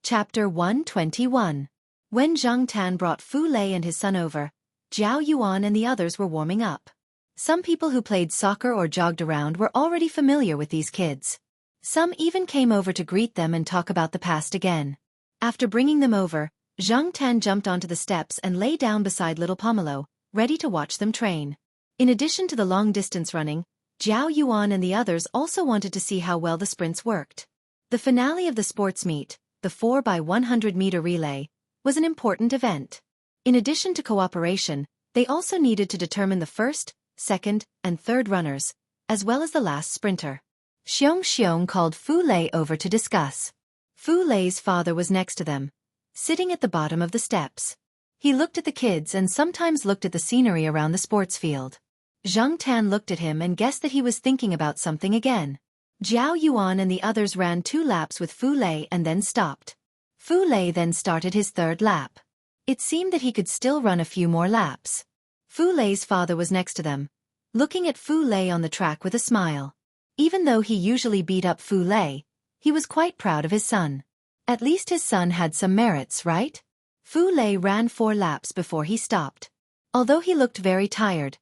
Chapter 121. When Zhang Tan brought Fu Lei and his son over, Zhao Yuan and the others were warming up. Some people who played soccer or jogged around were already familiar with these kids. Some even came over to greet them and talk about the past again. After bringing them over, Zhang Tan jumped onto the steps and lay down beside little Pomelo, ready to watch them train. In addition to the long-distance running, Zhao Yuan and the others also wanted to see how well the sprints worked. The finale of the sports meet, the 4x100-meter relay, was an important event. In addition to cooperation, they also needed to determine the first, second, and third runners, as well as the last sprinter. Xianxia called Fu Lei over to discuss. Fu Lei's father was next to them, sitting at the bottom of the steps. He looked at the kids and sometimes looked at the scenery around the sports field. Zhang Tan looked at him and guessed that he was thinking about something again. Zhao Yuan and the others ran 2 laps with Fu Lei and then stopped. Fu Lei then started his 3rd lap. It seemed that he could still run a few more laps. Fu Lei's father was next to them, looking at Fu Lei on the track with a smile. Even though he usually beat up Fu Lei, he was quite proud of his son. At least his son had some merits, right? Fu Lei ran 4 laps before he stopped. Although he looked very tired,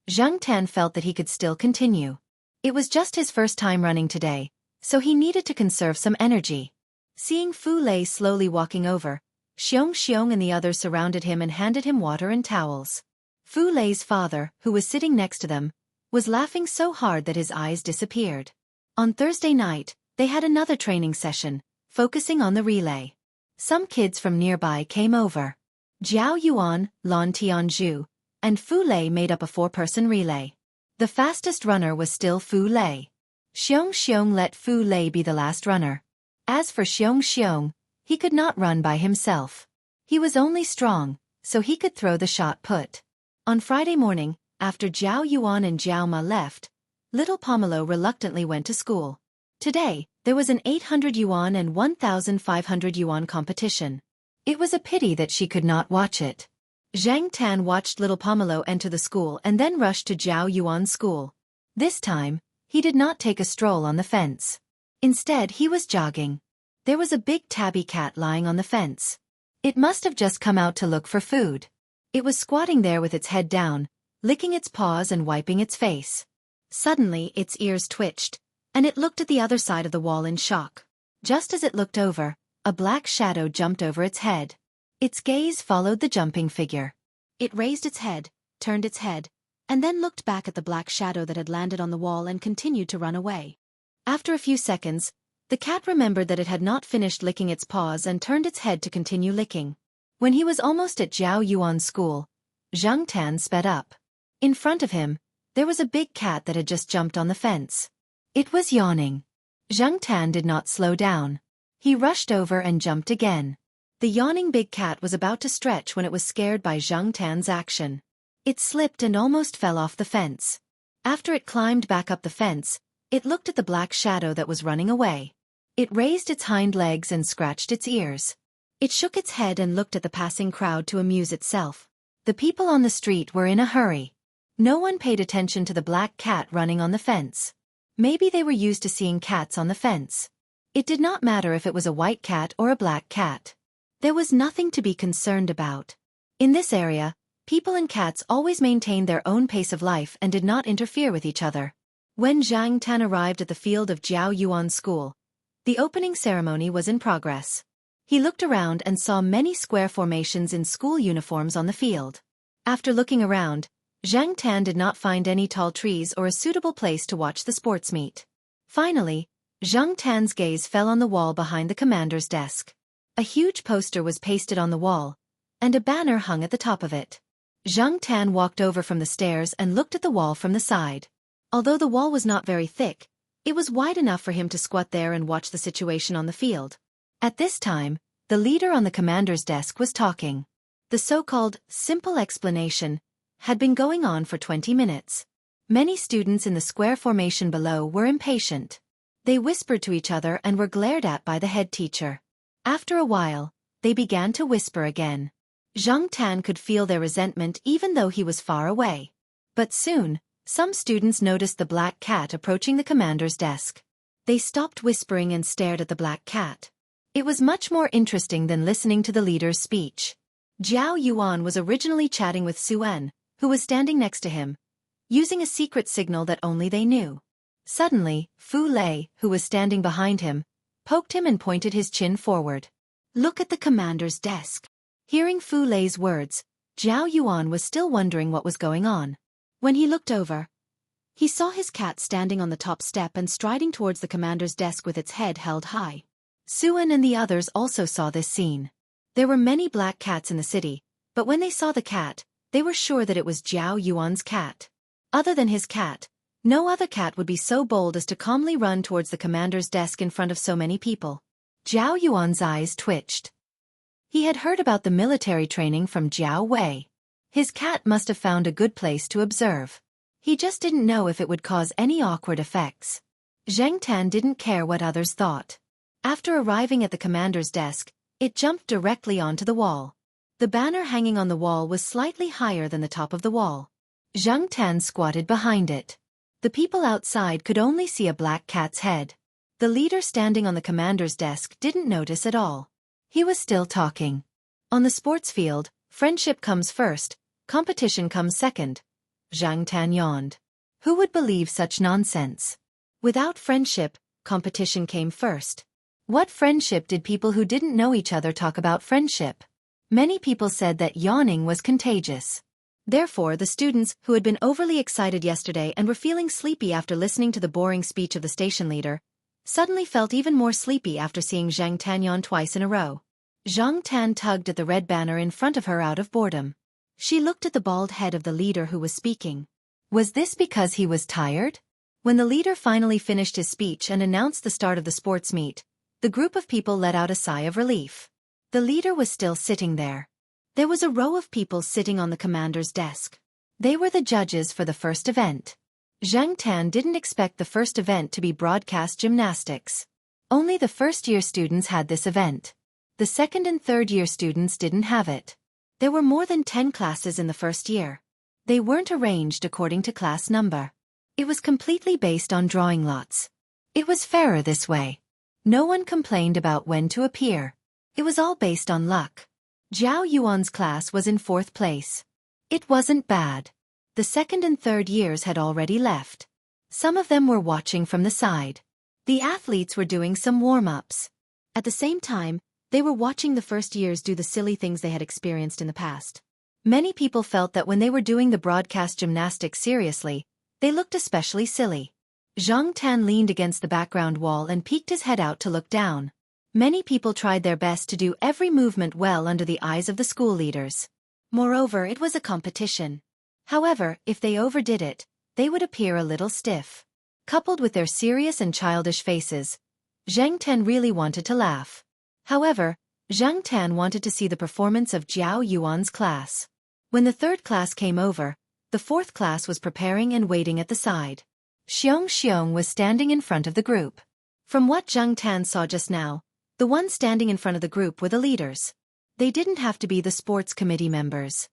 Zhang Tan felt that he could still continue. It was just his first time running today, so he needed to conserve some energy. Seeing Fu Lei slowly walking over, Xianxia and the others surrounded him and handed him water and towels. Fu Lei's father, who was sitting next to them, was laughing so hard that his eyes disappeared. On Thursday night, they had another training session, focusing on the relay. Some kids from nearby came over. Zhao Yuan, Lan Tianzhu, and Fu Lei made up a 4-person relay. The fastest runner was still Fu Lei. Xianxia let Fu Lei be the last runner. As for Xianxia, he could not run by himself. He was only strong, so he could throw the shot put. On Friday morning, after Zhao Yuan and Zhao Ma left, little Pomelo reluctantly went to school. Today, there was an 800 yuan and 1,500 yuan competition. It was a pity that she could not watch it. Zhang Tan watched little Pomelo enter the school and then rushed to Zhao Yuan's school. This time, he did not take a stroll on the fence. Instead, he was jogging. There was a big tabby cat lying on the fence. It must have just come out to look for food. It was squatting there with its head down, licking its paws and wiping its face. Suddenly, its ears twitched, and it looked at the other side of the wall in shock. Just as it looked over, a black shadow jumped over its head. Its gaze followed the jumping figure. It raised its head, turned its head, and then looked back at the black shadow that had landed on the wall and continued to run away. After a few seconds, the cat remembered that it had not finished licking its paws and turned its head to continue licking. When he was almost at Zhao Yuan's school, Zhang Tan sped up. In front of him, there was a big cat that had just jumped on the fence. It was yawning. Zhang Tan did not slow down. He rushed over and jumped again. The yawning big cat was about to stretch when it was scared by Zhang Tan's action. It slipped and almost fell off the fence. After it climbed back up the fence, it looked at the black shadow that was running away. It raised its hind legs and scratched its ears. It shook its head and looked at the passing crowd to amuse itself. The people on the street were in a hurry. No one paid attention to the black cat running on the fence. Maybe they were used to seeing cats on the fence. It did not matter if it was a white cat or a black cat. There was nothing to be concerned about. In this area, people and cats always maintained their own pace of life and did not interfere with each other. When Zhang Tan arrived at the field of Zhao Yuan's school, the opening ceremony was in progress. He looked around and saw many square formations in school uniforms on the field. After looking around, Zhang Tan did not find any tall trees or a suitable place to watch the sports meet. Finally, Zhang Tan's gaze fell on the wall behind the commander's desk. A huge poster was pasted on the wall, and a banner hung at the top of it. Zhang Tan walked over from the stairs and looked at the wall from the side. Although the wall was not very thick, it was wide enough for him to squat there and watch the situation on the field. At this time, the leader on the commander's desk was talking. The so-called simple explanation had been going on for 20 minutes. Many students in the square formation below were impatient. They whispered to each other and were glared at by the head teacher. After a while, they began to whisper again. Zhang Tan could feel their resentment even though he was far away. But soon, some students noticed the black cat approaching the commander's desk. They stopped whispering and stared at the black cat. It was much more interesting than listening to the leader's speech. Zhao Yuan was originally chatting with Suen, who was standing next to him, using a secret signal that only they knew. Suddenly, Fu Lei, who was standing behind him, poked him and pointed his chin forward. "Look at the commander's desk." Hearing Fu Lei's words, Zhao Yuan was still wondering what was going on. When he looked over, he saw his cat standing on the top step and striding towards the commander's desk with its head held high. Suen and the others also saw this scene. There were many black cats in the city, but when they saw the cat, they were sure that it was Zhao Yuan's cat. Other than his cat, no other cat would be so bold as to calmly run towards the commander's desk in front of so many people. Zhao Yuan's eyes twitched. He had heard about the military training from Jiao Wei. His cat must have found a good place to observe. He just didn't know if it would cause any awkward effects. Zheng Tan didn't care what others thought. After arriving at the commander's desk, it jumped directly onto the wall. The banner hanging on the wall was slightly higher than the top of the wall. Zheng Tan squatted behind it. The people outside could only see a black cat's head. The leader standing on the commander's desk didn't notice at all. He was still talking. On the sports field, friendship comes first, competition comes second. Zhang Tan yawned. Who would believe such nonsense? Without friendship, competition came first. What friendship did people who didn't know each other talk about friendship? Many people said that yawning was contagious. Therefore, the students who had been overly excited yesterday and were feeling sleepy after listening to the boring speech of the station leader, suddenly felt even more sleepy after seeing Zhang Tan yawn twice in a row. Zhang Tan tugged at the red banner in front of her out of boredom. She looked at the bald head of the leader who was speaking. Was this because he was tired? When the leader finally finished his speech and announced the start of the sports meet, the group of people let out a sigh of relief. The leader was still sitting there. There was a row of people sitting on the commander's desk. They were the judges for the first event. Zhang Tan didn't expect the first event to be broadcast gymnastics. Only the first-year students had this event. The second and third-year students didn't have it. There were more than 10 classes in the first year. They weren't arranged according to class number. It was completely based on drawing lots. It was fairer this way. No one complained about when to appear. It was all based on luck. Zhao Yuan's class was in 4th place. It wasn't bad. The second and third years had already left. Some of them were watching from the side. The athletes were doing some warm-ups. At the same time, they were watching the first years do the silly things they had experienced in the past. Many people felt that when they were doing the broadcast gymnastics seriously, they looked especially silly. Zhang Tan leaned against the background wall and peeked his head out to look down. Many people tried their best to do every movement well under the eyes of the school leaders. Moreover, it was a competition. However, if they overdid it, they would appear a little stiff. Coupled with their serious and childish faces, Zheng Tan really wanted to laugh. However, Zhang Tan wanted to see the performance of Zhao Yuan's class. When the third class came over, the fourth class was preparing and waiting at the side. Xianxia was standing in front of the group. From what Zhang Tan saw just now, the ones standing in front of the group were the leaders. They didn't have to be the sports committee members.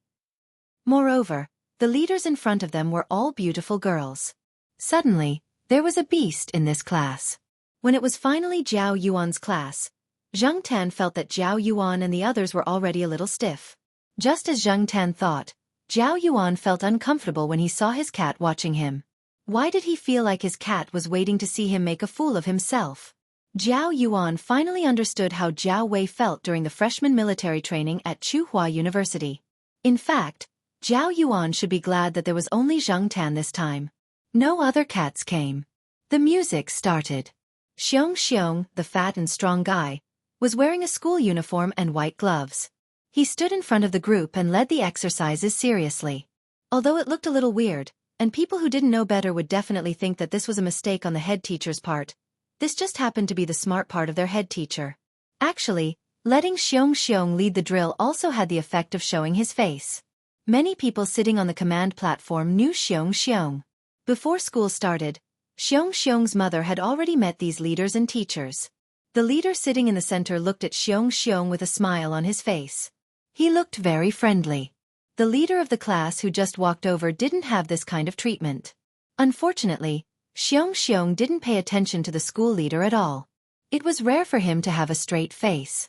Moreover, the leaders in front of them were all beautiful girls. Suddenly, there was a beast in this class. When it was finally Zhao Yuan's class, Zhang Tan felt that Zhao Yuan and the others were already a little stiff. Just as Zhang Tan thought, Zhao Yuan felt uncomfortable when he saw his cat watching him. Why did he feel like his cat was waiting to see him make a fool of himself? Zhao Yuan finally understood how Jiao Wei felt during the freshman military training at Tsinghua University. In fact, Zhao Yuan should be glad that there was only Zhang Tan this time. No other cats came. The music started. Xianxia, the fat and strong guy, was wearing a school uniform and white gloves. He stood in front of the group and led the exercises seriously. Although it looked a little weird, and people who didn't know better would definitely think that this was a mistake on the head teacher's part, this just happened to be the smart part of their head teacher. Actually, letting Xianxia lead the drill also had the effect of showing his face. Many people sitting on the command platform knew Xianxia. Before school started, Xianxia's mother had already met these leaders and teachers. The leader sitting in the center looked at Xianxia with a smile on his face. He looked very friendly. The leader of the class who just walked over didn't have this kind of treatment. Unfortunately, Xianxia didn't pay attention to the school leader at all. It was rare for him to have a straight face.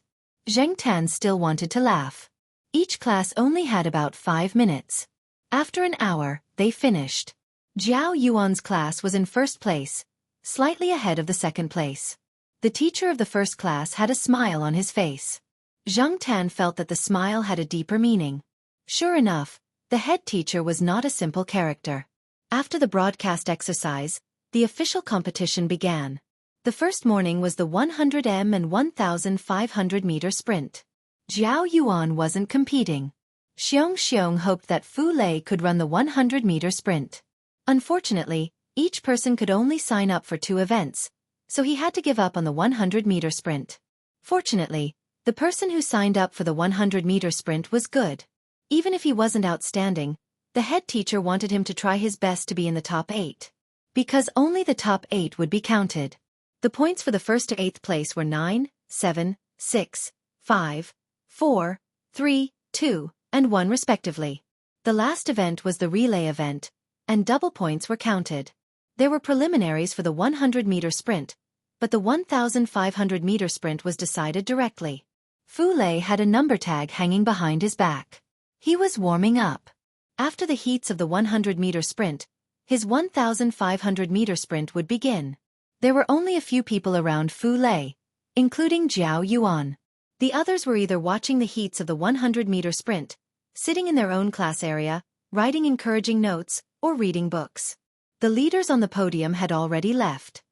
Zheng Tan still wanted to laugh. Each class only had about 5 minutes. After an hour, they finished. Jiao Yuan's class was in first place, slightly ahead of the second place. The teacher of the first class had a smile on his face. Zheng Tan felt that the smile had a deeper meaning. Sure enough, the head teacher was not a simple character. After the broadcast exercise, the official competition began. The first morning was the 100m and 1,500-meter sprint. Jiao Yuan wasn't competing. Xianxia hoped that Fu Lei could run the 100-meter sprint. Unfortunately, each person could only sign up for 2 events, so he had to give up on the 100-meter sprint. Fortunately, the person who signed up for the 100-meter sprint was good. Even if he wasn't outstanding, the head teacher wanted him to try his best to be in the top 8. Because only the top 8 would be counted. The points for the first to 8th place were 9, 7, 6, 5, 4, 3, 2, and 1 respectively. The last event was the relay event, and double points were counted. There were preliminaries for the 100-meter sprint, but the 1,500-meter sprint was decided directly. Fu Lei had a number tag hanging behind his back. He was warming up. After the heats of the 100-meter sprint, his 1,500-meter sprint would begin. There were only a few people around Fu Lei, including Jiao Yuan. The others were either watching the heats of the 100-meter sprint, sitting in their own class area, writing encouraging notes, or reading books. The leaders on the podium had already left.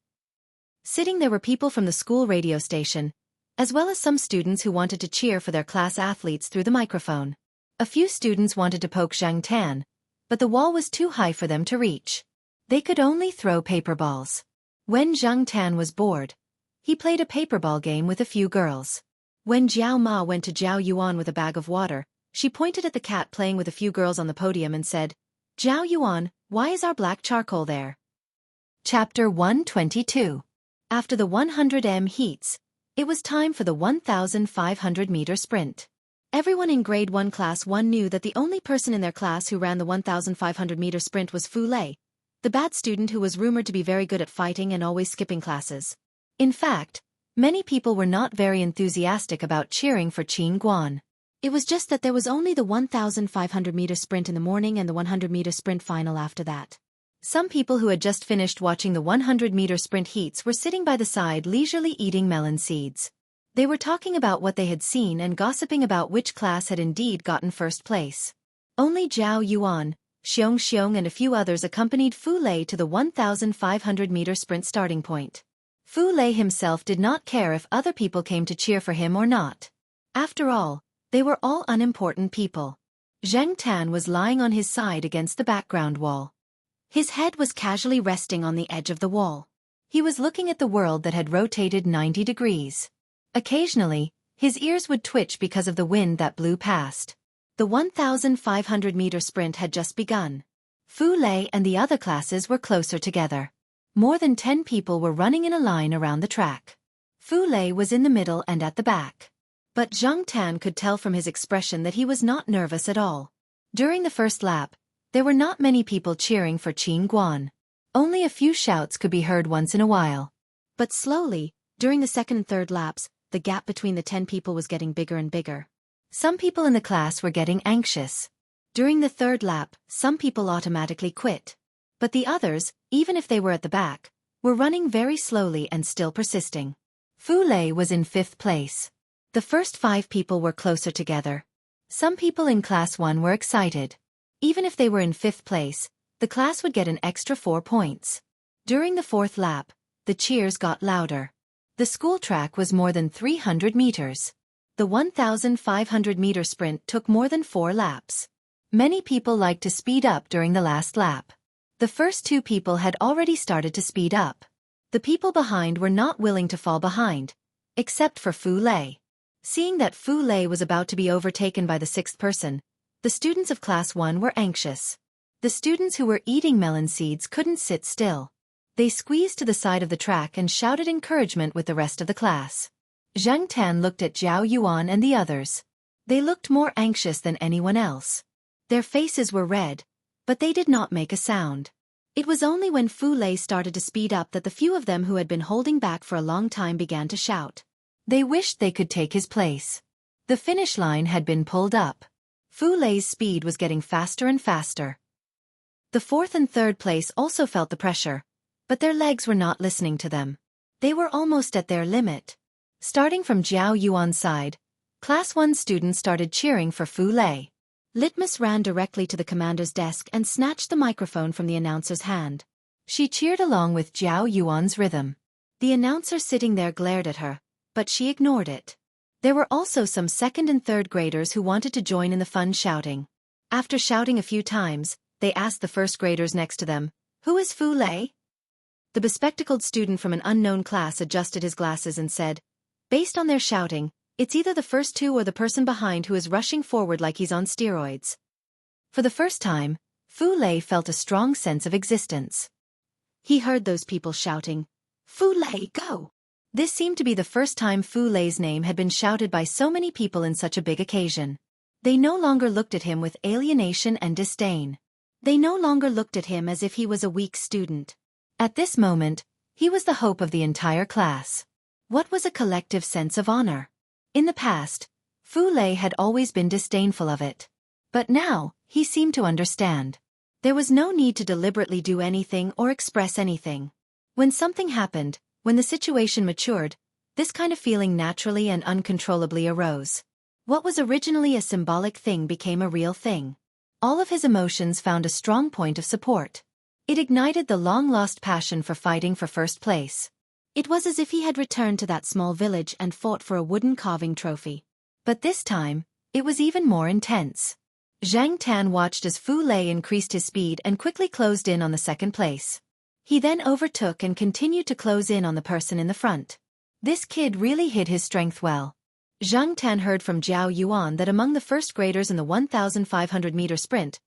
Sitting there were people from the school radio station, as well as some students who wanted to cheer for their class athletes through the microphone. A few students wanted to poke Zheng Tan, but the wall was too high for them to reach. They could only throw paper balls. When Zheng Tan was bored, he played a paper ball game with a few girls. When Jiao Ma went to Jiao Yuan with a bag of water, she pointed at the cat playing with a few girls on the podium and said, "Jiao Yuan, why is our black charcoal there?" Chapter 122. After the 100m heats, it was time for the 1,500-meter sprint. Everyone in Grade 1 Class 1 knew that the only person in their class who ran the 1,500-meter sprint was Fu Lei, the bad student who was rumored to be very good at fighting and always skipping classes. In fact, many people were not very enthusiastic about cheering for Qin Guan. It was just that there was only the 1,500-meter sprint in the morning and the 100-meter sprint final after that. Some people who had just finished watching the 100-meter sprint heats were sitting by the side leisurely eating melon seeds. They were talking about what they had seen and gossiping about which class had indeed gotten first place. Only Jiao Yuan, Xianxia and a few others accompanied Fu Lei to the 1,500-meter sprint starting point. Fu Lei himself did not care if other people came to cheer for him or not. After all, they were all unimportant people. Zheng Tan was lying on his side against the background wall. His head was casually resting on the edge of the wall. He was looking at the world that had rotated 90 degrees. Occasionally, his ears would twitch because of the wind that blew past. The 1,500-meter sprint had just begun. Fu Lei and the other classes were closer together. More than 10 people were running in a line around the track. Fu Lei was in the middle and at the back. But Zheng Tan could tell from his expression that he was not nervous at all. During the first lap, there were not many people cheering for Qin Guan. Only a few shouts could be heard once in a while. But slowly, during the second and third laps, the gap between the 10 people was getting bigger and bigger. Some people in the class were getting anxious. During the third lap, some people automatically quit. But the others, even if they were at the back, were running very slowly and still persisting. Fu Lei was in 5th place. The first 5 people were closer together. Some people in Class 1 were excited. Even if they were in 5th place, the class would get an extra 4 points. During the 4th lap, the cheers got louder. The school track was more than 300 meters. The 1,500-meter sprint took more than 4 laps. Many people liked to speed up during the last lap. The first 2 people had already started to speed up. The people behind were not willing to fall behind, except for Fu Lei. Seeing that Fu Lei was about to be overtaken by the 6th person, the students of Class 1 were anxious. The students who were eating melon seeds couldn't sit still. They squeezed to the side of the track and shouted encouragement with the rest of the class. Zheng Tan looked at Jiao Yuan and the others. They looked more anxious than anyone else. Their faces were red, but they did not make a sound. It was only when Fu Lei started to speed up that the few of them who had been holding back for a long time began to shout. They wished they could take his place. The finish line had been pulled up. Fu Lei's speed was getting faster and faster. The fourth and third place also felt the pressure, but their legs were not listening to them. They were almost at their limit. Starting from Jiao Yuan's side, Class 1 students started cheering for Fu Lei. Litmus ran directly to the commander's desk and snatched the microphone from the announcer's hand. She cheered along with Jiao Yuan's rhythm. The announcer sitting there glared at her, but she ignored it. There were also some second and third graders who wanted to join in the fun shouting. After shouting a few times, they asked the first graders next to them, "Who is Fu Lei?" The bespectacled student from an unknown class adjusted his glasses and said, "Based on their shouting, it's either the first two or the person behind who is rushing forward like he's on steroids." For the first time, Fu Lei felt a strong sense of existence. He heard those people shouting, "Fu Lei, go!" This seemed to be the first time Fu Lei's name had been shouted by so many people in such a big occasion. They no longer looked at him with alienation and disdain. They no longer looked at him as if he was a weak student. At this moment, he was the hope of the entire class. What was a collective sense of honor? In the past, Fu Lei had always been disdainful of it. But now, he seemed to understand. There was no need to deliberately do anything or express anything. When something happened, when the situation matured, this kind of feeling naturally and uncontrollably arose. What was originally a symbolic thing became a real thing. All of his emotions found a strong point of support. It ignited the long-lost passion for fighting for first place. It was as if he had returned to that small village and fought for a wooden carving trophy. But this time, it was even more intense. Zhang Tan watched as Fu Lei increased his speed and quickly closed in on the second place. He then overtook and continued to close in on the person in the front. This kid really hid his strength well. Zhang Tan heard from Jiao Yuan that among the first graders in the 1,500-meter sprint,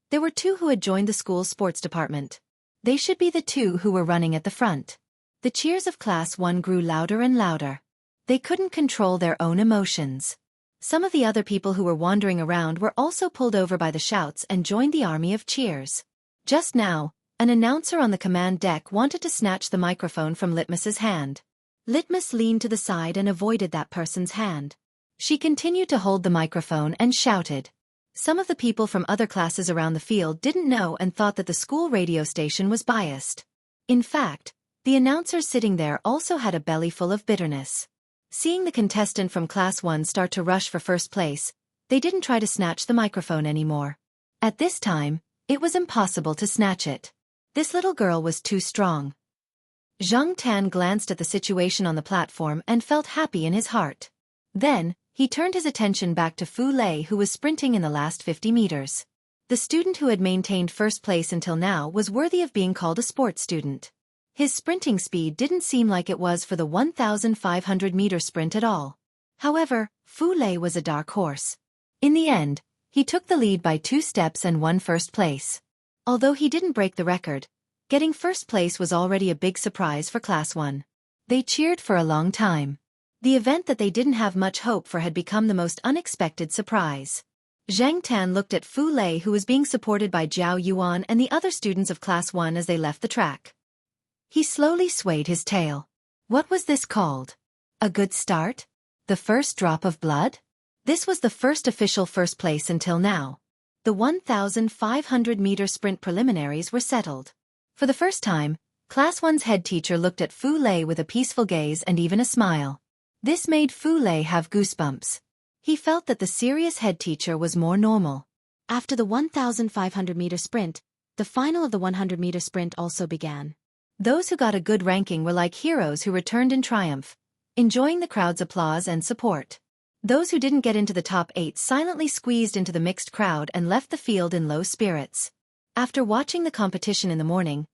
there were two who had joined the school's sports department. They should be the two who were running at the front. The cheers of Class 1 grew louder and louder. They couldn't control their own emotions. Some of the other people who were wandering around were also pulled over by the shouts and joined the army of cheers. Just now, an announcer on the command deck wanted to snatch the microphone from Litmus's hand. Litmus leaned to the side and avoided that person's hand. She continued to hold the microphone and shouted. Some of the people from other classes around the field didn't know and thought that the school radio station was biased. In fact, the announcers sitting there also had a belly full of bitterness. Seeing the contestant from Class 1 start to rush for first place, they didn't try to snatch the microphone anymore. At this time, it was impossible to snatch it. This little girl was too strong. Zhang Tan glanced at the situation on the platform and felt happy in his heart. Then, he turned his attention back to Fu Lei, who was sprinting in the last 50 meters. The student who had maintained first place until now was worthy of being called a sports student. His sprinting speed didn't seem like it was for the 1,500-meter sprint at all. However, Fu Lei was a dark horse. In the end, he took the lead by 2 steps and won first place. Although he didn't break the record, getting first place was already a big surprise for Class 1. They cheered for a long time. The event that they didn't have much hope for had become the most unexpected surprise. Zhang Tan looked at Fu Lei, who was being supported by Jiao Yuan and the other students of Class 1 as they left the track. He slowly swayed his tail. What was this called? A good start? The first drop of blood? This was the first official first place until now. The 1,500-meter sprint preliminaries were settled. For the first time, Class 1's head teacher looked at Fu Lei with a peaceful gaze and even a smile. This made Fu Lei have goosebumps. He felt that the serious head teacher was more normal. After the 1,500-meter sprint, the final of the 100-meter sprint also began. Those who got a good ranking were like heroes who returned in triumph, enjoying the crowd's applause and support. Those who didn't get into the top 8 silently squeezed into the mixed crowd and left the field in low spirits. After watching the competition in the morning,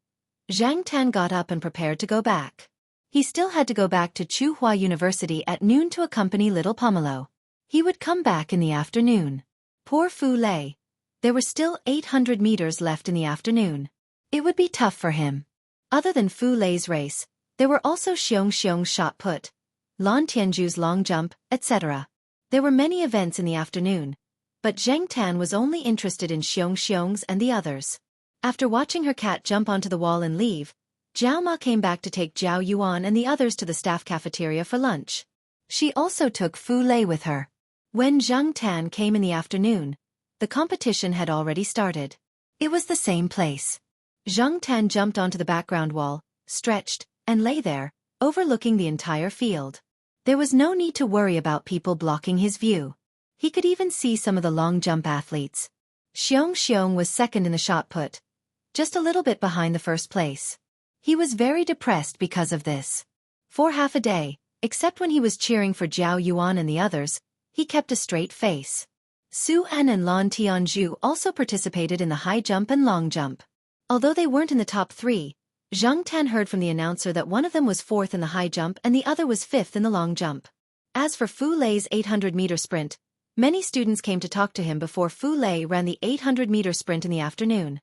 Zhang Tan got up and prepared to go back. He still had to go back to Tsinghua University at noon to accompany little Pomelo. He would come back in the afternoon. Poor Fu Lei. There were still 800 meters left in the afternoon. It would be tough for him. Other than Fu Lei's race, there were also Xianxia's shot put, Lan Tianju's long jump, etc. There were many events in the afternoon, but Zhang Tan was only interested in Xianxia's and the others. After watching her cat jump onto the wall and leave, Jiao Ma came back to take Jiao Yuan and the others to the staff cafeteria for lunch. She also took Fu Lei with her. When Zhang Tan came in the afternoon, the competition had already started. It was the same place. Zhang Tan jumped onto the background wall, stretched, and lay there, overlooking the entire field. There was no need to worry about people blocking his view. He could even see some of the long jump athletes. Xianxia was second in the shot put, just a little bit behind the first place. He was very depressed because of this. For half a day, except when he was cheering for Jiao Yuan and the others, he kept a straight face. Su An and Lan Tianzhu also participated in the high jump and long jump. Although they weren't in the top three, Zhang Tan heard from the announcer that one of them was fourth in the high jump and the other was fifth in the long jump. As for Fu Lei's 800-meter sprint, many students came to talk to him before Fu Lei ran the 800-meter sprint in the afternoon.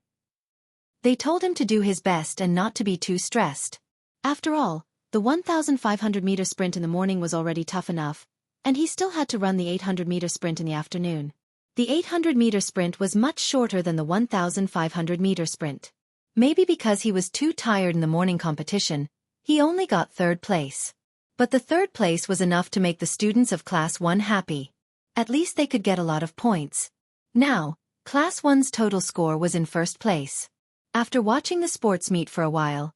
They told him to do his best and not to be too stressed. After all, the 1,500-meter sprint in the morning was already tough enough, and he still had to run the 800-meter sprint in the afternoon. The 800-meter sprint was much shorter than the 1,500-meter sprint. Maybe because he was too tired in the morning competition, he only got third place. But the third place was enough to make the students of Class 1 happy. At least they could get a lot of points. Now, Class 1's total score was in first place. After watching the sports meet for a while,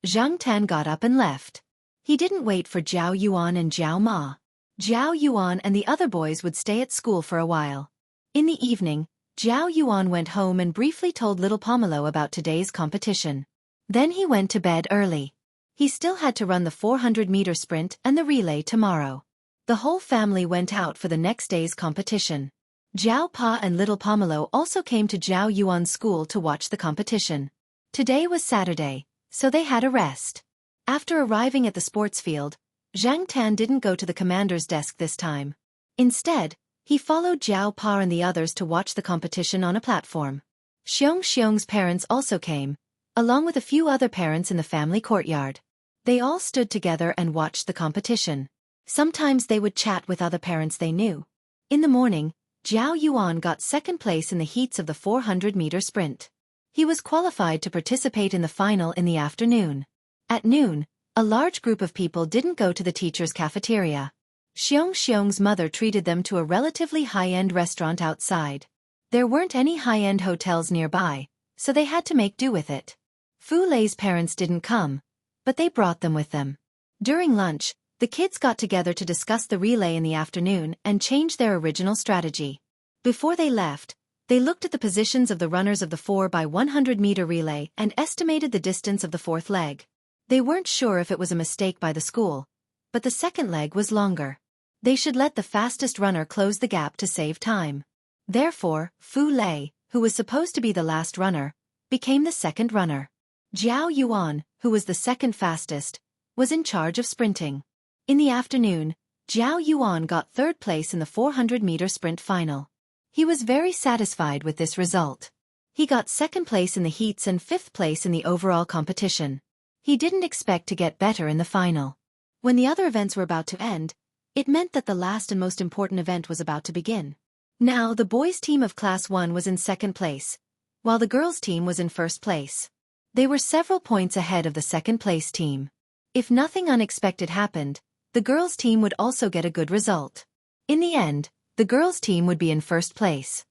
Zhang Tan got up and left. He didn't wait for Jiao Yuan and Jiao Ma. Jiao Yuan and the other boys would stay at school for a while. In the evening, Jiao Yuan went home and briefly told little Pomelo about today's competition. Then he went to bed early. He still had to run the 400-meter sprint and the relay tomorrow. The whole family went out for the next day's competition. Jiao Pa and little Pomelo also came to Jiao Yuan's school to watch the competition. Today was Saturday, so they had a rest. After arriving at the sports field, Zhang Tan didn't go to the commander's desk this time. Instead, he followed Jiao Pa and the others to watch the competition on a platform. Xianxia's parents also came, along with a few other parents in the family courtyard. They all stood together and watched the competition. Sometimes they would chat with other parents they knew. In the morning, Jiao Yuan got second place in the heats of the 400-meter sprint. He was qualified to participate in the final in the afternoon. At noon, a large group of people didn't go to the teacher's cafeteria. Xianxia's mother treated them to a relatively high-end restaurant outside. There weren't any high-end hotels nearby, so they had to make do with it. Fu Lei's parents didn't come, but they brought them with them. During lunch, the kids got together to discuss the relay in the afternoon and change their original strategy. Before they left, they looked at the positions of the runners of the 4x100-meter relay and estimated the distance of the fourth leg. They weren't sure if it was a mistake by the school, but the second leg was longer. They should let the fastest runner close the gap to save time. Therefore, Fu Lei, who was supposed to be the last runner, became the second runner. Jiao Yuan, who was the second fastest, was in charge of sprinting. In the afternoon, Jiao Yuan got third place in the 400-meter sprint final. He was very satisfied with this result. He got second place in the heats and fifth place in the overall competition. He didn't expect to get better in the final. When the other events were about to end, it meant that the last and most important event was about to begin. Now the boys' team of Class 1 was in second place, while the girls' team was in first place. They were several points ahead of the second-place team. If nothing unexpected happened, the girls' team would also get a good result. In the end, the girls' team would be in first place.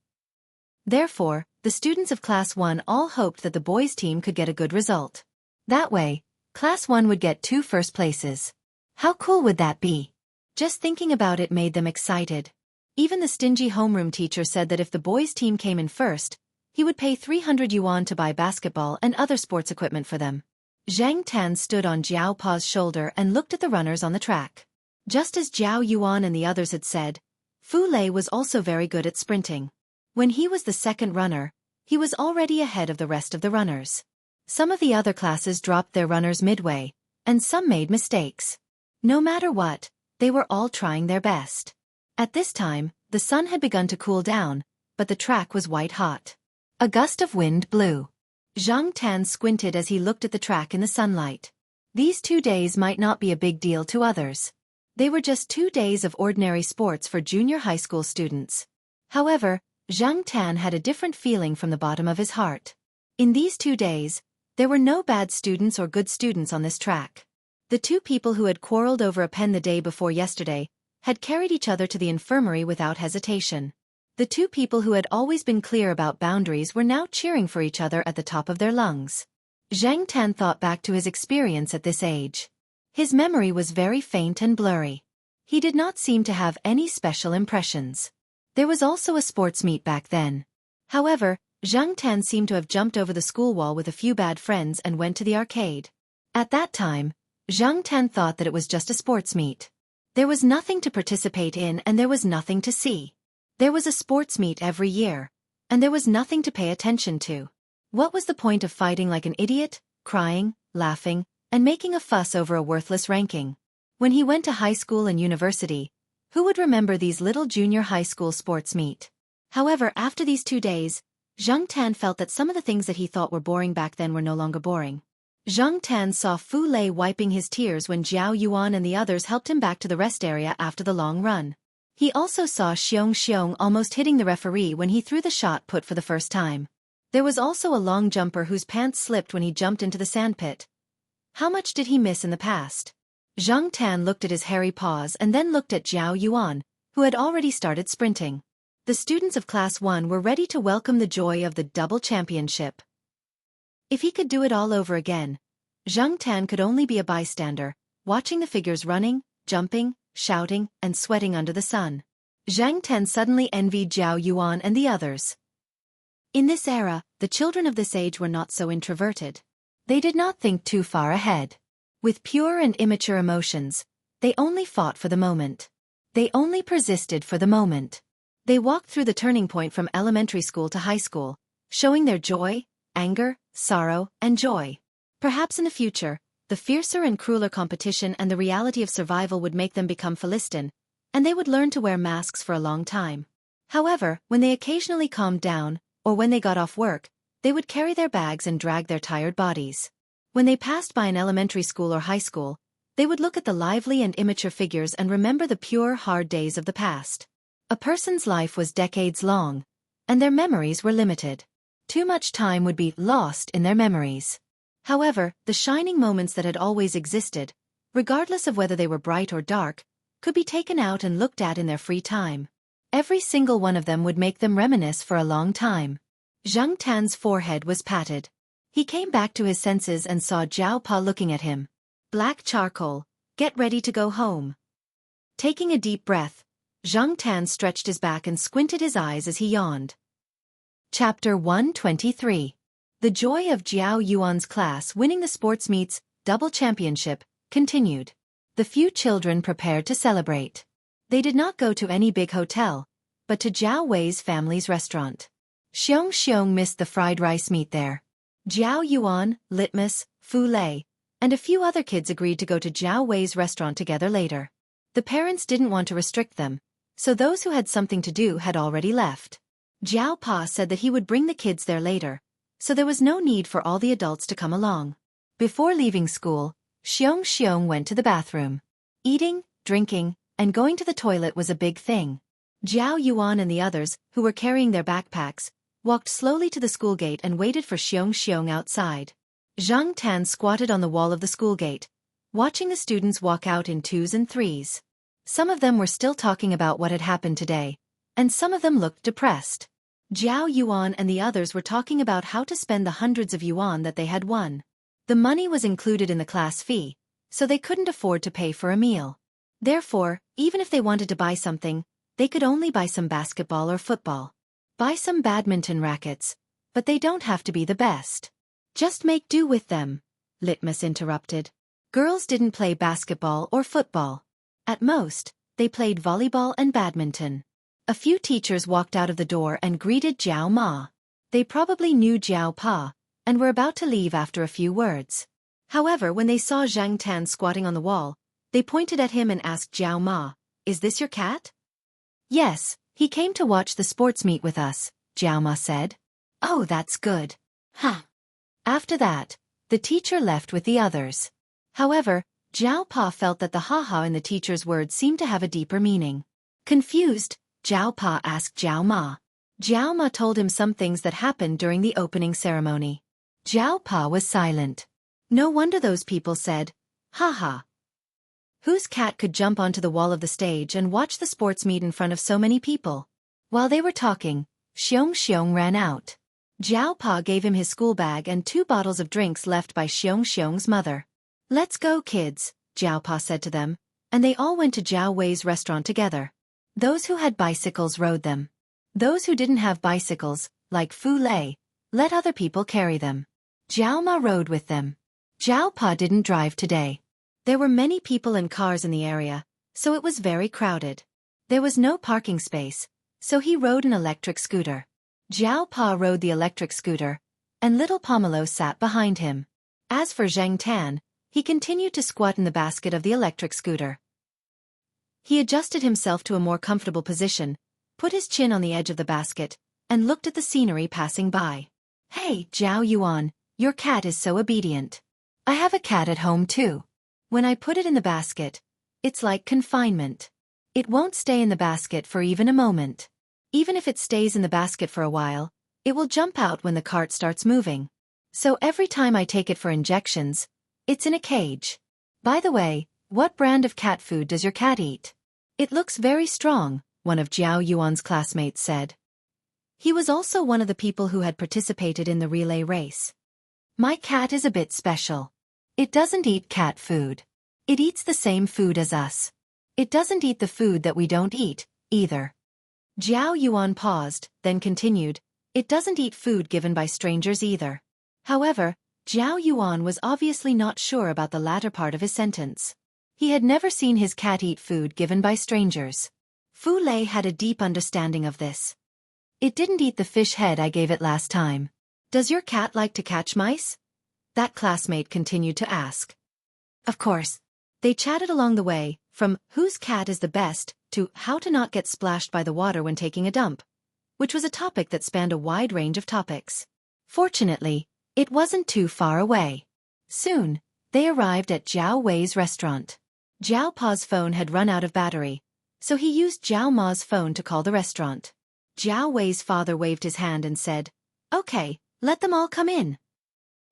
Therefore, the students of Class 1 all hoped that the boys' team could get a good result. That way, Class 1 would get 2 first places. How cool would that be? Just thinking about it made them excited. Even the stingy homeroom teacher said that if the boys' team came in first, he would pay 300 yuan to buy basketball and other sports equipment for them. Zhang Tan stood on Jiao Pa's shoulder and looked at the runners on the track. Just as Jiao Yuan and the others had said, Fu Lei was also very good at sprinting. When he was the second runner, he was already ahead of the rest of the runners. Some of the other classes dropped their runners midway, and some made mistakes. No matter what, they were all trying their best. At this time, the sun had begun to cool down, but the track was white hot. A gust of wind blew. Zhang Tan squinted as he looked at the track in the sunlight. These 2 days might not be a big deal to others. They were just 2 days of ordinary sports for junior high school students. However, Zhang Tan had a different feeling from the bottom of his heart. In these 2 days, there were no bad students or good students on this track. The two people who had quarreled over a pen the day before yesterday had carried each other to the infirmary without hesitation. The two people who had always been clear about boundaries were now cheering for each other at the top of their lungs. Zhang Tan thought back to his experience at this age. His memory was very faint and blurry. He did not seem to have any special impressions. There was also a sports meet back then. However, Zhang Tan seemed to have jumped over the school wall with a few bad friends and went to the arcade. At that time, Zhang Tan thought that it was just a sports meet. There was nothing to participate in and there was nothing to see. There was a sports meet every year, and there was nothing to pay attention to. What was the point of fighting like an idiot, crying, laughing, and making a fuss over a worthless ranking? When he went to high school and university, who would remember these little junior high school sports meet? However, after these 2 days, Zhang Tan felt that some of the things that he thought were boring back then were no longer boring. Zhang Tan saw Fu Lei wiping his tears when Zhao Yuan and the others helped him back to the rest area after the long run. He also saw Xianxia almost hitting the referee when he threw the shot put for the first time. There was also a long jumper whose pants slipped when he jumped into the sandpit. How much did he miss in the past? Zhang Tan looked at his hairy paws and then looked at Zhao Yuan, who had already started sprinting. The students of Class 1 were ready to welcome the joy of the double championship. If he could do it all over again, Zhang Tan could only be a bystander, watching the figures running, jumping, shouting, and sweating under the sun. Zhang Tan suddenly envied Zhao Yuan and the others. In this era, the children of this age were not so introverted. They did not think too far ahead. With pure and immature emotions, they only fought for the moment. They only persisted for the moment. They walked through the turning point from elementary school to high school, showing their joy, anger, sorrow, and joy. Perhaps in the future, the fiercer and crueler competition and the reality of survival would make them become Philistine, and they would learn to wear masks for a long time. However, when they occasionally calmed down, or when they got off work, they would carry their bags and drag their tired bodies. When they passed by an elementary school or high school, they would look at the lively and immature figures and remember the pure, hard days of the past. A person's life was decades long, and their memories were limited. Too much time would be lost in their memories. However, the shining moments that had always existed, regardless of whether they were bright or dark, could be taken out and looked at in their free time. Every single one of them would make them reminisce for a long time. Zhang Tan's forehead was patted. He came back to his senses and saw Zhao Pa looking at him. Black charcoal, get ready to go home. Taking a deep breath, Zhang Tan stretched his back and squinted his eyes as he yawned. Chapter 123. The joy of Zhao Yuan's class winning the sports meets double championship continued. The few children prepared to celebrate. They did not go to any big hotel, but to Zhao Wei's family's restaurant. Xianxia missed the fried rice meat there. Zhao Yuan, Litmus, Fu Lei, and a few other kids agreed to go to Zhao Wei's restaurant together later. The parents didn't want to restrict them, so those who had something to do had already left. Zhao Pa said that he would bring the kids there later, so there was no need for all the adults to come along. Before leaving school, Xianxia went to the bathroom. Eating, drinking, and going to the toilet was a big thing. Zhao Yuan and the others, who were carrying their backpacks, walked slowly to the school gate and waited for Xianxia outside. Zhang Tan squatted on the wall of the school gate, watching the students walk out in 2s and 3s. Some of them were still talking about what had happened today, and some of them looked depressed. Zhao Yuan and the others were talking about how to spend the hundreds of yuan that they had won. The money was included in the class fee, so they couldn't afford to pay for a meal. Therefore, even if they wanted to buy something, they could only buy some basketball or football. Buy some badminton rackets, but they don't have to be the best. Just make do with them, Litmus interrupted. Girls didn't play basketball or football. At most, they played volleyball and badminton. A few teachers walked out of the door and greeted Zhao Ma. They probably knew Zhao Pa, and were about to leave after a few words. However, when they saw Zhang Tan squatting on the wall, they pointed at him and asked Zhao Ma, "Is this your cat?" "Yes, he came to watch the sports meet with us," Zhao Ma said. "Oh, that's good. Huh." After that, the teacher left with the others. However, Zhao Pa felt that the haha in the teacher's words seemed to have a deeper meaning. Confused, Zhao Pa asked Zhao Ma. Zhao Ma told him some things that happened during the opening ceremony. Jiao Pa was silent. No wonder those people said, "Ha ha." Whose cat could jump onto the wall of the stage and watch the sports meet in front of so many people? While they were talking, Xianxia ran out. Jiao Pa gave him his school bag and 2 bottles of drinks left by Xianxia's mother. "Let's go, kids," Jiao Pa said to them, and they all went to Jiao Wei's restaurant together. Those who had bicycles rode them. Those who didn't have bicycles, like Fu Lei, let other people carry them. Jiao Ma rode with them. Jiao Pa didn't drive today. There were many people and cars in the area, so it was very crowded. There was no parking space, so he rode an electric scooter. Jiao Pa rode the electric scooter, and little Pomelo sat behind him. As for Zhang Tan, he continued to squat in the basket of the electric scooter. He adjusted himself to a more comfortable position, put his chin on the edge of the basket, and looked at the scenery passing by. "Hey, Zhao Yuan, your cat is so obedient. I have a cat at home too. When I put it in the basket, it's like confinement. It won't stay in the basket for even a moment. Even if it stays in the basket for a while, it will jump out when the cart starts moving. So every time I take it for injections, it's in a cage. By the way, what brand of cat food does your cat eat? It looks very strong," one of Jiao Yuan's classmates said. He was also one of the people who had participated in the relay race. "My cat is a bit special. It doesn't eat cat food. It eats the same food as us. It doesn't eat the food that we don't eat, either." Jiao Yuan paused, then continued, "It doesn't eat food given by strangers either." However, Jiao Yuan was obviously not sure about the latter part of his sentence. He had never seen his cat eat food given by strangers. Fu Lei had a deep understanding of this. "It didn't eat the fish head I gave it last time. Does your cat like to catch mice?" that classmate continued to ask. Of course. They chatted along the way, from whose cat is the best to how to not get splashed by the water when taking a dump, which was a topic that spanned a wide range of topics. Fortunately, it wasn't too far away. Soon, they arrived at Jiao Wei's restaurant. Jiao Pa's phone had run out of battery, so he used Jiao Ma's phone to call the restaurant. Jiao Wei's father waved his hand and said, "Okay, let them all come in."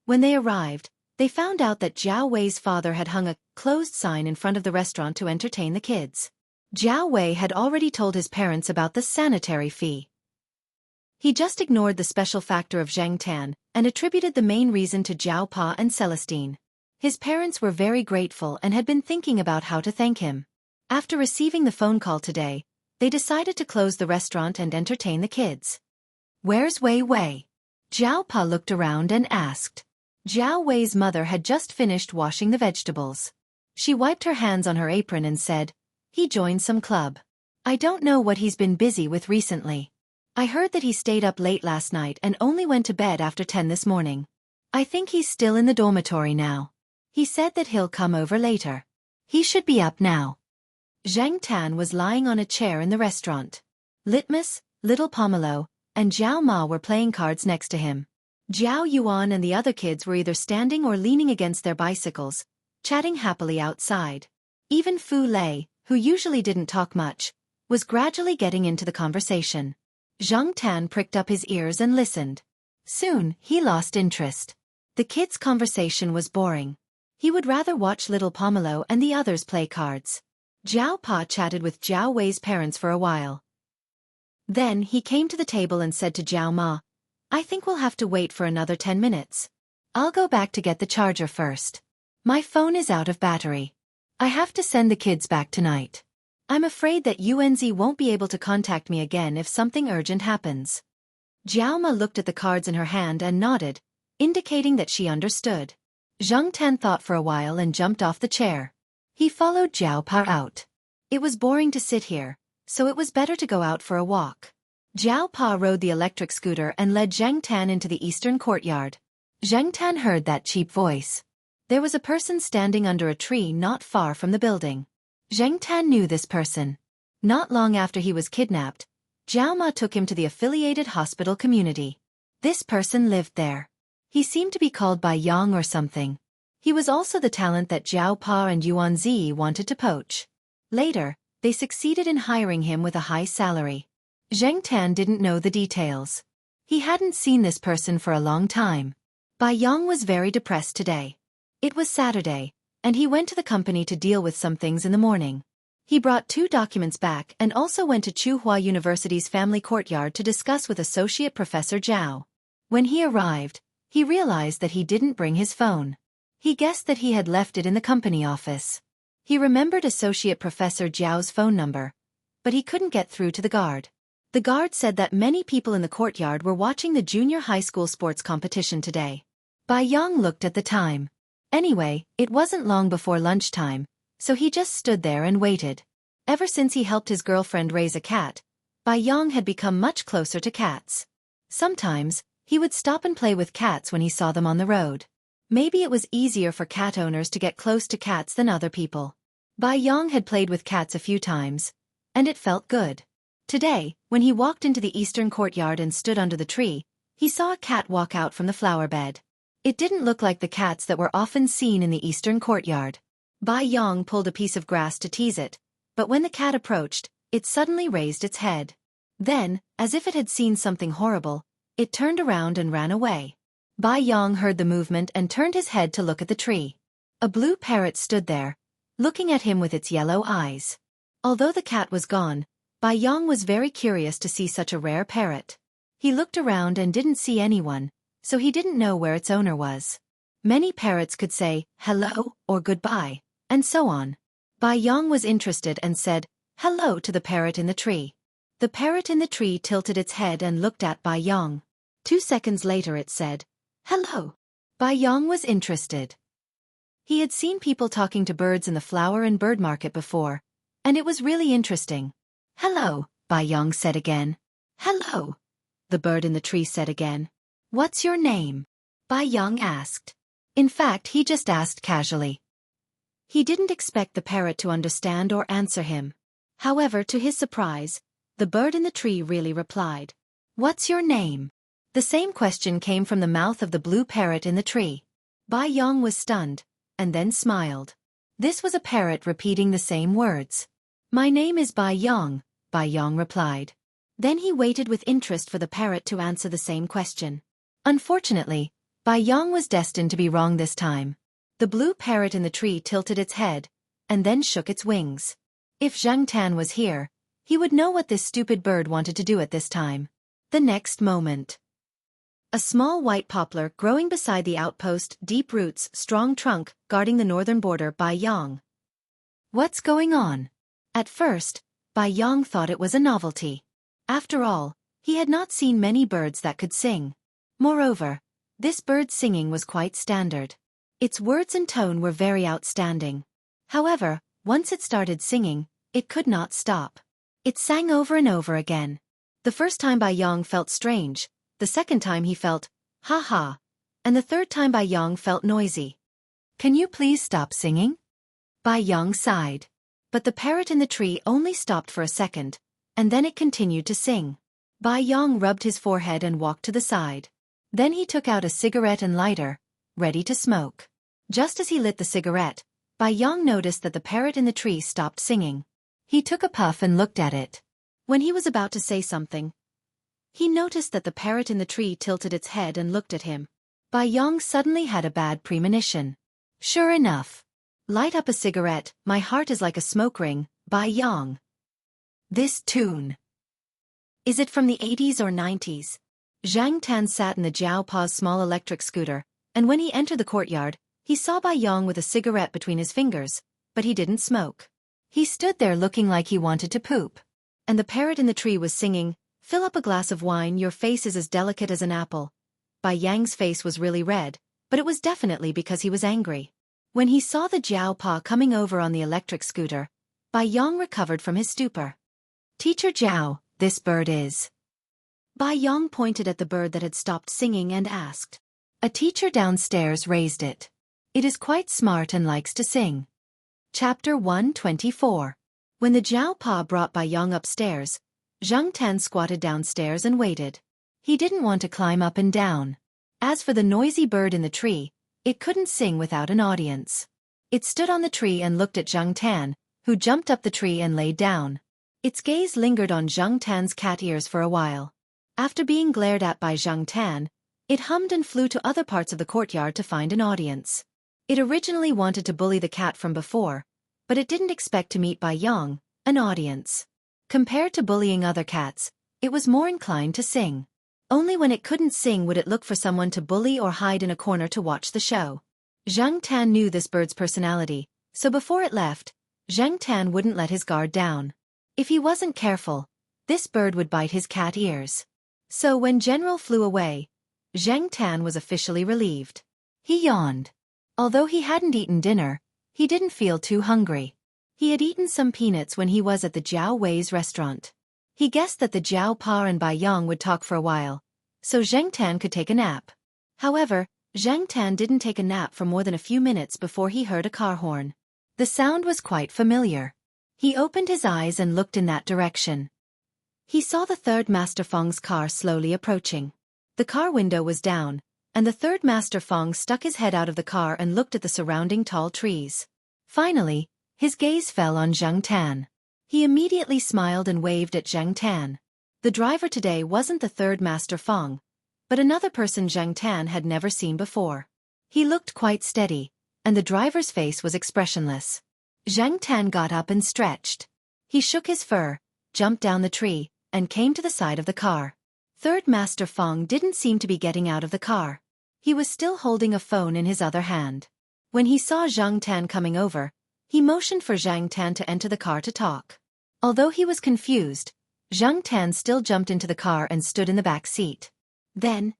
When they arrived, they found out that Jiao Wei's father had hung a closed sign in front of the restaurant to entertain the kids. Jiao Wei had already told his parents about the sanitary fee. He just ignored the special factor of Zhang Tan and attributed the main reason to Jiao Pa and Celestine. His parents were very grateful and had been thinking about how to thank him. After receiving the phone call today, they decided to close the restaurant and entertain the kids. "Where's Wei Wei?" Jiao Pa looked around and asked. Jiao Wei's mother had just finished washing the vegetables. She wiped her hands on her apron and said, "He joined some club. I don't know what he's been busy with recently. I heard that he stayed up late last night and only went to bed after 10 this morning. I think he's still in the dormitory now. He said that he'll come over later. He should be up now." Zhang Tan was lying on a chair in the restaurant. Litmus, little Pomelo, and Jiao Ma were playing cards next to him. Jiao Yuan and the other kids were either standing or leaning against their bicycles, chatting happily outside. Even Fu Lei, who usually didn't talk much, was gradually getting into the conversation. Zhang Tan pricked up his ears and listened. Soon, he lost interest. The kids' conversation was boring. He would rather watch little Pomelo and the others play cards. Jiao Pa chatted with Jiao Wei's parents for a while. Then he came to the table and said to Jiao Ma, "I think we'll have to wait for another 10 minutes. I'll go back to get the charger first. My phone is out of battery. I have to send the kids back tonight. I'm afraid that UNZ won't be able to contact me again if something urgent happens." Jiao Ma looked at the cards in her hand and nodded, indicating that she understood. Zhang Tan thought for a while and jumped off the chair. He followed Jiao Pa out. It was boring to sit here, so it was better to go out for a walk. Jiao Pa rode the electric scooter and led Zhang Tan into the eastern courtyard. Zhang Tan heard that cheap voice. There was a person standing under a tree not far from the building. Zhang Tan knew this person. Not long after he was kidnapped, Jiao Ma took him to the affiliated hospital community. This person lived there. He seemed to be called by Yang or something. He was also the talent that Jiao Pa and Yuan Zi wanted to poach. Later, they succeeded in hiring him with a high salary. Zhang Tan didn't know the details. He hadn't seen this person for a long time. Bai Yong was very depressed today. It was Saturday, and he went to the company to deal with some things in the morning. He brought 2 documents back and also went to Tsinghua University's family courtyard to discuss with Associate Professor Zhao. When he arrived, he realized that he didn't bring his phone. He guessed that he had left it in the company office. He remembered Associate Professor Zhao's phone number, but he couldn't get through to the guard. The guard said that many people in the courtyard were watching the junior high school sports competition today. Bai Yong looked at the time. Anyway, it wasn't long before lunchtime, so he just stood there and waited. Ever since he helped his girlfriend raise a cat, Bai Yong had become much closer to cats. Sometimes, he would stop and play with cats when he saw them on the road. Maybe it was easier for cat owners to get close to cats than other people. Bai Yong had played with cats a few times, and it felt good. Today, when he walked into the eastern courtyard and stood under the tree, he saw a cat walk out from the flower bed. It didn't look like the cats that were often seen in the eastern courtyard. Bai Yong pulled a piece of grass to tease it, but when the cat approached, it suddenly raised its head. Then, as if it had seen something horrible, it turned around and ran away. Bai Yong heard the movement and turned his head to look at the tree. A blue parrot stood there, looking at him with its yellow eyes. Although the cat was gone, Bai Yong was very curious to see such a rare parrot. He looked around and didn't see anyone, so he didn't know where its owner was. Many parrots could say, hello, or goodbye, and so on. Bai Yong was interested and said, hello to the parrot in the tree. The parrot in the tree tilted its head and looked at Bai Yong. 2 seconds later it said, hello. Bai Yong was interested. He had seen people talking to birds in the flower and bird market before, and it was really interesting. Hello, Bai Yong said again. Hello. The bird in the tree said again. What's your name? Bai Yong asked. In fact, he just asked casually. He didn't expect the parrot to understand or answer him. However, to his surprise, the bird in the tree really replied. What's your name? The same question came from the mouth of the blue parrot in the tree. Bai Yong was stunned, and then smiled. This was a parrot repeating the same words. My name is Bai Yong, Bai Yong replied. Then he waited with interest for the parrot to answer the same question. Unfortunately, Bai Yong was destined to be wrong this time. The blue parrot in the tree tilted its head, and then shook its wings. If Zhang Tan was here, he would know what this stupid bird wanted to do at this time. The next moment. A small white poplar growing beside the outpost, deep roots, strong trunk, guarding the northern border. Bai Yong. What's going on? At first, Bai Yong thought it was a novelty. After all, he had not seen many birds that could sing. Moreover, this bird's singing was quite standard. Its words and tone were very outstanding. However, once it started singing, it could not stop. It sang over and over again. The first time Bai Yong felt strange, the second time he felt, ha ha, and the third time Bai Yong felt noisy. Can you please stop singing? Bai Yong sighed. But the parrot in the tree only stopped for a second, and then it continued to sing. Bai Yong rubbed his forehead and walked to the side. Then he took out a cigarette and lighter, ready to smoke. Just as he lit the cigarette, Bai Yong noticed that the parrot in the tree stopped singing. He took a puff and looked at it. When he was about to say something, he noticed that the parrot in the tree tilted its head and looked at him. Bai Yong suddenly had a bad premonition. Sure enough. Light up a cigarette, my heart is like a smoke ring, Bai Yong. This tune. Is it from the 80s or 90s? Zhang Tan sat in the Jiao Pa's small electric scooter, and when he entered the courtyard, he saw Bai Yong with a cigarette between his fingers, but he didn't smoke. He stood there looking like he wanted to poop. And the parrot in the tree was singing, fill up a glass of wine, your face is as delicate as an apple. Bai Yang's face was really red, but it was definitely because he was angry. When he saw the Jiao Pa coming over on the electric scooter, Bai Yong recovered from his stupor. Teacher Zhao, this bird is. Bai Yong pointed at the bird that had stopped singing and asked. A teacher downstairs raised it. It is quite smart and likes to sing. Chapter 124. When the Jiao Pa brought Bai Yong upstairs, Zhang Tan squatted downstairs and waited. He didn't want to climb up and down. As for the noisy bird in the tree, it couldn't sing without an audience. It stood on the tree and looked at Zhang Tan, who jumped up the tree and laid down. Its gaze lingered on Zhang Tan's cat ears for a while. After being glared at by Zhang Tan, It hummed and flew to other parts of the courtyard to find an audience. It originally wanted to bully the cat from before, but it didn't expect to meet Bai Yang, an audience. Compared to bullying other cats, it was more inclined to sing. Only when it couldn't sing would it look for someone to bully or hide in a corner to watch the show. Zhang Tan knew this bird's personality, so before it left, Zhang Tan wouldn't let his guard down. If he wasn't careful, this bird would bite his cat ears. So when General flew away, Zhang Tan was officially relieved. He yawned. Although he hadn't eaten dinner, he didn't feel too hungry. He had eaten some peanuts when he was at the Jiao Wei's restaurant. He guessed that the Jiao Pa and Bai Yang would talk for a while, so Zhang Tan could take a nap. However, Zhang Tan didn't take a nap for more than a few minutes before he heard a car horn. The sound was quite familiar. He opened his eyes and looked in that direction. He saw the third Master Feng's car slowly approaching. The car window was down, and the third Master Feng stuck his head out of the car and looked at the surrounding tall trees. Finally, his gaze fell on Zhang Tan. He immediately smiled and waved at Zhang Tan. The driver today wasn't the third Master Feng, but another person Zhang Tan had never seen before. He looked quite steady, and the driver's face was expressionless. Zhang Tan got up and stretched. He shook his fur, jumped down the tree, and came to the side of the car. Third Master Feng didn't seem to be getting out of the car. He was still holding a phone in his other hand. When he saw Zhang Tan coming over, he motioned for Zhang Tan to enter the car to talk. Although he was confused, Zhang Tan still jumped into the car and stood in the back seat. Then,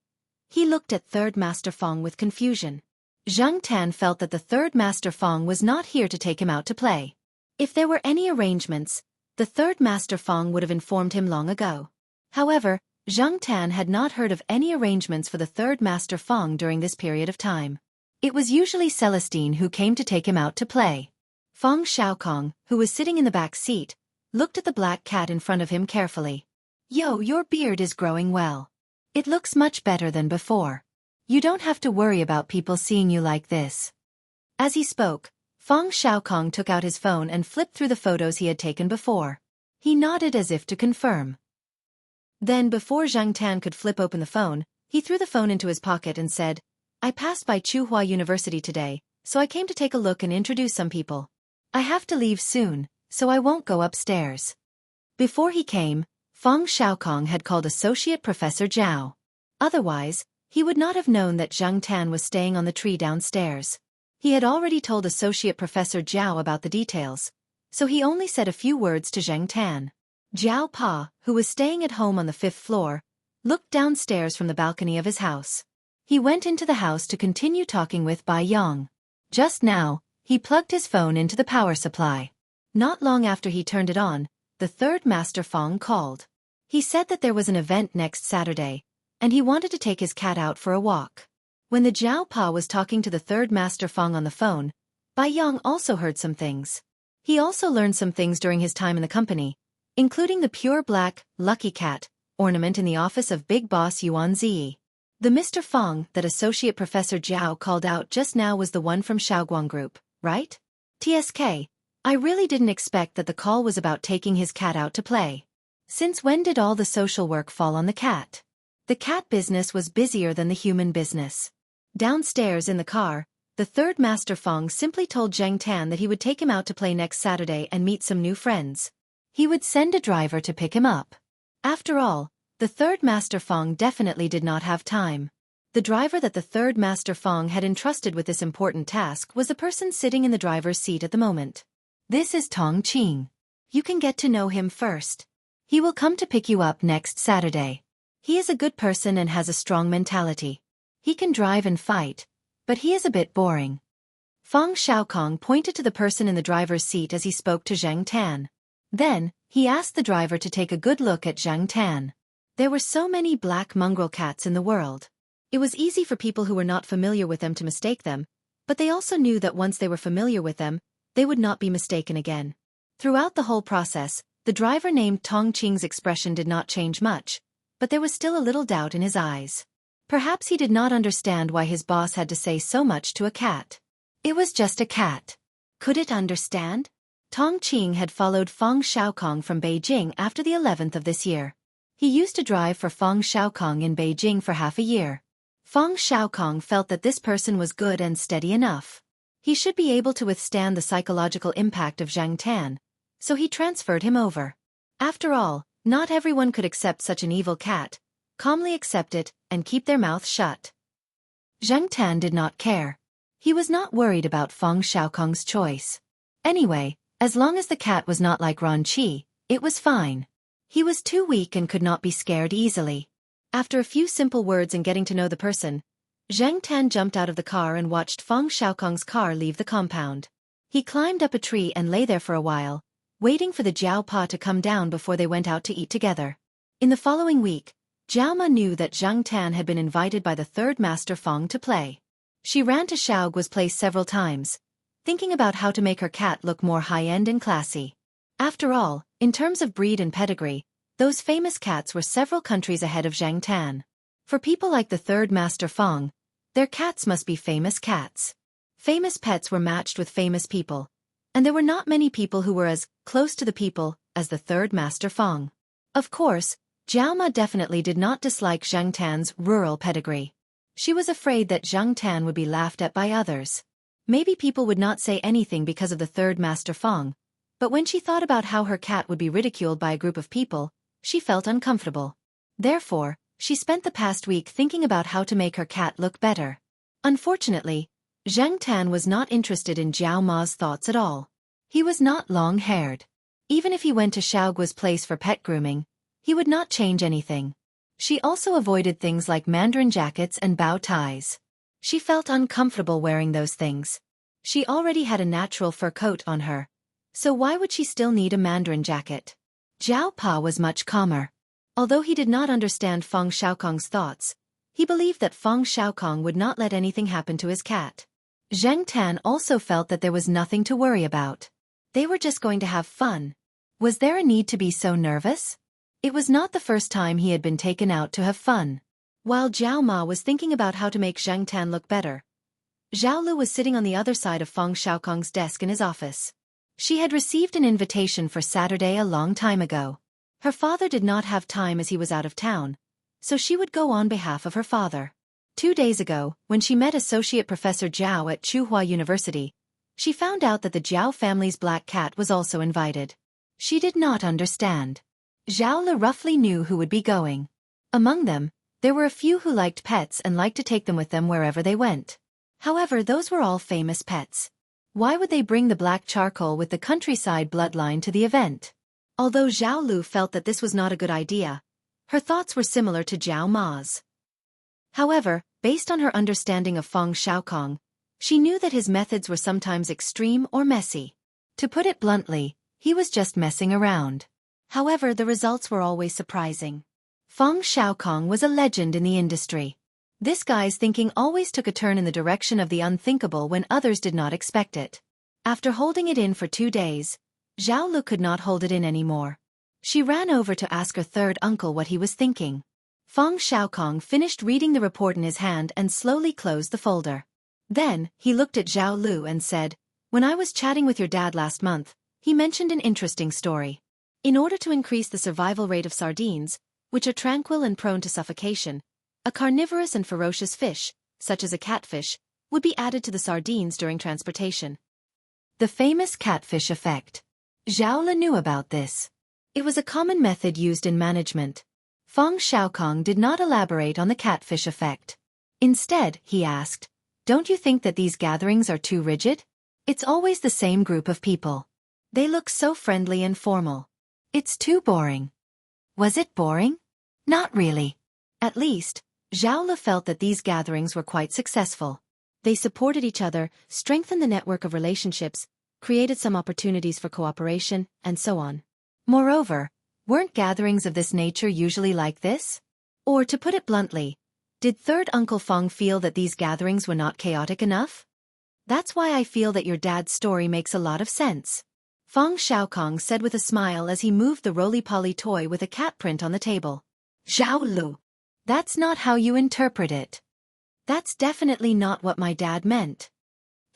he looked at Third Master Feng with confusion. Zhang Tan felt that the Third Master Feng was not here to take him out to play. If there were any arrangements, the Third Master Feng would have informed him long ago. However, Zhang Tan had not heard of any arrangements for the Third Master Feng during this period of time. It was usually Celestine who came to take him out to play. Feng Xiaokong, who was sitting in the back seat, looked at the black cat in front of him carefully. "Yo, your beard is growing well. It looks much better than before. You don't have to worry about people seeing you like this." As he spoke, Feng Xiaokong took out his phone and flipped through the photos he had taken before. He nodded as if to confirm. Then before Zhang Tan could flip open the phone, he threw the phone into his pocket and said, "I passed by Tsinghua University today, so I came to take a look and introduce some people. I have to leave soon, so I won't go upstairs." Before he came, Feng Xiaokong had called Associate Professor Zhao. Otherwise, he would not have known that Zhang Tan was staying on the tree downstairs. He had already told Associate Professor Zhao about the details, so he only said a few words to Zhang Tan. Jiao Pa, who was staying at home on the 5th floor, looked downstairs from the balcony of his house. He went into the house to continue talking with Bai Yang. Just now, he plugged his phone into the power supply. Not long after he turned it on, the Third Master Feng called. He said that there was an event next Saturday, and he wanted to take his cat out for a walk. When the Jiao Pa was talking to the Third Master Feng on the phone, Bai Yang also heard some things. He also learned some things during his time in the company, including the pure black, lucky cat, ornament in the office of Big Boss Yuan Ziyi. The Mr. Feng that Associate Professor Zhao called out just now was the one from Shaoguang Group, right? TSK, I really didn't expect that the call was about taking his cat out to play. Since when did all the social work fall on the cat? The cat business was busier than the human business. Downstairs in the car, the Third Master Feng simply told Zhang Tan that he would take him out to play next Saturday and meet some new friends. He would send a driver to pick him up. After all, the Third Master Feng definitely did not have time. The driver that the Third Master Feng had entrusted with this important task was the person sitting in the driver's seat at the moment. This is Tong Qing. You can get to know him first. He will come to pick you up next Saturday. He is a good person and has a strong mentality. He can drive and fight, but he is a bit boring. Feng Xiaokong pointed to the person in the driver's seat as he spoke to Zhang Tan. Then, he asked the driver to take a good look at Zhang Tan. There were so many black mongrel cats in the world. It was easy for people who were not familiar with them to mistake them, but they also knew that once they were familiar with them, they would not be mistaken again. Throughout the whole process, the driver named Tong Qing's expression did not change much, but there was still a little doubt in his eyes. Perhaps he did not understand why his boss had to say so much to a cat. It was just a cat. Could it understand? Tong Qing had followed Feng Xiaokong from Beijing after the 11th of this year. He used to drive for Feng Xiaokong in Beijing for half a year. Feng Xiaokong felt that this person was good and steady enough. He should be able to withstand the psychological impact of Zhang Tan, so he transferred him over. After all, not everyone could accept such an evil cat, calmly accept it, and keep their mouth shut. Zhang Tan did not care. He was not worried about Feng Xiaokong's choice. Anyway, as long as the cat was not like Ran Qi, it was fine. He was too weak and could not be scared easily. After a few simple words and getting to know the person, Zhang Tan jumped out of the car and watched Feng Xiaokong's car leave the compound. He climbed up a tree and lay there for a while, waiting for the Jiao Pa to come down before they went out to eat together. In the following week, Jiao Ma knew that Zhang Tan had been invited by the third master Feng to play. She ran to Xiaoguo's place several times, thinking about how to make her cat look more high-end and classy. After all, in terms of breed and pedigree, those famous cats were several countries ahead of Zhang Tan. For people like the third master Feng, their cats must be famous cats. Famous pets were matched with famous people, and there were not many people who were as close to the people as the third master Feng. Of course, Jiao Ma definitely did not dislike Zhang Tan's rural pedigree. She was afraid that Zhang Tan would be laughed at by others. Maybe people would not say anything because of the third master Feng, but when she thought about how her cat would be ridiculed by a group of people, she felt uncomfortable. Therefore, she spent the past week thinking about how to make her cat look better. Unfortunately, Zhang Tan was not interested in Jiao Ma's thoughts at all. He was not long-haired. Even if he went to Xiaoguo's place for pet grooming, he would not change anything. She also avoided things like mandarin jackets and bow ties. She felt uncomfortable wearing those things. She already had a natural fur coat on her, so why would she still need a mandarin jacket? Jiao Pa was much calmer. Although he did not understand Feng Xiaokong's thoughts, he believed that Feng Xiaokong would not let anything happen to his cat. Zhang Tan also felt that there was nothing to worry about. They were just going to have fun. Was there a need to be so nervous? It was not the first time he had been taken out to have fun. While Jiao Ma was thinking about how to make Zhang Tan look better, Zhao Lu was sitting on the other side of Feng Xiaokong's desk in his office. She had received an invitation for Saturday a long time ago. Her father did not have time as he was out of town, so she would go on behalf of her father. 2 days ago, when she met Associate Professor Zhao at Tsinghua University, she found out that the Zhao family's black cat was also invited. She did not understand. Zhao Lu roughly knew who would be going. Among them, there were a few who liked pets and liked to take them with them wherever they went. However, those were all famous pets. Why would they bring the black charcoal with the countryside bloodline to the event? Although Zhao Lu felt that this was not a good idea, her thoughts were similar to Jiao Ma's. However, based on her understanding of Feng Xiaokong, she knew that his methods were sometimes extreme or messy. To put it bluntly, he was just messing around. However, the results were always surprising. Feng Xiaokong was a legend in the industry. This guy's thinking always took a turn in the direction of the unthinkable when others did not expect it. After holding it in for 2 days, Zhao Lu could not hold it in anymore. She ran over to ask her third uncle what he was thinking. Feng Xiaokong finished reading the report in his hand and slowly closed the folder. Then, he looked at Zhao Lu and said, "When I was chatting with your dad last month, he mentioned an interesting story. In order to increase the survival rate of sardines, which are tranquil and prone to suffocation, a carnivorous and ferocious fish, such as a catfish, would be added to the sardines during transportation." The famous catfish effect. Zhao Lu knew about this. It was a common method used in management. Feng Xiaokong did not elaborate on the catfish effect. Instead, he asked, "Don't you think that these gatherings are too rigid? It's always the same group of people. They look so friendly and formal. It's too boring." Was it boring? Not really. At least, Zhao Lu felt that these gatherings were quite successful. They supported each other, strengthened the network of relationships, created some opportunities for cooperation, and so on. Moreover, weren't gatherings of this nature usually like this? Or to put it bluntly, did third Uncle Feng feel that these gatherings were not chaotic enough? That's why I feel that your dad's story makes a lot of sense. Feng Xiaokong said with a smile as he moved the roly-poly toy with a cat print on the table. Zhao Lu. That's not how you interpret it. That's definitely not what my dad meant.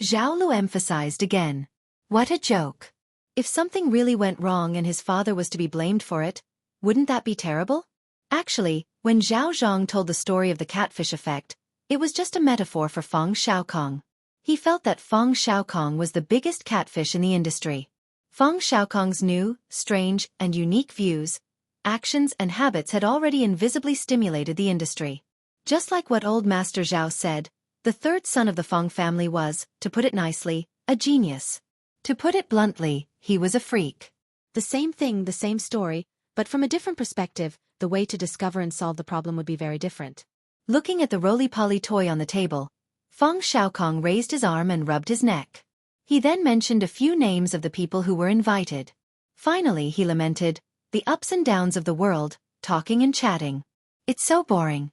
Zhao Lu emphasized again. What a joke. If something really went wrong and his father was to be blamed for it, wouldn't that be terrible? Actually, when Zhao Zhang told the story of the catfish effect, It was just a metaphor for Feng Xiaokong. He felt that Feng Xiaokong was the biggest catfish in the industry. Feng Xiaokong's new, strange, and unique views, actions and habits had already invisibly stimulated the industry. Just like what old Master Zhao said, the third son of the Feng family was, to put it nicely, a genius. To put it bluntly, he was a freak. The same thing, the same story, but from a different perspective, the way to discover and solve the problem would be very different. Looking at the roly-poly toy on the table, Feng Xiaokong raised his arm and rubbed his neck. He then mentioned a few names of the people who were invited. Finally, he lamented, the ups and downs of the world, talking and chatting. It's so boring.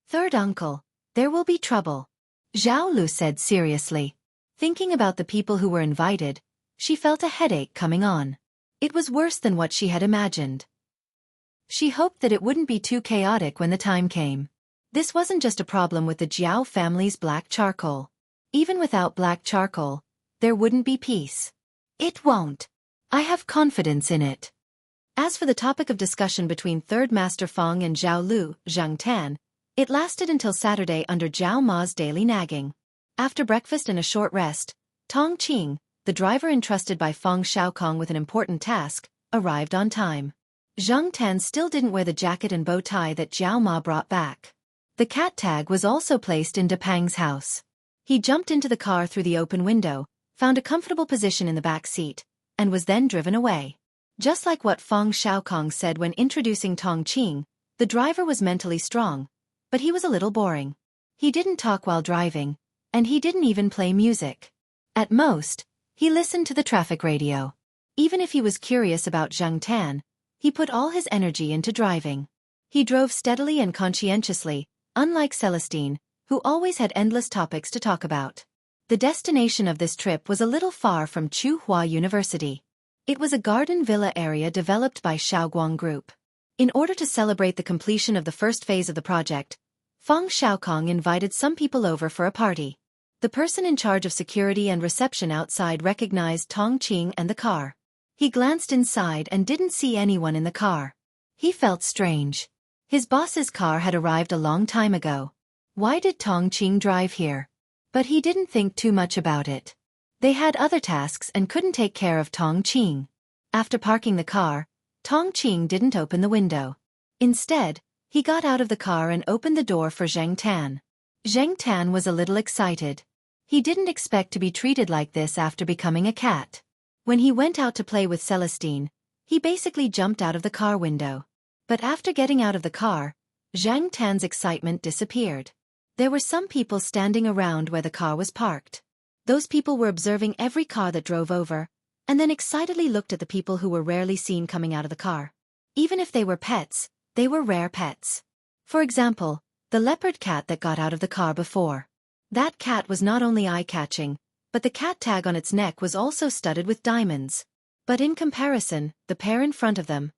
Third uncle, there will be trouble, Zhao Lu said seriously. Thinking about the people who were invited, she felt a headache coming on. It was worse than what she had imagined. She hoped that it wouldn't be too chaotic when the time came. This wasn't just a problem with the Jiao family's black charcoal. Even without black charcoal, there wouldn't be peace. It won't. I have confidence in it. As for the topic of discussion between Third Master Feng and Zhao Lu, Zhang Tan, it lasted until Saturday under Zhao Ma's daily nagging. After breakfast and a short rest, Tong Qing, the driver entrusted by Feng Xiaokong with an important task, arrived on time. Zhang Tan still didn't wear the jacket and bow tie that Zhao Ma brought back. The cat tag was also placed in De Pang's house. He jumped into the car through the open window, found a comfortable position in the back seat, and was then driven away. Just like what Feng Xiaokong said when introducing Tong Qing, the driver was mentally strong, but he was a little boring. He didn't talk while driving, and he didn't even play music. At most, he listened to the traffic radio. Even if he was curious about Zhang Tan, he put all his energy into driving. He drove steadily and conscientiously, unlike Celestine, who always had endless topics to talk about. The destination of this trip was a little far from Tsinghua University. It was a garden villa area developed by Shaoguang Group. In order to celebrate the completion of the first phase of the project, Feng Xiaokong invited some people over for a party. The person in charge of security and reception outside recognized Tong Qing and the car. He glanced inside and didn't see anyone in the car. He felt strange. His boss's car had arrived a long time ago. Why did Tong Qing drive here? But he didn't think too much about it. They had other tasks and couldn't take care of Tong Qing. After parking the car, Tong Qing didn't open the window. Instead, he got out of the car and opened the door for Zhang Tan. Zhang Tan was a little excited. He didn't expect to be treated like this after becoming a cat. When he went out to play with Celestine, he basically jumped out of the car window. But after getting out of the car, Zhang Tan's excitement disappeared. There were some people standing around where the car was parked. Those people were observing every car that drove over, and then excitedly looked at the people who were rarely seen coming out of the car. Even if they were pets, they were rare pets. For example, the leopard cat that got out of the car before. That cat was not only eye-catching, but the cat tag on its neck was also studded with diamonds. But in comparison, the pair in front of them.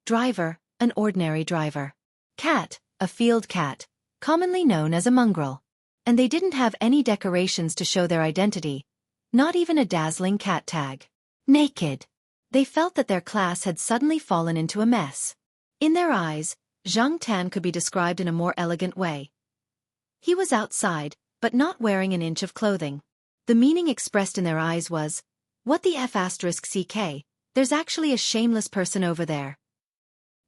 Driver, an ordinary driver. Cat, a field cat, commonly known as a mongrel. And they didn't have any decorations to show their identity, not even a dazzling cat tag. Naked. They felt that their class had suddenly fallen into a mess. In their eyes, Zhang Tan could be described in a more elegant way. He was outside, but not wearing an inch of clothing. The meaning expressed in their eyes was, what the F***ck, there's actually a shameless person over there.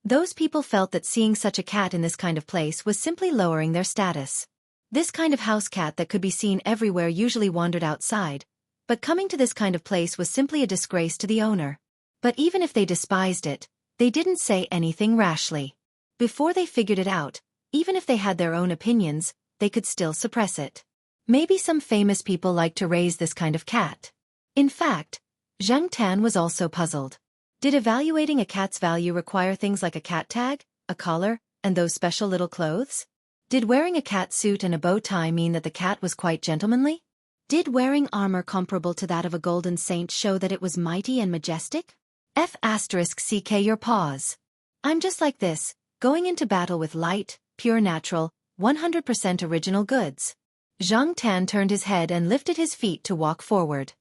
Those people felt that seeing such a cat in this kind of place was simply lowering their status. This kind of house cat that could be seen everywhere usually wandered outside, but coming to this kind of place was simply a disgrace to the owner. But even if they despised it, they didn't say anything rashly. Before they figured it out, even if they had their own opinions, they could still suppress it. Maybe some famous people like to raise this kind of cat. In fact, Zhang Tan was also puzzled. Did evaluating a cat's value require things like a cat tag, a collar, and those special little clothes? Did wearing a cat suit and a bow tie mean that the cat was quite gentlemanly? Did wearing armor comparable to that of a golden saint show that it was mighty and majestic? F***ck your paws. I'm just like this, going into battle with light, pure natural, 100% original goods. Zhang Tan turned his head and lifted his feet to walk forward.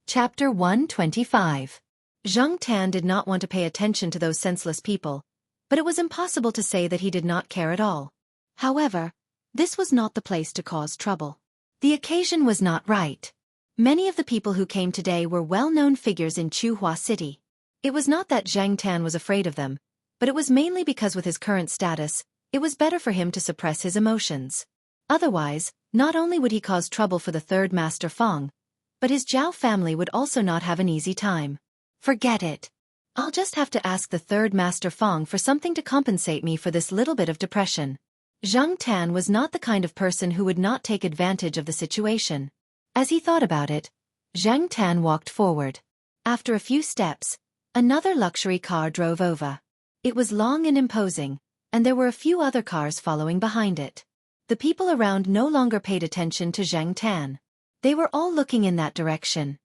Chapter 125. Zhang Tan did not want to pay attention to those senseless people, but it was impossible to say that he did not care at all. However, This was not the place to cause trouble. The occasion was not right. Many of the people who came today were well-known figures in Chuhua City. It was not that Zhang Tan was afraid of them, but it was mainly because with his current status, it was better for him to suppress his emotions. Otherwise, not only would he cause trouble for the third Master Feng, but his Zhao family would also not have an easy time. Forget it. I'll just have to ask the third Master Feng for something to compensate me for this little bit of depression. Zhang Tan was not the kind of person who would not take advantage of the situation. As he thought about it, Zhang Tan walked forward. After a few steps, another luxury car drove over. It was long and imposing, and there were a few other cars following behind it. The people around no longer paid attention to Zhang Tan. They were all looking in that direction.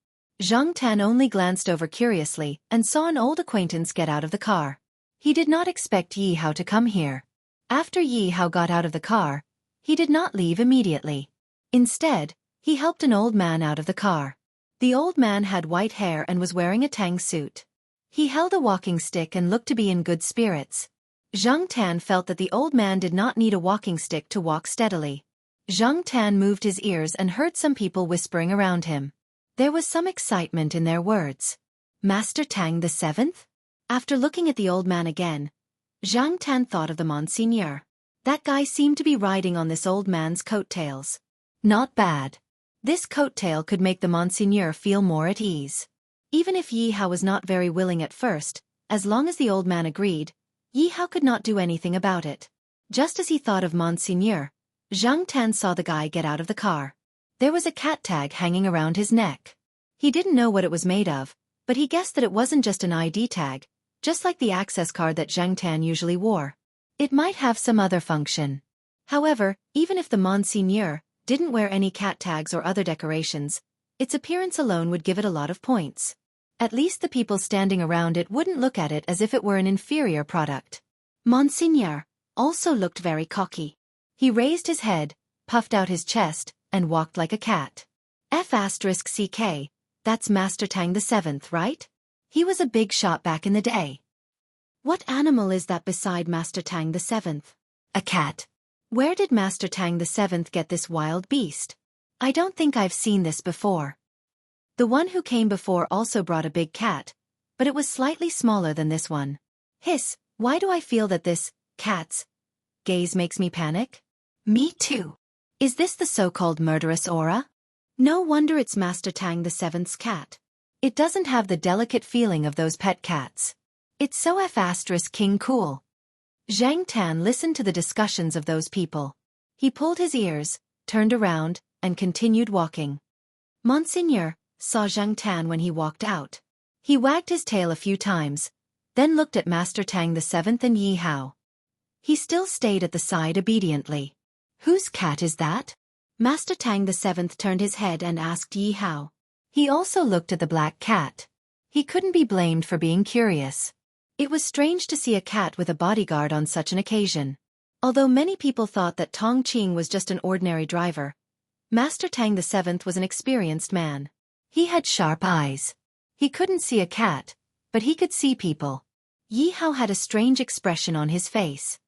Zhang Tan only glanced over curiously and saw an old acquaintance get out of the car. He did not expect Yi Hao to come here. After Yi Hao got out of the car, he did not leave immediately. Instead, he helped an old man out of the car. The old man had white hair and was wearing a tang suit. He held a walking stick and looked to be in good spirits. Zhang Tan felt that the old man did not need a walking stick to walk steadily. Zhang Tan moved his ears and heard some people whispering around him. There was some excitement in their words. Master Tang the Seventh? After looking at the old man again, Zhang Tan thought of the Monseigneur. That guy seemed to be riding on this old man's coattails. Not bad. This coattail could make the Monseigneur feel more at ease. Even if Yi Hao was not very willing at first, as long as the old man agreed, Yi Hao could not do anything about it. Just as he thought of Monseigneur, Zhang Tan saw the guy get out of the car. There was a cat tag hanging around his neck. He didn't know what it was made of, but he guessed that it wasn't just an ID tag, just like the access card that Zhang Tan usually wore. It might have some other function. However, even if the Monseigneur didn't wear any cat tags or other decorations, its appearance alone would give it a lot of points. At least the people standing around it wouldn't look at it as if it were an inferior product. Monseigneur also looked very cocky. He raised his head, puffed out his chest, and walked like a cat. F***CK, that's Master Tang the Seventh, right? He was a big shot back in the day. What animal is that beside Master Tang the Seventh? A cat. Where did Master Tang the Seventh get this wild beast? I don't think I've seen this before. The one who came before also brought a big cat, but it was slightly smaller than this one. Hiss, why do I feel that this cat's gaze makes me panic? Me too. Is this the so-called murderous aura? No wonder it's Master Tang the Seventh's cat. It doesn't have the delicate feeling of those pet cats. It's so F***ing cool. Zhang Tan listened to the discussions of those people. He pulled his ears, turned around, and continued walking. Monseigneur saw Zhang Tan when he walked out. He wagged his tail a few times, then looked at Master Tang the Seventh and Yi Hao. He still stayed at the side obediently. Whose cat is that? Master Tang the Seventh turned his head and asked Yi Hao. He also looked at the black cat. He couldn't be blamed for being curious. It was strange to see a cat with a bodyguard on such an occasion. Although many people thought that Tong Qing was just an ordinary driver, Master Tang the Seventh was an experienced man. He had sharp eyes. He couldn't see a cat, but he could see people. Yi Hao had a strange expression on his face.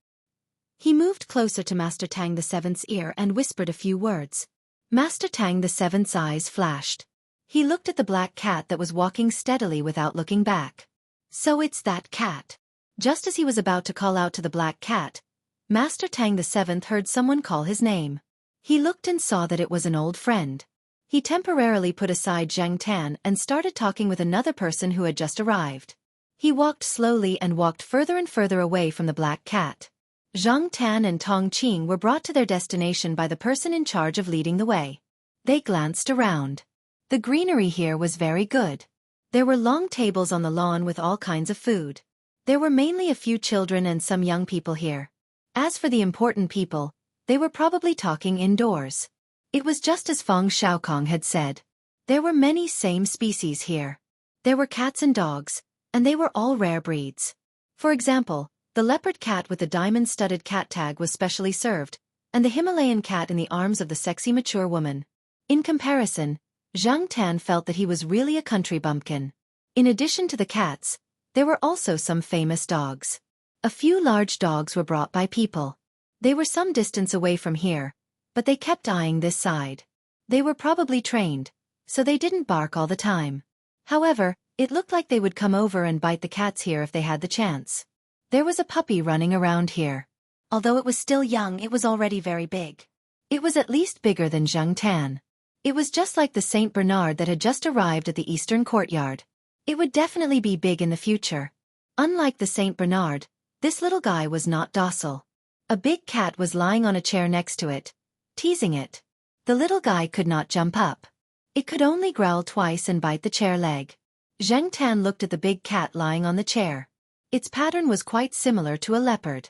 He moved closer to Master Tang the Seventh's ear and whispered a few words. Master Tang the Seventh's eyes flashed. He looked at the black cat that was walking steadily without looking back. So it's that cat. Just as he was about to call out to the black cat, Master Tang the Seventh heard someone call his name. He looked and saw that it was an old friend. He temporarily put aside Zhang Tan and started talking with another person who had just arrived. He walked slowly and walked further and further away from the black cat. Zhang Tan and Tong Qing were brought to their destination by the person in charge of leading the way. They glanced around. The greenery here was very good. There were long tables on the lawn with all kinds of food. There were mainly a few children and some young people here. As for the important people, they were probably talking indoors. It was just as Feng Xiaokong had said. There were many same species here. There were cats and dogs, and they were all rare breeds. For example, the leopard cat with the diamond-studded cat tag was specially served, and the Himalayan cat in the arms of the sexy mature woman. In comparison, Zhang Tan felt that he was really a country bumpkin. In addition to the cats, there were also some famous dogs. A few large dogs were brought by people. They were some distance away from here, but they kept eyeing this side. They were probably trained, so they didn't bark all the time. However, it looked like they would come over and bite the cats here if they had the chance. There was a puppy running around here. Although it was still young, it was already very big. It was at least bigger than Zhang Tan. It was just like the Saint Bernard that had just arrived at the eastern courtyard. It would definitely be big in the future. Unlike the Saint Bernard, this little guy was not docile. A big cat was lying on a chair next to it, teasing it. The little guy could not jump up. It could only growl twice and bite the chair leg. Zhang Tan looked at the big cat lying on the chair. Its pattern was quite similar to a leopard.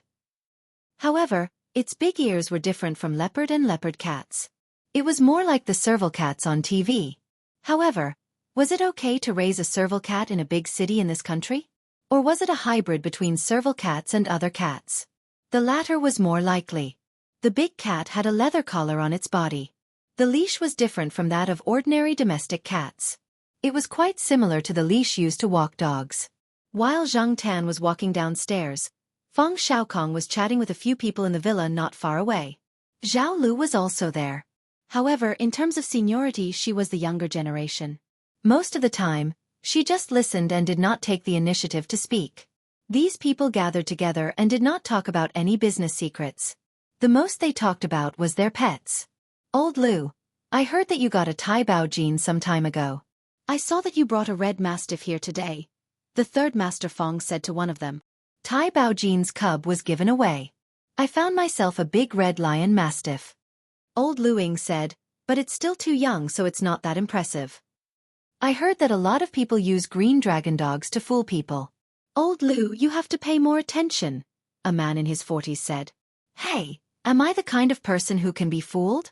However, its big ears were different from leopard and leopard cats. It was more like the serval cats on TV. However, was it okay to raise a serval cat in a big city in this country? Or was it a hybrid between serval cats and other cats? The latter was more likely. The big cat had a leather collar on its body. The leash was different from that of ordinary domestic cats. It was quite similar to the leash used to walk dogs. While Zhang Tan was walking downstairs, Feng Xiaokong was chatting with a few people in the villa not far away. Zhao Lu was also there. However, in terms of seniority, she was the younger generation. Most of the time, she just listened and did not take the initiative to speak. These people gathered together and did not talk about any business secrets. The most they talked about was their pets. Old Lu, I heard that you got a Tai Bao Jin some time ago. I saw that you brought a red mastiff here today. The third Master Feng said to one of them. Tai Bao Jin's cub was given away. I found myself a big red lion mastiff. Old Luing said, but it's still too young, so it's not that impressive. I heard that a lot of people use green dragon dogs to fool people. Old Lu, you have to pay more attention, a man in his 40s said. Hey, am I the kind of person who can be fooled?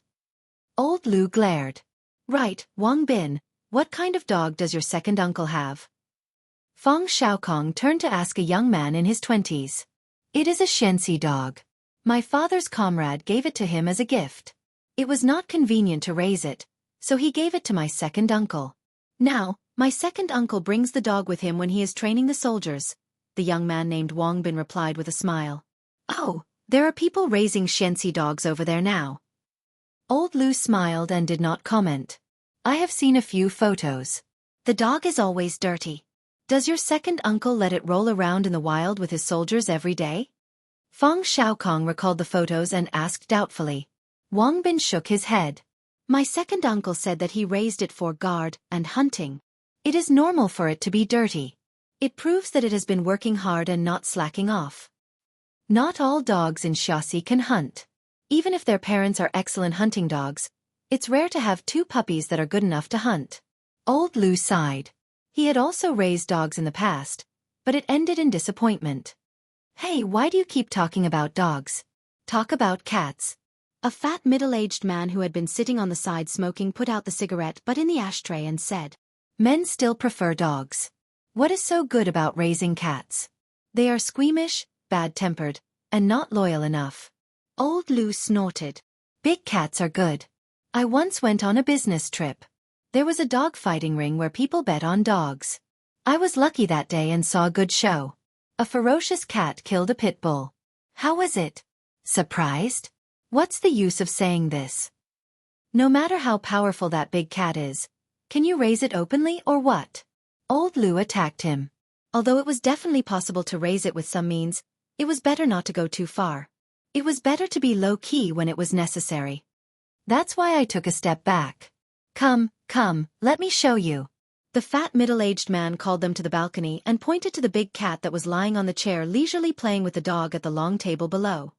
Old Lu glared. Right, Wang Bin, what kind of dog does your second uncle have? Feng Xiaokong turned to ask a young man in his 20s. It is a Xianxia dog. My father's comrade gave it to him as a gift. It was not convenient to raise it, so he gave it to my second uncle. Now, my second uncle brings the dog with him when he is training the soldiers, the young man named Wang Bin replied with a smile. Oh, there are people raising Xianxia dogs over there now. Old Lu smiled and did not comment. I have seen a few photos. The dog is always dirty. Does your second uncle let it roll around in the wild with his soldiers every day? Feng Xiaokong recalled the photos and asked doubtfully. Wang Bin shook his head. My second uncle said that he raised it for guard and hunting. It is normal for it to be dirty. It proves that it has been working hard and not slacking off. Not all dogs in Xiaxia can hunt. Even if their parents are excellent hunting dogs, it's rare to have two puppies that are good enough to hunt. Old Lu sighed. He had also raised dogs in the past, but it ended in disappointment. Hey, why do you keep talking about dogs? Talk about cats. A fat middle-aged man who had been sitting on the side smoking put out the cigarette butt in the ashtray and said, Men still prefer dogs. What is so good about raising cats? They are squeamish, bad-tempered, and not loyal enough. Old Lu snorted. Big cats are good. I once went on a business trip. There was a dog fighting ring where people bet on dogs. I was lucky that day and saw a good show. A ferocious cat killed a pit bull. How was it? Surprised? What's the use of saying this? No matter how powerful that big cat is, can you raise it openly or what? Old Lu attacked him. Although it was definitely possible to raise it with some means, it was better not to go too far. It was better to be low-key when it was necessary. That's why I took a step back. Come, let me show you. The fat middle-aged man called them to the balcony and pointed to the big cat that was lying on the chair leisurely playing with the dog at the long table below.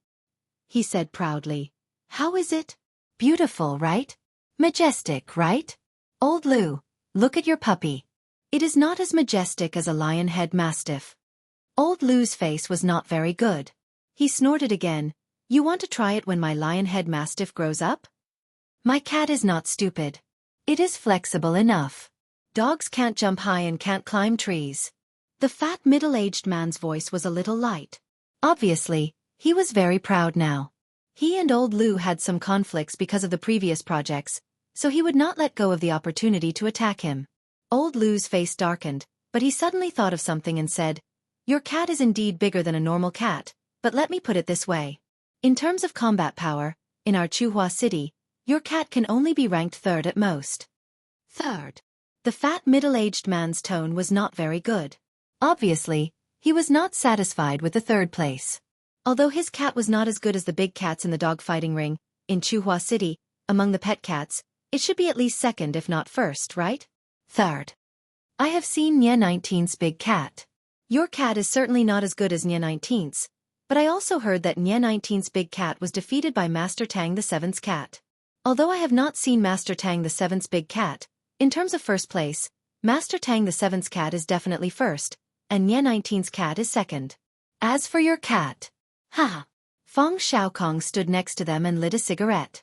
He said proudly, How is it? Beautiful, right? Majestic, right? Old Lu, look at your puppy. It is not as majestic as a lion-head mastiff. Old Lu's face was not very good. He snorted again. You want to try it when my lion-head mastiff grows up? My cat is not stupid. It is flexible enough. Dogs can't jump high and can't climb trees. The fat middle-aged man's voice was a little light. Obviously, he was very proud now. He and Old Lu had some conflicts because of the previous projects, so he would not let go of the opportunity to attack him. Old Lu's face darkened, but he suddenly thought of something and said, Your cat is indeed bigger than a normal cat, but let me put it this way. In terms of combat power, in our Chuhua city, your cat can only be ranked third at most. Third. The fat middle-aged man's tone was not very good. Obviously, he was not satisfied with the third place. Although his cat was not as good as the big cats in the dog-fighting ring, in Chuhua city, among the pet cats, it should be at least second if not first, right? Third. I have seen Nye 19's big cat. Your cat is certainly not as good as Nye 19's, but I also heard that Nye 19's big cat was defeated by Master Tang the Seventh's cat. Although I have not seen Master Tang the Seventh's big cat, in terms of first place, Master Tang the Seventh's cat is definitely first, and Nye 19's cat is second. As for your cat, ha! Feng Xiaokong stood next to them and lit a cigarette.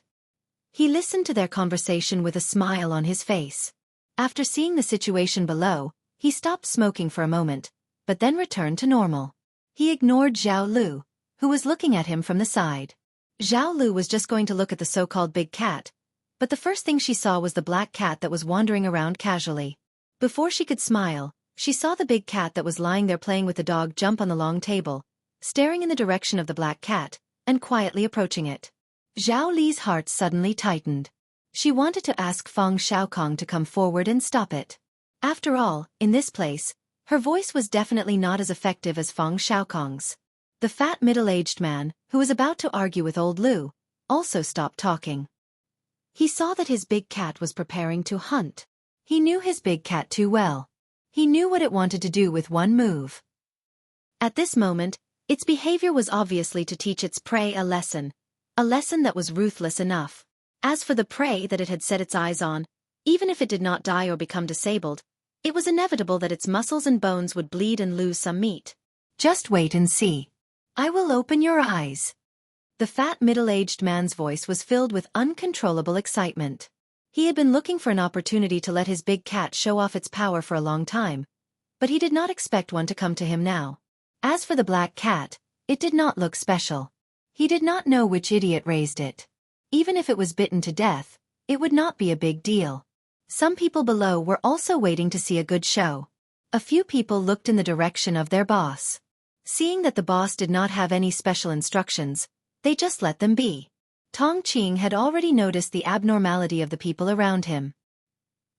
He listened to their conversation with a smile on his face. After seeing the situation below, he stopped smoking for a moment, but then returned to normal. He ignored Zhao Lu, who was looking at him from the side. Zhao Lu was just going to look at the so-called big cat, but the first thing she saw was the black cat that was wandering around casually. Before she could smile, she saw the big cat that was lying there playing with the dog jump on the long table, staring in the direction of the black cat, and quietly approaching it. Zhao Li's heart suddenly tightened. She wanted to ask Feng Xiaokong to come forward and stop it. After all, in this place, her voice was definitely not as effective as Feng Xiaokong's. The fat middle-aged man, who was about to argue with old Lu, also stopped talking. He saw that his big cat was preparing to hunt. He knew his big cat too well. He knew what it wanted to do with one move. At this moment, its behavior was obviously to teach its prey a lesson that was ruthless enough. As for the prey that it had set its eyes on, even if it did not die or become disabled, it was inevitable that its muscles and bones would bleed and lose some meat. Just wait and see. I will open your eyes. The fat middle-aged man's voice was filled with uncontrollable excitement. He had been looking for an opportunity to let his big cat show off its power for a long time, but he did not expect one to come to him now. As for the black cat, it did not look special. He did not know which idiot raised it. Even if it was bitten to death, it would not be a big deal. Some people below were also waiting to see a good show. A few people looked in the direction of their boss. Seeing that the boss did not have any special instructions, they just let them be. Tong Qing had already noticed the abnormality of the people around him.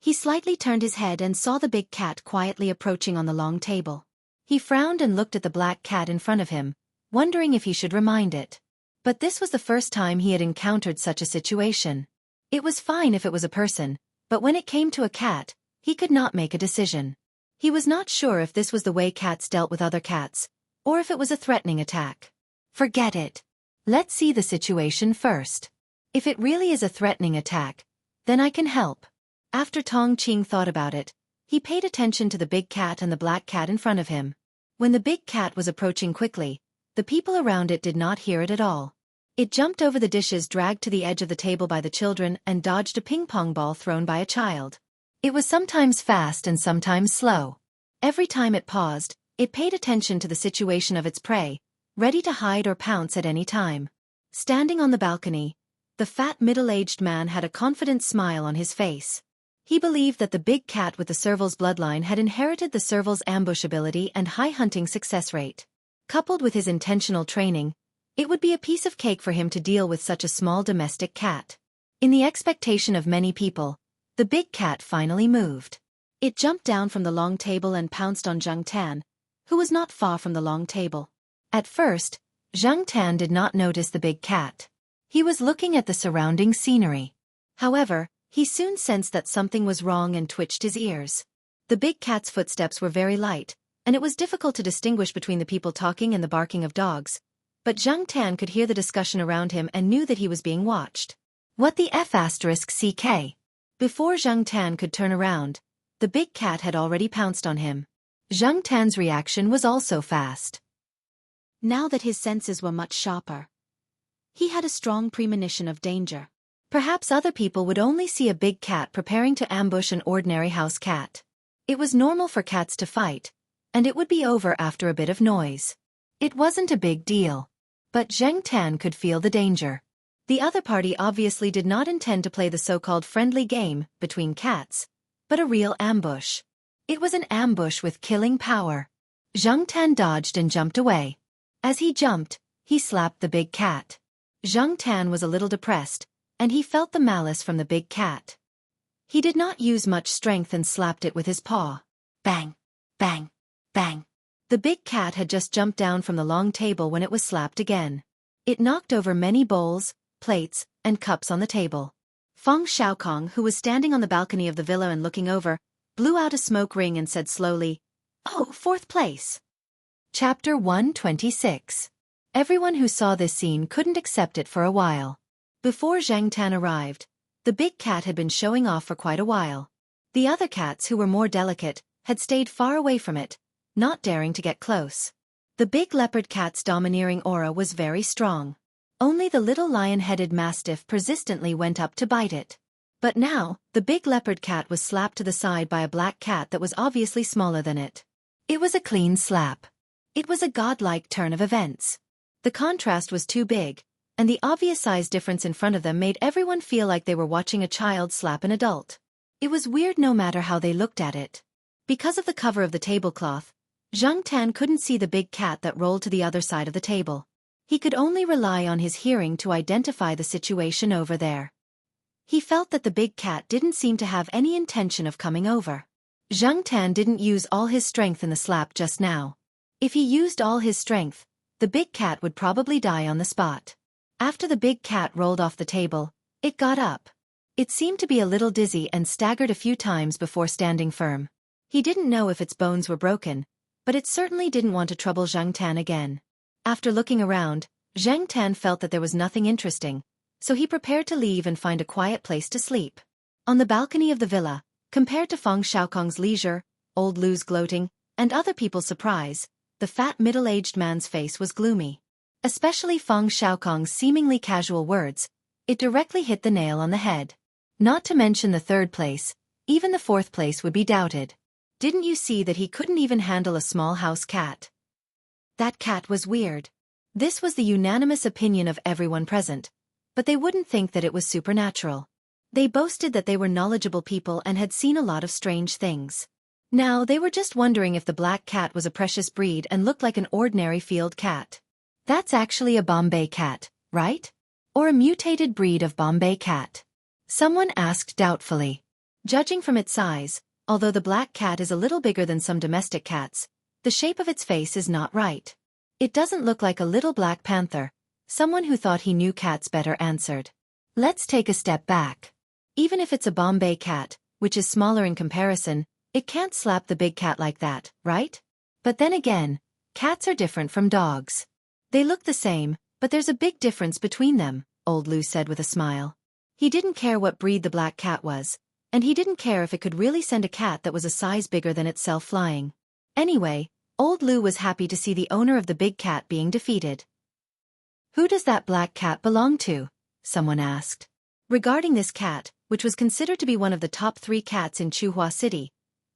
He slightly turned his head and saw the big cat quietly approaching on the long table. He frowned and looked at the black cat in front of him, wondering if he should remind it. But this was the first time he had encountered such a situation. It was fine if it was a person, but when it came to a cat, he could not make a decision. He was not sure if this was the way cats dealt with other cats, or if it was a threatening attack. Forget it. Let's see the situation first. If it really is a threatening attack, then I can help. After Tong Qing thought about it, he paid attention to the big cat and the black cat in front of him. When the big cat was approaching quickly, the people around it did not hear it at all. It jumped over the dishes dragged to the edge of the table by the children and dodged a ping-pong ball thrown by a child. It was sometimes fast and sometimes slow. Every time it paused, it paid attention to the situation of its prey, ready to hide or pounce at any time. Standing on the balcony, the fat middle-aged man had a confident smile on his face. He believed that the big cat with the serval's bloodline had inherited the serval's ambush ability and high hunting success rate. Coupled with his intentional training, it would be a piece of cake for him to deal with such a small domestic cat. In the expectation of many people, the big cat finally moved. It jumped down from the long table and pounced on Zhang Tan, who was not far from the long table. At first, Zhang Tan did not notice the big cat. He was looking at the surrounding scenery. However, he soon sensed that something was wrong and twitched his ears. The big cat's footsteps were very light, and it was difficult to distinguish between the people talking and the barking of dogs, but Zhang Tan could hear the discussion around him and knew that he was being watched. What the F***CK? Before Zhang Tan could turn around, the big cat had already pounced on him. Zhang Tan's reaction was also fast. Now that his senses were much sharper, he had a strong premonition of danger. Perhaps other people would only see a big cat preparing to ambush an ordinary house cat. It was normal for cats to fight, and it would be over after a bit of noise. It wasn't a big deal. But Zhang Tan could feel the danger. The other party obviously did not intend to play the so-called friendly game between cats, but a real ambush. It was an ambush with killing power. Zhang Tan dodged and jumped away. As he jumped, he slapped the big cat. Zhang Tan was a little depressed, and he felt the malice from the big cat. He did not use much strength and slapped it with his paw. Bang! Bang! Bang! The big cat had just jumped down from the long table when it was slapped again. It knocked over many bowls, plates, and cups on the table. Feng Xiaokong, who was standing on the balcony of the villa and looking over, blew out a smoke ring and said slowly, "Oh, fourth place." Chapter 126. Everyone who saw this scene couldn't accept it for a while. Before Zhang Tan arrived, the big cat had been showing off for quite a while. The other cats, who were more delicate, had stayed far away from it, not daring to get close. The big leopard cat's domineering aura was very strong. Only the little lion-headed mastiff persistently went up to bite it. But now, the big leopard cat was slapped to the side by a black cat that was obviously smaller than it. It was a clean slap. It was a godlike turn of events. The contrast was too big, and the obvious size difference in front of them made everyone feel like they were watching a child slap an adult. It was weird no matter how they looked at it. Because of the cover of the tablecloth, Zhang Tan couldn't see the big cat that rolled to the other side of the table. He could only rely on his hearing to identify the situation over there. He felt that the big cat didn't seem to have any intention of coming over. Zhang Tan didn't use all his strength in the slap just now. If he used all his strength, the big cat would probably die on the spot. After the big cat rolled off the table, it got up. It seemed to be a little dizzy and staggered a few times before standing firm. He didn't know if its bones were broken, but it certainly didn't want to trouble Zhang Tan again. After looking around, Zhang Tan felt that there was nothing interesting, so he prepared to leave and find a quiet place to sleep. On the balcony of the villa, compared to Feng Xiaokong's leisure, old Lu's gloating, and other people's surprise, the fat middle-aged man's face was gloomy. Especially Feng Xiaokong's seemingly casual words, it directly hit the nail on the head. Not to mention the third place, even the fourth place would be doubted. Didn't you see that he couldn't even handle a small house cat? That cat was weird. This was the unanimous opinion of everyone present, but they wouldn't think that it was supernatural. They boasted that they were knowledgeable people and had seen a lot of strange things. Now they were just wondering if the black cat was a precious breed and looked like an ordinary field cat. That's actually a Bombay cat, right? Or a mutated breed of Bombay cat? Someone asked doubtfully. Judging from its size, although the black cat is a little bigger than some domestic cats, the shape of its face is not right. It doesn't look like a little black panther. Someone who thought he knew cats better answered. Let's take a step back. Even if it's a Bombay cat, which is smaller in comparison, it can't slap the big cat like that, right? But then again, cats are different from dogs. They look the same, but there's a big difference between them, old Lu said with a smile. He didn't care what breed the black cat was, and he didn't care if it could really send a cat that was a size bigger than itself flying. Anyway, old Lu was happy to see the owner of the big cat being defeated. Who does that black cat belong to? Someone asked. Regarding this cat, which was considered to be one of the top 3 cats in Chuhua City,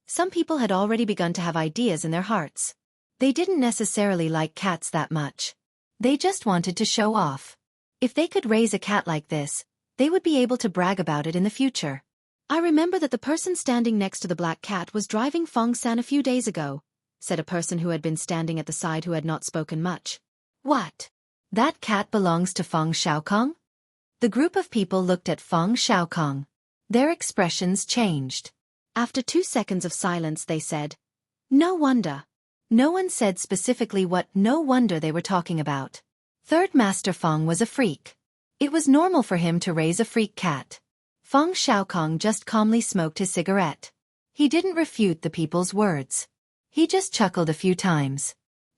some people had already begun to have ideas in their hearts. They didn't necessarily like cats that much. They just wanted to show off. If they could raise a cat like this, they would be able to brag about it in the future. I remember that the person standing next to the black cat was driving Fong San a few days ago, said a person who had been standing at the side who had not spoken much. What? That cat belongs to Feng Xiaokong? The group of people looked at Feng Xiaokong. Their expressions changed. After 2 seconds of silence they said, "No wonder." No one said specifically what "no wonder" they were talking about. Third Master Feng was a freak. It was normal for him to raise a freak cat. Feng Xiaokong just calmly smoked his cigarette. He didn't refute the people's words. He just chuckled a few times.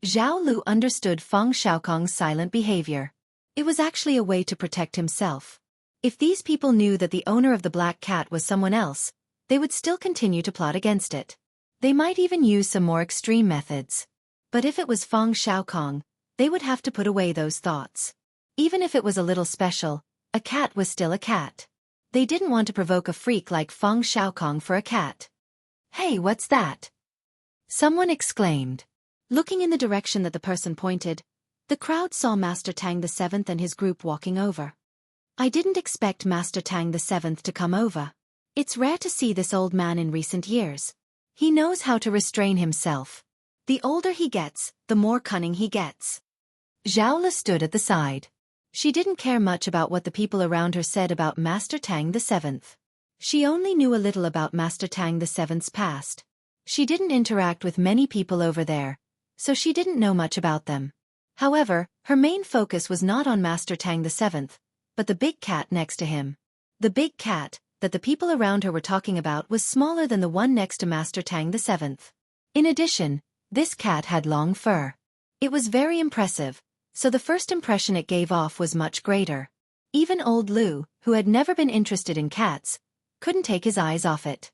Zhao Lu understood Feng Xiaokong's silent behavior. It was actually a way to protect himself. If these people knew that the owner of the black cat was someone else, they would still continue to plot against it. They might even use some more extreme methods. But if it was Feng Xiaokong, they would have to put away those thoughts. Even if it was a little special, a cat was still a cat. They didn't want to provoke a freak like Feng Xiaokong for a cat. "Hey, what's that?" someone exclaimed. Looking in the direction that the person pointed, the crowd saw Master Tang the Seventh and his group walking over. I didn't expect Master Tang the Seventh to come over. It's rare to see this old man in recent years. He knows how to restrain himself. The older he gets, the more cunning he gets. Zhao Le stood at the side. She didn't care much about what the people around her said about Master Tang the Seventh. She only knew a little about Master Tang the Seventh's past. She didn't interact with many people over there, so she didn't know much about them. However, her main focus was not on Master Tang the Seventh, but the big cat next to him. The big cat that the people around her were talking about was smaller than the one next to Master Tang the Seventh. In addition, this cat had long fur. It was very impressive, so the first impression it gave off was much greater. Even old Lu, who had never been interested in cats, couldn't take his eyes off it.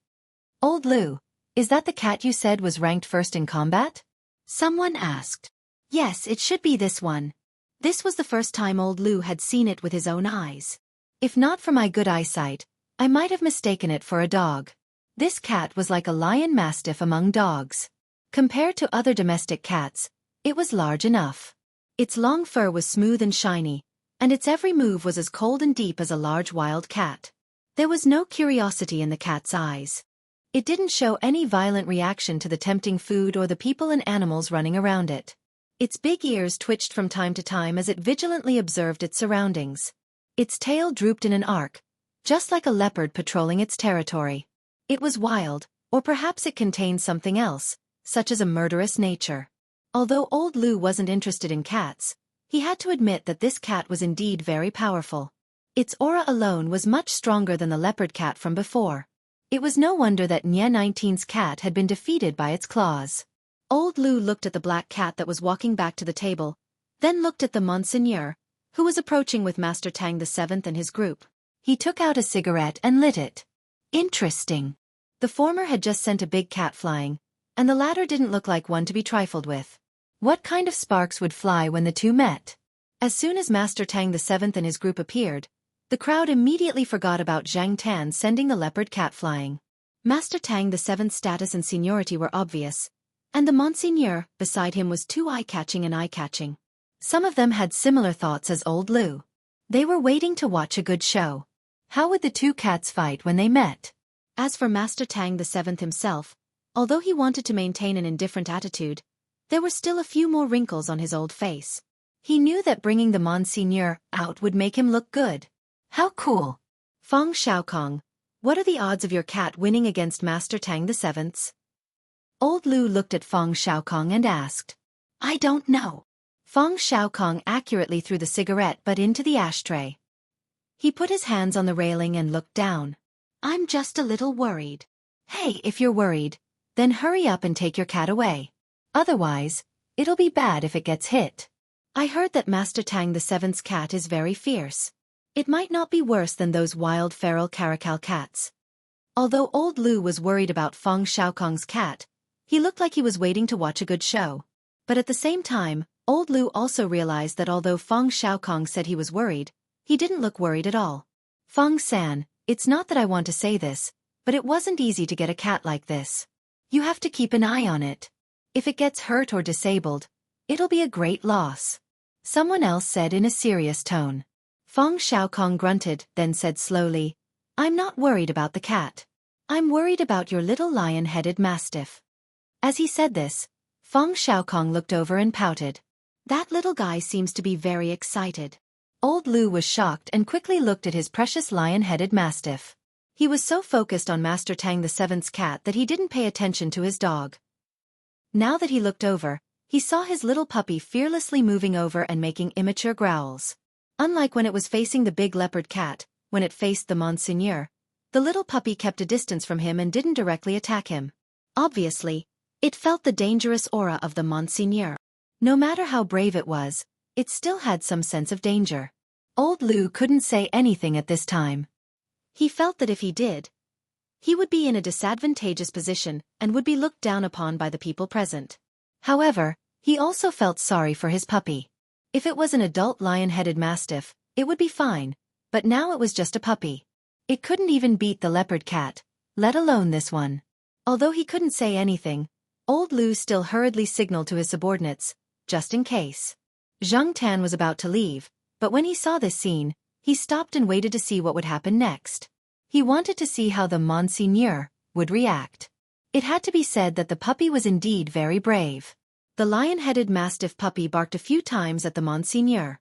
"Old Lu, is that the cat you said was ranked first in combat?" someone asked. Yes, it should be this one. This was the first time old Lu had seen it with his own eyes. If not for my good eyesight, I might have mistaken it for a dog. This cat was like a lion mastiff among dogs. Compared to other domestic cats, it was large enough. Its long fur was smooth and shiny, and its every move was as cold and deep as a large wild cat. There was no curiosity in the cat's eyes. It didn't show any violent reaction to the tempting food or the people and animals running around it. Its big ears twitched from time to time as it vigilantly observed its surroundings. Its tail drooped in an arc, just like a leopard patrolling its territory. It was wild, or perhaps it contained something else, such as a murderous nature. Although old Lu wasn't interested in cats, he had to admit that this cat was indeed very powerful. Its aura alone was much stronger than the leopard cat from before. It was no wonder that Nye 19's cat had been defeated by its claws. Old Lu looked at the black cat that was walking back to the table, then looked at the Monseigneur, who was approaching with Master Tang the Seventh and his group. He took out a cigarette and lit it. Interesting. The former had just sent a big cat flying, and the latter didn't look like one to be trifled with. What kind of sparks would fly when the two met? As soon as Master Tang the Seventh and his group appeared, the crowd immediately forgot about Zhang Tan sending the leopard cat flying. Master Tang the Seventh's status and seniority were obvious, and the Monseigneur beside him was too eye-catching and eye-catching. Some of them had similar thoughts as old Lu. They were waiting to watch a good show. How would the two cats fight when they met? As for Master Tang the Seventh himself, although he wanted to maintain an indifferent attitude, there were still a few more wrinkles on his old face. He knew that bringing the Monseigneur out would make him look good. How cool! Feng Xiaokong, what are the odds of your cat winning against Master Tang the Seventh's? Old Lu looked at Feng Xiaokong and asked. I don't know. Feng Xiaokong accurately threw the cigarette butt into the ashtray. He put his hands on the railing and looked down. I'm just a little worried. Hey, if you're worried, then hurry up and take your cat away. Otherwise, it'll be bad if it gets hit. I heard that Master Tang the Seventh's cat is very fierce. It might not be worse than those wild feral caracal cats. Although old Lu was worried about Feng Xiaokong's cat, he looked like he was waiting to watch a good show. But at the same time, old Lu also realized that although Feng Xiaokong said he was worried, he didn't look worried at all. Feng-san, it's not that I want to say this, but it wasn't easy to get a cat like this. You have to keep an eye on it. If it gets hurt or disabled, it'll be a great loss. Someone else said in a serious tone. Feng Xiaokong grunted, then said slowly, I'm not worried about the cat. I'm worried about your little lion-headed mastiff. As he said this, Feng Xiaokong looked over and pouted. That little guy seems to be very excited. Old Lu was shocked and quickly looked at his precious lion-headed mastiff. He was so focused on Master Tang the Seventh's cat that he didn't pay attention to his dog. Now that he looked over, he saw his little puppy fearlessly moving over and making immature growls. Unlike when it was facing the big leopard cat, when it faced the Monseigneur, the little puppy kept a distance from him and didn't directly attack him. Obviously, it felt the dangerous aura of the Monseigneur. No matter how brave it was, it still had some sense of danger. Old Lu couldn't say anything at this time. He felt that if he did, he would be in a disadvantageous position and would be looked down upon by the people present. However, he also felt sorry for his puppy. If it was an adult lion-headed mastiff, it would be fine, but now it was just a puppy. It couldn't even beat the leopard cat, let alone this one. Although he couldn't say anything, old Lu still hurriedly signaled to his subordinates, just in case. Zhang Tan was about to leave, but when he saw this scene, he stopped and waited to see what would happen next. He wanted to see how the Monseigneur would react. It had to be said that the puppy was indeed very brave. The lion-headed mastiff puppy barked a few times at the Monseigneur.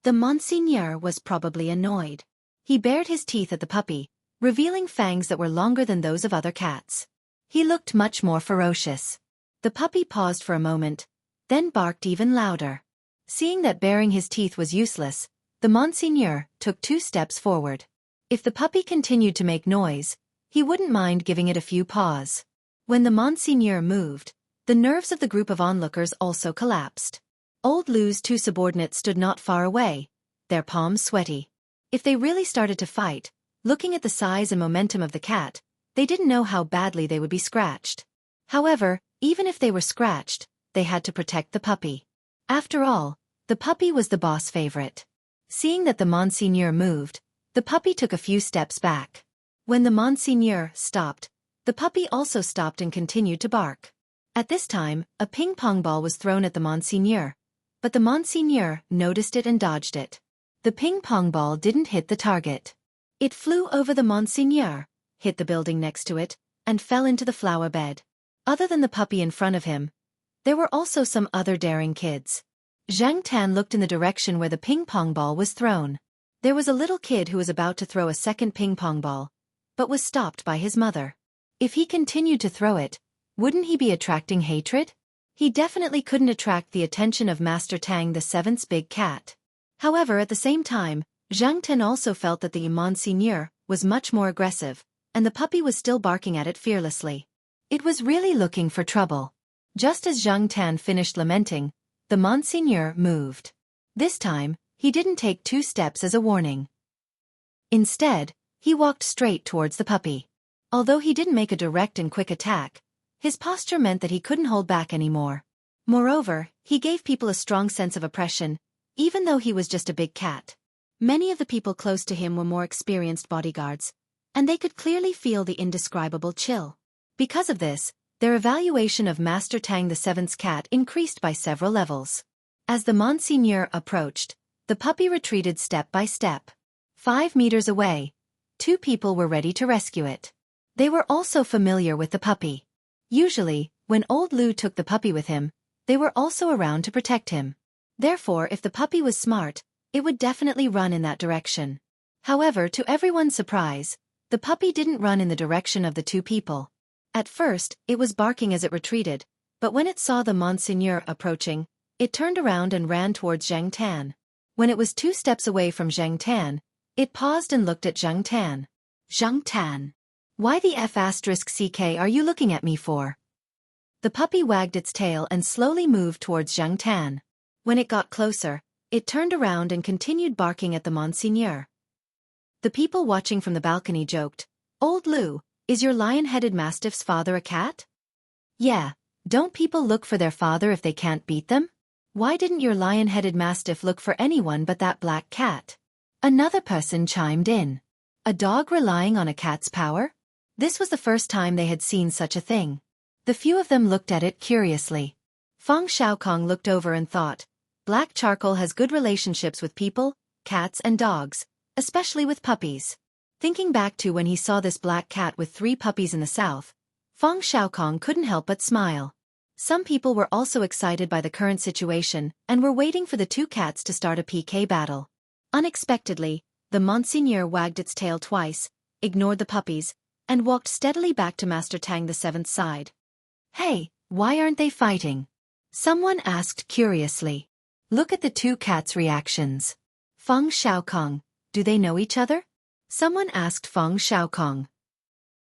The Monseigneur was probably annoyed. He bared his teeth at the puppy, revealing fangs that were longer than those of other cats. He looked much more ferocious. The puppy paused for a moment, then barked even louder. Seeing that baring his teeth was useless, the Monseigneur took 2 steps forward. If the puppy continued to make noise, he wouldn't mind giving it a few paws. When the Monseigneur moved, the nerves of the group of onlookers also collapsed. Old Lou's 2 subordinates stood not far away, their palms sweaty. If they really started to fight, looking at the size and momentum of the cat, they didn't know how badly they would be scratched. However, even if they were scratched, they had to protect the puppy. After all, the puppy was the boss favorite. Seeing that the Monseigneur moved, the puppy took a few steps back. When the Monseigneur stopped, the puppy also stopped and continued to bark. At this time, a ping-pong ball was thrown at the Monseigneur, but the Monseigneur noticed it and dodged it. The ping-pong ball didn't hit the target. It flew over the Monseigneur, hit the building next to it, and fell into the flower bed. Other than the puppy in front of him, there were also some other daring kids. Jianghu looked in the direction where the ping-pong ball was thrown. There was a little kid who was about to throw a second ping-pong ball, but was stopped by his mother. If he continued to throw it, wouldn't he be attracting hatred? He definitely couldn't attract the attention of Master Tang the Seventh's big cat. However, at the same time, Jianghu also felt that the Monseigneur was much more aggressive, and the puppy was still barking at it fearlessly. It was really looking for trouble. Just as Jianghu finished lamenting, the Monseigneur moved. This time, he didn't take 2 steps as a warning. Instead, he walked straight towards the puppy. Although he didn't make a direct and quick attack, his posture meant that he couldn't hold back anymore. Moreover, he gave people a strong sense of oppression, even though he was just a big cat. Many of the people close to him were more experienced bodyguards, and they could clearly feel the indescribable chill. Because of this, their evaluation of Master Tang the Seventh's cat increased by several levels. As the Monseigneur approached, the puppy retreated step by step. 5 meters away, 2 people were ready to rescue it. They were also familiar with the puppy. Usually, when old Lou took the puppy with him, they were also around to protect him. Therefore, if the puppy was smart, it would definitely run in that direction. However, to everyone's surprise, the puppy didn't run in the direction of the 2 people. At first, it was barking as it retreated, but when it saw the Monseigneur approaching, it turned around and ran towards Jianghu. When it was 2 steps away from Jianghu, it paused and looked at Jianghu. Jianghu. Why the F***ck are you looking at me for? The puppy wagged its tail and slowly moved towards Jianghu. When it got closer, it turned around and continued barking at the Monseigneur. The people watching from the balcony joked, "Old Lou, is your lion-headed mastiff's father a cat?" "Yeah, don't people look for their father if they can't beat them? Why didn't your lion-headed mastiff look for anyone but that black cat?" Another person chimed in. A dog relying on a cat's power? This was the first time they had seen such a thing. The few of them looked at it curiously. Feng Xiaokong looked over and thought, black charcoal has good relationships with people, cats and dogs, especially with puppies. Thinking back to when he saw this black cat with 3 puppies in the south, Feng Xiaokong couldn't help but smile. Some people were also excited by the current situation and were waiting for the 2 cats to start a PK battle. Unexpectedly, the Monseigneur wagged its tail twice, ignored the puppies, and walked steadily back to Master Tang the Seventh's side. "Hey, why aren't they fighting?" someone asked curiously. "Look at the 2 cats' reactions." "Feng Xiaokong, do they know each other?" someone asked Feng Xiaokong.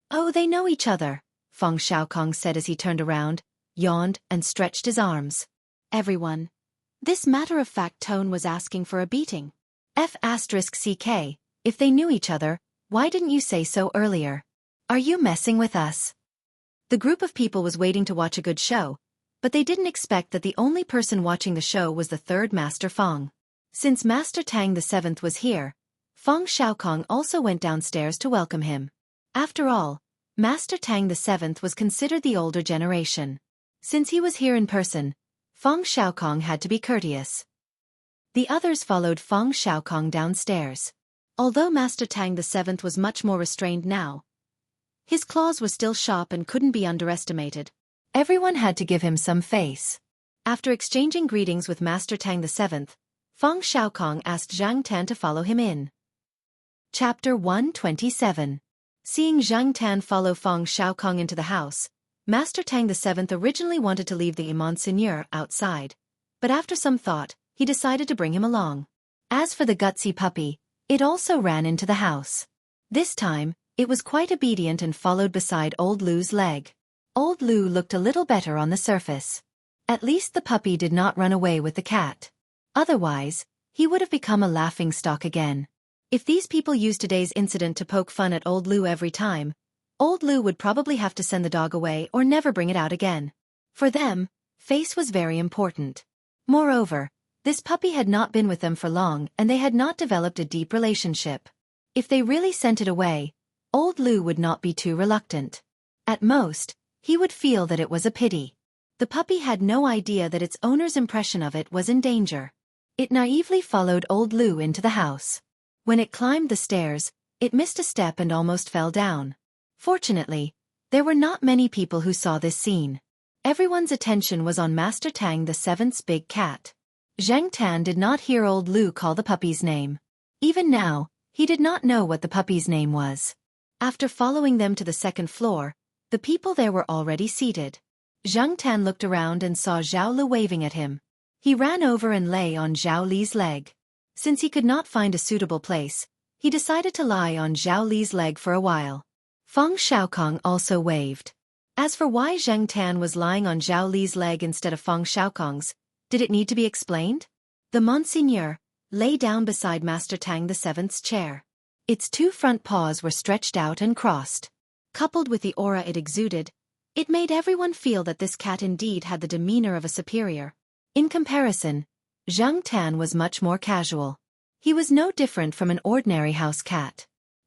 "Oh, they know each other," Feng Xiaokong said as he turned around, yawned, and stretched his arms. Everyone. This matter-of-fact tone was asking for a beating. F***ck, if they knew each other, why didn't you say so earlier? Are you messing with us? The group of people was waiting to watch a good show, but they didn't expect that the only person watching the show was the 3rd Master Feng. Since Master Tang the Seventh was here, Feng Xiaokong also went downstairs to welcome him. After all, Master Tang the Seventh was considered the older generation. Since he was here in person, Feng Xiaokong had to be courteous. The others followed Feng Xiaokong downstairs. Although Master Tang the Seventh was much more restrained now, his claws were still sharp and couldn't be underestimated. Everyone had to give him some face. After exchanging greetings with Master Tang the Seventh, Feng Xiaokong asked Zhang Tan to follow him in. Chapter 127. Seeing Zhang Tan follow Feng Xiaokong into the house, Master Tang VII originally wanted to leave the Monseigneur outside, but after some thought, he decided to bring him along. As for the gutsy puppy, it also ran into the house. This time, it was quite obedient and followed beside Old Lu's leg. Old Lu looked a little better on the surface. At least the puppy did not run away with the cat. Otherwise, he would have become a laughingstock again. If these people used today's incident to poke fun at Old Lu every time, Old Lu would probably have to send the dog away or never bring it out again. For them, face was very important. Moreover, this puppy had not been with them for long and they had not developed a deep relationship. If they really sent it away, Old Lu would not be too reluctant. At most, he would feel that it was a pity. The puppy had no idea that its owner's impression of it was in danger. It naively followed Old Lu into the house. When it climbed the stairs, it missed a step and almost fell down. Fortunately, there were not many people who saw this scene. Everyone's attention was on Master Tang VII's big cat. Zhang Tan did not hear Old Lu call the puppy's name. Even now, he did not know what the puppy's name was. After following them to the second floor, the people there were already seated. Zhang Tan looked around and saw Zhao Li waving at him. He ran over and lay on Zhao Li's leg. Since he could not find a suitable place, he decided to lie on Zhao Li's leg for a while. Feng Xiaokong also waved. As for why Zhang Tan was lying on Zhao Li's leg instead of Feng Xiaokong's, did it need to be explained? The Monseigneur lay down beside Master Tang VII's chair. Its two front paws were stretched out and crossed. Coupled with the aura it exuded, it made everyone feel that this cat indeed had the demeanor of a superior. In comparison, Zhang Tan was much more casual. He was no different from an ordinary house cat.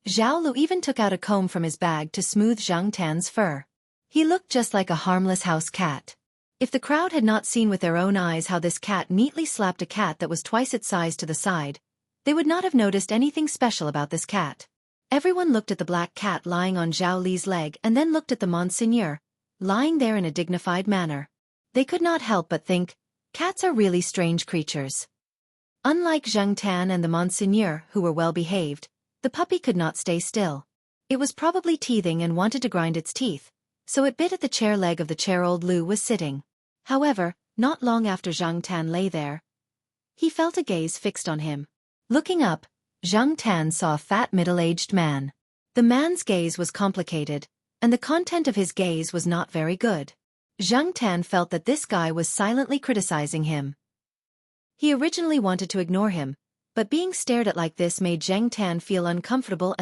Zhao Lu even took out a comb from his bag to smooth Zhang Tan's fur. He looked just like a harmless house cat. If the crowd had not seen with their own eyes how this cat neatly slapped a cat that was twice its size to the side, they would not have noticed anything special about this cat. Everyone looked at the black cat lying on Zhao Li's leg and then looked at the Monseigneur, lying there in a dignified manner. They could not help but think, cats are really strange creatures. Unlike Zhang Tan and the Monseigneur, who were well behaved, the puppy could not stay still. It was probably teething and wanted to grind its teeth, so it bit at the chair leg of the chair Old Lu was sitting. However, not long after Zhang Tan lay there, he felt a gaze fixed on him. Looking up, Zhang Tan saw a fat middle-aged man. The man's gaze was complicated, and the content of his gaze was not very good. Zhang Tan felt that this guy was silently criticizing him. He originally wanted to ignore him, but being stared at like this made Zhang Tan feel uncomfortable.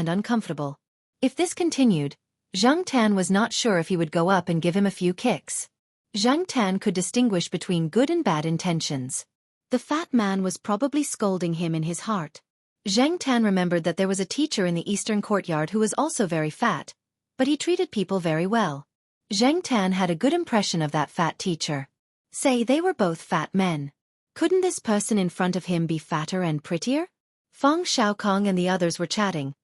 If this continued, Zhang Tan was not sure if he would go up and give him a few kicks. Zhang Tan could distinguish between good and bad intentions. The fat man was probably scolding him in his heart. Zhang Tan remembered that there was a teacher in the eastern courtyard who was also very fat, but he treated people very well. Zhang Tan had a good impression of that fat teacher. Say they were both fat men. Couldn't this person in front of him be fatter and prettier? Feng Xiaokong and the others were chatting,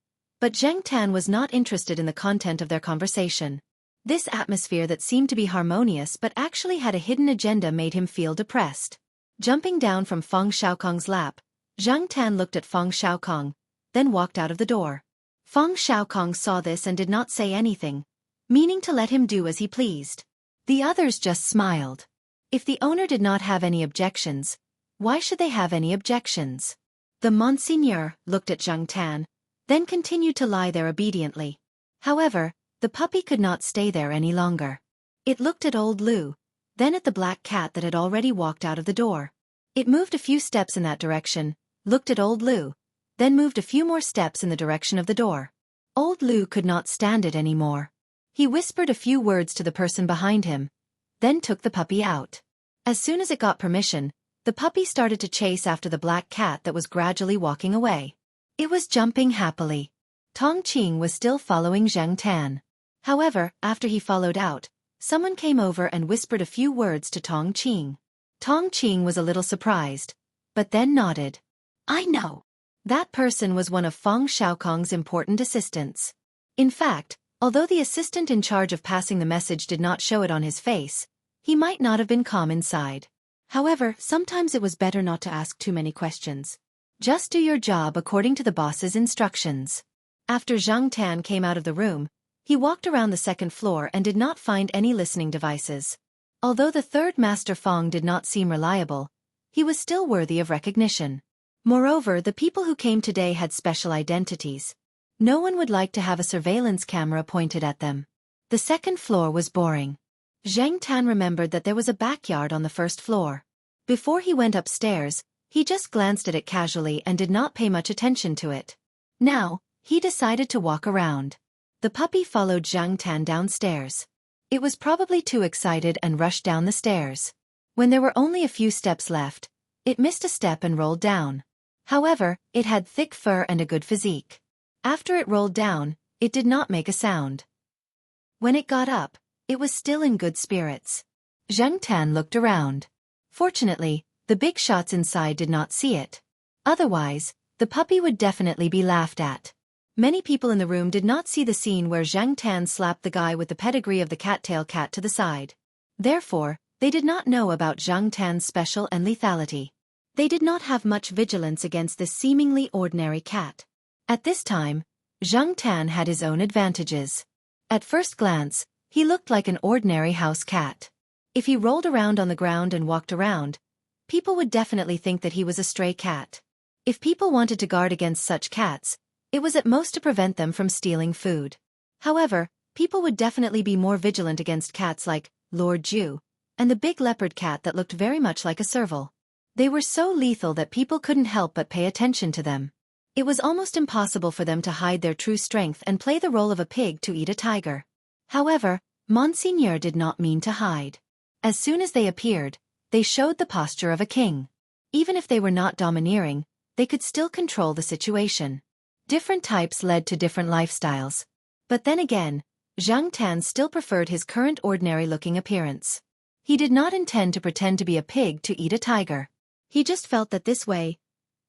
but Zhang Tan was not interested in the content of their conversation. This atmosphere that seemed to be harmonious but actually had a hidden agenda made him feel depressed. Jumping down from Feng Xiaokong's lap, Zhang Tan looked at Feng Xiaokong, then walked out of the door. Feng Xiaokong saw this and did not say anything, meaning to let him do as he pleased. The others just smiled. If the owner did not have any objections, why should they have any objections? The Monseigneur looked at Zhang Tan, then continued to lie there obediently. However, the puppy could not stay there any longer. It looked at Old Lu, then at the black cat that had already walked out of the door. It moved a few steps in that direction, looked at Old Lu, then moved a few more steps in the direction of the door. Old Lu could not stand it anymore. He whispered a few words to the person behind him, then took the puppy out. As soon as it got permission, the puppy started to chase after the black cat that was gradually walking away. It was jumping happily. Tong Qing was still following Zhang Tan. However, after he followed out, someone came over and whispered a few words to Tong Qing. Tong Qing was a little surprised, but then nodded. I know. That person was one of Feng Xiaokong's important assistants. In fact, although the assistant in charge of passing the message did not show it on his face, he might not have been calm inside. However, sometimes it was better not to ask too many questions. Just do your job according to the boss's instructions. After Zhang Tan came out of the room, he walked around the second floor and did not find any listening devices. Although the third Master Fong did not seem reliable, he was still worthy of recognition. Moreover, the people who came today had special identities. No one would like to have a surveillance camera pointed at them. The second floor was boring. Zhang Tan remembered that there was a backyard on the first floor. Before he went upstairs, he just glanced at it casually and did not pay much attention to it. Now, he decided to walk around. The puppy followed Zhang Tan downstairs. It was probably too excited and rushed down the stairs. When there were only a few steps left, it missed a step and rolled down. However, it had thick fur and a good physique. After it rolled down, it did not make a sound. When it got up, it was still in good spirits. Zhang Tan looked around. Fortunately, the big shots inside did not see it. Otherwise, the puppy would definitely be laughed at. Many people in the room did not see the scene where Zhang Tan slapped the guy with the pedigree of the cattail cat to the side. Therefore, they did not know about Zhang Tan's special and lethality. They did not have much vigilance against this seemingly ordinary cat. At this time, Zhang Tan had his own advantages. At first glance, he looked like an ordinary house cat. If he rolled around on the ground and walked around, people would definitely think that he was a stray cat. If people wanted to guard against such cats, it was at most to prevent them from stealing food. However, people would definitely be more vigilant against cats like Lord Ju and the big leopard cat that looked very much like a serval. They were so lethal that people couldn't help but pay attention to them. It was almost impossible for them to hide their true strength and play the role of a pig to eat a tiger. However, Monseigneur did not mean to hide. As soon as they appeared, they showed the posture of a king. Even if they were not domineering, they could still control the situation. Different types led to different lifestyles. But then again, Zhang Tan still preferred his current ordinary-looking appearance. He did not intend to pretend to be a pig to eat a tiger. He just felt that this way,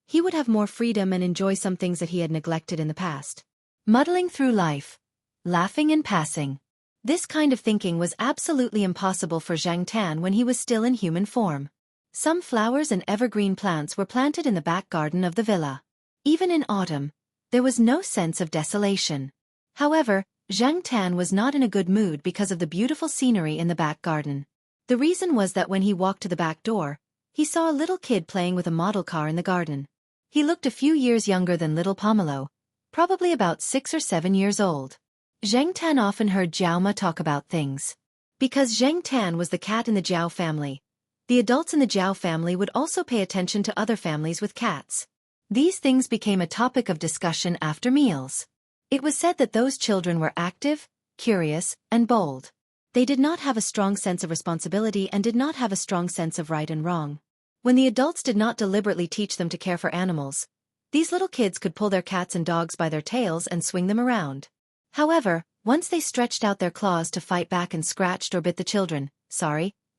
he would have more freedom and enjoy some things that he had neglected in the past. Muddling through life, laughing and passing. This kind of thinking was absolutely impossible for Zhang Tan when he was still in human form. Some flowers and evergreen plants were planted in the back garden of the villa. Even in autumn, there was no sense of desolation. However, Zhang Tan was not in a good mood because of the beautiful scenery in the back garden. The reason was that when he walked to the back door, he saw a little kid playing with a model car in the garden. He looked a few years younger than little Pomelo, probably about 6 or 7 years old. Zhang Tan often heard Jiao Ma talk about things. Because Zhang Tan was the cat in the Jiao family, the adults in the Jiao family would also pay attention to other families with cats. These things became a topic of discussion after meals. It was said that those children were active, curious, and bold. They did not have a strong sense of responsibility and did not have a strong sense of right and wrong. When the adults did not deliberately teach them to care for animals, these little kids could pull their cats and dogs by their tails and swing them around. However, once they stretched out their claws to fight back and scratched or bit the children,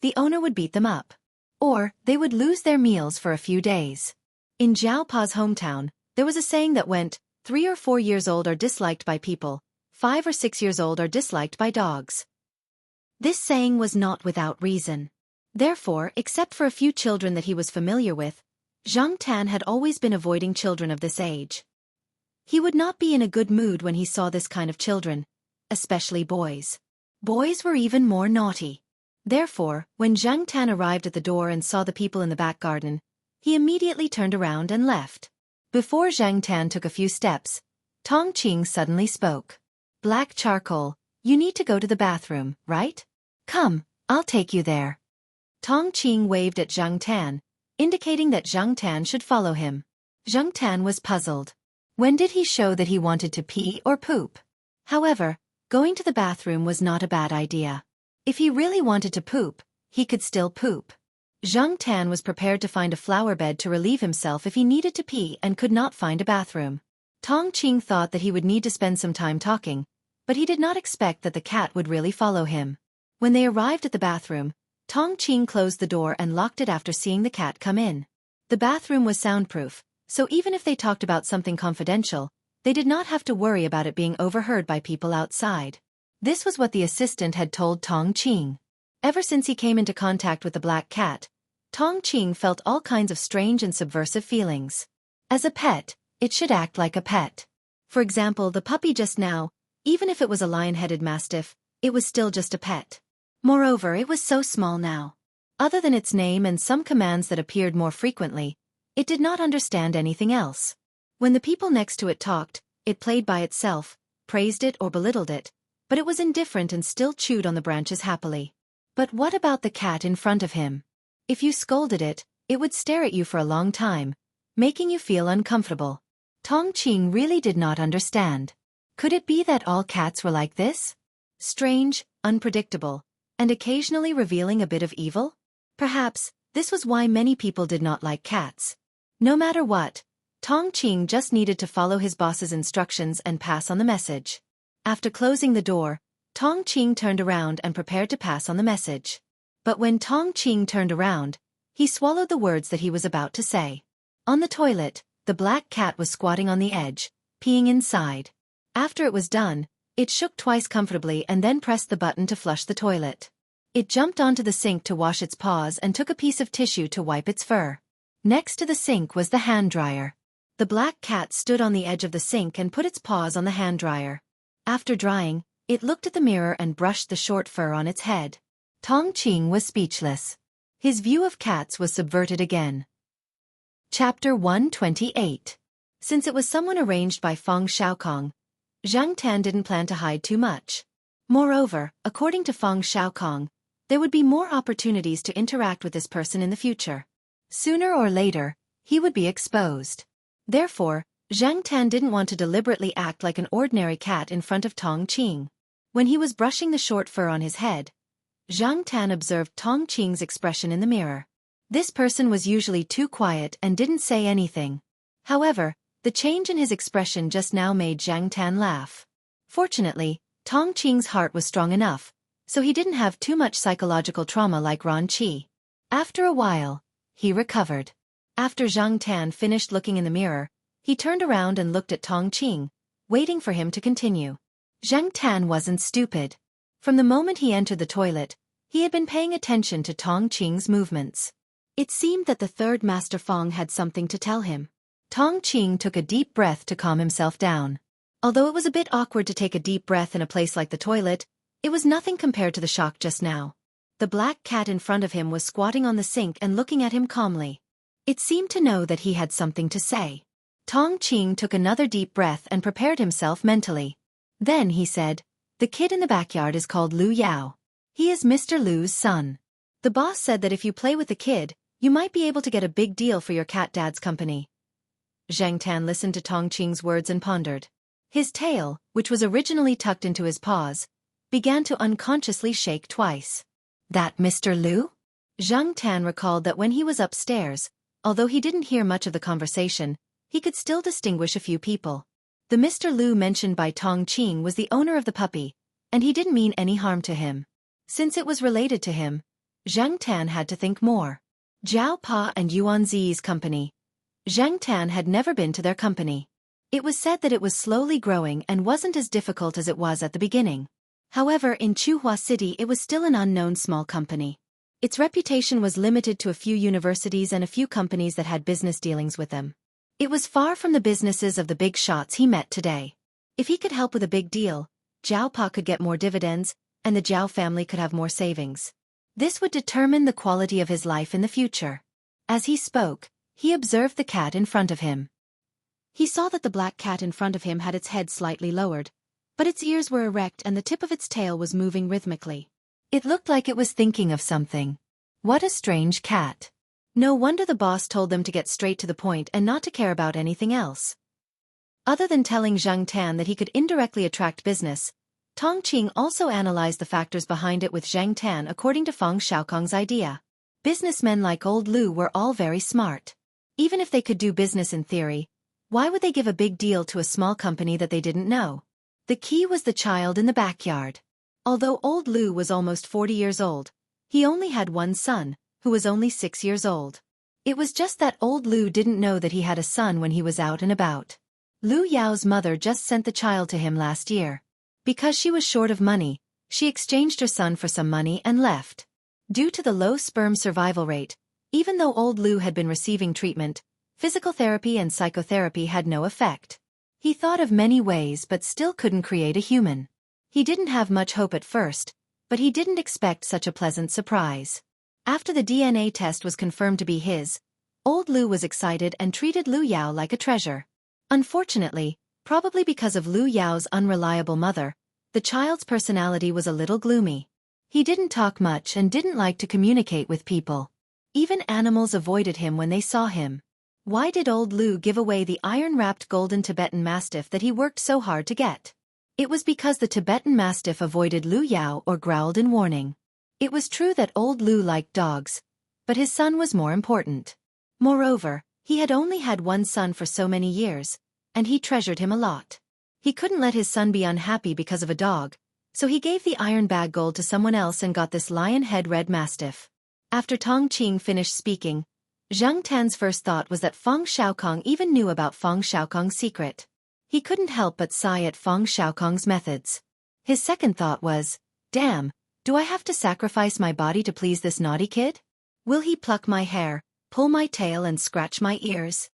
the owner would beat them up. Or, they would lose their meals for a few days. In Zhao Pa's hometown, there was a saying that went, 3 or 4 years old are disliked by people, 5 or 6 years old are disliked by dogs. This saying was not without reason. Therefore, except for a few children that he was familiar with, Zhang Tan had always been avoiding children of this age. He would not be in a good mood when he saw this kind of children, especially boys. Boys were even more naughty. Therefore, when Zhang Tan arrived at the door and saw the people in the back garden, he immediately turned around and left. Before Zhang Tan took a few steps, Tong Qing suddenly spoke. Black charcoal, you need to go to the bathroom, right? Come, I'll take you there. Tong Qing waved at Zhang Tan, indicating that Zhang Tan should follow him. Zhang Tan was puzzled. When did he show that he wanted to pee or poop? However, going to the bathroom was not a bad idea. If he really wanted to poop, he could still poop. Zhang Tan was prepared to find a flower bed to relieve himself if he needed to pee and could not find a bathroom. Tong Qing thought that he would need to spend some time talking, but he did not expect that the cat would really follow him. When they arrived at the bathroom, Tong Qing closed the door and locked it after seeing the cat come in. The bathroom was soundproof, so even if they talked about something confidential, they did not have to worry about it being overheard by people outside. This was what the assistant had told Tong Qing. Ever since he came into contact with the black cat, Tong Qing felt all kinds of strange and subversive feelings. As a pet, it should act like a pet. For example, the puppy just now, even if it was a lion-headed mastiff, it was still just a pet. Moreover, it was so small now. Other than its name and some commands that appeared more frequently, it did not understand anything else. When the people next to it talked, it played by itself, praised it or belittled it, but it was indifferent and still chewed on the branches happily. But what about the cat in front of him? If you scolded it, it would stare at you for a long time, making you feel uncomfortable. Tong Qing really did not understand. Could it be that all cats were like this? Strange, unpredictable, and occasionally revealing a bit of evil? Perhaps, this was why many people did not like cats. No matter what, Tong Qing just needed to follow his boss's instructions and pass on the message. After closing the door, Tong Qing turned around and prepared to pass on the message. But when Tong Qing turned around, he swallowed the words that he was about to say. On the toilet, the black cat was squatting on the edge, peeing inside. After it was done, it shook twice comfortably and then pressed the button to flush the toilet. It jumped onto the sink to wash its paws and took a piece of tissue to wipe its fur. Next to the sink was the hand dryer. The black cat stood on the edge of the sink and put its paws on the hand dryer. After drying, it looked at the mirror and brushed the short fur on its head. Tong Qing was speechless. His view of cats was subverted again. Chapter 128. Since it was someone arranged by Feng Xiaokong, Zhang Tan didn't plan to hide too much. Moreover, according to Feng Xiaokong, there would be more opportunities to interact with this person in the future. Sooner or later, he would be exposed. Therefore, Zhang Tan didn't want to deliberately act like an ordinary cat in front of Tong Qing. When he was brushing the short fur on his head, Zhang Tan observed Tong Qing's expression in the mirror. This person was usually too quiet and didn't say anything. However, the change in his expression just now made Zhang Tan laugh. Fortunately, Tong Qing's heart was strong enough, so he didn't have too much psychological trauma like Ran Qi. After a while, he recovered. After Zhang Tan finished looking in the mirror, he turned around and looked at Tong Qing, waiting for him to continue. Zhang Tan wasn't stupid. From the moment he entered the toilet, he had been paying attention to Tong Qing's movements. It seemed that the third Master Feng had something to tell him. Tong Qing took a deep breath to calm himself down. Although it was a bit awkward to take a deep breath in a place like the toilet, it was nothing compared to the shock just now. The black cat in front of him was squatting on the sink and looking at him calmly. It seemed to know that he had something to say. Tong Qing took another deep breath and prepared himself mentally. Then he said, "The kid in the backyard is called Lu Yao. He is Mr. Lu's son. The boss said that if you play with the kid, you might be able to get a big deal for your cat dad's company." Zhang Tan listened to Tong Qing's words and pondered. His tail, which was originally tucked into his paws, began to unconsciously shake twice. That Mr. Lu? Zhang Tan recalled that when he was upstairs, although he didn't hear much of the conversation, he could still distinguish a few people. The Mr. Lu mentioned by Tong Qing was the owner of the puppy, and he didn't mean any harm to him. Since it was related to him, Zhang Tan had to think more. Jiao Pa and Yuan Zi's company. Zhang Tan had never been to their company. It was said that it was slowly growing and wasn't as difficult as it was at the beginning. However, in Chuhua City it was still an unknown small company. Its reputation was limited to a few universities and a few companies that had business dealings with them. It was far from the businesses of the big shots he met today. If he could help with a big deal, Jiao Pa could get more dividends, and the Jiao family could have more savings. This would determine the quality of his life in the future. As he spoke, he observed the cat in front of him. He saw that the black cat in front of him had its head slightly lowered, but its ears were erect and the tip of its tail was moving rhythmically. It looked like it was thinking of something. What a strange cat. No wonder the boss told them to get straight to the point and not to care about anything else. Other than telling Zhang Tan that he could indirectly attract business, Tong Qing also analyzed the factors behind it with Zhang Tan according to Feng Xiaokong's idea. Businessmen like old Lu were all very smart. Even if they could do business in theory, why would they give a big deal to a small company that they didn't know? The key was the child in the backyard. Although old Lu was almost 40 years old, he only had one son, who was only 6 years old. It was just that old Lu didn't know that he had a son when he was out and about. Lu Yao's mother just sent the child to him last year. Because she was short of money, she exchanged her son for some money and left. Due to the low sperm survival rate, Even though old Lu had been receiving treatment, physical therapy and psychotherapy had no effect. He thought of many ways but still couldn't create a human. He didn't have much hope at first, but he didn't expect such a pleasant surprise. After the DNA test was confirmed to be his, old Lu was excited and treated Lu Yao like a treasure. Unfortunately, probably because of Lu Yao's unreliable mother, the child's personality was a little gloomy. He didn't talk much and didn't like to communicate with people. Even animals avoided him when they saw him. Why did old Lu give away the iron-wrapped golden Tibetan Mastiff that he worked so hard to get? It was because the Tibetan Mastiff avoided Lu Yao or growled in warning. It was true that old Lu liked dogs, but his son was more important. Moreover, he had only had one son for so many years, and he treasured him a lot. He couldn't let his son be unhappy because of a dog, so he gave the iron bag gold to someone else and got this lion-head red mastiff. After Tong Qing finished speaking, Zhang Tan's first thought was that Feng Xiaokong even knew about Feng Xiaokong's secret. He couldn't help but sigh at Feng Xiaokong's methods. His second thought was, damn, do I have to sacrifice my body to please this naughty kid? Will he pluck my hair, pull my tail and scratch my ears?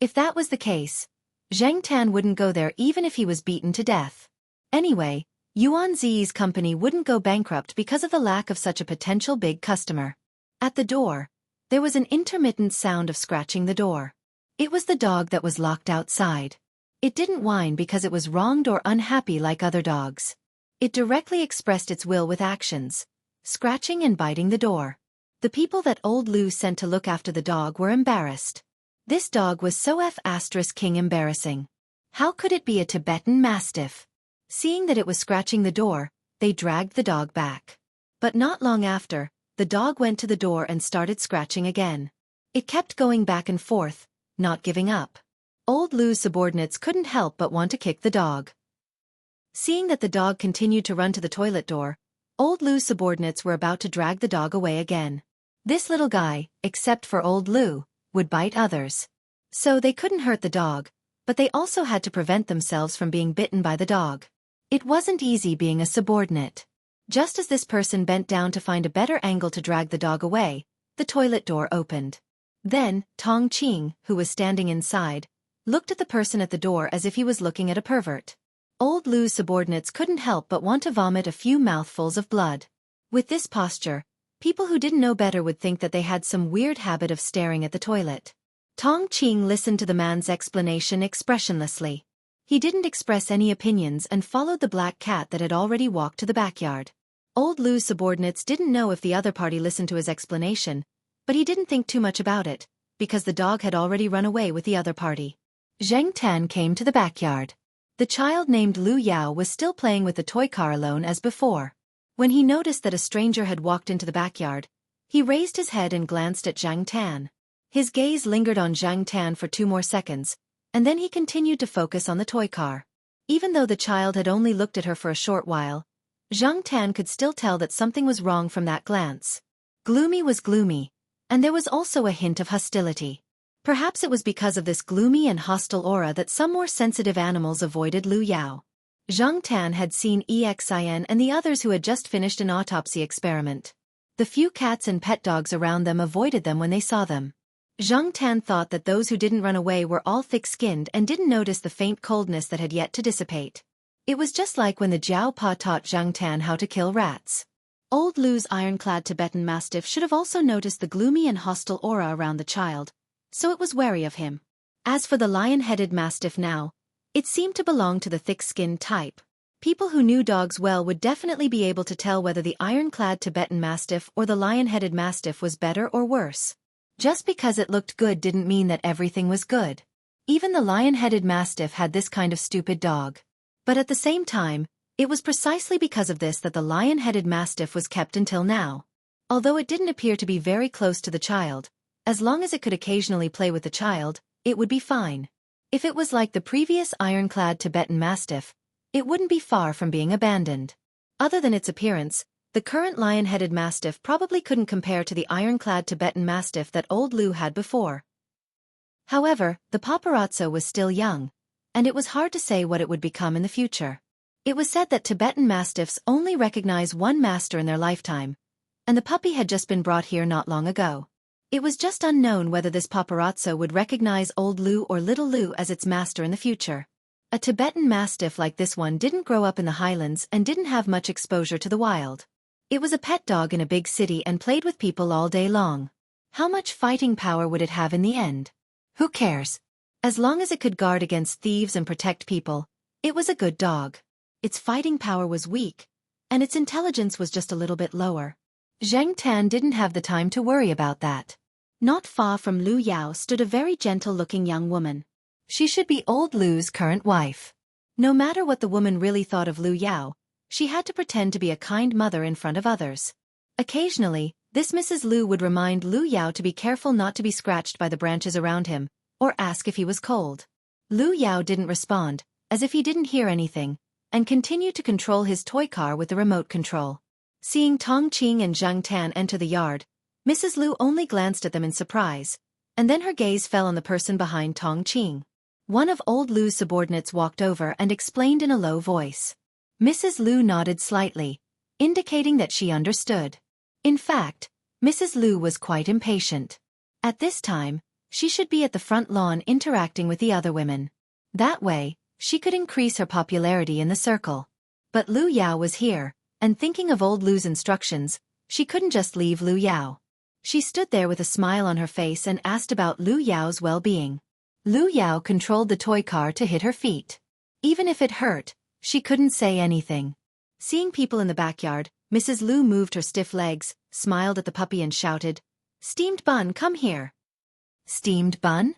If that was the case, Zhang Tan wouldn't go there even if he was beaten to death. Anyway, Yuan Zi's company wouldn't go bankrupt because of the lack of such a potential big customer. At the door, there was an intermittent sound of scratching the door. It was the dog that was locked outside. It didn't whine because it was wronged or unhappy like other dogs. It directly expressed its will with actions, scratching and biting the door. The people that old Lu sent to look after the dog were embarrassed. This dog was so King embarrassing. How could it be a Tibetan Mastiff? Seeing that it was scratching the door, they dragged the dog back. But not long after, the dog went to the door and started scratching again. It kept going back and forth, not giving up. Old Lu's subordinates couldn't help but want to kick the dog. Seeing that the dog continued to run to the toilet door, old Lu's subordinates were about to drag the dog away again. This little guy, except for old Lu, would bite others. So they couldn't hurt the dog, but they also had to prevent themselves from being bitten by the dog. It wasn't easy being a subordinate. Just as this person bent down to find a better angle to drag the dog away, the toilet door opened. Then, Tong Qing, who was standing inside, looked at the person at the door as if he was looking at a pervert. Old Lu's subordinates couldn't help but want to vomit a few mouthfuls of blood. With this posture, people who didn't know better would think that they had some weird habit of staring at the toilet. Tong Qing listened to the man's explanation expressionlessly. He didn't express any opinions and followed the black cat that had already walked to the backyard. Old Lu's subordinates didn't know if the other party listened to his explanation, but he didn't think too much about it, because the dog had already run away with the other party. Zhang Tan came to the backyard. The child named Lu Yao was still playing with the toy car alone as before. When he noticed that a stranger had walked into the backyard, he raised his head and glanced at Zhang Tan. His gaze lingered on Zhang Tan for 2 more seconds, and then he continued to focus on the toy car. Even though the child had only looked at her for a short while, Zhang Tan could still tell that something was wrong from that glance. Gloomy was gloomy, and there was also a hint of hostility. Perhaps it was because of this gloomy and hostile aura that some more sensitive animals avoided Lu Yao. Zhang Tan had seen Xian and the others who had just finished an autopsy experiment. The few cats and pet dogs around them avoided them when they saw them. Zhang Tan thought that those who didn't run away were all thick-skinned and didn't notice the faint coldness that had yet to dissipate. It was just like when the Jiao Pa taught Zhang Tan how to kill rats. Old Lu's ironclad Tibetan Mastiff should have also noticed the gloomy and hostile aura around the child, so it was wary of him. As for the lion-headed Mastiff now, it seemed to belong to the thick-skinned type. People who knew dogs well would definitely be able to tell whether the ironclad Tibetan Mastiff or the lion-headed Mastiff was better or worse. Just because it looked good didn't mean that everything was good. Even the lion-headed Mastiff had this kind of stupid dog. But at the same time, it was precisely because of this that the lion-headed Mastiff was kept until now. Although it didn't appear to be very close to the child, as long as it could occasionally play with the child, it would be fine. If it was like the previous ironclad Tibetan Mastiff, it wouldn't be far from being abandoned. Other than its appearance, the current lion-headed Mastiff probably couldn't compare to the ironclad Tibetan Mastiff that old Lu had before. However, the paparazzo was still young, and it was hard to say what it would become in the future. It was said that Tibetan Mastiffs only recognize one master in their lifetime, and the puppy had just been brought here not long ago. It was just unknown whether this paparazzo would recognize old Lu or little Lu as its master in the future. A Tibetan Mastiff like this one didn't grow up in the highlands and didn't have much exposure to the wild. It was a pet dog in a big city and played with people all day long. How much fighting power would it have in the end? Who cares? As long as it could guard against thieves and protect people, it was a good dog. Its fighting power was weak, and its intelligence was just a little bit lower. Zheng Tan didn't have the time to worry about that. Not far from Lu Yao stood a very gentle-looking young woman. She should be old Lu's current wife. No matter what the woman really thought of Lu Yao, she had to pretend to be a kind mother in front of others. Occasionally, this Mrs. Lu would remind Lu Yao to be careful not to be scratched by the branches around him, or ask if he was cold. Lu Yao didn't respond, as if he didn't hear anything, and continued to control his toy car with the remote control. Seeing Tong Qing and Zhang Tan enter the yard, Mrs. Lu only glanced at them in surprise, and then her gaze fell on the person behind Tong Qing. One of old Lu's subordinates walked over and explained in a low voice. Mrs. Lu nodded slightly, indicating that she understood. In fact, Mrs. Lu was quite impatient. At this time, she should be at the front lawn interacting with the other women. That way, she could increase her popularity in the circle. But Lu Yao was here, and thinking of old Lu's instructions, she couldn't just leave Lu Yao. She stood there with a smile on her face and asked about Lu Yao's well-being. Lu Yao controlled the toy car to hit her feet. Even if it hurt, she couldn't say anything. Seeing people in the backyard, Mrs. Lu moved her stiff legs, smiled at the puppy and shouted, "Steamed bun, come here." Steamed bun?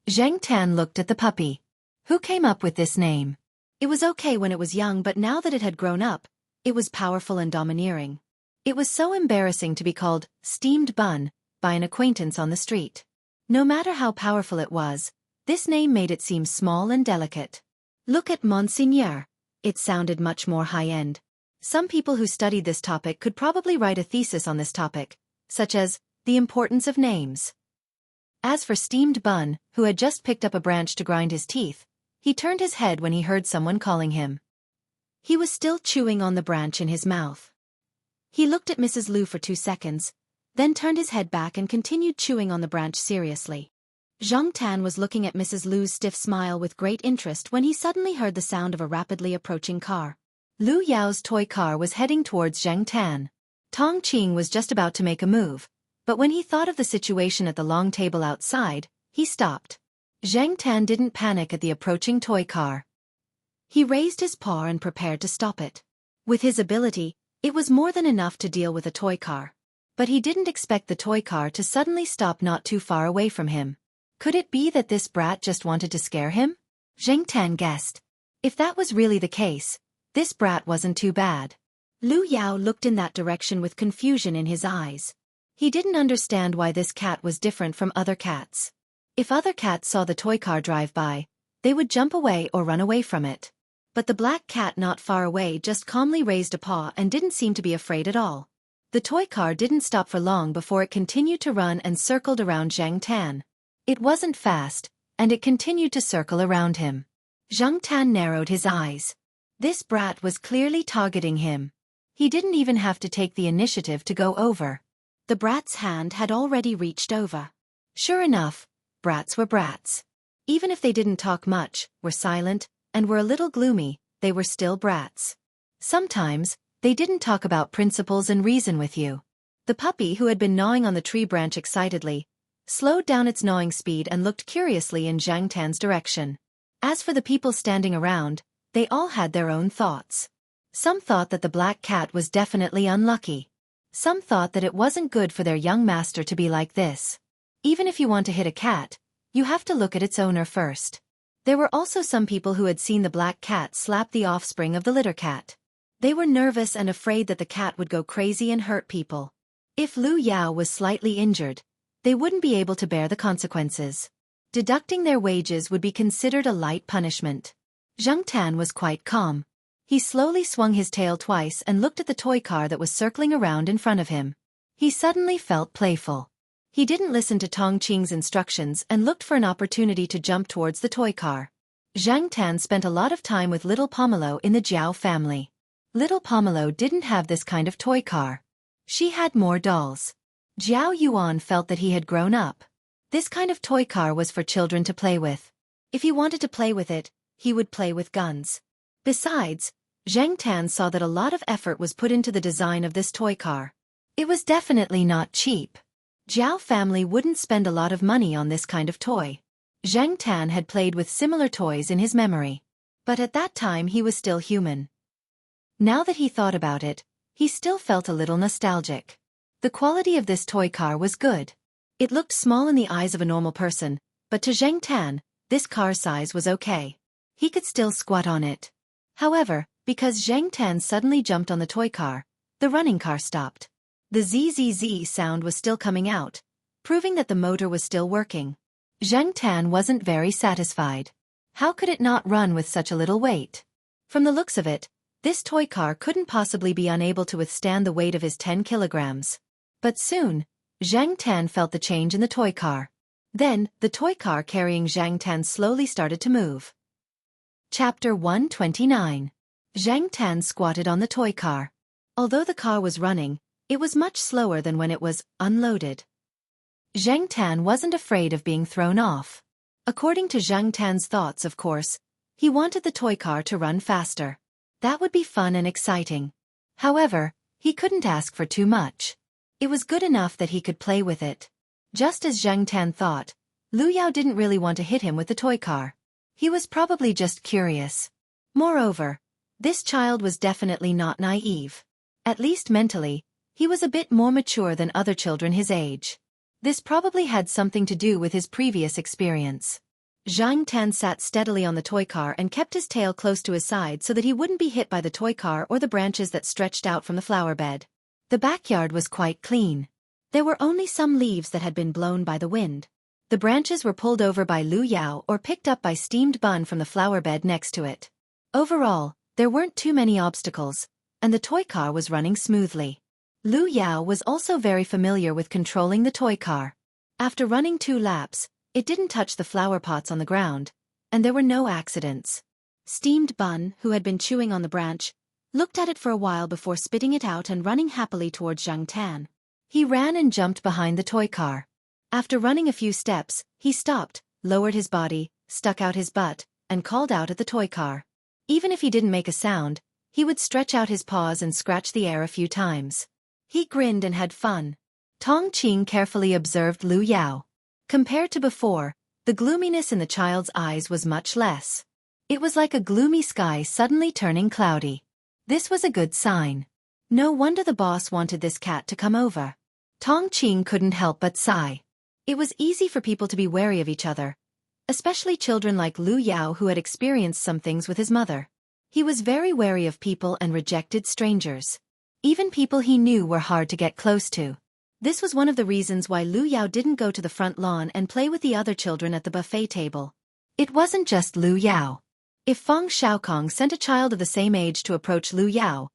Zheng Tan looked at the puppy. Who came up with this name? It was okay when it was young, but now that it had grown up, it was powerful and domineering. It was so embarrassing to be called steamed bun by an acquaintance on the street. No matter how powerful it was, this name made it seem small and delicate. Look at Monseigneur. It sounded much more high-end. Some people who studied this topic could probably write a thesis on this topic, such as, the importance of names. As for Steamed Bun, who had just picked up a branch to grind his teeth, he turned his head when he heard someone calling him. He was still chewing on the branch in his mouth. He looked at Mrs. Lu for 2 seconds, then turned his head back and continued chewing on the branch seriously. Zhang Tan was looking at Mrs. Lu's stiff smile with great interest when he suddenly heard the sound of a rapidly approaching car. Lu Yao's toy car was heading towards Zhang Tan. Tong Qing was just about to make a move, but when he thought of the situation at the long table outside, he stopped. Zhang Tan didn't panic at the approaching toy car. He raised his paw and prepared to stop it. With his ability, it was more than enough to deal with a toy car. But he didn't expect the toy car to suddenly stop not too far away from him. Could it be that this brat just wanted to scare him? Zheng Tan guessed. If that was really the case, this brat wasn't too bad. Lu Yao looked in that direction with confusion in his eyes. He didn't understand why this cat was different from other cats. If other cats saw the toy car drive by, they would jump away or run away from it. But the black cat not far away just calmly raised a paw and didn't seem to be afraid at all. The toy car didn't stop for long before it continued to run and circled around Zhang Tan. It wasn't fast, and it continued to circle around him. Zhang Tan narrowed his eyes. This brat was clearly targeting him. He didn't even have to take the initiative to go over. The brat's hand had already reached over. Sure enough, brats were brats. Even if they didn't talk much, were silent, and were a little gloomy, they were still brats. Sometimes, they didn't talk about principles and reason with you. The puppy, who had been gnawing on the tree branch excitedly, slowed down its gnawing speed and looked curiously in Zhang Tan's direction. As for the people standing around, they all had their own thoughts. Some thought that the black cat was definitely unlucky. Some thought that it wasn't good for their young master to be like this. Even if you want to hit a cat, you have to look at its owner first. There were also some people who had seen the black cat slap the offspring of the litter cat. They were nervous and afraid that the cat would go crazy and hurt people. If Lu Yao was slightly injured, they wouldn't be able to bear the consequences. Deducting their wages would be considered a light punishment. Zhang Tan was quite calm. He slowly swung his tail twice and looked at the toy car that was circling around in front of him. He suddenly felt playful. He didn't listen to Tong Qing's instructions and looked for an opportunity to jump towards the toy car. Zhang Tan spent a lot of time with little Pomelo in the Jiao family. Little Pomelo didn't have this kind of toy car. She had more dolls. Jiao Yuan felt that he had grown up. This kind of toy car was for children to play with. If he wanted to play with it, he would play with guns. Besides, Zhang Tan saw that a lot of effort was put into the design of this toy car. It was definitely not cheap. Jiao family wouldn't spend a lot of money on this kind of toy. Zhang Tan had played with similar toys in his memory. But at that time he was still human. Now that he thought about it, he still felt a little nostalgic. The quality of this toy car was good. It looked small in the eyes of a normal person, but to Zhang Tan, this car size was okay. He could still squat on it. However, because Zhang Tan suddenly jumped on the toy car, the running car stopped. The zzz sound was still coming out, proving that the motor was still working. Zhang Tan wasn't very satisfied. How could it not run with such a little weight? From the looks of it, this toy car couldn't possibly be unable to withstand the weight of his 10 kilograms. But soon, Zhang Tan felt the change in the toy car. Then, the toy car carrying Zhang Tan slowly started to move. Chapter 129. Zhang Tan squatted on the toy car. Although the car was running, it was much slower than when it was unloaded. Zhang Tan wasn't afraid of being thrown off. According to Zhang Tan's thoughts, of course, he wanted the toy car to run faster. That would be fun and exciting. However, he couldn't ask for too much. It was good enough that he could play with it. Just as Zhang Tan thought, Lu Yao didn't really want to hit him with the toy car. He was probably just curious. Moreover, this child was definitely not naive. At least mentally, he was a bit more mature than other children his age. This probably had something to do with his previous experience. Zhang Tan sat steadily on the toy car and kept his tail close to his side so that he wouldn't be hit by the toy car or the branches that stretched out from the flower bed. The backyard was quite clean. There were only some leaves that had been blown by the wind. The branches were pulled over by Lu Yao or picked up by steamed bun from the flower bed next to it. Overall, there weren't too many obstacles, and the toy car was running smoothly. Lu Yao was also very familiar with controlling the toy car. After running 2 laps, it didn't touch the flower pots on the ground, and there were no accidents. Steamed Bun, who had been chewing on the branch, looked at it for a while before spitting it out and running happily towards Zhang Tan. He ran and jumped behind the toy car. After running a few steps, he stopped, lowered his body, stuck out his butt, and called out at the toy car. Even if he didn't make a sound, he would stretch out his paws and scratch the air a few times. He grinned and had fun. Tong Qing carefully observed Lu Yao. Compared to before, the gloominess in the child's eyes was much less. It was like a gloomy sky suddenly turning cloudy. This was a good sign. No wonder the boss wanted this cat to come over. Tong Qing couldn't help but sigh. It was easy for people to be wary of each other, especially children like Lu Yao who had experienced some things with his mother. He was very wary of people and rejected strangers. Even people he knew were hard to get close to. This was one of the reasons why Lu Yao didn't go to the front lawn and play with the other children at the buffet table. It wasn't just Lu Yao. If Feng Xiaokong sent a child of the same age to approach Lu Yao,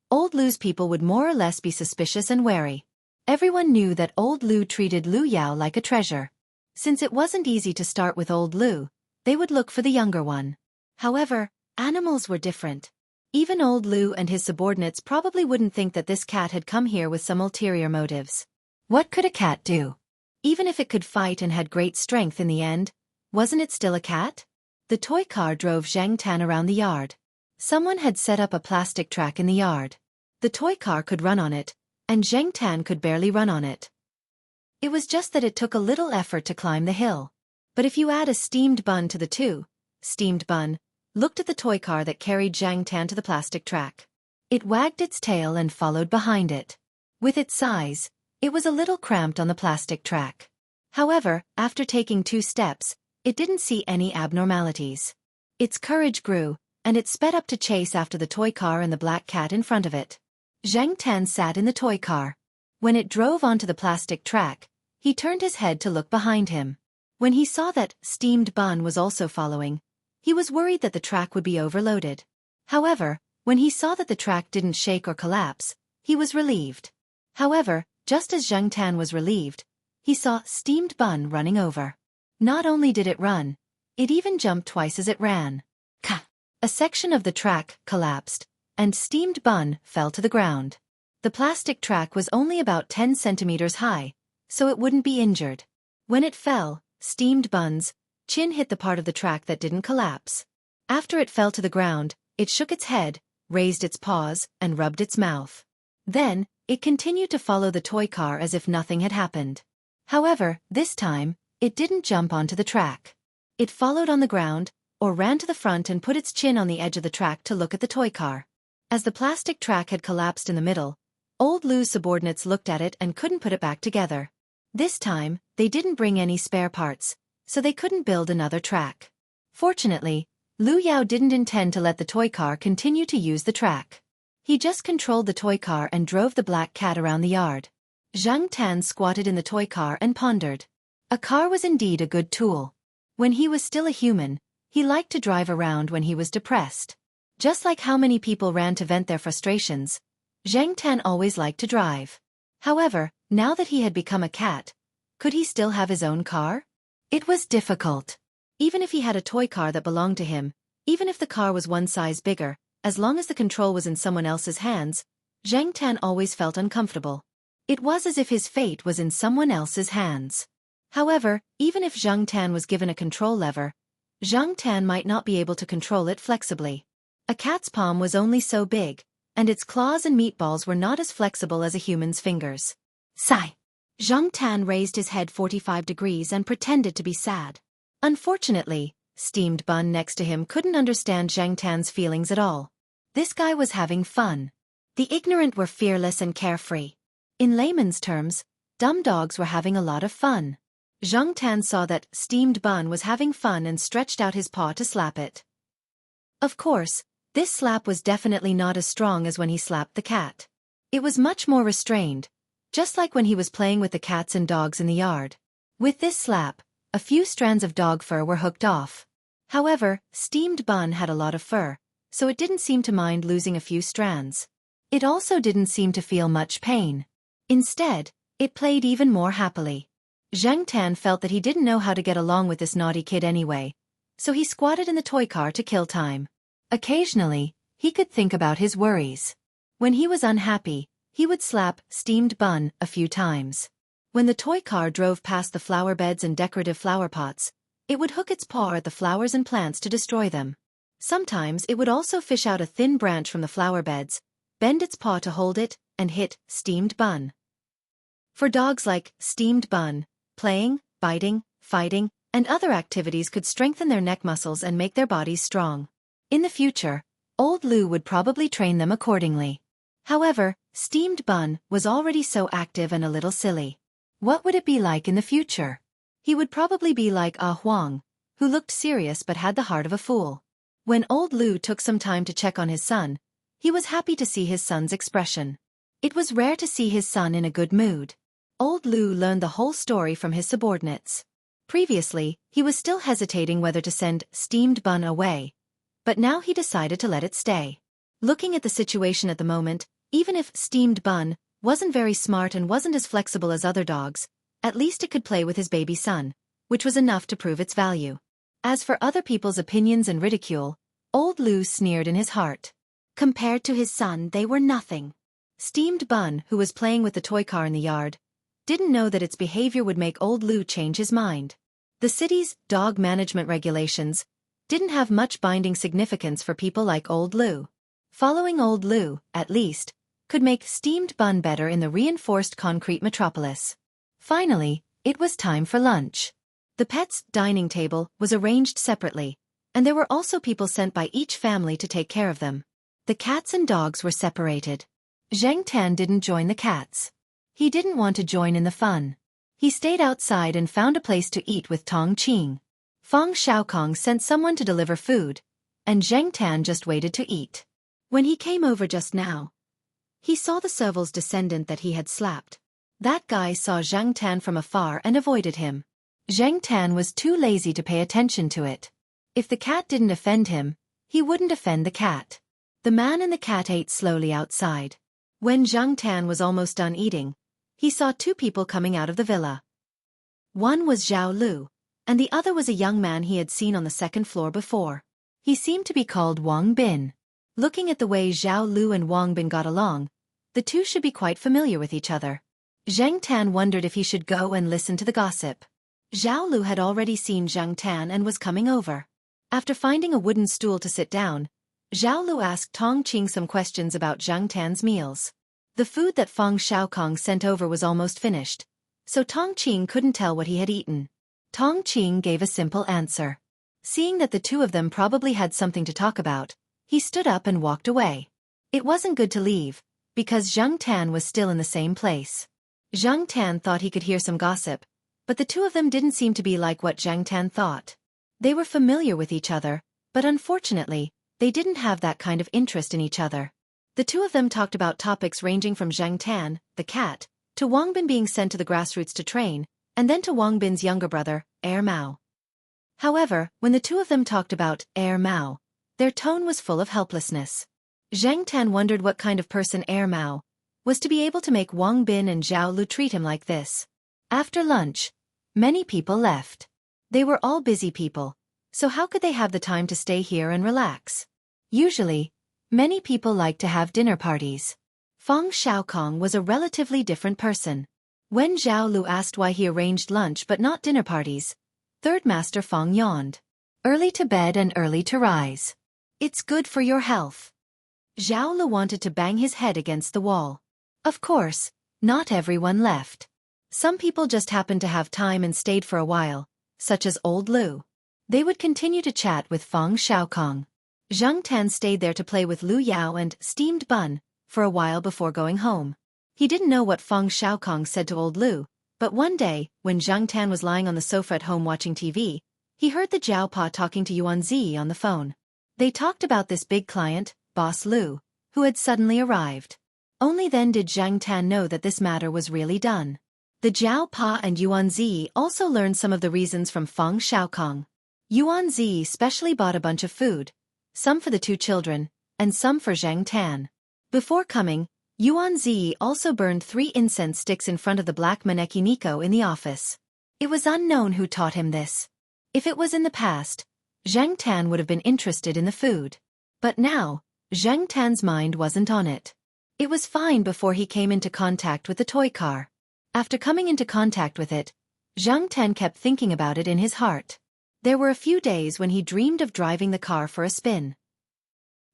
old Lu's people would more or less be suspicious and wary. Everyone knew that old Lu treated Lu Yao like a treasure. Since it wasn't easy to start with old Lu, they would look for the younger one. However, animals were different. Even old Lu and his subordinates probably wouldn't think that this cat had come here with some ulterior motives. What could a cat do? Even if it could fight and had great strength in the end, wasn't it still a cat? The toy car drove Zhang Tan around the yard. Someone had set up a plastic track in the yard. The toy car could run on it, and Zhang Tan could barely run on it. It was just that it took a little effort to climb the hill. But if you add a steamed bun to the two, steamed bun looked at the toy car that carried Zhang Tan to the plastic track. It wagged its tail and followed behind it. With its size, it was a little cramped on the plastic track. However, after taking 2 steps, it didn't see any abnormalities. Its courage grew, and it sped up to chase after the toy car and the black cat in front of it. Zhang Tan sat in the toy car. When it drove onto the plastic track, he turned his head to look behind him. When he saw that steamed bun was also following, he was worried that the track would be overloaded. However, when he saw that the track didn't shake or collapse, he was relieved. However, just as Zhang Tan was relieved, he saw steamed bun running over. Not only did it run, it even jumped twice as it ran. Ka! A section of the track collapsed, and steamed bun fell to the ground. The plastic track was only about 10 centimeters high, so it wouldn't be injured. When it fell, Steamed Bun's chin hit the part of the track that didn't collapse. After it fell to the ground, it shook its head, raised its paws, and rubbed its mouth. Then, it continued to follow the toy car as if nothing had happened. However, this time, it didn't jump onto the track. It followed on the ground, or ran to the front and put its chin on the edge of the track to look at the toy car. As the plastic track had collapsed in the middle, Old Lu's subordinates looked at it and couldn't put it back together. This time, they didn't bring any spare parts, so they couldn't build another track. Fortunately, Lu Yao didn't intend to let the toy car continue to use the track. He just controlled the toy car and drove the black cat around the yard. Zhang Tan squatted in the toy car and pondered. A car was indeed a good tool. When he was still a human, he liked to drive around when he was depressed. Just like how many people ran to vent their frustrations, Zhang Tan always liked to drive. However, now that he had become a cat, could he still have his own car? It was difficult. Even if he had a toy car that belonged to him, even if the car was one size bigger, as long as the control was in someone else's hands, Zhang Tan always felt uncomfortable. It was as if his fate was in someone else's hands. However, even if Zhang Tan was given a control lever, Zhang Tan might not be able to control it flexibly. A cat's palm was only so big, and its claws and meatballs were not as flexible as a human's fingers. Sigh. Zhang Tan raised his head 45 degrees and pretended to be sad. Unfortunately, Steamed Bun next to him couldn't understand Zhang Tan's feelings at all. This guy was having fun. The ignorant were fearless and carefree. In layman's terms, dumb dogs were having a lot of fun. Zhang Tan saw that Steamed Bun was having fun and stretched out his paw to slap it. Of course, this slap was definitely not as strong as when he slapped the cat. It was much more restrained, just like when he was playing with the cats and dogs in the yard. With this slap, a few strands of dog fur were hooked off. However, Steamed Bun had a lot of fur, so it didn't seem to mind losing a few strands. It also didn't seem to feel much pain. Instead, it played even more happily. Zhang Tan felt that he didn't know how to get along with this naughty kid anyway, so he squatted in the toy car to kill time. Occasionally, he could think about his worries. When he was unhappy, he would slap Steamed Bun a few times. When the toy car drove past the flower beds and decorative flower pots, it would hook its paw at the flowers and plants to destroy them. Sometimes it would also fish out a thin branch from the flower beds, bend its paw to hold it, and hit Steamed Bun. For dogs like Steamed Bun, playing, biting, fighting, and other activities could strengthen their neck muscles and make their bodies strong. In the future, Old Lu would probably train them accordingly. However, Steamed Bun was already so active and a little silly. What would it be like in the future? He would probably be like Ah Huang, who looked serious but had the heart of a fool. When Old Lu took some time to check on his son, he was happy to see his son's expression. It was rare to see his son in a good mood. Old Lu learned the whole story from his subordinates. Previously, he was still hesitating whether to send Steamed Bun away, but now he decided to let it stay. Looking at the situation at the moment, even if Steamed Bun wasn't very smart and wasn't as flexible as other dogs, at least it could play with his baby son, which was enough to prove its value. As for other people's opinions and ridicule, Old Lu sneered in his heart. Compared to his son, they were nothing. Steamed Bun, who was playing with the toy car in the yard, didn't know that its behavior would make Old Lu change his mind. The city's dog management regulations didn't have much binding significance for people like Old Lu. Following Old Lu, at least, could make Steamed Bun better in the reinforced concrete metropolis. Finally, it was time for lunch. The pets' dining table was arranged separately, and there were also people sent by each family to take care of them. The cats and dogs were separated. Zhang Tan didn't join the cats. He didn't want to join in the fun. He stayed outside and found a place to eat with Tong Qing. Fang Xiaokong sent someone to deliver food, and Zhang Tan just waited to eat. When he came over just now, he saw the serval's descendant that he had slapped. That guy saw Zhang Tan from afar and avoided him. Zhang Tan was too lazy to pay attention to it. If the cat didn't offend him, he wouldn't offend the cat. The man and the cat ate slowly outside. When Zhang Tan was almost done eating, he saw two people coming out of the villa. One was Zhao Lu, and the other was a young man he had seen on the second floor before. He seemed to be called Wang Bin. Looking at the way Zhao Lu and Wang Bin got along, The two should be quite familiar with each other. Zhang Tan wondered if he should go and listen to the gossip. Zhao Lu had already seen Zhang Tan and was coming over. After finding a wooden stool to sit down, Zhao Lu asked Tong Qing some questions about Zhang Tan's meals. The food that Feng Xiaokong sent over was almost finished, so Tong Qing couldn't tell what he had eaten. Tong Qing gave a simple answer. Seeing that the two of them probably had something to talk about, he stood up and walked away. It wasn't good to leave, because Zhang Tan was still in the same place. Zhang Tan thought he could hear some gossip, but the two of them didn't seem to be like what Zhang Tan thought. They were familiar with each other, but unfortunately, they didn't have that kind of interest in each other. The two of them talked about topics ranging from Zhang Tan, the cat, to Wang Bin being sent to the grassroots to train, and then to Wang Bin's younger brother, Heir Mao. However, when the two of them talked about Heir Mao, their tone was full of helplessness. Zhang Tan wondered what kind of person Heir Mao was to be able to make Wang Bin and Zhao Lu treat him like this. After lunch, many people left. They were all busy people, so how could they have the time to stay here and relax? Usually, many people like to have dinner parties. Feng Xiaokong was a relatively different person. When Zhao Lu asked why he arranged lunch but not dinner parties, Third Master Feng yawned. Early to bed and early to rise. It's good for your health. Zhao Lu wanted to bang his head against the wall. Of course, not everyone left. Some people just happened to have time and stayed for a while, such as old Lu. They would continue to chat with Feng Xiaokong. Zhang Tan stayed there to play with Lu Yao and steamed bun for a while before going home. He didn't know what Feng Xiaokong said to old Lu, but one day, when Zhang Tan was lying on the sofa at home watching TV, he heard the Jiao Pa talking to Yuan Zi on the phone. They talked about this big client, Boss Lu, who had suddenly arrived. Only then did Zhang Tan know that this matter was really done. The Jiao Pa and Yuan Zi also learned some of the reasons from Feng Xiaokong. Yuan Zi specially bought a bunch of food, some for the two children, and some for Zhang Tan. Before coming, Yuan Zi also burned 3 incense sticks in front of the black maneki Nico in the office. It was unknown who taught him this. If it was in the past, Zhang Tan would have been interested in the food. But now, Zhang Tan's mind wasn't on it. It was fine before he came into contact with the toy car. After coming into contact with it, Zhang Tan kept thinking about it in his heart. There were a few days when he dreamed of driving the car for a spin.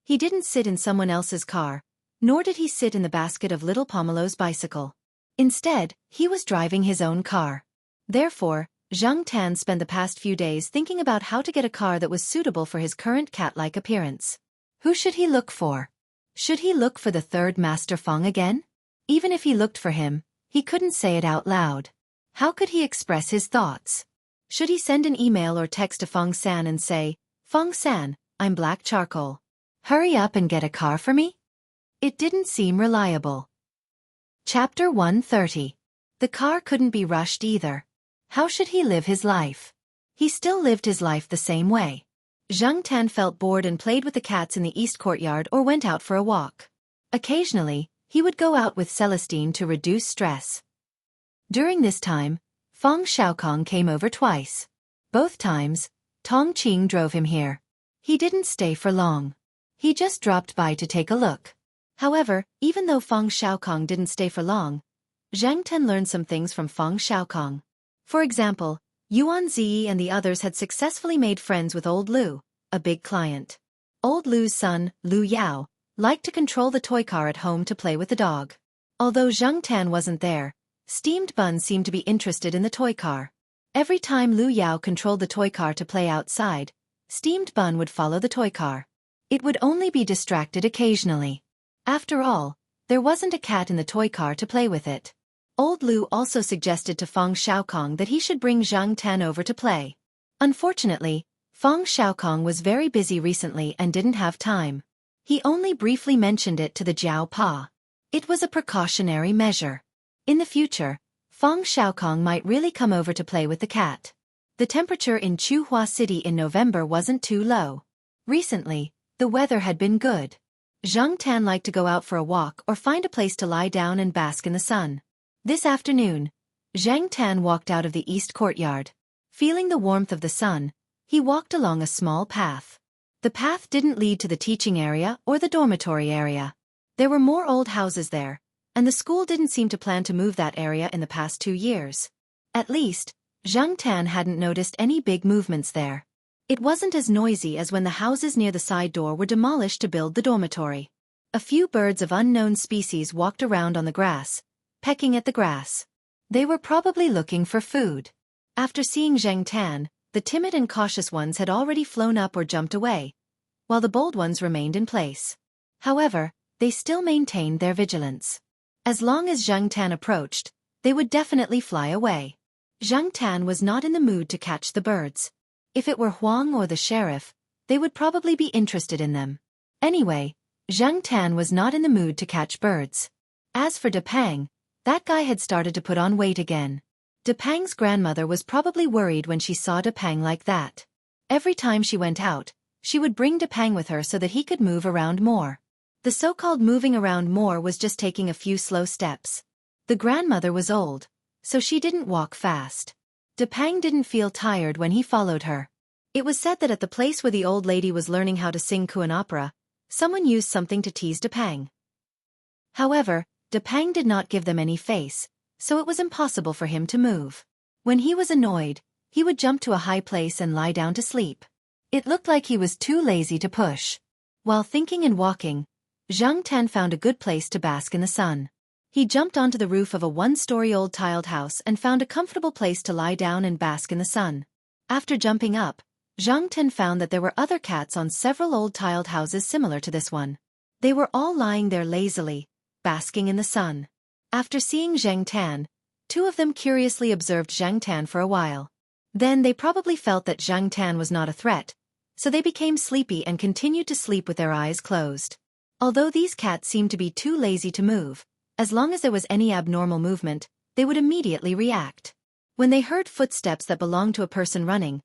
He didn't sit in someone else's car, nor did he sit in the basket of little Pomelo's bicycle. Instead, he was driving his own car. Therefore, Zhang Tan spent the past few days thinking about how to get a car that was suitable for his current cat-like appearance. Who should he look for? Should he look for the third Master Feng again? Even if he looked for him, he couldn't say it out loud. How could he express his thoughts? Should he send an email or text to Feng San and say, "Feng San, I'm Black Charcoal. Hurry up and get a car for me?" It didn't seem reliable. Chapter 130. The car couldn't be rushed either. How should he live his life? He still lived his life the same way. Zhang Tan felt bored and played with the cats in the east courtyard or went out for a walk. Occasionally, he would go out with Celestine to reduce stress. During this time, Feng Xiaokong came over twice. Both times, Tong Qing drove him here. He didn't stay for long. He just dropped by to take a look. However, even though Feng Xiaokong didn't stay for long, Zhang Tan learned some things from Feng Xiaokong. For example, Yuan Zi and the others had successfully made friends with old Lu, a big client. Old Lu's son, Lu Yao, liked to control the toy car at home to play with the dog. Although Zhang Tan wasn't there, Steamed Bun seemed to be interested in the toy car. Every time Lu Yao controlled the toy car to play outside, Steamed Bun would follow the toy car. It would only be distracted occasionally. After all, there wasn't a cat in the toy car to play with it. Old Lu also suggested to Feng Xiaokong that he should bring Zhang Tan over to play. Unfortunately, Feng Xiaokong was very busy recently and didn't have time. He only briefly mentioned it to the Jiao Pa. It was a precautionary measure. In the future, Feng Xiaokong might really come over to play with the cat. The temperature in Chuhua City in November wasn't too low. Recently, the weather had been good. Zhang Tan liked to go out for a walk or find a place to lie down and bask in the sun. This afternoon, Zhang Tan walked out of the east courtyard. Feeling the warmth of the sun, he walked along a small path. The path didn't lead to the teaching area or the dormitory area. There were more old houses there, and the school didn't seem to plan to move that area in the past 2 years. At least, Zhang Tan hadn't noticed any big movements there. It wasn't as noisy as when the houses near the side door were demolished to build the dormitory. A few birds of unknown species walked around on the grass, pecking at the grass. They were probably looking for food. After seeing Zhang Tan, the timid and cautious ones had already flown up or jumped away, while the bold ones remained in place. However, they still maintained their vigilance. As long as Zhang Tan approached, they would definitely fly away. Zhang Tan was not in the mood to catch the birds. If it were Huang or the sheriff, they would probably be interested in them. Anyway, Zhang Tan was not in the mood to catch birds. As for Depang, that guy had started to put on weight again. Depang's grandmother was probably worried when she saw Depang like that. Every time she went out, she would bring Depang with her so that he could move around more. The so-called moving around more was just taking a few slow steps. The grandmother was old, so she didn't walk fast. Depang didn't feel tired when he followed her. It was said that at the place where the old lady was learning how to sing Kuan opera, someone used something to tease Depang. However, Depang did not give them any face, so it was impossible for him to move. When he was annoyed, he would jump to a high place and lie down to sleep. It looked like he was too lazy to push. While thinking and walking, Zhang Tan found a good place to bask in the sun. He jumped onto the roof of a one-story old tiled house and found a comfortable place to lie down and bask in the sun. After jumping up, Zhang Tan found that there were other cats on several old tiled houses similar to this one. They were all lying there lazily, basking in the sun. After seeing Zhang Tan, 2 of them curiously observed Zhang Tan for a while. Then they probably felt that Zhang Tan was not a threat, so they became sleepy and continued to sleep with their eyes closed. Although these cats seemed to be too lazy to move, as long as there was any abnormal movement, they would immediately react. When they heard footsteps that belonged to a person running,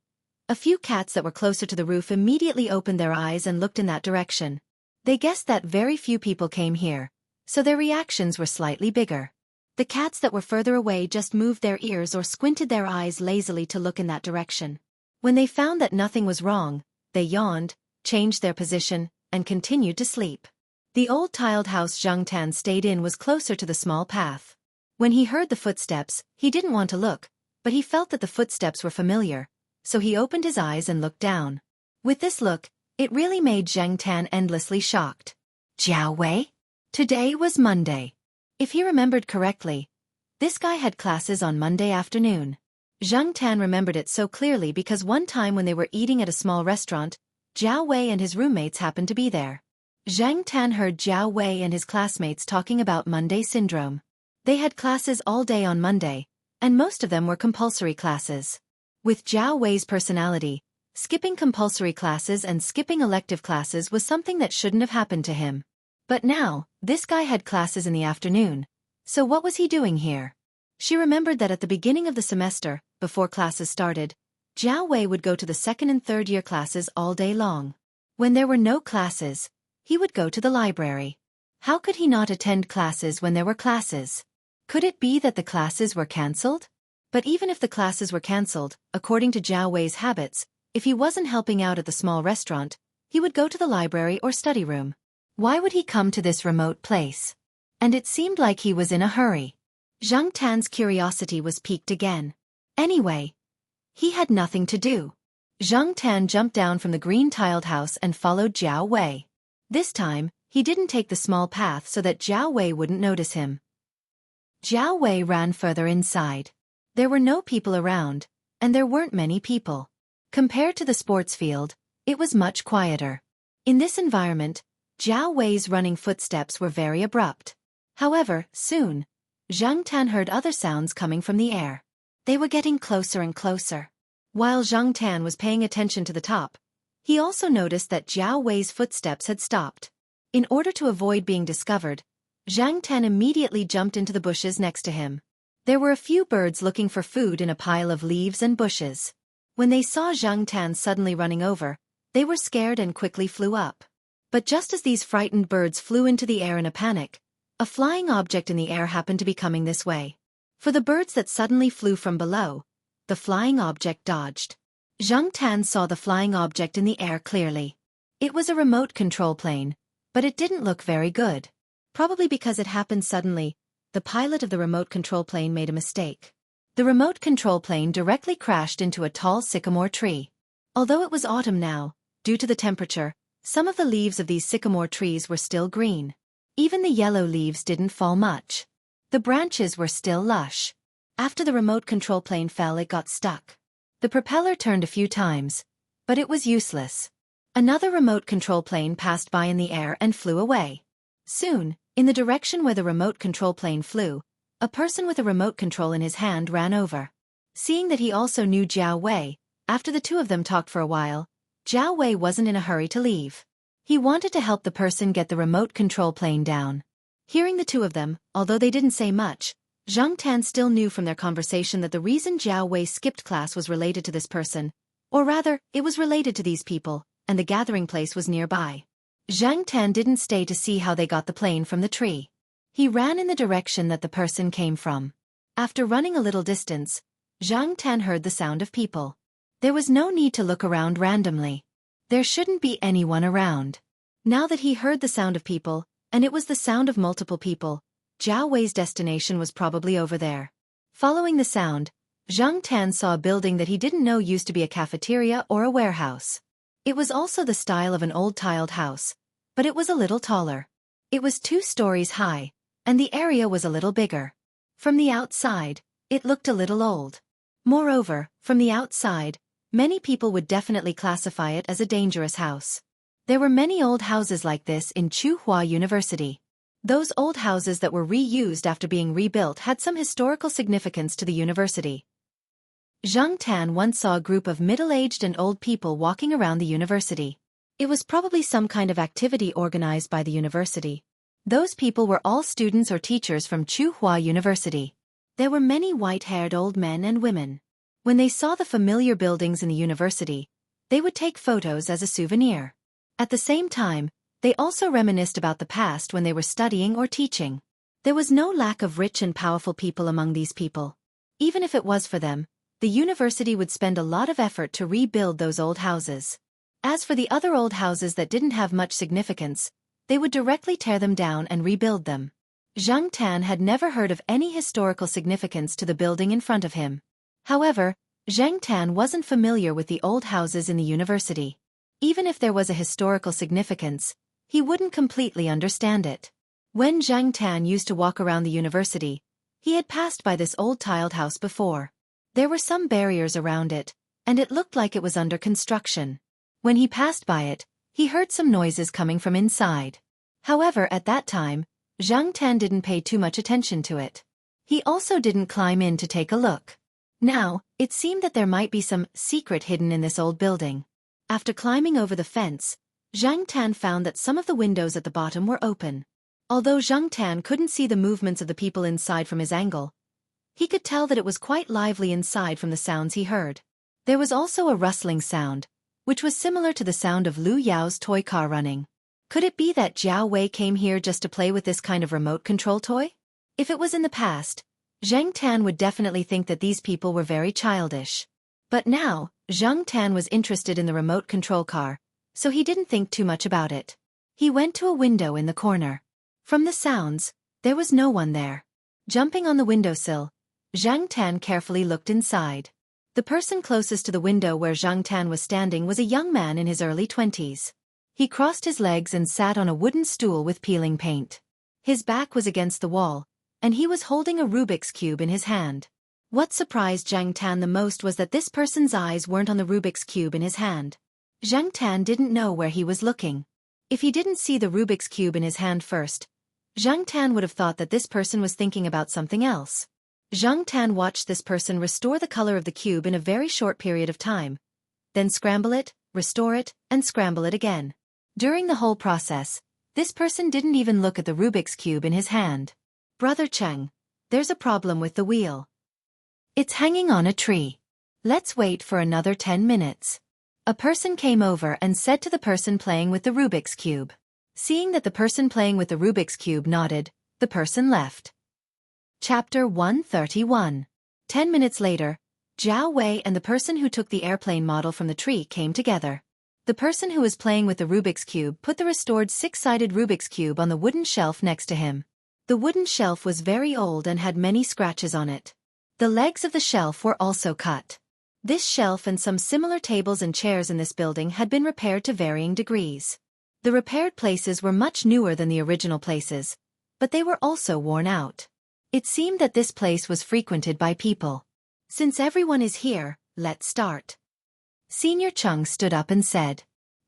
a few cats that were closer to the roof immediately opened their eyes and looked in that direction. They guessed that very few people came here, so their reactions were slightly bigger. The cats that were further away just moved their ears or squinted their eyes lazily to look in that direction. When they found that nothing was wrong, they yawned, changed their position, and continued to sleep. The old tiled house Zhang Tan stayed in was closer to the small path. When he heard the footsteps, he didn't want to look, but he felt that the footsteps were familiar, so he opened his eyes and looked down. With this look, it really made Zhang Tan endlessly shocked. Jiao Wei? Today was Monday. If he remembered correctly, this guy had classes on Monday afternoon. Zhang Tan remembered it so clearly because one time when they were eating at a small restaurant, Jiao Wei and his roommates happened to be there. Zhang Tan heard Jiao Wei and his classmates talking about Monday syndrome. They had classes all day on Monday, and most of them were compulsory classes. With Jiao Wei's personality, skipping compulsory classes and skipping elective classes was something that shouldn't have happened to him. But now, this guy had classes in the afternoon, so what was he doing here? She remembered that at the beginning of the semester, before classes started, Jiao Wei would go to the 2nd and 3rd year classes all day long. When there were no classes, he would go to the library. How could he not attend classes when there were classes? Could it be that the classes were cancelled? But even if the classes were cancelled, according to Jiao Wei's habits, if he wasn't helping out at the small restaurant, he would go to the library or study room. Why would he come to this remote place? And it seemed like he was in a hurry. Zhang Tan's curiosity was piqued again. Anyway, he had nothing to do. Zhang Tan jumped down from the green tiled house and followed Jiao Wei. This time, he didn't take the small path so that Jiao Wei wouldn't notice him. Jiao Wei ran further inside. There were no people around, and there weren't many people. Compared to the sports field, it was much quieter. In this environment, Jiao Wei's running footsteps were very abrupt. However, soon, Zhang Tan heard other sounds coming from the air. They were getting closer and closer. While Zhang Tan was paying attention to the top, he also noticed that Jiao Wei's footsteps had stopped. In order to avoid being discovered, Zhang Tan immediately jumped into the bushes next to him. There were a few birds looking for food in a pile of leaves and bushes. When they saw Zhang Tan suddenly running over, they were scared and quickly flew up. But just as these frightened birds flew into the air in a panic, a flying object in the air happened to be coming this way. For the birds that suddenly flew from below, the flying object dodged. Zhang Tan saw the flying object in the air clearly. It was a remote control plane, but it didn't look very good. Probably because it happened suddenly, the pilot of the remote control plane made a mistake. The remote control plane directly crashed into a tall sycamore tree. Although it was autumn now, due to the temperature, some of the leaves of these sycamore trees were still green. Even the yellow leaves didn't fall much. The branches were still lush. After the remote control plane fell, it got stuck. The propeller turned a few times, but it was useless. Another remote control plane passed by in the air and flew away. Soon, in the direction where the remote control plane flew, a person with a remote control in his hand ran over. Seeing that he also knew Jiao Wei, after the two of them talked for a while, Jiao Wei wasn't in a hurry to leave. He wanted to help the person get the remote control plane down. Hearing the two of them, although they didn't say much, Zhang Tan still knew from their conversation that the reason Jiao Wei skipped class was related to this person, or rather, it was related to these people, and the gathering place was nearby. Zhang Tan didn't stay to see how they got the plane from the tree. He ran in the direction that the person came from. After running a little distance, Zhang Tan heard the sound of people. There was no need to look around randomly. There shouldn't be anyone around. Now that he heard the sound of people, and it was the sound of multiple people, Jiao Wei's destination was probably over there. Following the sound, Zhang Tan saw a building that he didn't know used to be a cafeteria or a warehouse. It was also the style of an old tiled house, but it was a little taller. It was 2 stories high, and the area was a little bigger. From the outside, it looked a little old. Moreover, from the outside, many people would definitely classify it as a dangerous house. There were many old houses like this in Tsinghua University. Those old houses that were reused after being rebuilt had some historical significance to the university. Zhang Tan once saw a group of middle-aged and old people walking around the university. It was probably some kind of activity organized by the university. Those people were all students or teachers from Tsinghua University. There were many white-haired old men and women. When they saw the familiar buildings in the university, they would take photos as a souvenir. At the same time, they also reminisced about the past when they were studying or teaching. There was no lack of rich and powerful people among these people. Even if it was for them, the university would spend a lot of effort to rebuild those old houses. As for the other old houses that didn't have much significance, they would directly tear them down and rebuild them. Zhang Tan had never heard of any historical significance to the building in front of him. However, Zhang Tan wasn't familiar with the old houses in the university. Even if there was a historical significance, he wouldn't completely understand it. When Zhang Tan used to walk around the university, he had passed by this old tiled house before. There were some barriers around it, and it looked like it was under construction. When he passed by it, he heard some noises coming from inside. However, at that time, Zhang Tan didn't pay too much attention to it. He also didn't climb in to take a look. Now, it seemed that there might be some secret hidden in this old building. After climbing over the fence, Zhang Tan found that some of the windows at the bottom were open. Although Zhang Tan couldn't see the movements of the people inside from his angle, he could tell that it was quite lively inside from the sounds he heard. There was also a rustling sound, which was similar to the sound of Lu Yao's toy car running. Could it be that Jiao Wei came here just to play with this kind of remote control toy? If it was in the past, Zhang Tan would definitely think that these people were very childish. But now, Zhang Tan was interested in the remote control car, so he didn't think too much about it. He went to a window in the corner. From the sounds, there was no one there. Jumping on the windowsill, Zhang Tan carefully looked inside. The person closest to the window where Zhang Tan was standing was a young man in his early 20s. He crossed his legs and sat on a wooden stool with peeling paint. His back was against the wall, and he was holding a Rubik's Cube in his hand. What surprised Zhang Tan the most was that this person's eyes weren't on the Rubik's Cube in his hand. Zhang Tan didn't know where he was looking. If he didn't see the Rubik's Cube in his hand first, Zhang Tan would have thought that this person was thinking about something else. Zhang Tan watched this person restore the color of the cube in a very short period of time, then scramble it, restore it, and scramble it again. During the whole process, this person didn't even look at the Rubik's Cube in his hand. Brother Cheng, there's a problem with the wheel. It's hanging on a tree. Let's wait for another 10 minutes. A person came over and said to the person playing with the Rubik's Cube. Seeing that the person playing with the Rubik's Cube nodded, the person left. Chapter 131. 10 minutes later, Jiao Wei and the person who took the airplane model from the tree came together. The person who was playing with the Rubik's Cube put the restored 6-sided Rubik's Cube on the wooden shelf next to him. The wooden shelf was very old and had many scratches on it. The legs of the shelf were also cut. This shelf and some similar tables and chairs in this building had been repaired to varying degrees. The repaired places were much newer than the original places, but they were also worn out. It seemed that this place was frequented by people. Since everyone is here, let's start. Senior Chung stood up and said.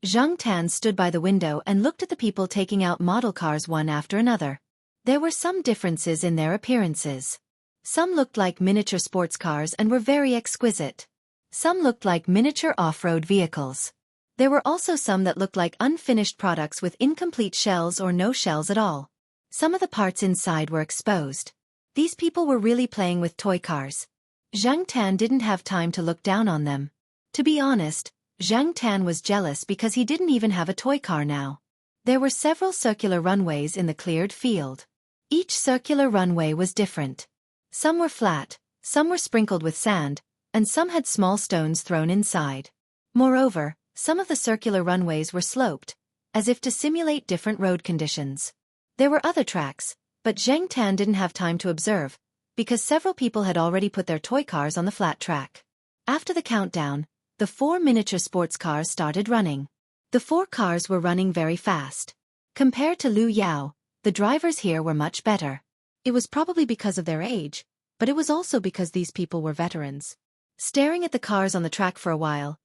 Zhang Tan stood by the window and looked at the people taking out model cars one after another. There were some differences in their appearances. Some looked like miniature sports cars and were very exquisite. Some looked like miniature off-road vehicles. There were also some that looked like unfinished products with incomplete shells or no shells at all. Some of the parts inside were exposed. These people were really playing with toy cars. Zhang Tan didn't have time to look down on them. To be honest, Zhang Tan was jealous because he didn't even have a toy car now. There were several circular runways in the cleared field. Each circular runway was different. Some were flat, some were sprinkled with sand, and some had small stones thrown inside. Moreover, some of the circular runways were sloped, as if to simulate different road conditions. There were other tracks, but Zhang Tan didn't have time to observe, because several people had already put their toy cars on the flat track. After the countdown, the 4 miniature sports cars started running. The 4 cars were running very fast. Compared to Lu Yao, the drivers here were much better. It was probably because of their age, but it was also because these people were veterans. Staring at the cars on the track for a while,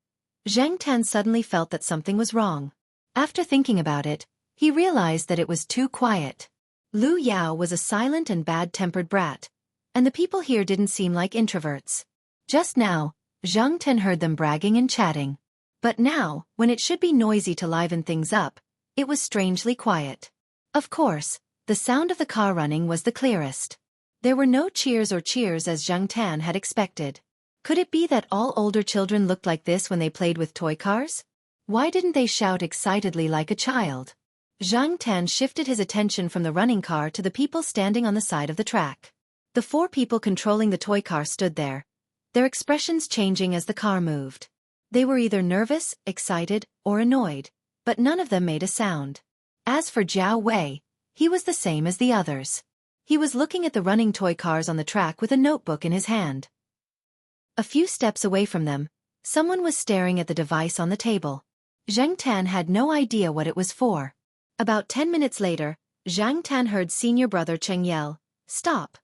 Zhang Tan suddenly felt that something was wrong. After thinking about it, he realized that it was too quiet. Lu Yao was a silent and bad-tempered brat, and the people here didn't seem like introverts. Just now, Zhang Tan heard them bragging and chatting. But now, when it should be noisy to liven things up, it was strangely quiet. Of course, the sound of the car running was the clearest. There were no cheers as Zhang Tan had expected. Could it be that all older children looked like this when they played with toy cars? Why didn't they shout excitedly like a child? Zhang Tan shifted his attention from the running car to the people standing on the side of the track. The 4 people controlling the toy car stood there, their expressions changing as the car moved. They were either nervous, excited, or annoyed, but none of them made a sound. As for Jiao Wei, he was the same as the others. He was looking at the running toy cars on the track with a notebook in his hand. A few steps away from them, someone was staring at the device on the table. Zhang Tan had no idea what it was for. About 10 minutes later, Zhang Tan heard senior brother Cheng yell, "Stop!"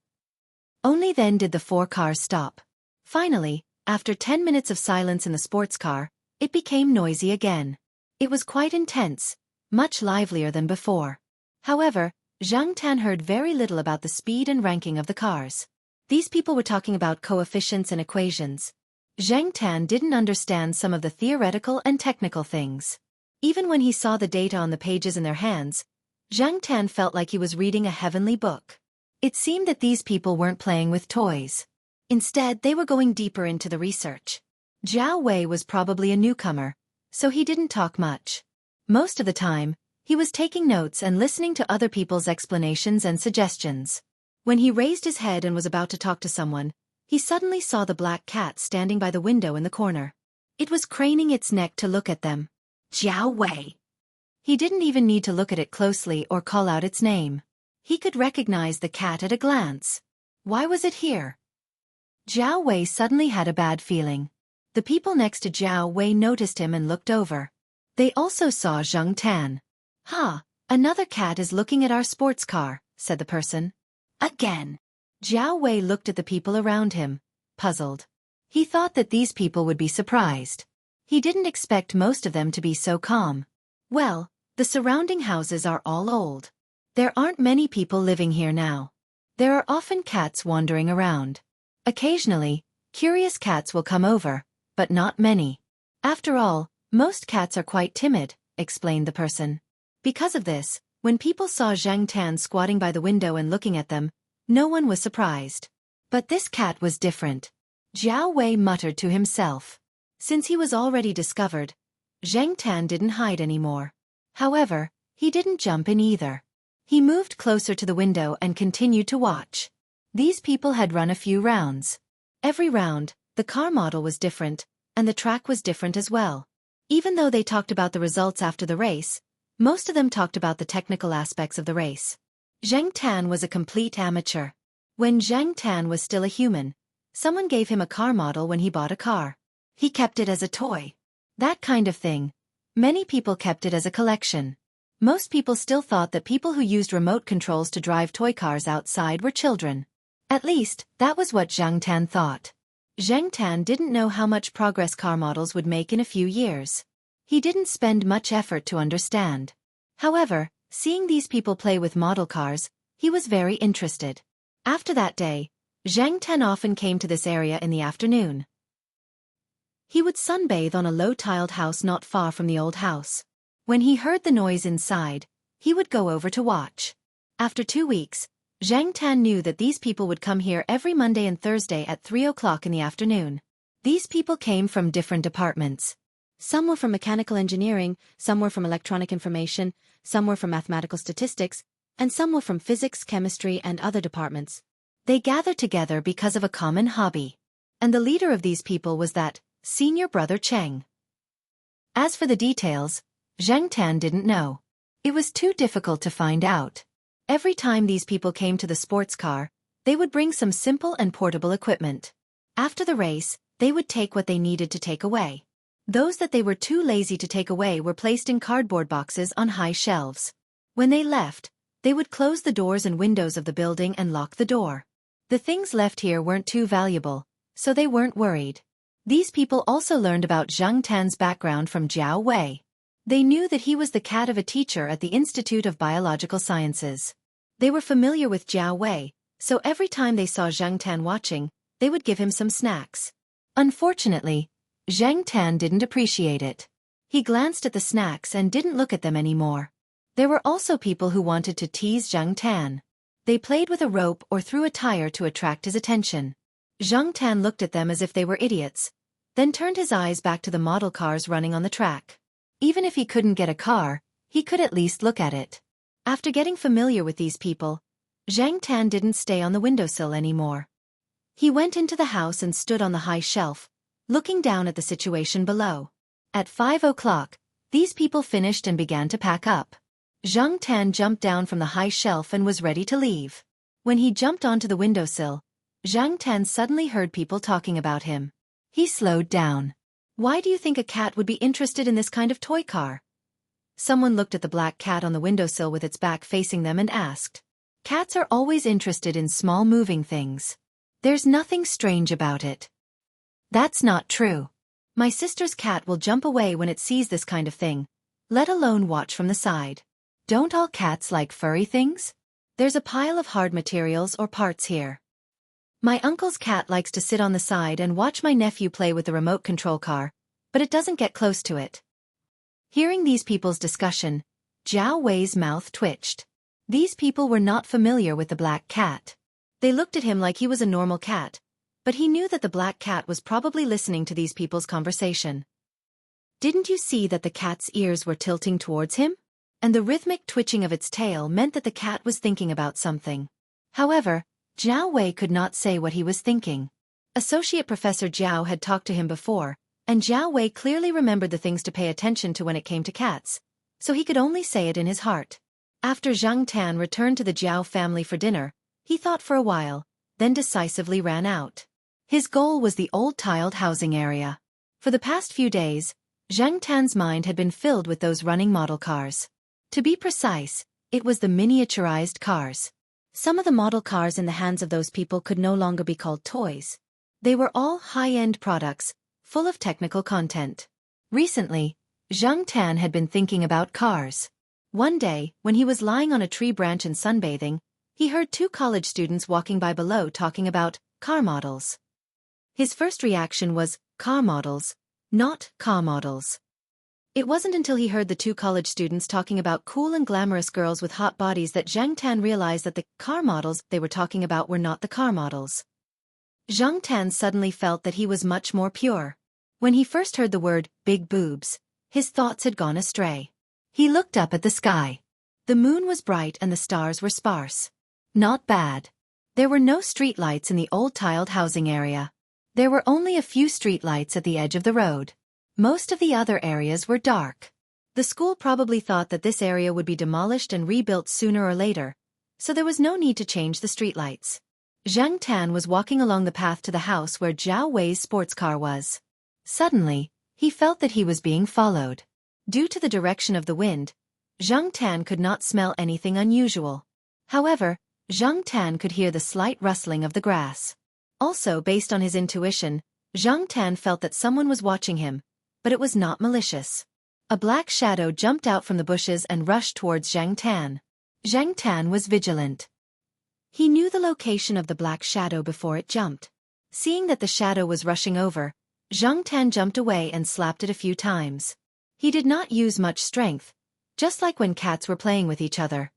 Only then did the 4 cars stop. Finally, after 10 minutes of silence in the sports car, it became noisy again. It was quite intense, much livelier than before. However, Zhang Tan heard very little about the speed and ranking of the cars. These people were talking about coefficients and equations. Zhang Tan didn't understand some of the theoretical and technical things. Even when he saw the data on the pages in their hands, Zhang Tan felt like he was reading a heavenly book. It seemed that these people weren't playing with toys. Instead, they were going deeper into the research. Jiao Wei was probably a newcomer, so he didn't talk much. Most of the time, he was taking notes and listening to other people's explanations and suggestions. When he raised his head and was about to talk to someone, he suddenly saw the black cat standing by the window in the corner. It was craning its neck to look at them. Jiao Wei. He didn't even need to look at it closely or call out its name. He could recognize the cat at a glance. Why was it here? Jiao Wei suddenly had a bad feeling. The people next to Jiao Wei noticed him and looked over. They also saw Zhang Tan. "Ha, another cat is looking at our sports car," said the person. Again. Jiao Wei looked at the people around him, puzzled. He thought that these people would be surprised. He didn't expect most of them to be so calm. Well, the surrounding houses are all old. There aren't many people living here now. There are often cats wandering around. Occasionally, curious cats will come over, but not many. After all, most cats are quite timid, explained the person. Because of this, when people saw Zhang Tan squatting by the window and looking at them, no one was surprised. But this cat was different. Jiao Wei muttered to himself. Since he was already discovered, Zhang Tan didn't hide anymore. However, he didn't jump in either. He moved closer to the window and continued to watch. These people had run a few rounds. Every round, the car model was different, and the track was different as well. Even though they talked about the results after the race, most of them talked about the technical aspects of the race. Zhang Tan was a complete amateur. When Zhang Tan was still a human, someone gave him a car model when he bought a car. He kept it as a toy. That kind of thing. Many people kept it as a collection. Most people still thought that people who used remote controls to drive toy cars outside were children. At least, that was what Zhang Tan thought. Zhang Tan didn't know how much progress car models would make in a few years. He didn't spend much effort to understand. However, seeing these people play with model cars, he was very interested. After that day, Zhang Tan often came to this area in the afternoon. He would sunbathe on a low-tiled house not far from the old house. When he heard the noise inside, he would go over to watch. After 2 weeks, Zhang Tan knew that these people would come here every Monday and Thursday at 3 o'clock in the afternoon. These people came from different departments. Some were from mechanical engineering, some were from electronic information, some were from mathematical statistics, and some were from physics, chemistry, and other departments. They gathered together because of a common hobby. And the leader of these people was that senior brother Cheng. As for the details, Zhang Tan didn't know. It was too difficult to find out. Every time these people came to the sports car, they would bring some simple and portable equipment. After the race, they would take what they needed to take away. Those that they were too lazy to take away were placed in cardboard boxes on high shelves. When they left, they would close the doors and windows of the building and lock the door. The things left here weren't too valuable, so they weren't worried. These people also learned about Zhang Tan's background from Jiao Wei. They knew that he was the cat of a teacher at the Institute of Biological Sciences. They were familiar with Jiao Wei, so every time they saw Zhang Tan watching, they would give him some snacks. Unfortunately, Zhang Tan didn't appreciate it. He glanced at the snacks and didn't look at them anymore. There were also people who wanted to tease Zhang Tan. They played with a rope or threw a tire to attract his attention. Zhang Tan looked at them as if they were idiots, then turned his eyes back to the model cars running on the track. Even if he couldn't get a car, he could at least look at it. After getting familiar with these people, Zhang Tan didn't stay on the windowsill anymore. He went into the house and stood on the high shelf, looking down at the situation below. At 5 o'clock, these people finished and began to pack up. Zhang Tan jumped down from the high shelf and was ready to leave. When he jumped onto the windowsill, Zhang Tan suddenly heard people talking about him. He slowed down. Why do you think a cat would be interested in this kind of toy car? Someone looked at the black cat on the windowsill with its back facing them and asked. Cats are always interested in small moving things. There's nothing strange about it. That's not true. My sister's cat will jump away when it sees this kind of thing, let alone watch from the side. Don't all cats like furry things? There's a pile of hard materials or parts here. My uncle's cat likes to sit on the side and watch my nephew play with the remote control car, but it doesn't get close to it. Hearing these people's discussion, Jiao Wei's mouth twitched. These people were not familiar with the black cat. They looked at him like he was a normal cat, but he knew that the black cat was probably listening to these people's conversation. Didn't you see that the cat's ears were tilting towards him? And the rhythmic twitching of its tail meant that the cat was thinking about something. However, Jiao Wei could not say what he was thinking. Associate Professor Jiao had talked to him before, and Jiao Wei clearly remembered the things to pay attention to when it came to cats, so he could only say it in his heart. After Zhang Tan returned to the Jiao family for dinner, he thought for a while, then decisively ran out. His goal was the old tiled housing area. For the past few days, Zhang Tan's mind had been filled with those running model cars. To be precise, it was the miniaturized cars. Some of the model cars in the hands of those people could no longer be called toys. They were all high-end products, full of technical content. Recently, Zhang Tan had been thinking about cars. One day, when he was lying on a tree branch and sunbathing, he heard 2 college students walking by below talking about car models. His first reaction was, car models, not car models. It wasn't until he heard the 2 college students talking about cool and glamorous girls with hot bodies that Zhang Tan realized that the car models they were talking about were not the car models. Zhang Tan suddenly felt that he was much more pure. When he first heard the word, big boobs, his thoughts had gone astray. He looked up at the sky. The moon was bright and the stars were sparse. Not bad. There were no streetlights in the old tiled housing area. There were only a few streetlights at the edge of the road. Most of the other areas were dark. The school probably thought that this area would be demolished and rebuilt sooner or later, so there was no need to change the streetlights. Zhang Tan was walking along the path to the house where Zhao Wei's sports car was. Suddenly, he felt that he was being followed. Due to the direction of the wind, Zhang Tan could not smell anything unusual. However, Zhang Tan could hear the slight rustling of the grass. Also, based on his intuition, Zhang Tan felt that someone was watching him, but it was not malicious. A black shadow jumped out from the bushes and rushed towards Zhang Tan. Zhang Tan was vigilant. He knew the location of the black shadow before it jumped. Seeing that the shadow was rushing over, Zhang Tan jumped away and slapped it a few times. He did not use much strength, just like when cats were playing with each other.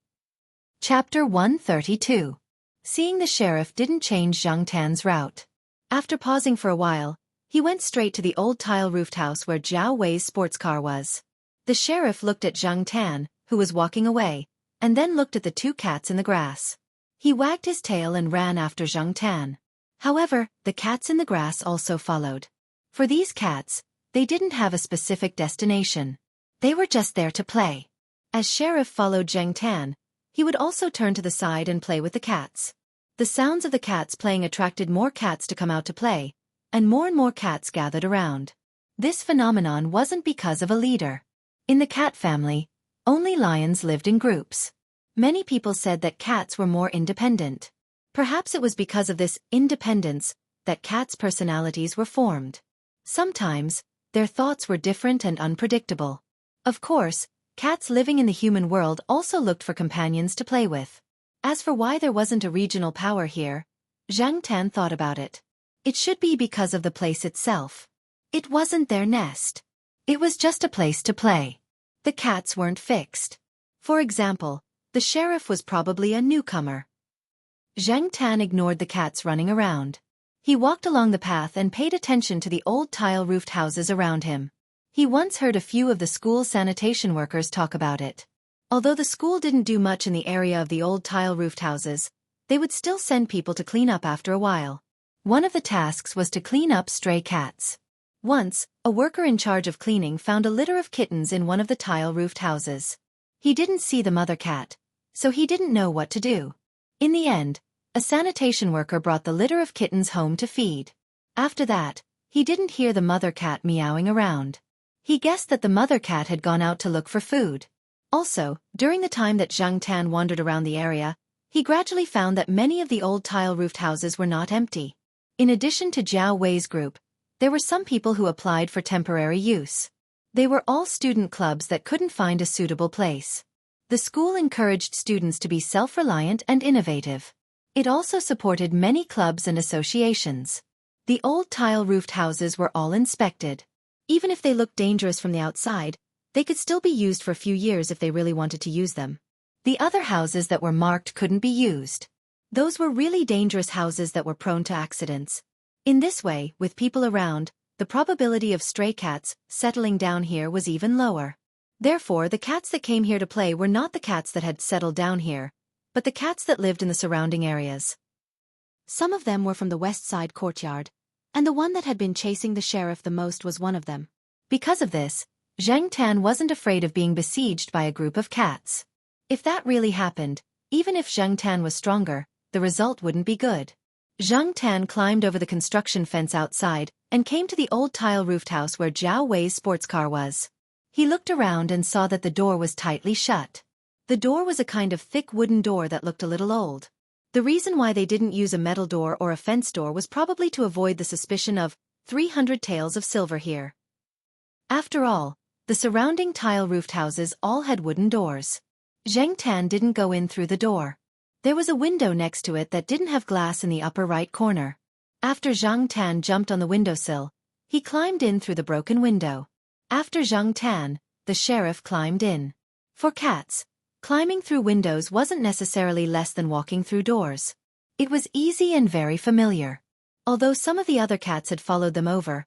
Chapter 132. Seeing the sheriff didn't change Zhang Tan's route. After pausing for a while, he went straight to the old tile-roofed house where Zhao Wei's sports car was. The sheriff looked at Zhang Tan, who was walking away, and then looked at the two cats in the grass. He wagged his tail and ran after Zhang Tan. However, the cats in the grass also followed. For these cats, they didn't have a specific destination. They were just there to play. As Sheriff followed Zhang Tan, he would also turn to the side and play with the cats. The sounds of the cats playing attracted more cats to come out to play, and more cats gathered around. This phenomenon wasn't because of a leader. In the cat family, only lions lived in groups. Many people said that cats were more independent. Perhaps it was because of this independence that cats' personalities were formed. Sometimes, their thoughts were different and unpredictable. Of course, cats living in the human world also looked for companions to play with. As for why there wasn't a regional power here, Zhang Tan thought about it. It should be because of the place itself. It wasn't their nest. It was just a place to play. The cats weren't fixed. For example, the sheriff was probably a newcomer. Zhang Tan ignored the cats running around. He walked along the path and paid attention to the old tile-roofed houses around him. He once heard a few of the school's sanitation workers talk about it. Although the school didn't do much in the area of the old tile-roofed houses, they would still send people to clean up after a while. One of the tasks was to clean up stray cats. Once, a worker in charge of cleaning found a litter of kittens in one of the tile-roofed houses. He didn't see the mother cat, so he didn't know what to do. In the end, a sanitation worker brought the litter of kittens home to feed. After that, he didn't hear the mother cat meowing around. He guessed that the mother cat had gone out to look for food. Also, during the time that Zhang Tan wandered around the area, he gradually found that many of the old tile-roofed houses were not empty. In addition to Zhao Wei's group, there were some people who applied for temporary use. They were all student clubs that couldn't find a suitable place. The school encouraged students to be self-reliant and innovative. It also supported many clubs and associations. The old tile-roofed houses were all inspected. Even if they looked dangerous from the outside, they could still be used for a few years if they really wanted to use them. The other houses that were marked couldn't be used. Those were really dangerous houses that were prone to accidents. In this way, with people around, the probability of stray cats settling down here was even lower. Therefore, the cats that came here to play were not the cats that had settled down here, but the cats that lived in the surrounding areas. Some of them were from the west side courtyard, and the one that had been chasing the sheriff the most was one of them. Because of this, Zhang Tan wasn't afraid of being besieged by a group of cats. If that really happened, even if Zhang Tan was stronger, the result wouldn't be good. Zhang Tan climbed over the construction fence outside and came to the old tile-roofed house where Zhao Wei's sports car was. He looked around and saw that the door was tightly shut. The door was a kind of thick wooden door that looked a little old. The reason why they didn't use a metal door or a fence door was probably to avoid the suspicion of 300 taels of silver here. After all, the surrounding tile-roofed houses all had wooden doors. Zhang Tan didn't go in through the door. There was a window next to it that didn't have glass in the upper right corner. After Zhang Tan jumped on the windowsill, he climbed in through the broken window. After Zhang Tan, the sheriff climbed in. For cats, climbing through windows wasn't necessarily less than walking through doors. It was easy and very familiar. Although some of the other cats had followed them over,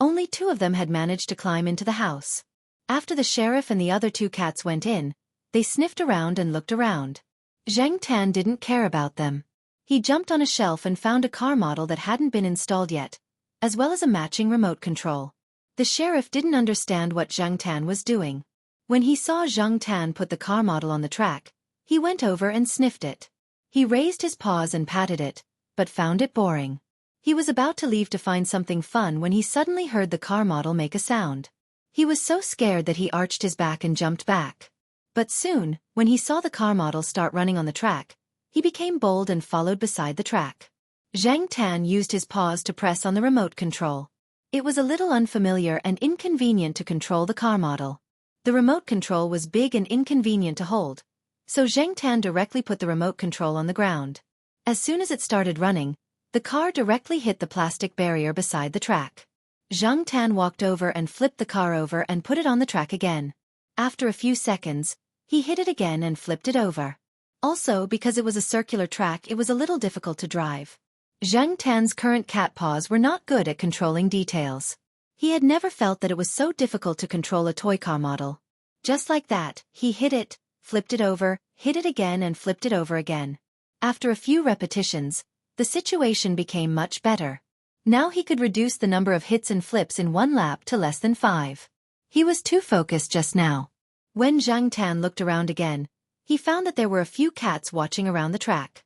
only 2 of them had managed to climb into the house. After the sheriff and the other 2 cats went in, they sniffed around and looked around. Zhang Tan didn't care about them. He jumped on a shelf and found a car model that hadn't been installed yet, as well as a matching remote control. The sheriff didn't understand what Zhang Tan was doing. When he saw Zhang Tan put the car model on the track, He went over and sniffed it. He raised his paws and patted it, but found it boring. He was about to leave to find something fun when he suddenly heard the car model make a sound. He was so scared that he arched his back and jumped back. But soon, when he saw the car model start running on the track, he became bold and followed beside the track. Zhang Tan used his paws to press on the remote control. It was a little unfamiliar and inconvenient to control the car model. The remote control was big and inconvenient to hold, so Zhang Tan directly put the remote control on the ground. As soon as it started running, the car directly hit the plastic barrier beside the track. Zhang Tan walked over and flipped the car over and put it on the track again. After a few seconds, he hit it again and flipped it over. Also, because it was a circular track, it was a little difficult to drive. Zhang Tan's current cat paws were not good at controlling details. He had never felt that it was so difficult to control a toy car model. Just like that, he hit it, flipped it over, hit it again and flipped it over again. After a few repetitions, the situation became much better. Now he could reduce the number of hits and flips in one lap to less than 5. He was too focused just now. When Zhang Tan looked around again, he found that there were a few cats watching around the track.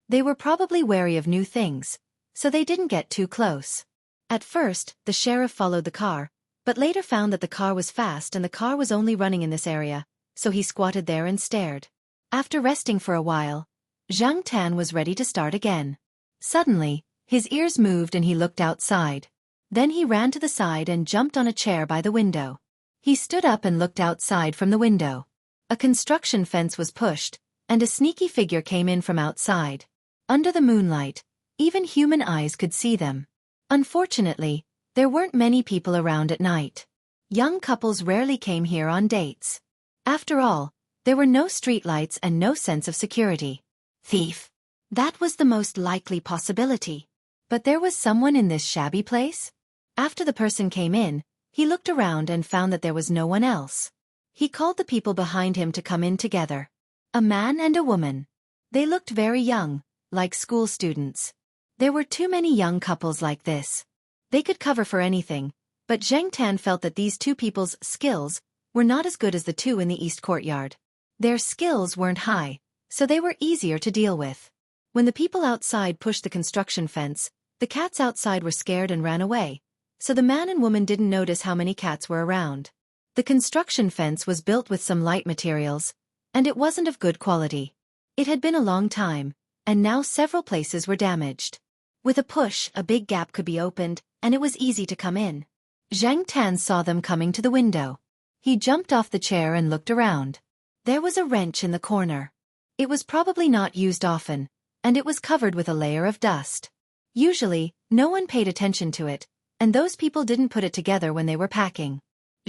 They were probably wary of new things, so they didn't get too close. At first, the sheriff followed the car, but later found that the car was fast and the car was only running in this area, so he squatted there and stared. After resting for a while, Zhang Tan was ready to start again. Suddenly, his ears moved and he looked outside. Then he ran to the side and jumped on a chair by the window. He stood up and looked outside from the window. A construction fence was pushed, and a sneaky figure came in from outside. Under the moonlight, even human eyes could see them. Unfortunately, there weren't many people around at night. Young couples rarely came here on dates. After all, there were no streetlights and no sense of security. Thief. That was the most likely possibility. But there was someone in this shabby place? After the person came in, he looked around and found that there was no one else. He called the people behind him to come in together. A man and a woman. They looked very young, like school students. There were too many young couples like this. They could cover for anything, but Zhang Tan felt that these two people's skills were not as good as the two in the East Courtyard. Their skills weren't high, so they were easier to deal with. When the people outside pushed the construction fence, the cats outside were scared and ran away, so the man and woman didn't notice how many cats were around. The construction fence was built with some light materials, and it wasn't of good quality. It had been a long time, and now several places were damaged. With a push, a big gap could be opened, and it was easy to come in. Zhang Tan saw them coming to the window. He jumped off the chair and looked around. There was a wrench in the corner. It was probably not used often, and it was covered with a layer of dust. Usually, no one paid attention to it, and those people didn't put it together when they were packing.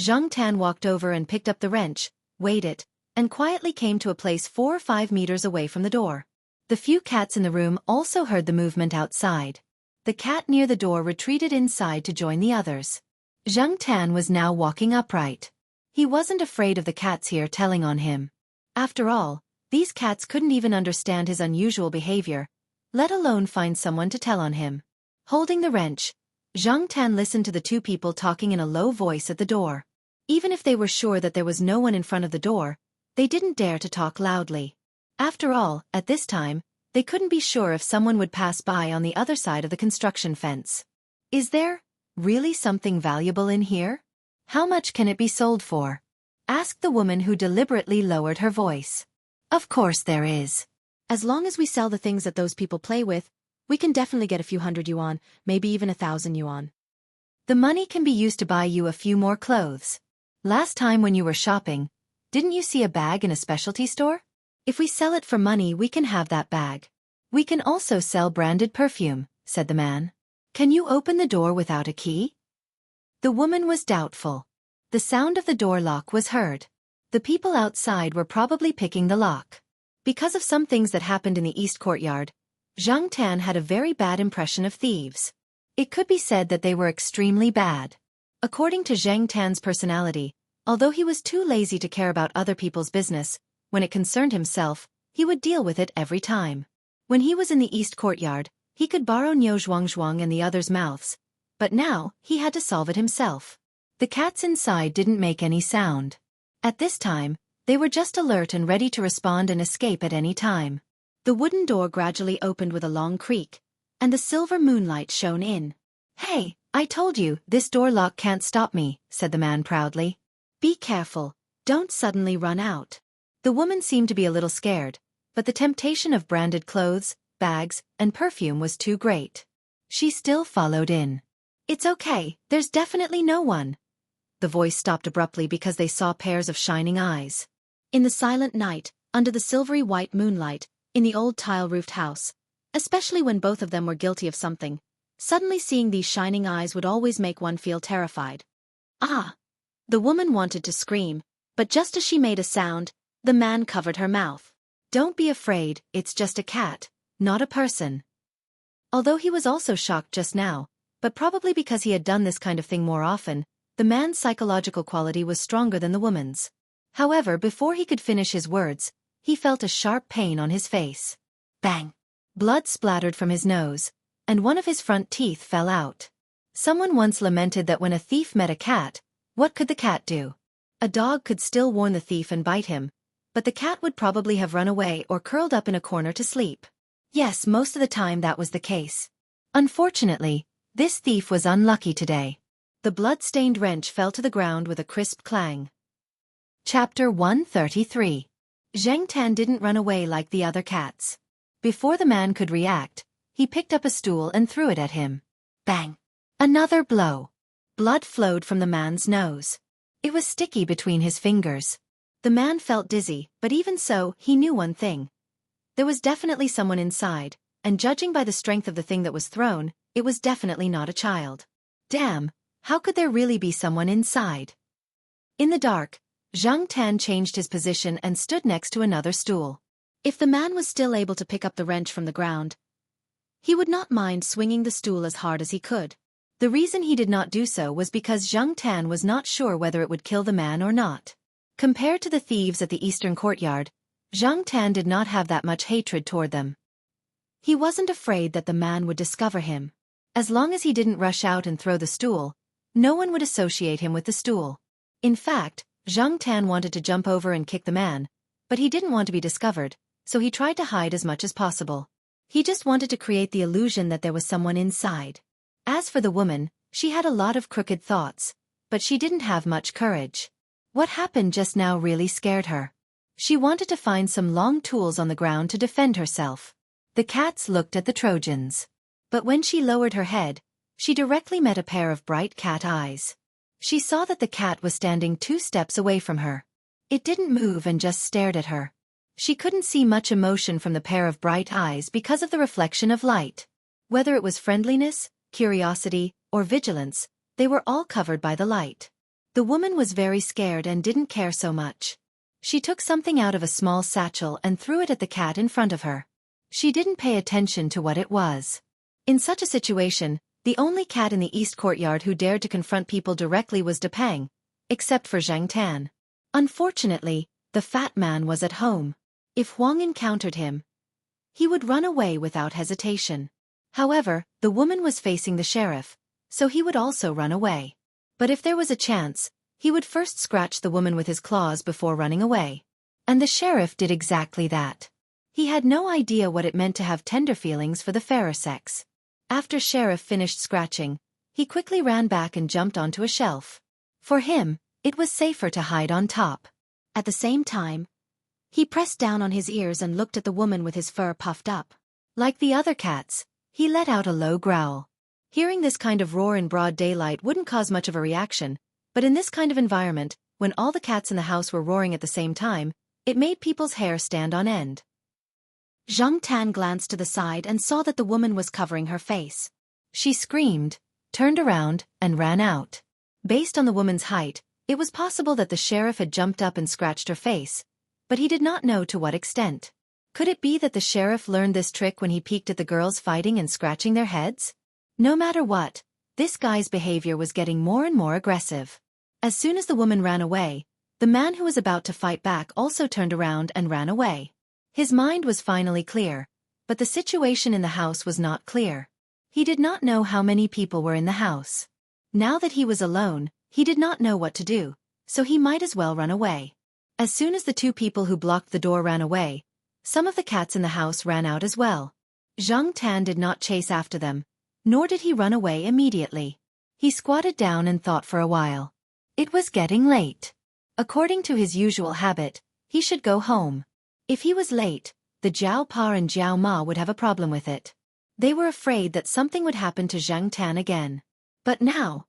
Zhang Tan walked over and picked up the wrench, weighed it, and quietly came to a place 4 or 5 meters away from the door. The few cats in the room also heard the movement outside. The cat near the door retreated inside to join the others. Zhang Tan was now walking upright. He wasn't afraid of the cats here telling on him. After all, these cats couldn't even understand his unusual behavior, let alone find someone to tell on him. Holding the wrench, Zhang Tan listened to the two people talking in a low voice at the door. Even if they were sure that there was no one in front of the door, they didn't dare to talk loudly. After all, at this time, they couldn't be sure if someone would pass by on the other side of the construction fence. Is there really something valuable in here? How much can it be sold for? Asked the woman who deliberately lowered her voice. Of course there is. As long as we sell the things that those people play with, we can definitely get a few hundred yuan, maybe even 1,000 yuan. The money can be used to buy you a few more clothes. Last time when you were shopping, didn't you see a bag in a specialty store? If we sell it for money, we can have that bag. We can also sell branded perfume, said the man. Can you open the door without a key? The woman was doubtful. The sound of the door lock was heard. The people outside were probably picking the lock. Because of some things that happened in the East Courtyard, Zhang Tan had a very bad impression of thieves. It could be said that they were extremely bad. According to Zhang Tan's personality, although he was too lazy to care about other people's business, when it concerned himself, he would deal with it every time. When he was in the East Courtyard, he could borrow Niu Zhuangzhuang and the others' mouths, but now he had to solve it himself. The cats inside didn't make any sound. At this time, They were just alert and ready to respond and escape at any time. The wooden door gradually opened with a long creak, and the silver moonlight shone in. "Hey, I told you, this door lock can't stop me," said the man proudly. "Be careful, don't suddenly run out." The woman seemed to be a little scared, but the temptation of branded clothes, bags, and perfume was too great. She still followed in. "It's okay, there's definitely no one." The voice stopped abruptly because they saw pairs of shining eyes. In the silent night, under the silvery white moonlight, in the old tile-roofed house, especially when both of them were guilty of something, suddenly seeing these shining eyes would always make one feel terrified. "Ah!" The woman wanted to scream, but just as she made a sound, the man covered her mouth. "Don't be afraid, it's just a cat, not a person." Although he was also shocked just now, but probably because he had done this kind of thing more often, the man's psychological quality was stronger than the woman's. However, before he could finish his words, he felt a sharp pain on his face. Bang! Blood splattered from his nose, and one of his front teeth fell out. Someone once lamented that when a thief met a cat, what could the cat do? A dog could still warn the thief and bite him, but the cat would probably have run away or curled up in a corner to sleep. Yes, most of the time that was the case. Unfortunately, this thief was unlucky today. The blood-stained wrench fell to the ground with a crisp clang. Chapter 133. Xianxia didn't run away like the other cats. Before the man could react, he picked up a stool and threw it at him. Bang! Another blow. Blood flowed from the man's nose. It was sticky between his fingers. The man felt dizzy, but even so, he knew one thing. There was definitely someone inside, and judging by the strength of the thing that was thrown, it was definitely not a child. Damn, how could there really be someone inside? In the dark, Xianxia changed his position and stood next to another stool. If the man was still able to pick up the wrench from the ground, he would not mind swinging the stool as hard as he could. The reason he did not do so was because Xianxia was not sure whether it would kill the man or not. Compared to the thieves at the eastern courtyard, Xianxia did not have that much hatred toward them. He wasn't afraid that the man would discover him. As long as he didn't rush out and throw the stool, no one would associate him with the stool. In fact, Xianxia wanted to jump over and kick the man, but he didn't want to be discovered, so he tried to hide as much as possible. He just wanted to create the illusion that there was someone inside. As for the woman, she had a lot of crooked thoughts, but she didn't have much courage. What happened just now really scared her. She wanted to find some long tools on the ground to defend herself. The cats looked at the Trojans. But when she lowered her head, she directly met a pair of bright cat eyes. She saw that the cat was standing 2 steps away from her. It didn't move and just stared at her. She couldn't see much emotion from the pair of bright eyes because of the reflection of light. Whether it was friendliness, curiosity, or vigilance, they were all covered by the light. The woman was very scared and didn't care so much. She took something out of a small satchel and threw it at the cat in front of her. She didn't pay attention to what it was. In such a situation, the only cat in the east courtyard who dared to confront people directly was Depang, except for Xianxia. Unfortunately, the fat man was at home. If Huang encountered him, he would run away without hesitation. However, the woman was facing the sheriff, so he would also run away. But if there was a chance, he would first scratch the woman with his claws before running away. And the sheriff did exactly that. He had no idea what it meant to have tender feelings for the fairer sex. After Sheriff finished scratching, he quickly ran back and jumped onto a shelf. For him, it was safer to hide on top. At the same time, he pressed down on his ears and looked at the woman with his fur puffed up. Like the other cats, he let out a low growl. Hearing this kind of roar in broad daylight wouldn't cause much of a reaction, but in this kind of environment, when all the cats in the house were roaring at the same time, it made people's hair stand on end. Xianxia glanced to the side and saw that the woman was covering her face. She screamed, turned around, and ran out. Based on the woman's height, it was possible that the sheriff had jumped up and scratched her face, but he did not know to what extent. Could it be that the sheriff learned this trick when he peeked at the girls fighting and scratching their heads? No matter what, this guy's behavior was getting more and more aggressive. As soon as the woman ran away, the man who was about to fight back also turned around and ran away. His mind was finally clear, but the situation in the house was not clear. He did not know how many people were in the house. Now that he was alone, he did not know what to do, so he might as well run away. As soon as the two people who blocked the door ran away, some of the cats in the house ran out as well. Zhang Tan did not chase after them, nor did he run away immediately. He squatted down and thought for a while. It was getting late. According to his usual habit, he should go home. If he was late, the Jiao Pa and Jiao Ma would have a problem with it. They were afraid that something would happen to Zhang Tan again. But now,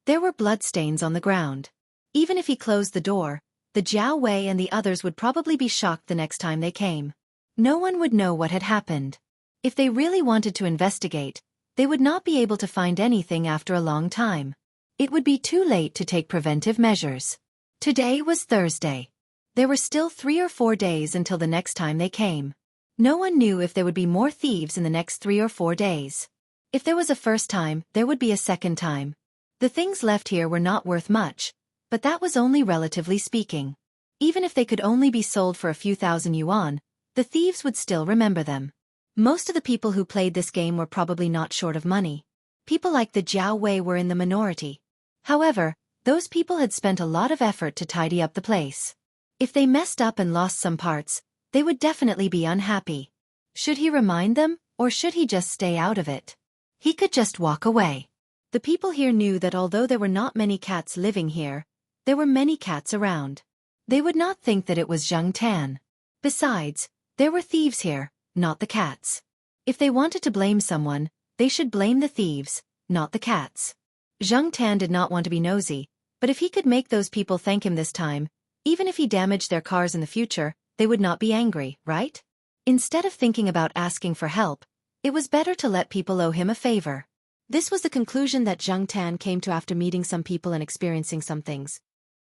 there were bloodstains on the ground. Even if he closed the door, the Jiao Wei and the others would probably be shocked the next time they came. No one would know what had happened. If they really wanted to investigate, they would not be able to find anything after a long time. It would be too late to take preventive measures. Today was Thursday. There were still 3 or 4 days until the next time they came. No one knew if there would be more thieves in the next 3 or 4 days. If there was a first time, there would be a second time. The things left here were not worth much, but that was only relatively speaking. Even if they could only be sold for a few thousand yuan, the thieves would still remember them. Most of the people who played this game were probably not short of money. People like the Jiao Wei were in the minority. However, those people had spent a lot of effort to tidy up the place. If they messed up and lost some parts, they would definitely be unhappy. Should he remind them, or should he just stay out of it? He could just walk away. The people here knew that although there were not many cats living here, there were many cats around. They would not think that it was Zhang Tan. Besides, there were thieves here, not the cats. If they wanted to blame someone, they should blame the thieves, not the cats. Zhang Tan did not want to be nosy, but if he could make those people thank him this time, even if he damaged their cars in the future, they would not be angry, right? Instead of thinking about asking for help, it was better to let people owe him a favor. This was the conclusion that Zhang Tan came to after meeting some people and experiencing some things.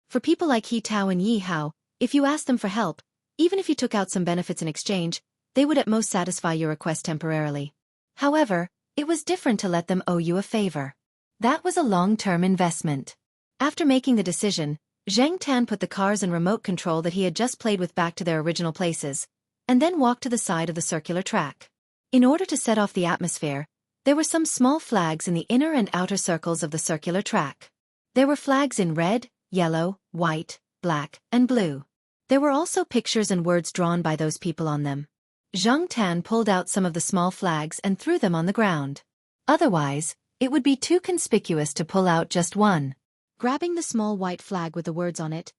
For people like He Tao and Yi Hao, if you asked them for help, even if you took out some benefits in exchange, they would at most satisfy your request temporarily. However, it was different to let them owe you a favor. That was a long-term investment. After making the decision, Zhang Tan put the cars and remote control that he had just played with back to their original places, and then walked to the side of the circular track. In order to set off the atmosphere, there were some small flags in the inner and outer circles of the circular track. There were flags in red, yellow, white, black, and blue. There were also pictures and words drawn by those people on them. Zhang Tan pulled out some of the small flags and threw them on the ground. Otherwise, it would be too conspicuous to pull out just one. Grabbing the small white flag with the words on it,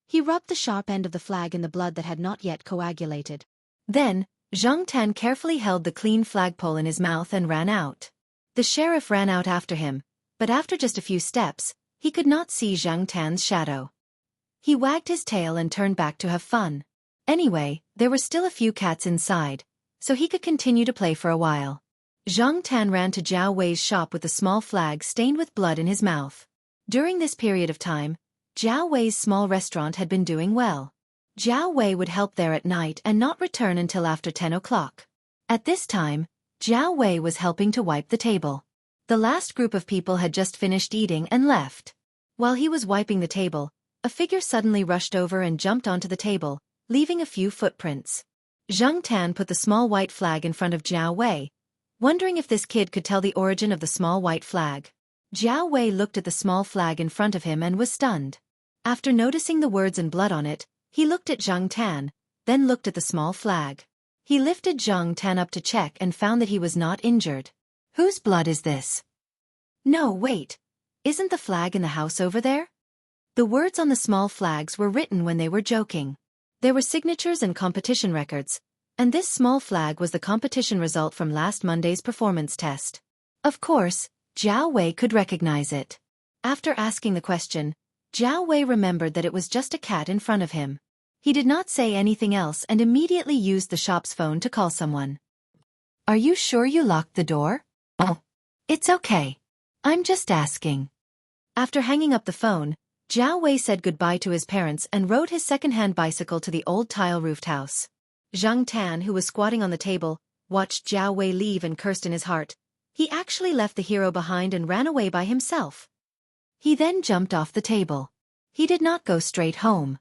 he rubbed the sharp end of the flag in the blood that had not yet coagulated. Then, Zhang Tan carefully held the clean flagpole in his mouth and ran out. The sheriff ran out after him, but after just a few steps, he could not see Zhang Tan's shadow. He wagged his tail and turned back to have fun. Anyway, there were still a few cats inside, so he could continue to play for a while. Zhang Tan ran to Jiao Wei's shop with the small flag stained with blood in his mouth. During this period of time, Jiao Wei's small restaurant had been doing well. Jiao Wei would help there at night and not return until after 10 o'clock. At this time, Jiao Wei was helping to wipe the table. The last group of people had just finished eating and left. While he was wiping the table, a figure suddenly rushed over and jumped onto the table, leaving a few footprints. Zhang Tan put the small white flag in front of Jiao Wei, wondering if this kid could tell the origin of the small white flag. Jiao Wei looked at the small flag in front of him and was stunned. After noticing the words and blood on it, he looked at Zhang Tan, then looked at the small flag. He lifted Zhang Tan up to check and found that he was not injured. Whose blood is this? No, wait. Isn't the flag in the house over there? The words on the small flags were written when they were joking. There were signatures and competition records, and this small flag was the competition result from last Monday's performance test. Of course, Jiao Wei could recognize it. After asking the question, Jiao Wei remembered that it was just a cat in front of him. He did not say anything else and immediately used the shop's phone to call someone. Are you sure you locked the door? Oh, it's okay. I'm just asking. After hanging up the phone, Jiao Wei said goodbye to his parents and rode his second-hand bicycle to the old tile-roofed house. Zhang Tan, who was squatting on the table, watched Jiao Wei leave and cursed in his heart. He actually left the hero behind and ran away by himself. He then jumped off the table. He did not go straight home.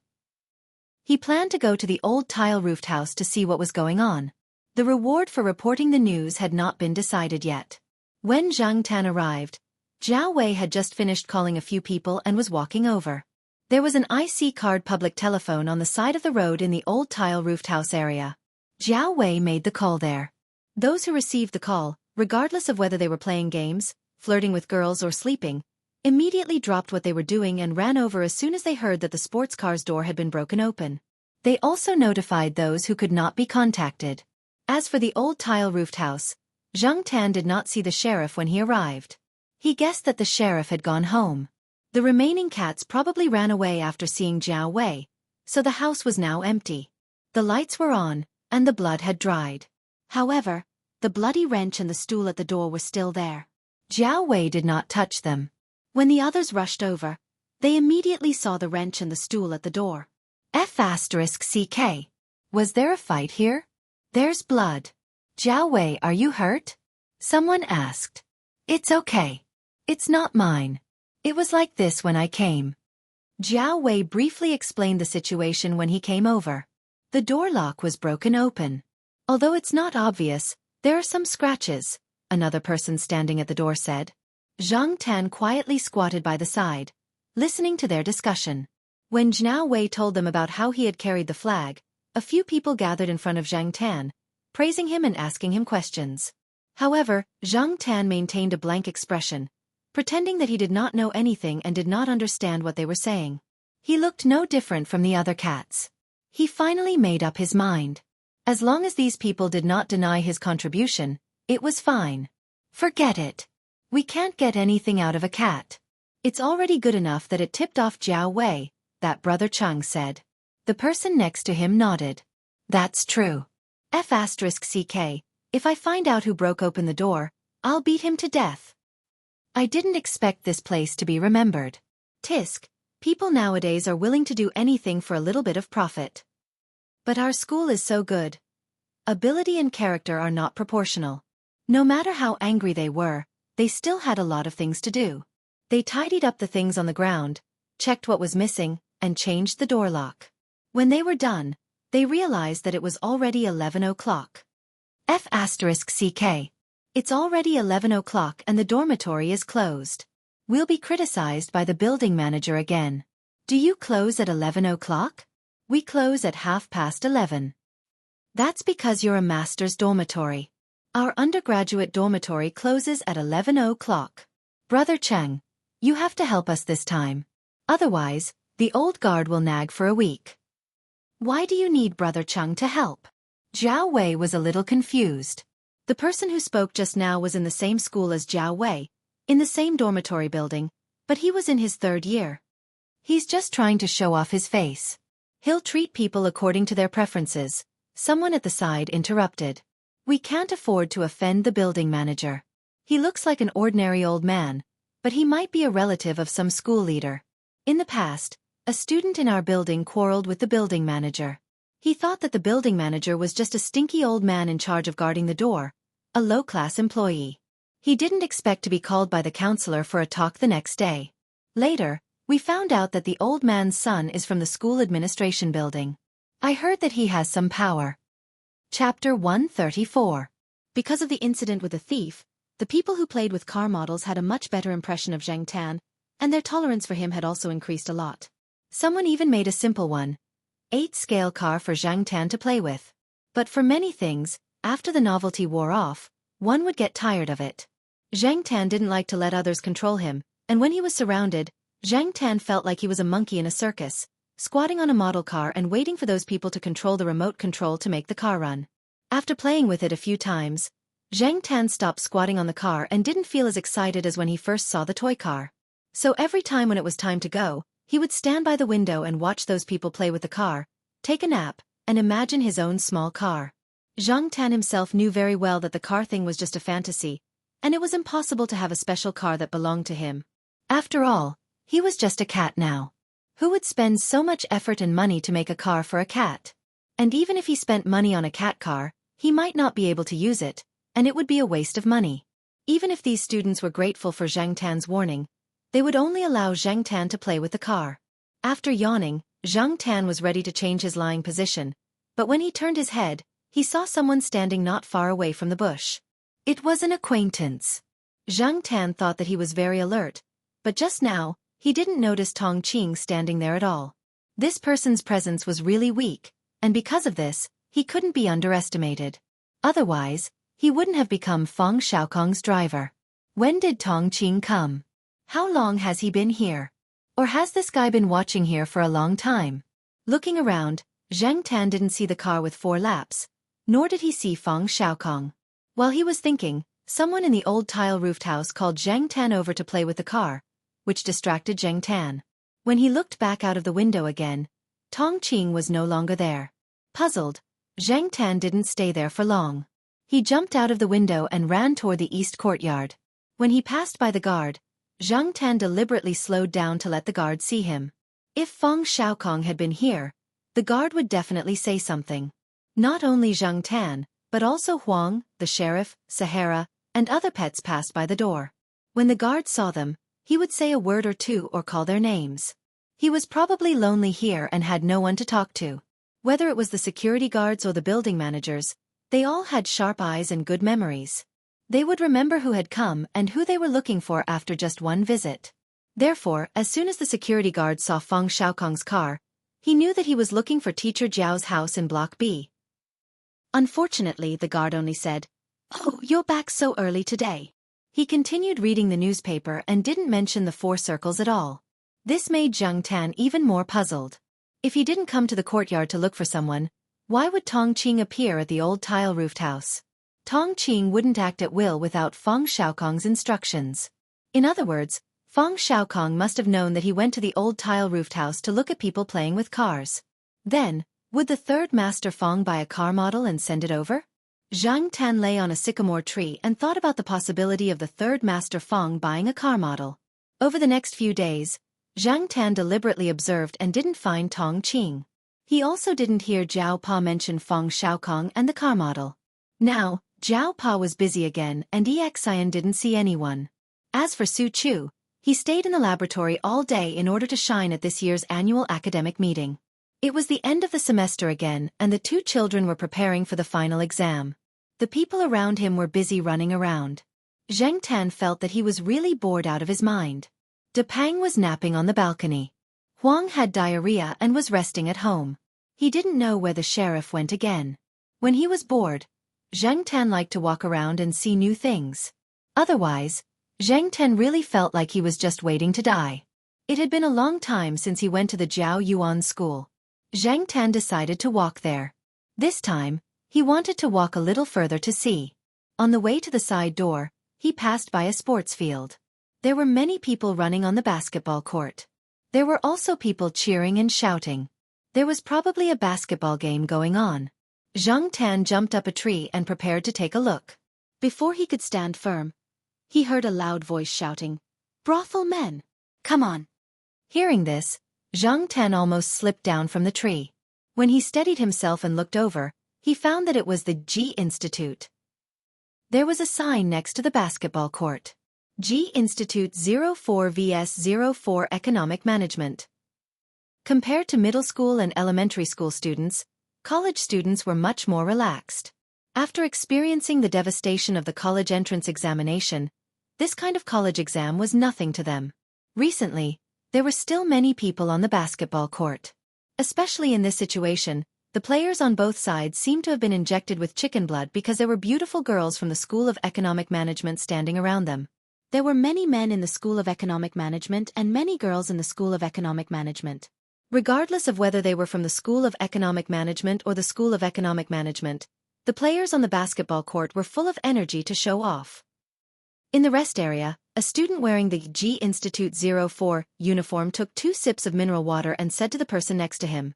He planned to go to the old tile-roofed house to see what was going on. The reward for reporting the news had not been decided yet. When Zhang Tan arrived, Jiao Wei had just finished calling a few people and was walking over. There was an IC card public telephone on the side of the road in the old tile-roofed house area. Jiao Wei made the call there. Those who received the call, regardless of whether they were playing games, flirting with girls or sleeping, immediately dropped what they were doing and ran over as soon as they heard that the sports car's door had been broken open. They also notified those who could not be contacted. As for the old tile-roofed house, Zhang Tan did not see the sheriff when he arrived. He guessed that the sheriff had gone home. The remaining cats probably ran away after seeing Jiao Wei, so the house was now empty. The lights were on, and the blood had dried. However, the bloody wrench and the stool at the door were still there. Jiao Wei did not touch them. When the others rushed over, they immediately saw the wrench and the stool at the door. F***CK. Was there a fight here? There's blood. Jiao Wei, are you hurt? Someone asked. It's okay. It's not mine. It was like this when I came. Jiao Wei briefly explained the situation when he came over. The door lock was broken open. Although it's not obvious, there are some scratches, another person standing at the door said. Zhang Tan quietly squatted by the side, listening to their discussion. When Jiao Wei told them about how he had carried the flag, a few people gathered in front of Zhang Tan, praising him and asking him questions. However, Zhang Tan maintained a blank expression, pretending that he did not know anything and did not understand what they were saying. He looked no different from the other cats. He finally made up his mind. As long as these people did not deny his contribution, it was fine. Forget it. We can't get anything out of a cat. It's already good enough that it tipped off Jiao Wei, that brother Cheng said. The person next to him nodded. That's true. F***CK, if I find out who broke open the door, I'll beat him to death. I didn't expect this place to be remembered. Tisk, people nowadays are willing to do anything for a little bit of profit. But our school is so good. Ability and character are not proportional. No matter how angry they were, they still had a lot of things to do. They tidied up the things on the ground, checked what was missing, and changed the door lock. When they were done, they realized that it was already 11 o'clock. F***CK. It's already 11 o'clock and the dormitory is closed. We'll be criticized by the building manager again. Do you close at 11 o'clock? We close at 11:30. That's because you're a master's dormitory. Our undergraduate dormitory closes at 11 o'clock. Brother Cheng, you have to help us this time. Otherwise, the old guard will nag for a week. Why do you need Brother Cheng to help? Jiao Wei was a little confused. The person who spoke just now was in the same school as Jiao Wei, in the same dormitory building, but he was in his 3rd year. He's just trying to show off his face. He'll treat people according to their preferences. Someone at the side interrupted. We can't afford to offend the building manager. He looks like an ordinary old man, but he might be a relative of some school leader. In the past, a student in our building quarreled with the building manager. He thought that the building manager was just a stinky old man in charge of guarding the door, a low-class employee. He didn't expect to be called by the counselor for a talk the next day. Later, we found out that the old man's son is from the school administration building. I heard that he has some power. Chapter 134. Because of the incident with the thief, the people who played with car models had a much better impression of Zhang Tan, and their tolerance for him had also increased a lot. Someone even made a simple 1/8-scale car for Zhang Tan to play with. But for many things, after the novelty wore off, one would get tired of it. Zhang Tan didn't like to let others control him, and when he was surrounded, Zhang Tan felt like he was a monkey in a circus, squatting on a model car and waiting for those people to control the remote control to make the car run. After playing with it a few times, Zhang Tan stopped squatting on the car and didn't feel as excited as when he first saw the toy car. So every time when it was time to go, he would stand by the window and watch those people play with the car, take a nap, and imagine his own small car. Zhang Tan himself knew very well that the car thing was just a fantasy, and it was impossible to have a special car that belonged to him. After all, he was just a cat now. Who would spend so much effort and money to make a car for a cat? And even if he spent money on a cat car, he might not be able to use it, and it would be a waste of money. Even if these students were grateful for Zhang Tan's warning, they would only allow Zhang Tan to play with the car. After yawning, Zhang Tan was ready to change his lying position, but when he turned his head, he saw someone standing not far away from the bush. It was an acquaintance. Zhang Tan thought that he was very alert, but just now, he didn't notice Tong Qing standing there at all. This person's presence was really weak, and because of this, he couldn't be underestimated. Otherwise, he wouldn't have become Feng Xiaokong's driver. When did Tong Qing come? How long has he been here? Or has this guy been watching here for a long time? Looking around, Zhang Tan didn't see the car with 4 laps, nor did he see Feng Xiaokong. While he was thinking, someone in the old tile-roofed house called Zhang Tan over to play with the car, which distracted Zhang Tan. When he looked back out of the window again, Tong Qing was no longer there. Puzzled, Zhang Tan didn't stay there for long. He jumped out of the window and ran toward the east courtyard. When he passed by the guard, Zhang Tan deliberately slowed down to let the guard see him. If Feng Xiaokong had been here, the guard would definitely say something. Not only Zhang Tan, but also Huang, the sheriff, Sahara, and other pets passed by the door. When the guard saw them, he would say a word or two or call their names. He was probably lonely here and had no one to talk to. Whether it was the security guards or the building managers, they all had sharp eyes and good memories. They would remember who had come and who they were looking for after just one visit. Therefore, as soon as the security guard saw Feng Xiaokong's car, he knew that he was looking for Teacher Zhao's house in Block B. Unfortunately, the guard only said, "Oh, you're back so early today." He continued reading the newspaper and didn't mention the 4 circles at all. This made Zhang Tan even more puzzled. If he didn't come to the courtyard to look for someone, why would Tong Qing appear at the old tile-roofed house? Tong Qing wouldn't act at will without Feng Xiaokong's instructions. In other words, Feng Xiaokong must have known that he went to the old tile-roofed house to look at people playing with cars. Then, would the 3rd Master Feng buy a car model and send it over? Zhang Tan lay on a sycamore tree and thought about the possibility of the 3rd Master Feng buying a car model. Over the next few days, Zhang Tan deliberately observed and didn't find Tong Qing. He also didn't hear Zhao Pa mention Feng Xiaokong and the car model. Now, Zhao Pa was busy again and Xian didn't see anyone. As for Su Chu, he stayed in the laboratory all day in order to shine at this year's annual academic meeting. It was the end of the semester again and the 2 children were preparing for the final exam. The people around him were busy running around. Zhang Tan felt that he was really bored out of his mind. De Pang was napping on the balcony. Huang had diarrhea and was resting at home. He didn't know where the sheriff went again. When he was bored, Zhang Tan liked to walk around and see new things. Otherwise, Zhang Tan really felt like he was just waiting to die. It had been a long time since he went to the Jiao Yuan school. Zhang Tan decided to walk there. This time, he wanted to walk a little further to see. On the way to the side door, he passed by a sports field. There were many people running on the basketball court. There were also people cheering and shouting. There was probably a basketball game going on. Zhang Tan jumped up a tree and prepared to take a look. Before he could stand firm, he heard a loud voice shouting, "Brothel men! Come on!" Hearing this, Zhang Tan almost slipped down from the tree. When he steadied himself and looked over, he found that it was the G Institute. There was a sign next to the basketball court. G Institute 04 vs 04 Economic Management. Compared to middle school and elementary school students, college students were much more relaxed. After experiencing the devastation of the college entrance examination, this kind of college exam was nothing to them. Recently, there were still many people on the basketball court. Especially in this situation, the players on both sides seemed to have been injected with chicken blood because there were beautiful girls from the School of Economic Management standing around them. There were many men in the School of Economic Management and many girls in the School of Economic Management. Regardless of whether they were from the School of Economic Management or the School of Economic Management, the players on the basketball court were full of energy to show off. In the rest area, a student wearing the G Institute 04 uniform took 2 sips of mineral water and said to the person next to him,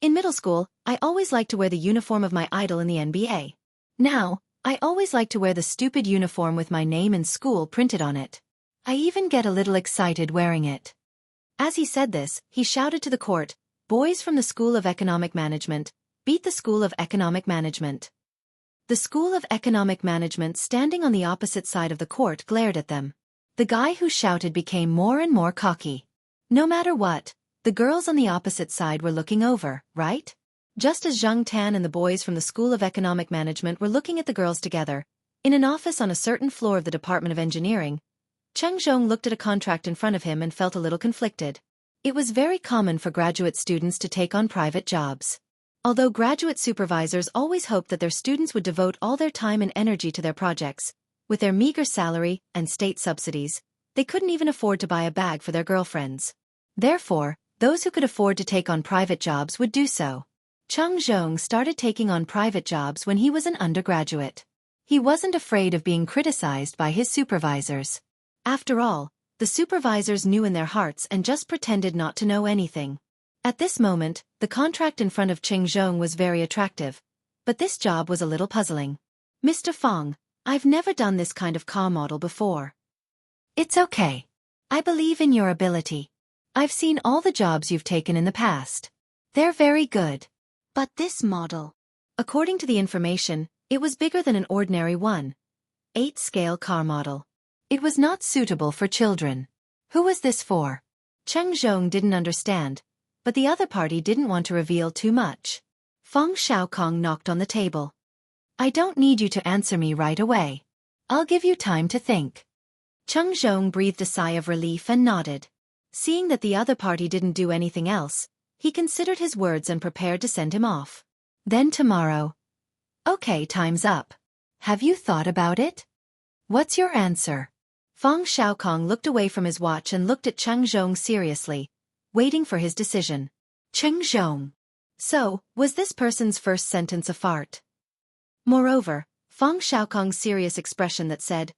"In middle school, I always liked to wear the uniform of my idol in the NBA. Now, I always like to wear the stupid uniform with my name in school printed on it. I even get a little excited wearing it." As he said this, he shouted to the court, "Boys from the School of Economic Management, beat the School of Economic Management." The School of Economic Management standing on the opposite side of the court glared at them. The guy who shouted became more and more cocky. No matter what, the girls on the opposite side were looking over, right? Just as Zhang Tan and the boys from the School of Economic Management were looking at the girls together, in an office on a certain floor of the Department of Engineering, Cheng Zhong looked at a contract in front of him and felt a little conflicted. It was very common for graduate students to take on private jobs. Although graduate supervisors always hoped that their students would devote all their time and energy to their projects, with their meager salary and state subsidies, they couldn't even afford to buy a bag for their girlfriends. Therefore, those who could afford to take on private jobs would do so. Cheng Zhong started taking on private jobs when he was an undergraduate. He wasn't afraid of being criticized by his supervisors. After all, the supervisors knew in their hearts and just pretended not to know anything. At this moment, the contract in front of Cheng Zhong was very attractive, but this job was a little puzzling. Mr. Fong, I've never done this kind of car model before. It's okay. I believe in your ability. I've seen all the jobs you've taken in the past. They're very good. But this model, according to the information, it was bigger than an ordinary 1/8 scale car model. It was not suitable for children. Who was this for? Cheng Zhong didn't understand, but the other party didn't want to reveal too much. Feng Xiaokong knocked on the table. I don't need you to answer me right away. I'll give you time to think. Cheng Zhong breathed a sigh of relief and nodded. Seeing that the other party didn't do anything else, he considered his words and prepared to send him off. Then tomorrow. Okay, time's up. Have you thought about it? What's your answer? Feng Xiaokong looked away from his watch and looked at Cheng Zhong seriously, waiting for his decision. Cheng Zhong. So, was this person's first sentence a fart? Moreover, Feng Xiaokong's serious expression that said,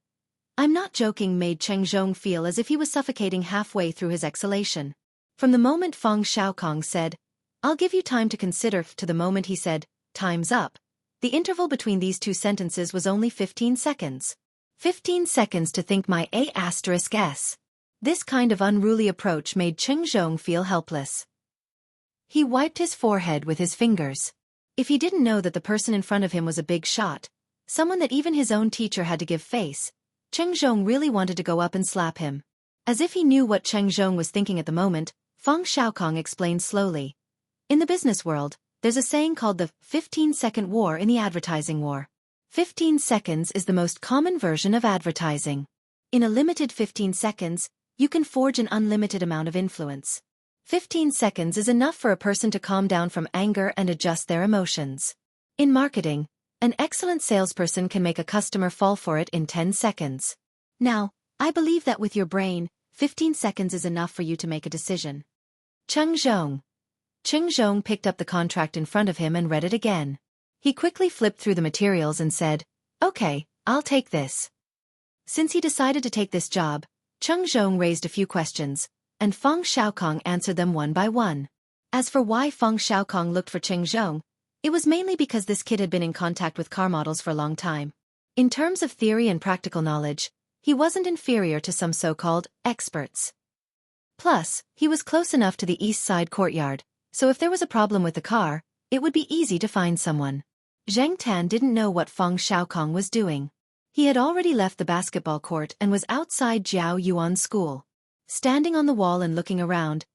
I'm not joking made Cheng Zhong feel as if he was suffocating halfway through his exhalation. From the moment Feng Xiaokong said, I'll give you time to consider, to the moment he said, time's up, the interval between these two sentences was only 15 seconds. 15 seconds to think my A*S. This kind of unruly approach made Cheng Zhong feel helpless. He wiped his forehead with his fingers. If he didn't know that the person in front of him was a big shot, someone that even his own teacher had to give face, Cheng Zhong really wanted to go up and slap him. As if he knew what Cheng Zhong was thinking at the moment, Feng Xiaokong explained slowly. In the business world, there's a saying called the 15-second war in the advertising war. 15 seconds is the most common version of advertising. In a limited 15 seconds, you can forge an unlimited amount of influence. 15 seconds is enough for a person to calm down from anger and adjust their emotions. In marketing, an excellent salesperson can make a customer fall for it in 10 seconds. Now, I believe that with your brain, 15 seconds is enough for you to make a decision. Cheng Zhong. Cheng Zhong picked up the contract in front of him and read it again. He quickly flipped through the materials and said, Okay, I'll take this. Since he decided to take this job, Cheng Zhong raised a few questions, and Feng Xiaokong answered them one by one. As for why Feng Xiaokong looked for Cheng Zhong, it was mainly because this kid had been in contact with car models for a long time. In terms of theory and practical knowledge, he wasn't inferior to some so-called experts. Plus, he was close enough to the East Side courtyard, so if there was a problem with the car, it would be easy to find someone. Zheng Tan didn't know what Feng Xiaokong was doing. He had already left the basketball court and was outside Jiao Yuan's school. Standing on the wall and looking around,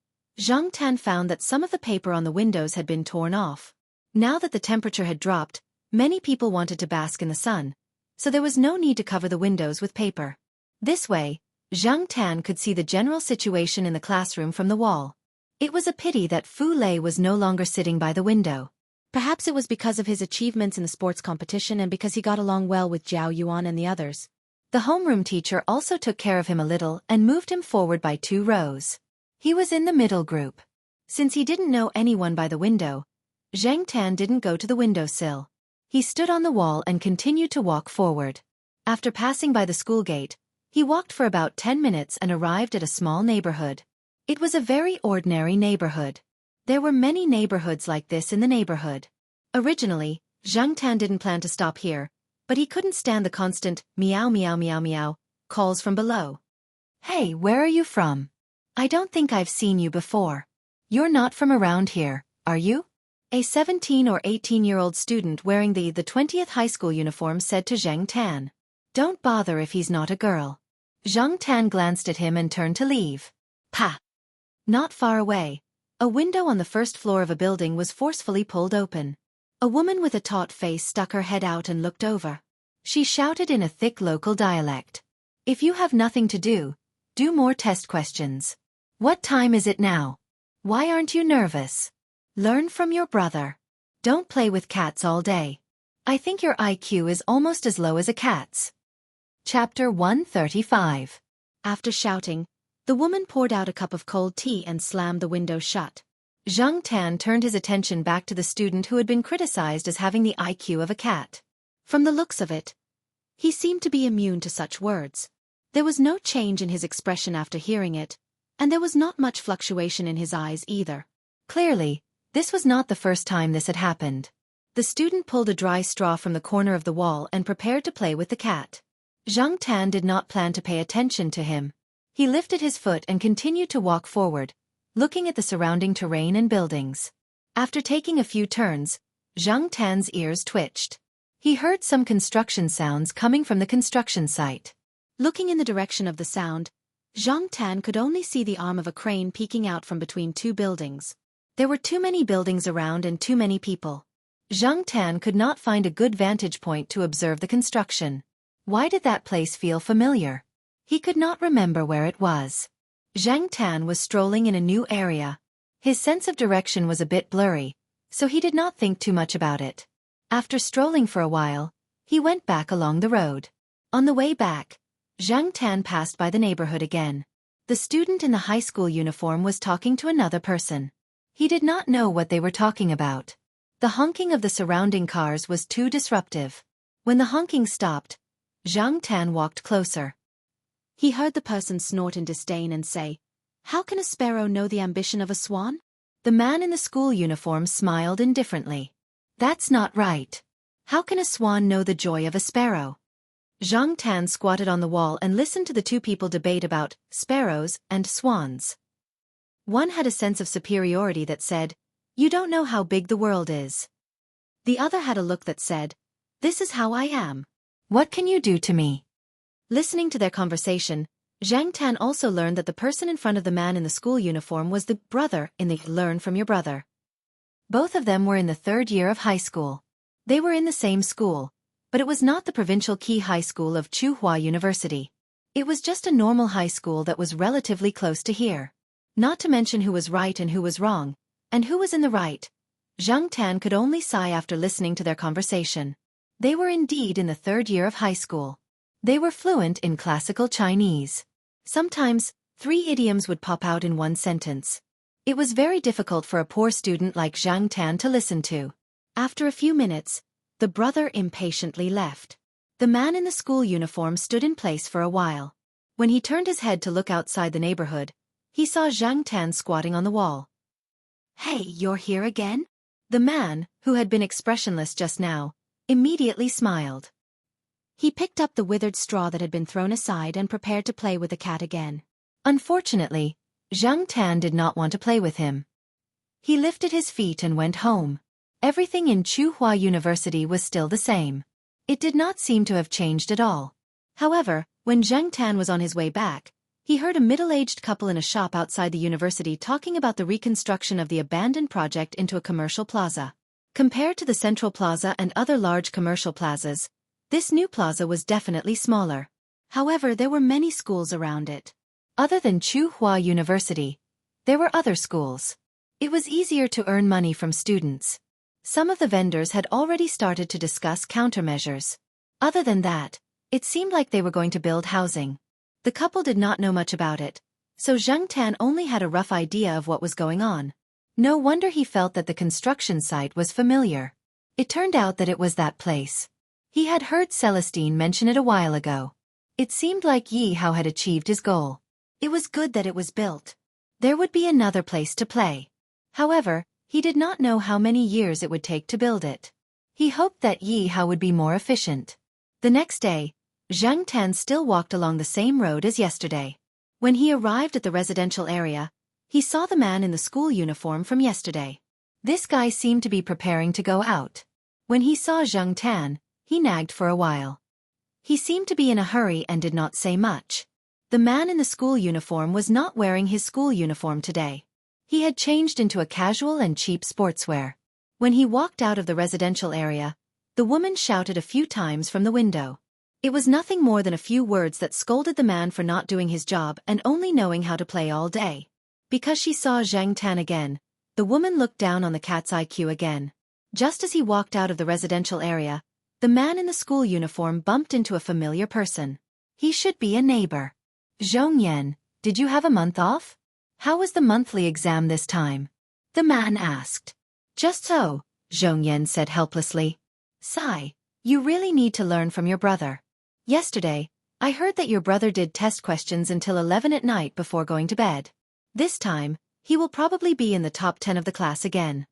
Zheng Tan found that some of the paper on the windows had been torn off. Now that the temperature had dropped, many people wanted to bask in the sun, so there was no need to cover the windows with paper. This way, Zheng Tan could see the general situation in the classroom from the wall. It was a pity that Fu Lei was no longer sitting by the window. Perhaps it was because of his achievements in the sports competition and because he got along well with Jiao Yuan and the others. The homeroom teacher also took care of him a little and moved him forward by 2 rows. He was in the middle group. Since he didn't know anyone by the window, Zheng Tan didn't go to the windowsill. He stood on the wall and continued to walk forward. After passing by the school gate, he walked for about 10 minutes and arrived at a small neighborhood. It was a very ordinary neighborhood. There were many neighborhoods like this in the neighborhood. Originally, Zheng Tan didn't plan to stop here, but he couldn't stand the constant meow meow meow meow calls from below. Hey, where are you from? I don't think I've seen you before. You're not from around here, are you? A 17 or 18-year-old student wearing the 20th high school uniform said to Zheng Tan. Don't bother if he's not a girl. Zheng Tan glanced at him and turned to leave. Pa! Not far away, a window on the first floor of a building was forcefully pulled open. A woman with a taut face stuck her head out and looked over. She shouted in a thick local dialect. If you have nothing to do, do more test questions. What time is it now? Why aren't you nervous? Learn from your brother. Don't play with cats all day. I think your IQ is almost as low as a cat's. Chapter 135. After shouting, the woman poured out a cup of cold tea and slammed the window shut. Zhang Tan turned his attention back to the student who had been criticized as having the IQ of a cat. From the looks of it, he seemed to be immune to such words. There was no change in his expression after hearing it, and there was not much fluctuation in his eyes either. Clearly, this was not the first time this had happened. The student pulled a dry straw from the corner of the wall and prepared to play with the cat. Zhang Tan did not plan to pay attention to him. He lifted his foot and continued to walk forward, looking at the surrounding terrain and buildings. After taking a few turns, Zhang Tan's ears twitched. He heard some construction sounds coming from the construction site. Looking in the direction of the sound, Zhang Tan could only see the arm of a crane peeking out from between two buildings. There were too many buildings around and too many people. Zhang Tan could not find a good vantage point to observe the construction. Why did that place feel familiar? He could not remember where it was. Zhang Tan was strolling in a new area. His sense of direction was a bit blurry, so he did not think too much about it. After strolling for a while, he went back along the road. On the way back, Zhang Tan passed by the neighborhood again. The student in the high school uniform was talking to another person. He did not know what they were talking about. The honking of the surrounding cars was too disruptive. When the honking stopped, Zhang Tan walked closer. He heard the person snort in disdain and say, "How can a sparrow know the ambition of a swan?" The man in the school uniform smiled indifferently. "That's not right. How can a swan know the joy of a sparrow?" Zhang Tan squatted on the wall and listened to the two people debate about sparrows and swans. One had a sense of superiority that said, "You don't know how big the world is." The other had a look that said, "This is how I am. What can you do to me?" Listening to their conversation, Zhang Tan also learned that the person in front of the man in the school uniform was the brother in the Learn from Your Brother. Both of them were in the third year of high school. They were in the same school, but it was not the provincial key high school of Tsinghua University. It was just a normal high school that was relatively close to here. Not to mention who was right and who was wrong, and who was in the right. Zhang Tan could only sigh after listening to their conversation. They were indeed in the third year of high school. They were fluent in classical Chinese. Sometimes, 3 idioms would pop out in one sentence. It was very difficult for a poor student like Zhang Tan to listen to. After a few minutes, the brother impatiently left. The man in the school uniform stood in place for a while. When he turned his head to look outside the neighborhood, he saw Zhang Tan squatting on the wall. "Hey, you're here again?" The man, who had been expressionless just now, immediately smiled. He picked up the withered straw that had been thrown aside and prepared to play with the cat again. Unfortunately, Zhang Tan did not want to play with him. He lifted his feet and went home. Everything in Tsinghua University was still the same. It did not seem to have changed at all. However, when Zhang Tan was on his way back, he heard a middle-aged couple in a shop outside the university talking about the reconstruction of the abandoned project into a commercial plaza. Compared to the Central Plaza and other large commercial plazas, this new plaza was definitely smaller. However, there were many schools around it. Other than Tsinghua University, there were other schools. It was easier to earn money from students. Some of the vendors had already started to discuss countermeasures. Other than that, it seemed like they were going to build housing. The couple did not know much about it, so Zhang Tan only had a rough idea of what was going on. No wonder he felt that the construction site was familiar. It turned out that it was that place. He had heard Celestine mention it a while ago. It seemed like Yi Hao had achieved his goal. It was good that it was built. There would be another place to play. However, he did not know how many years it would take to build it. He hoped that Yi Hao would be more efficient. The next day, Zhang Tan still walked along the same road as yesterday. When he arrived at the residential area, he saw the man in the school uniform from yesterday. This guy seemed to be preparing to go out. When he saw Zhang Tan, he nagged for a while. He seemed to be in a hurry and did not say much. The man in the school uniform was not wearing his school uniform today. He had changed into a casual and cheap sportswear. When he walked out of the residential area, the woman shouted a few times from the window. It was nothing more than a few words that scolded the man for not doing his job and only knowing how to play all day. Because she saw Zhang Tan again, the woman looked down on the cat's IQ again. Just as he walked out of the residential area, the man in the school uniform bumped into a familiar person. He should be a neighbor. Zhongyan, did you have a month off? How was the monthly exam this time? The man asked. Just so, Zhongyan said helplessly. Sigh, you really need to learn from your brother. Yesterday, I heard that your brother did test questions until 11 at night before going to bed. This time, he will probably be in the top 10 of the class again.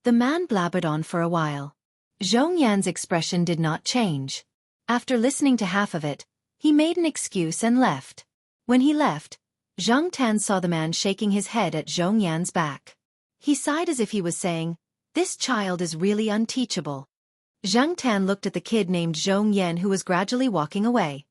The man blabbered on for a while. Zhongyan's expression did not change. After listening to half of it, he made an excuse and left. When he left, Zhang Tan saw the man shaking his head at Zhongyan's back. He sighed as if he was saying, "This child is really unteachable." Zhang Tan looked at the kid named Zhongyan who was gradually walking away.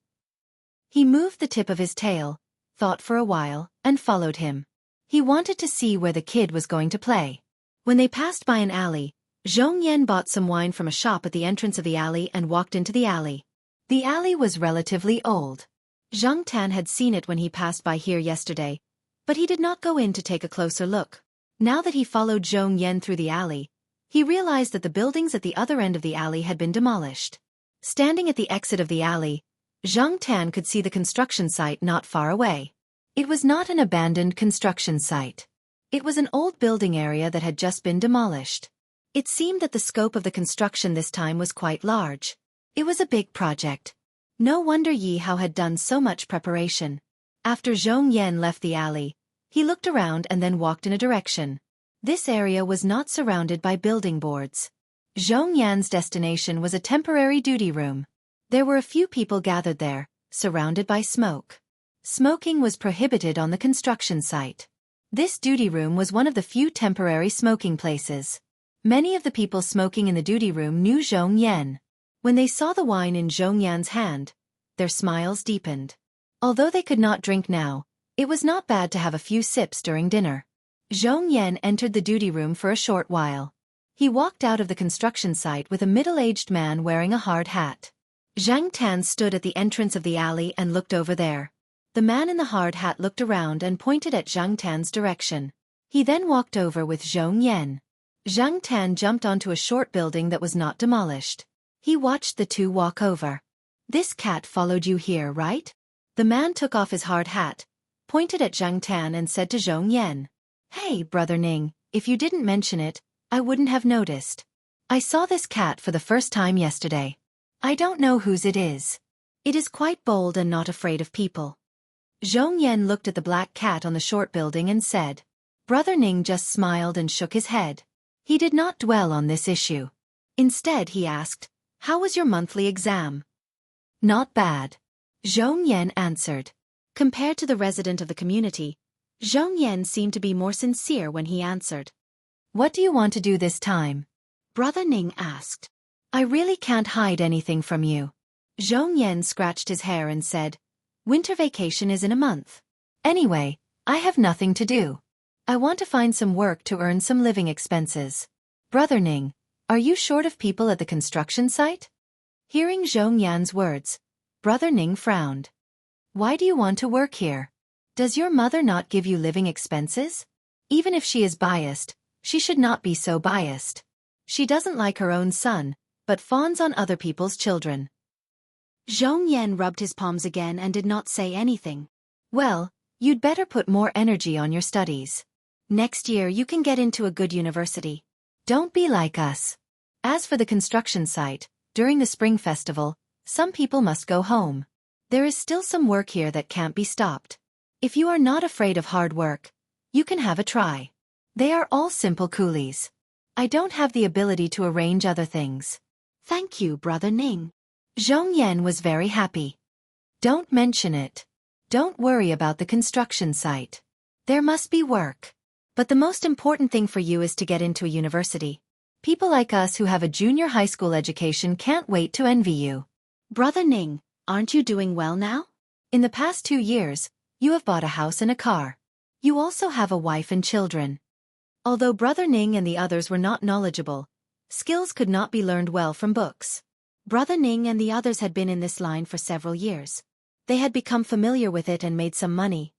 He moved the tip of his tail, thought for a while, and followed him. He wanted to see where the kid was going to play. When they passed by an alley, Zhongyan bought some wine from a shop at the entrance of the alley and walked into the alley. The alley was relatively old. Zhang Tan had seen it when he passed by here yesterday, but he did not go in to take a closer look. Now that he followed Zhongyan through the alley, he realized that the buildings at the other end of the alley had been demolished. Standing at the exit of the alley, Zhang Tan could see the construction site not far away. It was not an abandoned construction site. It was an old building area that had just been demolished. It seemed that the scope of the construction this time was quite large. It was a big project. No wonder Yi Hao had done so much preparation. After Zhongyan left the alley, he looked around and then walked in a direction. This area was not surrounded by building boards. Zhongyan's destination was a temporary duty room. There were a few people gathered there, surrounded by smoke. Smoking was prohibited on the construction site. This duty room was one of the few temporary smoking places. Many of the people smoking in the duty room knew Zhongyan. When they saw the wine in Zhongyan's hand, their smiles deepened. Although they could not drink now, it was not bad to have a few sips during dinner. Zhongyan entered the duty room for a short while. He walked out of the construction site with a middle-aged man wearing a hard hat. Zhang Tan stood at the entrance of the alley and looked over there. The man in the hard hat looked around and pointed at Zhang Tan's direction. He then walked over with Zhongyan. Zhang Tan jumped onto a short building that was not demolished. He watched the two walk over. This cat followed you here, right? The man took off his hard hat, pointed at Zhang Tan and said to Zhongyan, "Hey, Brother Ning, if you didn't mention it, I wouldn't have noticed. I saw this cat for the first time yesterday. I don't know whose it is. It is quite bold and not afraid of people." Zhongyan looked at the black cat on the short building and said. Brother Ning just smiled and shook his head. He did not dwell on this issue. Instead he asked, "How was your monthly exam?" "Not bad," Zhongyan answered. Compared to the resident of the community, Zhongyan seemed to be more sincere when he answered. "What do you want to do this time?" Brother Ning asked. "I really can't hide anything from you." Zhongyan scratched his hair and said, "Winter vacation is in a month. Anyway, I have nothing to do. I want to find some work to earn some living expenses." "Brother Ning, are you short of people at the construction site?" Hearing Zhongyan's words, Brother Ning frowned. "Why do you want to work here? Does your mother not give you living expenses? Even if she is biased, she should not be so biased. She doesn't like her own son, but fawns on other people's children." Zhongyan rubbed his palms again and did not say anything. "Well, you'd better put more energy on your studies. Next year you can get into a good university. Don't be like us." As for the construction site, during the spring festival, some people must go home. There is still some work here that can't be stopped. If you are not afraid of hard work, you can have a try. They are all simple coolies. I don't have the ability to arrange other things. "Thank you, Brother Ning." Zhongyan was very happy. "Don't mention it. Don't worry about the construction site. There must be work. But the most important thing for you is to get into a university. People like us who have a junior high school education can't wait to envy you." "Brother Ning, aren't you doing well now? In the past 2 years, you have bought a house and a car. You also have a wife and children." Although Brother Ning and the others were not knowledgeable, skills could not be learned well from books. Brother Ning and the others had been in this line for several years. They had become familiar with it and made some money.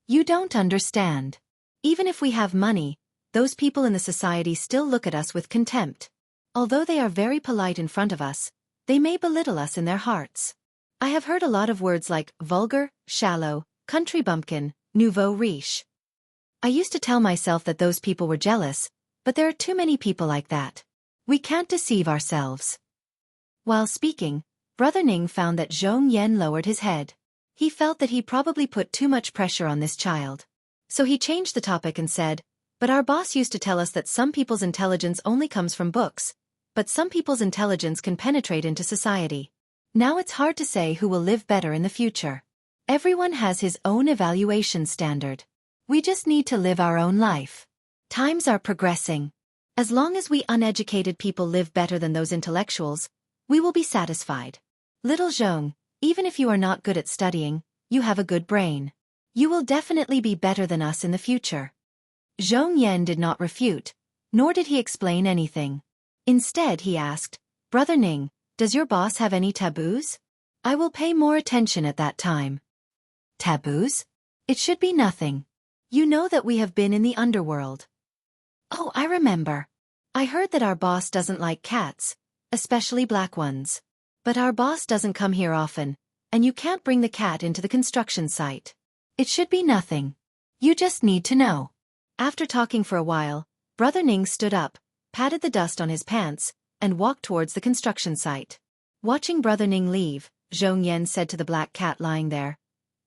You don't understand. Even if we have money, those people in the society still look at us with contempt. Although they are very polite in front of us, they may belittle us in their hearts. I have heard a lot of words like vulgar, shallow, country bumpkin, nouveau riche. I used to tell myself that those people were jealous, but there are too many people like that. We can't deceive ourselves. While speaking, Brother Ning found that Zhong Yan lowered his head. He felt that he probably put too much pressure on this child. So he changed the topic and said, "But our boss used to tell us that some people's intelligence only comes from books, but some people's intelligence can penetrate into society. Now it's hard to say who will live better in the future. Everyone has his own evaluation standard. We just need to live our own life. Times are progressing. As long as we uneducated people live better than those intellectuals, we will be satisfied. Little Zhong, even if you are not good at studying, you have a good brain. You will definitely be better than us in the future." Zhong Yan did not refute, nor did he explain anything. Instead he asked, "Brother Ning, does your boss have any taboos? I will pay more attention at that time." "Taboos? It should be nothing. You know that we have been in the underworld." "Oh, I remember. I heard that our boss doesn't like cats, especially black ones. But our boss doesn't come here often, and you can't bring the cat into the construction site. It should be nothing. You just need to know." After talking for a while, Brother Ning stood up, patted the dust on his pants, and walked towards the construction site. Watching Brother Ning leave, Zhong Yan said to the black cat lying there,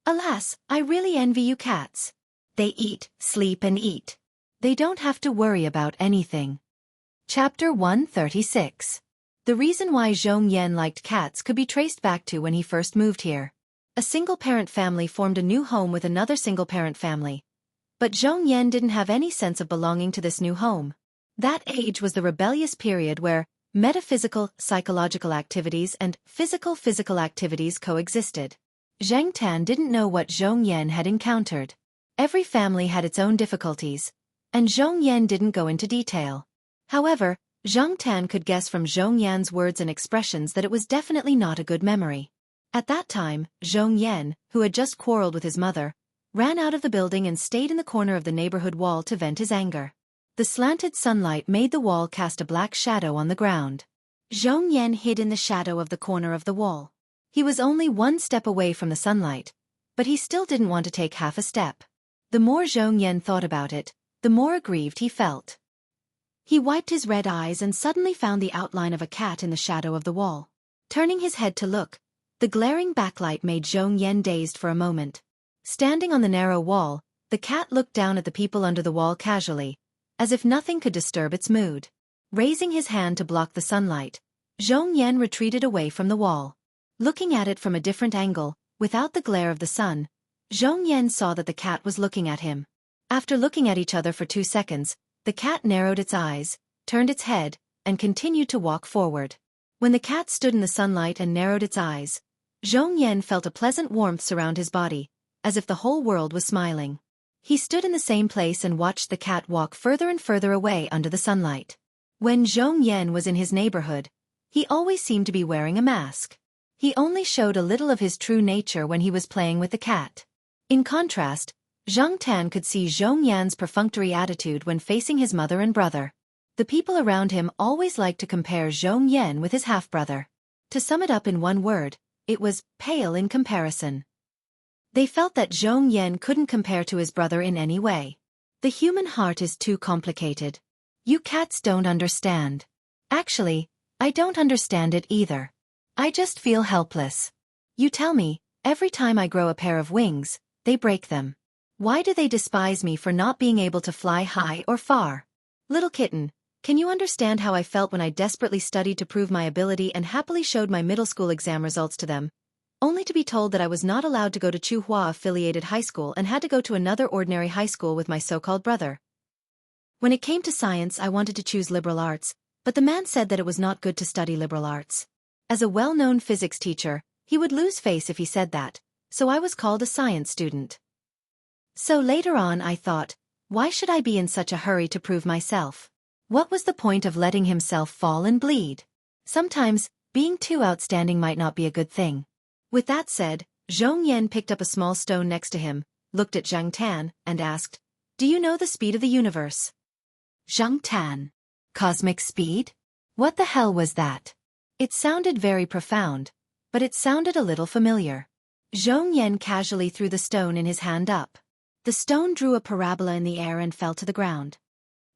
"Alas, I really envy you cats. They eat, sleep and eat. They don't have to worry about anything." Chapter 136. The reason why Zhong Yan liked cats could be traced back to when he first moved here. A single-parent family formed a new home with another single-parent family. But Zhong Yan didn't have any sense of belonging to this new home. That age was the rebellious period where metaphysical, psychological activities and physical activities coexisted. Zhang Tan didn't know what Zhong Yan had encountered. Every family had its own difficulties, and Zhong Yan didn't go into detail. However, Zhang Tan could guess from Zhong Yan's words and expressions that it was definitely not a good memory. At that time, Zhong Yan, who had just quarreled with his mother, ran out of the building and stayed in the corner of the neighborhood wall to vent his anger. The slanted sunlight made the wall cast a black shadow on the ground. Zhong Yan hid in the shadow of the corner of the wall. He was only one step away from the sunlight, but he still didn't want to take half a step. The more Zhong Yan thought about it, the more aggrieved he felt. He wiped his red eyes and suddenly found the outline of a cat in the shadow of the wall. Turning his head to look, the glaring backlight made Zhong Yan dazed for a moment. Standing on the narrow wall, the cat looked down at the people under the wall casually, as if nothing could disturb its mood. Raising his hand to block the sunlight, Zhong Yan retreated away from the wall. Looking at it from a different angle, without the glare of the sun, Zhong Yan saw that the cat was looking at him. After looking at each other for 2 seconds, the cat narrowed its eyes, turned its head, and continued to walk forward. When the cat stood in the sunlight and narrowed its eyes, Zhong Yan felt a pleasant warmth surround his body, as if the whole world was smiling. He stood in the same place and watched the cat walk further and further away under the sunlight. When Zhong Yan was in his neighborhood, he always seemed to be wearing a mask. He only showed a little of his true nature when he was playing with the cat. In contrast, Zhang Tan could see Zhong Yan's perfunctory attitude when facing his mother and brother. The people around him always liked to compare Zhong Yan with his half-brother. To sum it up in one word, it was pale in comparison. They felt that Zhong Yan couldn't compare to his brother in any way. The human heart is too complicated. You cats don't understand. Actually, I don't understand it either. I just feel helpless. You tell me, every time I grow a pair of wings, they break them. Why do they despise me for not being able to fly high or far? Little kitten, can you understand how I felt when I desperately studied to prove my ability and happily showed my middle school exam results to them, only to be told that I was not allowed to go to Chuhua-affiliated high school and had to go to another ordinary high school with my so-called brother? When it came to science, I wanted to choose liberal arts, but the man said that it was not good to study liberal arts. As a well-known physics teacher, he would lose face if he said that, so I was called a science student. So later on I thought, why should I be in such a hurry to prove myself? What was the point of letting himself fall and bleed? Sometimes, being too outstanding might not be a good thing. With that said, Zhong Yan picked up a small stone next to him, looked at Zhang Tan, and asked, "Do you know the speed of the universe?" Zhang Tan. Cosmic speed? What the hell was that? It sounded very profound, but it sounded a little familiar. Zhong Yan casually threw the stone in his hand up. The stone drew a parabola in the air and fell to the ground.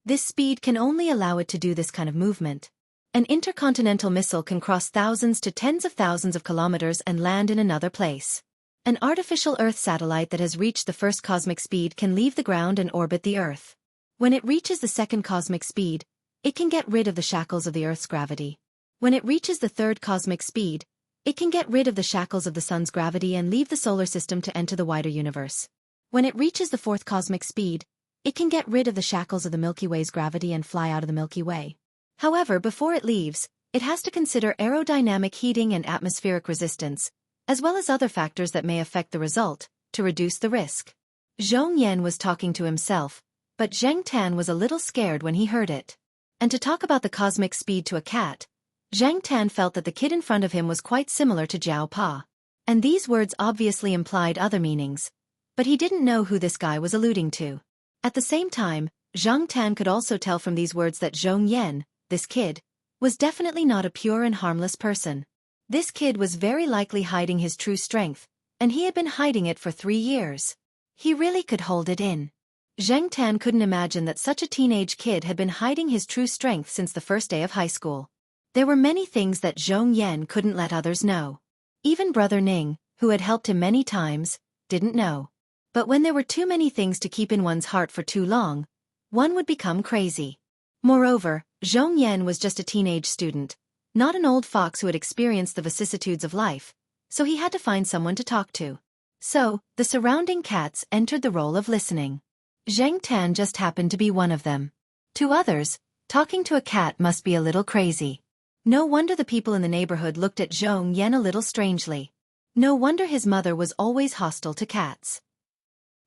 This speed can only allow it to do this kind of movement. An intercontinental missile can cross thousands to tens of thousands of kilometers and land in another place. An artificial Earth satellite that has reached the first cosmic speed can leave the ground and orbit the Earth. When it reaches the second cosmic speed, it can get rid of the shackles of the Earth's gravity. When it reaches the third cosmic speed, it can get rid of the shackles of the Sun's gravity and leave the solar system to enter the wider universe. When it reaches the fourth cosmic speed, it can get rid of the shackles of the Milky Way's gravity and fly out of the Milky Way. However, before it leaves, it has to consider aerodynamic heating and atmospheric resistance, as well as other factors that may affect the result, to reduce the risk. Zhong Yan was talking to himself, but Zhang Tan was a little scared when he heard it. And to talk about the cosmic speed to a cat, Zhang Tan felt that the kid in front of him was quite similar to Jiao Pa. And these words obviously implied other meanings, but he didn't know who this guy was alluding to. At the same time, Zhang Tan could also tell from these words that Zhong Yan, this kid, was definitely not a pure and harmless person. This kid was very likely hiding his true strength, and he had been hiding it for 3 years. He really could hold it in. Zhang Tan couldn't imagine that such a teenage kid had been hiding his true strength since the first day of high school. There were many things that Zhong Yan couldn't let others know. Even Brother Ning, who had helped him many times, didn't know. But when there were too many things to keep in one's heart for too long, one would become crazy. Moreover, Zhong Yan was just a teenage student, not an old fox who had experienced the vicissitudes of life, so he had to find someone to talk to. So, the surrounding cats entered the role of listening. Zhang Tan just happened to be one of them. To others, talking to a cat must be a little crazy. No wonder the people in the neighborhood looked at Zhong Yan a little strangely. No wonder his mother was always hostile to cats.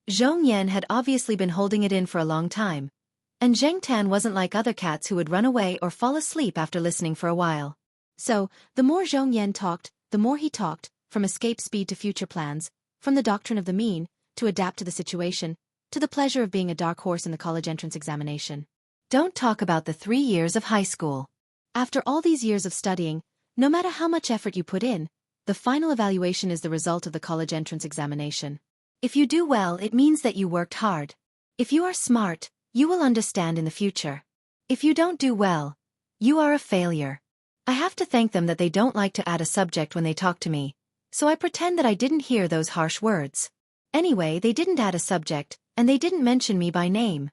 Zhong Yan had obviously been holding it in for a long time, and Zhang Tan wasn't like other cats who would run away or fall asleep after listening for a while. So, the more Zhong Yan talked, the more he talked, from escape speed to future plans, from the doctrine of the mean, to adapt to the situation, to the pleasure of being a dark horse in the college entrance examination. Don't talk about the 3 years of high school. After all these years of studying, no matter how much effort you put in, the final evaluation is the result of the college entrance examination. If you do well, it means that you worked hard. If you are smart, you will understand in the future. If you don't do well, you are a failure. I have to thank them that they don't like to add a subject when they talk to me, so I pretend that I didn't hear those harsh words. Anyway, they didn't add a subject, and they didn't mention me by name.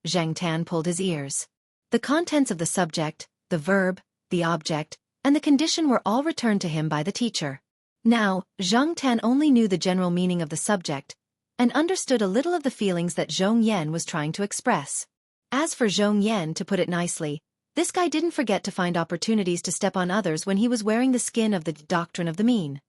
Zhang Tan pulled his ears. The contents of the subject, the verb, the object, and the condition were all returned to him by the teacher. Now, Zhang Tan only knew the general meaning of the subject, and understood a little of the feelings that Zhong Yan was trying to express. As for Zhong Yan, to put it nicely, this guy didn't forget to find opportunities to step on others when he was wearing the skin of the doctrine of the mean.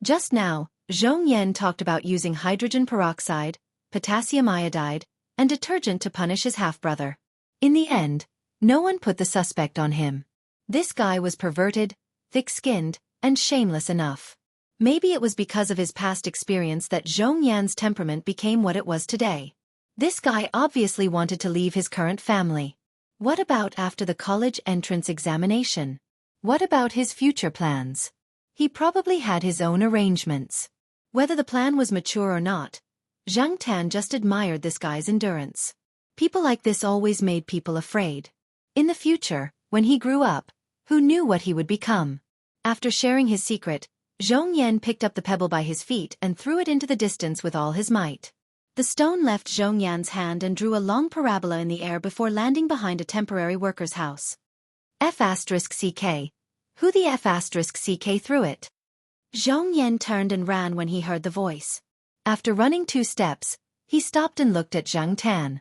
Just now, Zhong Yan talked about using hydrogen peroxide, potassium iodide, and detergent to punish his half-brother. In the end, no one put the suspect on him. This guy was perverted, thick-skinned, and shameless enough. Maybe it was because of his past experience that Zhong Yan's temperament became what it was today. This guy obviously wanted to leave his current family. What about after the college entrance examination? What about his future plans? He probably had his own arrangements. Whether the plan was mature or not, Zhang Tan just admired this guy's endurance. People like this always made people afraid. In the future, when he grew up, who knew what he would become? After sharing his secret, Zhong Yan picked up the pebble by his feet and threw it into the distance with all his might. The stone left Zhong Yan's hand and drew a long parabola in the air before landing behind a temporary worker's house. F***CK. Who the F***CK threw it? Zhong Yan turned and ran when he heard the voice. After running 2 steps, he stopped and looked at Zhang Tan.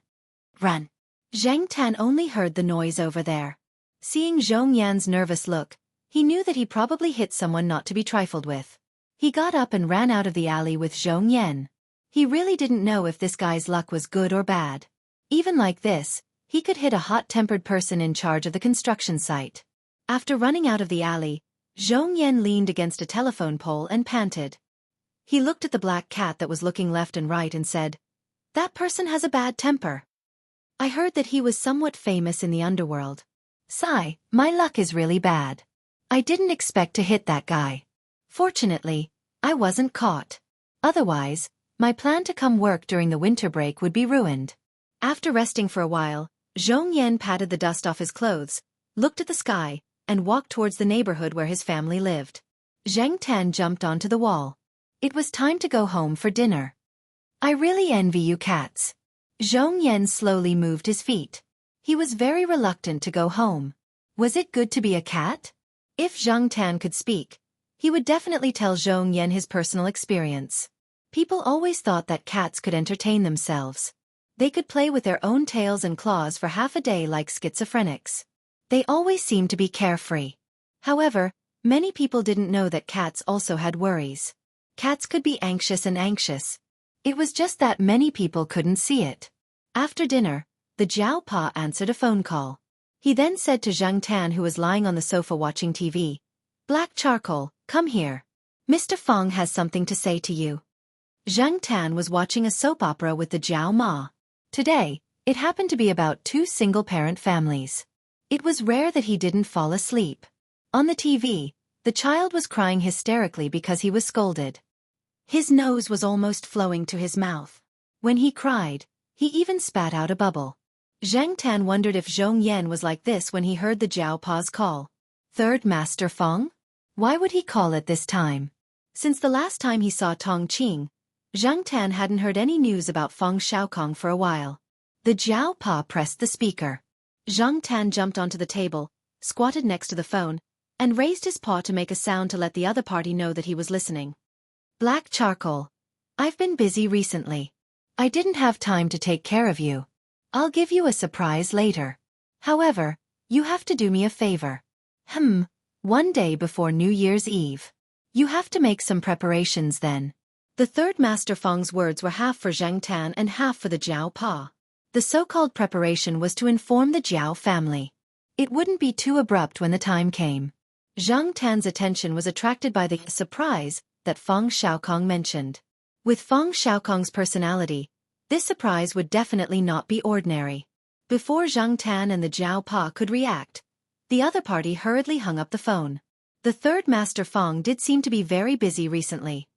Run. Zhang Tan only heard the noise over there. Seeing Zhong Yan's nervous look, he knew that he probably hit someone not to be trifled with. He got up and ran out of the alley with Zhong Yan. He really didn't know if this guy's luck was good or bad. Even like this, he could hit a hot-tempered person in charge of the construction site. After running out of the alley, Zhong Yan leaned against a telephone pole and panted. He looked at the black cat that was looking left and right and said, "That person has a bad temper. I heard that he was somewhat famous in the underworld. Sigh, my luck is really bad. I didn't expect to hit that guy. Fortunately, I wasn't caught. Otherwise, my plan to come work during the winter break would be ruined." After resting for a while, Zhong Yan patted the dust off his clothes, looked at the sky, and walked towards the neighborhood where his family lived. Zheng Tan jumped onto the wall. It was time to go home for dinner. "I really envy you cats." Zhong Yan slowly moved his feet. He was very reluctant to go home. Was it good to be a cat? If Zheng Tan could speak, he would definitely tell Zhong Yan his personal experience. People always thought that cats could entertain themselves. They could play with their own tails and claws for half a day like schizophrenics. They always seemed to be carefree. However, many people didn't know that cats also had worries. Cats could be anxious and anxious. It was just that many people couldn't see it. After dinner, the Jiao Pa answered a phone call. He then said to Zheng Tan, who was lying on the sofa watching TV, "Black Charcoal, come here. Mr. Feng has something to say to you." Zheng Tan was watching a soap opera with the Jiao Ma. Today, it happened to be about two single-parent families. It was rare that he didn't fall asleep. On the TV, the child was crying hysterically because he was scolded. His nose was almost flowing to his mouth. When he cried, he even spat out a bubble. Zheng Tan wondered if Zhong Yan was like this when he heard the Jiao Pa's call. Third Master Feng? Why would he call at this time? Since the last time he saw Tong Qing, Zheng Tan hadn't heard any news about Feng Xiaokong for a while. The Jiao Pa pressed the speaker. Zheng Tan jumped onto the table, squatted next to the phone, and raised his paw to make a sound to let the other party know that he was listening. "Black Charcoal, I've been busy recently. I didn't have time to take care of you. I'll give you a surprise later. However, you have to do me a favor. One day before New Year's Eve. You have to make some preparations then." The third Master Feng's words were half for Zheng Tan and half for the Jiao Pa. The so-called preparation was to inform the Jiao family. It wouldn't be too abrupt when the time came. Zheng Tan's attention was attracted by the surprise that Feng Xiaokong mentioned. With Feng Xiaokong's personality, this surprise would definitely not be ordinary. Before Zheng Tan and the Jiao Pa could react, the other party hurriedly hung up the phone. The third Master Feng did seem to be very busy recently.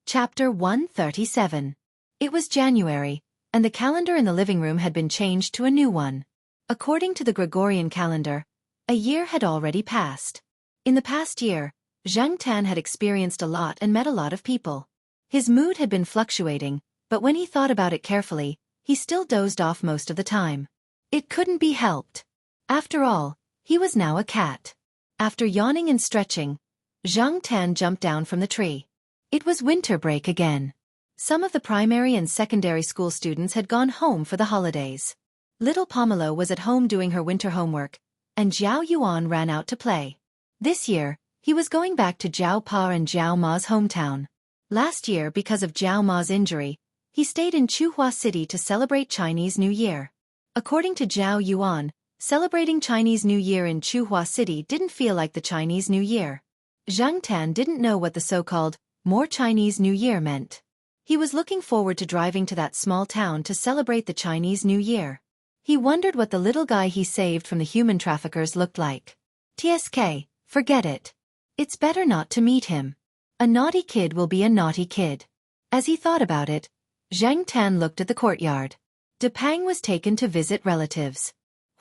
Chapter 137. It was January, and the calendar in the living room had been changed to a new one. According to the Gregorian calendar, a year had already passed. In the past year, Zheng Tan had experienced a lot and met a lot of people. His mood had been fluctuating, but when he thought about it carefully, he still dozed off most of the time. It couldn't be helped. After all, he was now a cat. After yawning and stretching, Zheng Tan jumped down from the tree. It was winter break again. Some of the primary and secondary school students had gone home for the holidays. Little Pomelo was at home doing her winter homework, and Jiao Yuan ran out to play. This year, he was going back to Jiao Pa and Jiao Ma's hometown. Last year, because of Jiao Ma's injury, he stayed in Chuhua City to celebrate Chinese New Year. According to Jiao Yuan, celebrating Chinese New Year in Chuhua City didn't feel like the Chinese New Year. Zheng Tan didn't know what the so-called more Chinese New Year meant. He was looking forward to driving to that small town to celebrate the Chinese New Year. He wondered what the little guy he saved from the human traffickers looked like. TSK, forget it. It's better not to meet him. A naughty kid will be a naughty kid. As he thought about it, Zheng Tan looked at the courtyard. De Pang was taken to visit relatives.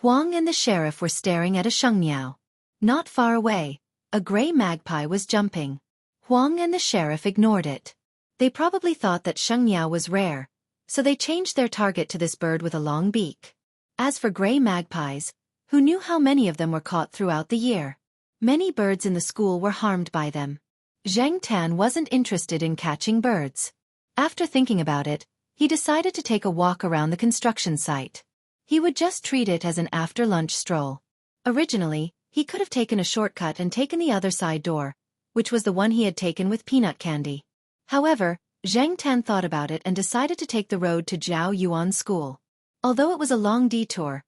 Huang and the sheriff were staring at a shengniao. Not far away, a gray magpie was jumping. Huang and the sheriff ignored it. They probably thought that shengniao was rare, so they changed their target to this bird with a long beak. As for gray magpies, who knew how many of them were caught throughout the year? Many birds in the school were harmed by them. Zheng Tan wasn't interested in catching birds. After thinking about it, he decided to take a walk around the construction site. He would just treat it as an after-lunch stroll. Originally, he could have taken a shortcut and taken the other side door, which was the one he had taken with peanut candy. However, Zheng Tan thought about it and decided to take the road to Jiao Yuan's school. Although it was a long detour,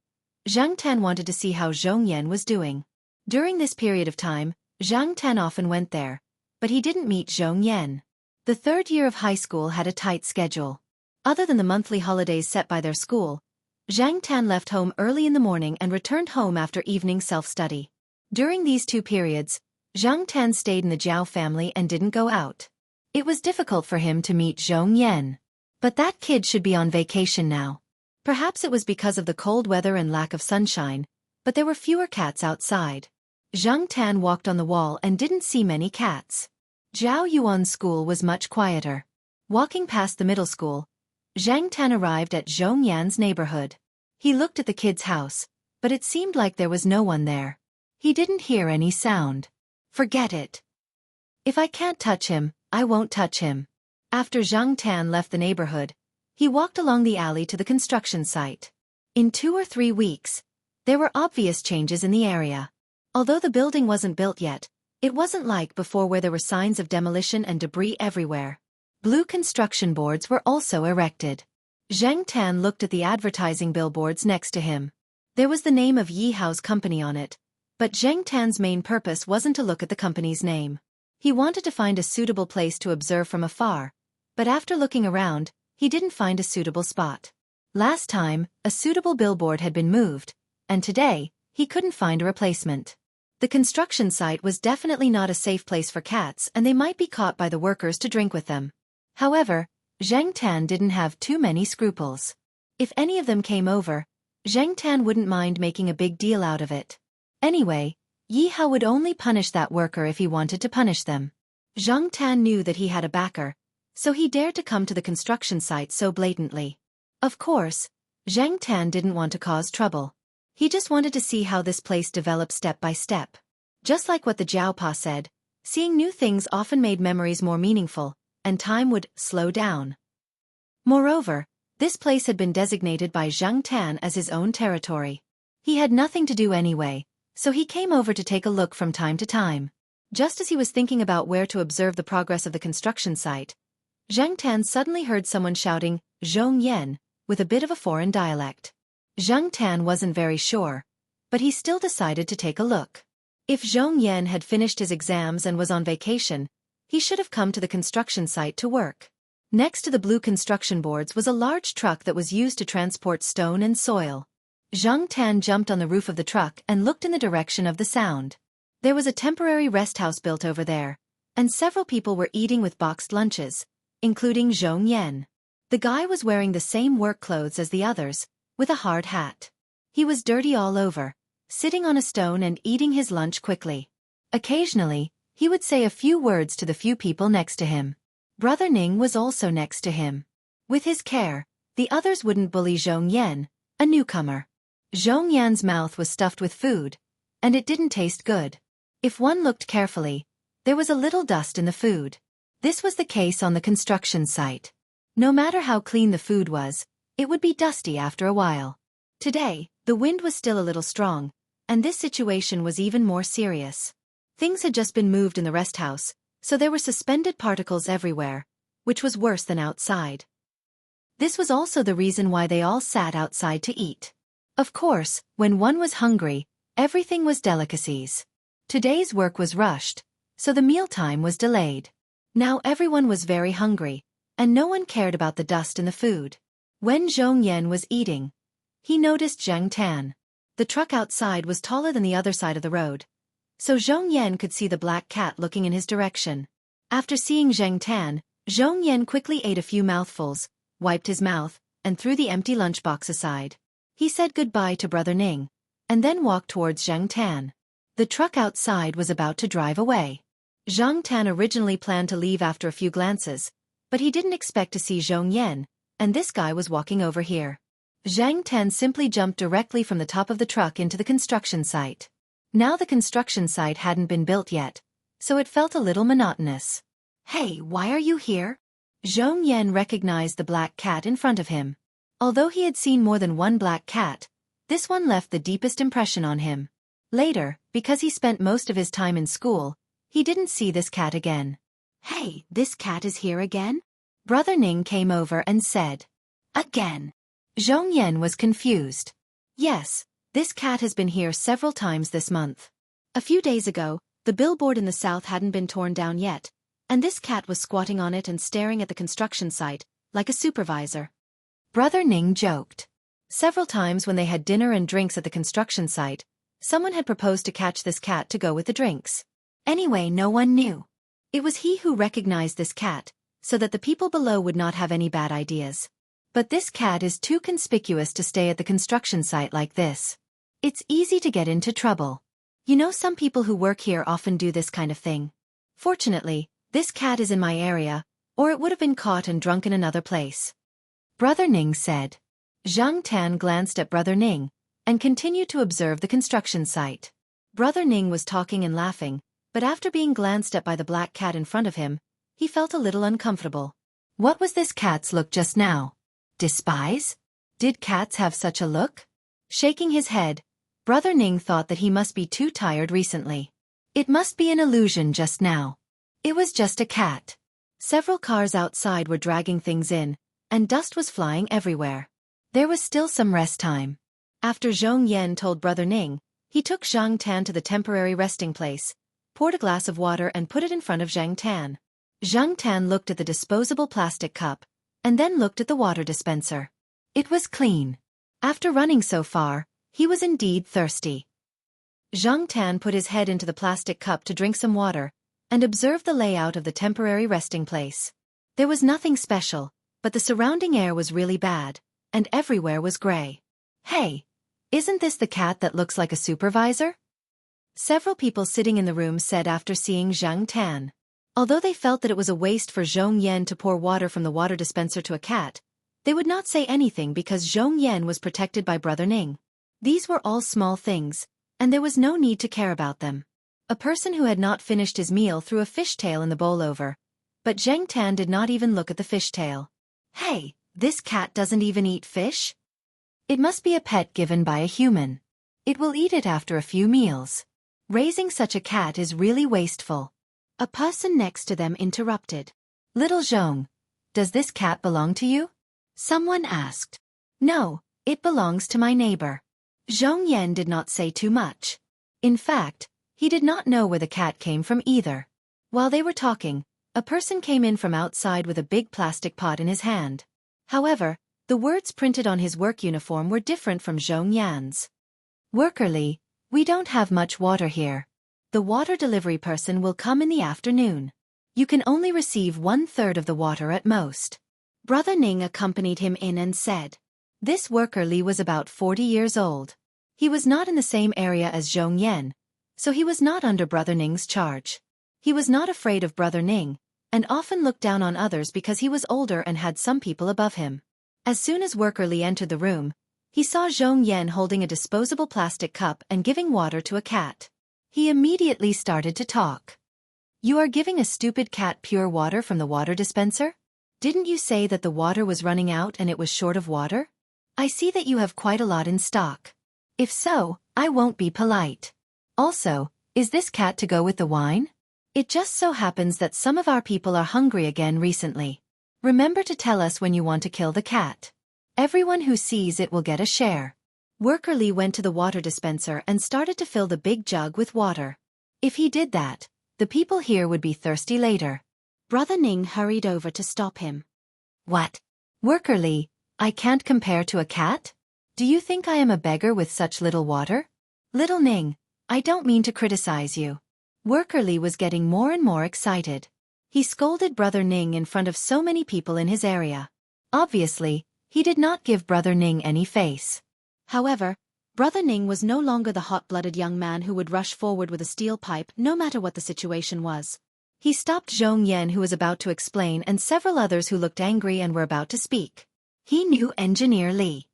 Zheng Tan wanted to see how Zhong Yan was doing. During this period of time, Zhang Tan often went there, but he didn't meet Zhong Yan. The third year of high school had a tight schedule. Other than the monthly holidays set by their school, Zhang Tan left home early in the morning and returned home after evening self-study. During these two periods, Zhang Tan stayed in the Jiao family and didn't go out. It was difficult for him to meet Zhong Yan. But that kid should be on vacation now. Perhaps it was because of the cold weather and lack of sunshine, but there were fewer cats outside. Zhang Tan walked on the wall and didn't see many cats. Zhao Yuan's school was much quieter. Walking past the middle school, Zhang Tan arrived at Zhong Yan's neighborhood. He looked at the kid's house, but it seemed like there was no one there. He didn't hear any sound. Forget it. If I can't touch him, I won't touch him. After Zhang Tan left the neighborhood, he walked along the alley to the construction site. In 2 or 3 weeks, there were obvious changes in the area. Although the building wasn't built yet, it wasn't like before where there were signs of demolition and debris everywhere. Blue construction boards were also erected. Zhang Tan looked at the advertising billboards next to him. There was the name of Yi Hao's company on it, but Zhang Tan's main purpose wasn't to look at the company's name. He wanted to find a suitable place to observe from afar, but after looking around, he didn't find a suitable spot. Last time, a suitable billboard had been moved, and today, he couldn't find a replacement. The construction site was definitely not a safe place for cats and they might be caught by the workers to drink with them. However, Zhang Tan didn't have too many scruples. If any of them came over, Zhang Tan wouldn't mind making a big deal out of it. Anyway, Yi Hao would only punish that worker if he wanted to punish them. Zhang Tan knew that he had a backer, so he dared to come to the construction site so blatantly. Of course, Zhang Tan didn't want to cause trouble. He just wanted to see how this place developed step by step. Just like what the Jiaopa said, seeing new things often made memories more meaningful, and time would slow down. Moreover, this place had been designated by Zhang Tan as his own territory. He had nothing to do anyway, so he came over to take a look from time to time. Just as he was thinking about where to observe the progress of the construction site, Zhang Tan suddenly heard someone shouting, "Zhong Yan," with a bit of a foreign dialect. Zhang Tan wasn't very sure, but he still decided to take a look. If Zhong Yan had finished his exams and was on vacation, he should have come to the construction site to work. Next to the blue construction boards was a large truck that was used to transport stone and soil. Zhang Tan jumped on the roof of the truck and looked in the direction of the sound. There was a temporary rest house built over there, and several people were eating with boxed lunches, including Zhong Yan. The guy was wearing the same work clothes as the others, with a hard hat. He was dirty all over, sitting on a stone and eating his lunch quickly. Occasionally, he would say a few words to the few people next to him. Brother Ning was also next to him. With his care, the others wouldn't bully Zhong Yan, a newcomer. Zhong Yan's mouth was stuffed with food, and it didn't taste good. If one looked carefully, there was a little dust in the food. This was the case on the construction site. No matter how clean the food was, it would be dusty after a while. Today, the wind was still a little strong, and this situation was even more serious. Things had just been moved in the rest house, so there were suspended particles everywhere, which was worse than outside. This was also the reason why they all sat outside to eat. Of course, when one was hungry, everything was delicacies. Today's work was rushed, so the mealtime was delayed. Now everyone was very hungry, and no one cared about the dust in the food. When Zhong Yan was eating, he noticed Zhang Tan. The truck outside was taller than the other side of the road, so Zhong Yan could see the black cat looking in his direction. After seeing Zhang Tan, Zhong Yan quickly ate a few mouthfuls, wiped his mouth, and threw the empty lunchbox aside. He said goodbye to Brother Ning, and then walked towards Zhang Tan. The truck outside was about to drive away. Zhang Tan originally planned to leave after a few glances, but he didn't expect to see Zhong Yan, and this guy was walking over here. Zhang Tan simply jumped directly from the top of the truck into the construction site. Now the construction site hadn't been built yet, so it felt a little monotonous. "Hey, why are you here?" Zhong Yan recognized the black cat in front of him. Although he had seen more than one black cat, this one left the deepest impression on him. Later, because he spent most of his time in school, he didn't see this cat again. "Hey, this cat is here again?" Brother Ning came over and said. "Again?" Zhong Yan was confused. "Yes, this cat has been here several times this month. A few days ago, The billboard in the south hadn't been torn down yet, and this cat was squatting on it and staring at the construction site, like a supervisor. Brother Ning joked. Several times when they had dinner and drinks at the construction site, someone had proposed to catch this cat to go with the drinks. Anyway, no one knew. It was he who recognized this cat, so that the people below would not have any bad ideas. But this cat is too conspicuous to stay at the construction site like this. It's easy to get into trouble. You know, some people who work here often do this kind of thing. Fortunately, this cat is in my area, or it would have been caught and drunk in another place. Brother Ning said. Zhang Tan glanced at Brother Ning, and continued to observe the construction site. Brother Ning was talking and laughing, but after being glanced at by the black cat in front of him, he felt a little uncomfortable. What was this cat's look just now? Despise? Did cats have such a look? Shaking his head, Brother Ning thought that he must be too tired recently. It must be an illusion just now. It was just a cat. Several cars outside were dragging things in, and dust was flying everywhere. There was still some rest time. After Zhong Yan told Brother Ning, he took Zhang Tan to the temporary resting place, poured a glass of water and put it in front of Zhang Tan. Zhang Tan looked at the disposable plastic cup, and then looked at the water dispenser. It was clean. After running so far, he was indeed thirsty. Zhang Tan put his head into the plastic cup to drink some water, and observed the layout of the temporary resting place. There was nothing special, but the surrounding air was really bad, and everywhere was gray. Hey, isn't this the cat that looks like a supervisor? Several people sitting in the room said after seeing Zhang Tan. Although they felt that it was a waste for Zhong Yan to pour water from the water dispenser to a cat, they would not say anything because Zhong Yan was protected by Brother Ning. These were all small things, and there was no need to care about them. A person who had not finished his meal threw a fishtail in the bowl over, but Zhang Tan did not even look at the fishtail. Hey, this cat doesn't even eat fish? It must be a pet given by a human. It will eat it after a few meals. Raising such a cat is really wasteful. A person next to them interrupted. Little Zhong, does this cat belong to you? Someone asked. No, it belongs to my neighbor. Zhong Yan did not say too much. In fact, he did not know where the cat came from either. While they were talking, a person came in from outside with a big plastic pot in his hand. However, the words printed on his work uniform were different from Zhong Yan's. Worker Li, we don't have much water here. The water delivery person will come in the afternoon. You can only receive 1/3 of the water at most. Brother Ning accompanied him in and said. This worker Li was about 40 years old. He was not in the same area as Zhong Yan, so he was not under Brother Ning's charge. He was not afraid of Brother Ning, and often looked down on others because he was older and had some people above him. As soon as worker Li entered the room, he saw Zhong Yan holding a disposable plastic cup and giving water to a cat. He immediately started to talk. You are giving a stupid cat pure water from the water dispenser? Didn't you say that the water was running out and it was short of water? I see that you have quite a lot in stock. If so, I won't be polite. Also, is this cat to go with the wine? It just so happens that some of our people are hungry again recently. Remember to tell us when you want to kill the cat. Everyone who sees it will get a share. Worker Li went to the water dispenser and started to fill the big jug with water. If he did that, the people here would be thirsty later. Brother Ning hurried over to stop him. What? Worker Li, I can't compare to a cat? Do you think I am a beggar with such little water? Little Ning, I don't mean to criticize you. Worker Li was getting more and more excited. He scolded Brother Ning in front of so many people in his area. Obviously, he did not give Brother Ning any face. However, Brother Ning was no longer the hot-blooded young man who would rush forward with a steel pipe no matter what the situation was. He stopped Zhong Yan, who was about to explain, and several others who looked angry and were about to speak. He knew Engineer Li.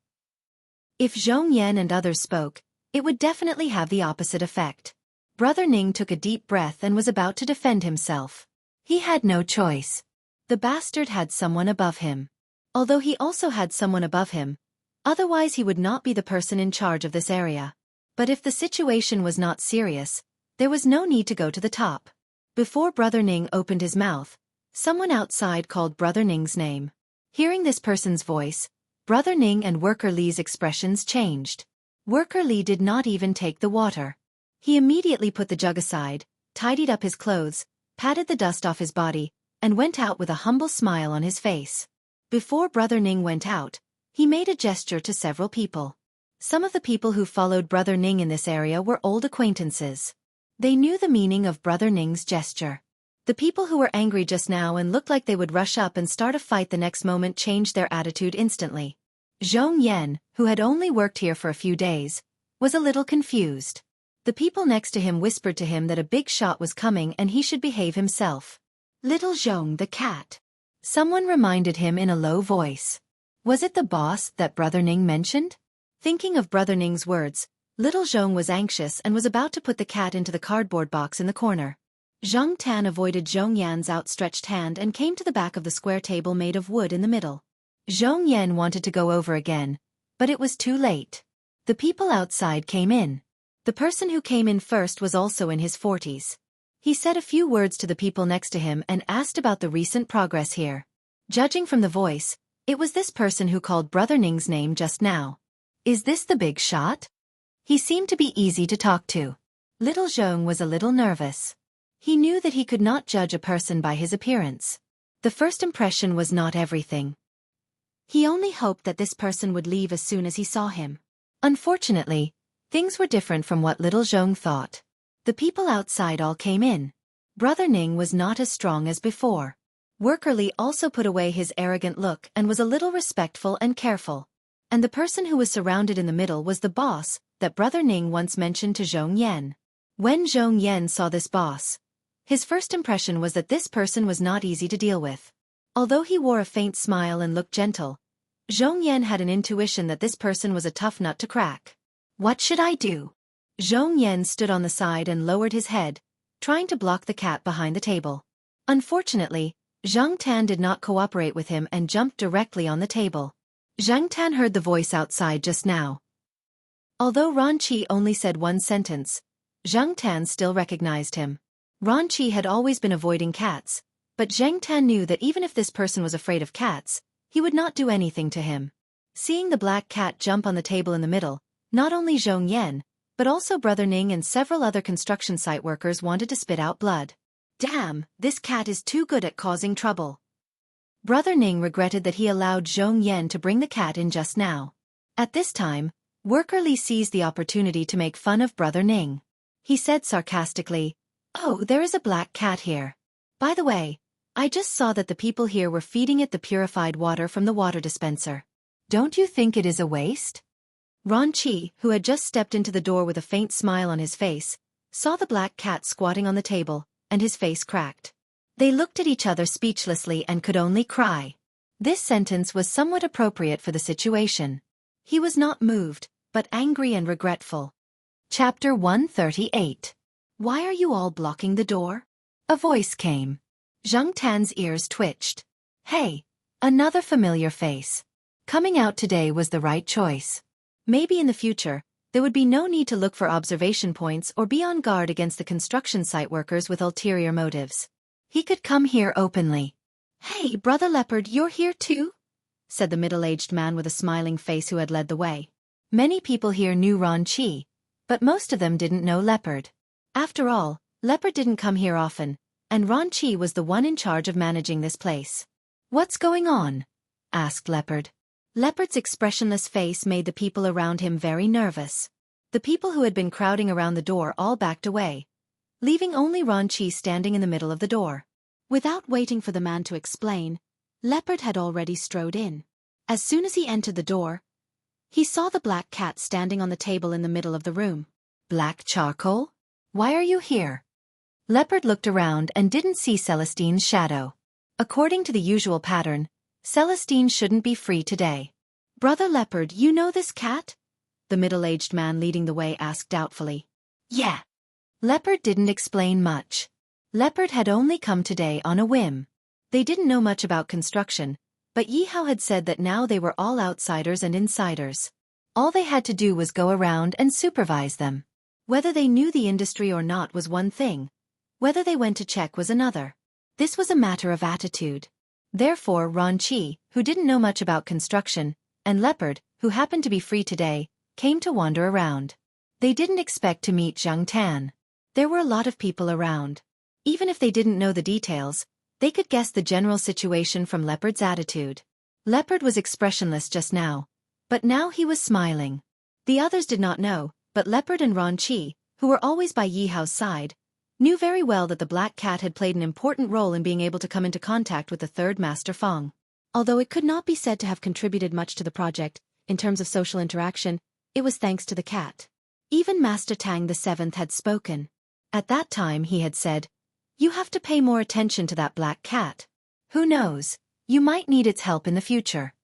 If Zhong Yan and others spoke, it would definitely have the opposite effect. Brother Ning took a deep breath and was about to defend himself. He had no choice. The bastard had someone above him. Although he also had someone above him, otherwise he would not be the person in charge of this area. But if the situation was not serious, there was no need to go to the top. Before Brother Ning opened his mouth, someone outside called Brother Ning's name. Hearing this person's voice, Brother Ning and Worker Li's expressions changed. Worker Li did not even take the water. He immediately put the jug aside, tidied up his clothes, patted the dust off his body, and went out with a humble smile on his face. Before Brother Ning went out, he made a gesture to several people. Some of the people who followed Brother Ning in this area were old acquaintances. They knew the meaning of Brother Ning's gesture. The people who were angry just now and looked like they would rush up and start a fight the next moment changed their attitude instantly. Zhong Yan, who had only worked here for a few days, was a little confused. The people next to him whispered to him that a big shot was coming and he should behave himself. Little Zhong the cat. Someone reminded him in a low voice. Was it the boss that Brother Ning mentioned? Thinking of Brother Ning's words, little Zhong was anxious and was about to put the cat into the cardboard box in the corner. Zhang Tan avoided Zhong Yan's outstretched hand and came to the back of the square table made of wood in the middle. Zhong Yan wanted to go over again, but it was too late. The people outside came in. The person who came in first was also in his 40s. He said a few words to the people next to him and asked about the recent progress here. Judging from the voice, it was this person who called Brother Ning's name just now. Is this the big shot? He seemed to be easy to talk to. Little Zhong was a little nervous. He knew that he could not judge a person by his appearance. The first impression was not everything. He only hoped that this person would leave as soon as he saw him. Unfortunately, things were different from what little Zhong thought. The people outside all came in. Brother Ning was not as strong as before. Worker Li also put away his arrogant look and was a little respectful and careful. And the person who was surrounded in the middle was the boss that Brother Ning once mentioned to Zhong Yan. When Zhong Yan saw this boss, his first impression was that this person was not easy to deal with. Although he wore a faint smile and looked gentle, Zhong Yan had an intuition that this person was a tough nut to crack. What should I do? Zhong Yan stood on the side and lowered his head, trying to block the cat behind the table. Unfortunately, Zhang Tan did not cooperate with him and jumped directly on the table. Zhang Tan heard the voice outside just now. Although Ran Qi only said one sentence, Zhang Tan still recognized him. Ran Qi had always been avoiding cats, but Zhang Tan knew that even if this person was afraid of cats, he would not do anything to him. Seeing the black cat jump on the table in the middle, not only Zhong Yan, but also Brother Ning and several other construction site workers wanted to spit out blood. Damn, this cat is too good at causing trouble. Brother Ning regretted that he allowed Zhong Yan to bring the cat in just now. At this time, Worker Li seized the opportunity to make fun of Brother Ning. He said sarcastically, "Oh, there is a black cat here. By the way, I just saw that the people here were feeding it the purified water from the water dispenser. Don't you think it is a waste?" Ran Qi, who had just stepped into the door with a faint smile on his face, saw the black cat squatting on the table, and his face cracked. They looked at each other speechlessly and could only cry. This sentence was somewhat appropriate for the situation. He was not moved, but angry and regretful. Chapter 138. Why are you all blocking the door? A voice came. Zhang Tan's ears twitched. Hey, another familiar face. Coming out today was the right choice. Maybe in the future, there would be no need to look for observation points or be on guard against the construction site workers with ulterior motives. He could come here openly. Hey, Brother Leopard, you're here too? Said the middle-aged man with a smiling face who had led the way. Many people here knew Ran Qi, but most of them didn't know Leopard. After all, Leopard didn't come here often, and Ran Qi was the one in charge of managing this place. What's going on? Asked Leopard. Leopard's expressionless face made the people around him very nervous. The people who had been crowding around the door all backed away, leaving only Ran Qi standing in the middle of the door. Without waiting for the man to explain, Leopard had already strode in. As soon as he entered the door, he saw the black cat standing on the table in the middle of the room. Black charcoal? Why are you here? Leopard looked around and didn't see Celestine's shadow. According to the usual pattern, Celestine shouldn't be free today. Brother Leopard, you know this cat? The middle-aged man leading the way asked doubtfully. Yeah. Leopard didn't explain much. Leopard had only come today on a whim. They didn't know much about construction, but Yi Hao had said that now they were all outsiders and insiders. All they had to do was go around and supervise them. Whether they knew the industry or not was one thing. Whether they went to check was another. This was a matter of attitude. Therefore Ran Qi, who didn't know much about construction, and Leopard, who happened to be free today, came to wander around. They didn't expect to meet Zhang Tan. There were a lot of people around. Even if they didn't know the details, they could guess the general situation from Leopard's attitude. Leopard was expressionless just now, but now he was smiling. The others did not know, but Leopard and Ron Chi, who were always by Yi Hao's side, knew very well that the black cat had played an important role in being able to come into contact with the third Master Feng. Although it could not be said to have contributed much to the project, in terms of social interaction, it was thanks to the cat. Even Master Tang the Seventh had spoken. At that time he had said, "You have to pay more attention to that black cat. Who knows, you might need its help in the future."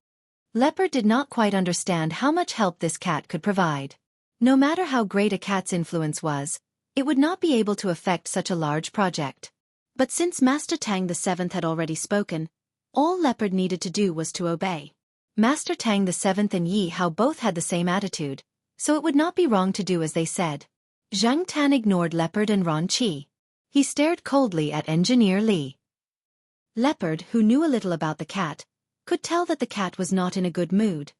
Leopard did not quite understand how much help this cat could provide. No matter how great a cat's influence was, it would not be able to affect such a large project. But since Master Tang the Seventh had already spoken, all Leopard needed to do was to obey. Master Tang the Seventh and Yi Hao both had the same attitude, so it would not be wrong to do as they said. Zhang Tan ignored Leopard and Ron Chi. He stared coldly at Engineer Li. Leopard, who knew a little about the cat, could tell that the cat was not in a good mood.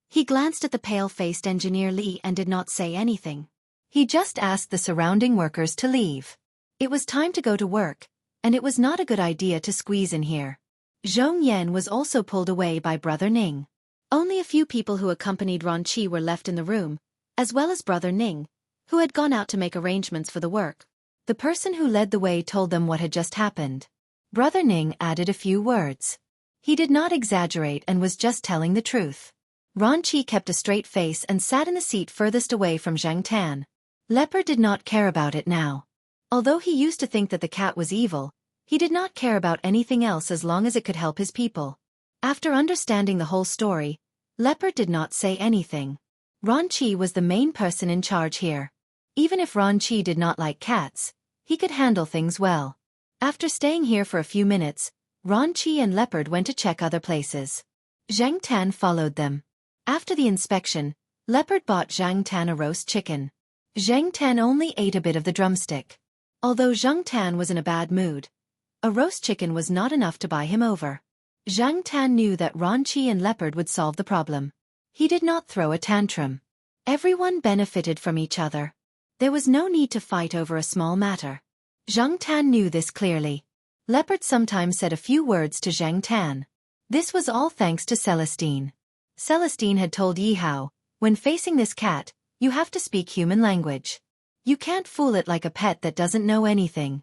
He glanced at the pale-faced Engineer Li and did not say anything. He just asked the surrounding workers to leave. It was time to go to work, and it was not a good idea to squeeze in here. Zhong Yan was also pulled away by Brother Ning. Only a few people who accompanied Ron Chi were left in the room, as well as Brother Ning, who had gone out to make arrangements for the work. The person who led the way told them what had just happened. Brother Ning added a few words. He did not exaggerate and was just telling the truth. Ron Chi kept a straight face and sat in the seat furthest away from Zhang Tan. Leopard did not care about it now. Although he used to think that the cat was evil, he did not care about anything else as long as it could help his people. After understanding the whole story, Leopard did not say anything. Ron Chi was the main person in charge here. Even if Ron Chi did not like cats, he could handle things well. After staying here for a few minutes, Ron Chi and Leopard went to check other places. Zhang Tan followed them. After the inspection, Leopard bought Zhang Tan a roast chicken. Zhang Tan only ate a bit of the drumstick. Although Zhang Tan was in a bad mood, a roast chicken was not enough to buy him over. Zhang Tan knew that Ron Chi and Leopard would solve the problem. He did not throw a tantrum. Everyone benefited from each other. There was no need to fight over a small matter. Zhang Tan knew this clearly. Leopard sometimes said a few words to Zhang Tan. This was all thanks to Celestine. Celestine had told Yi Hao, when facing this cat, you have to speak human language. You can't fool it like a pet that doesn't know anything.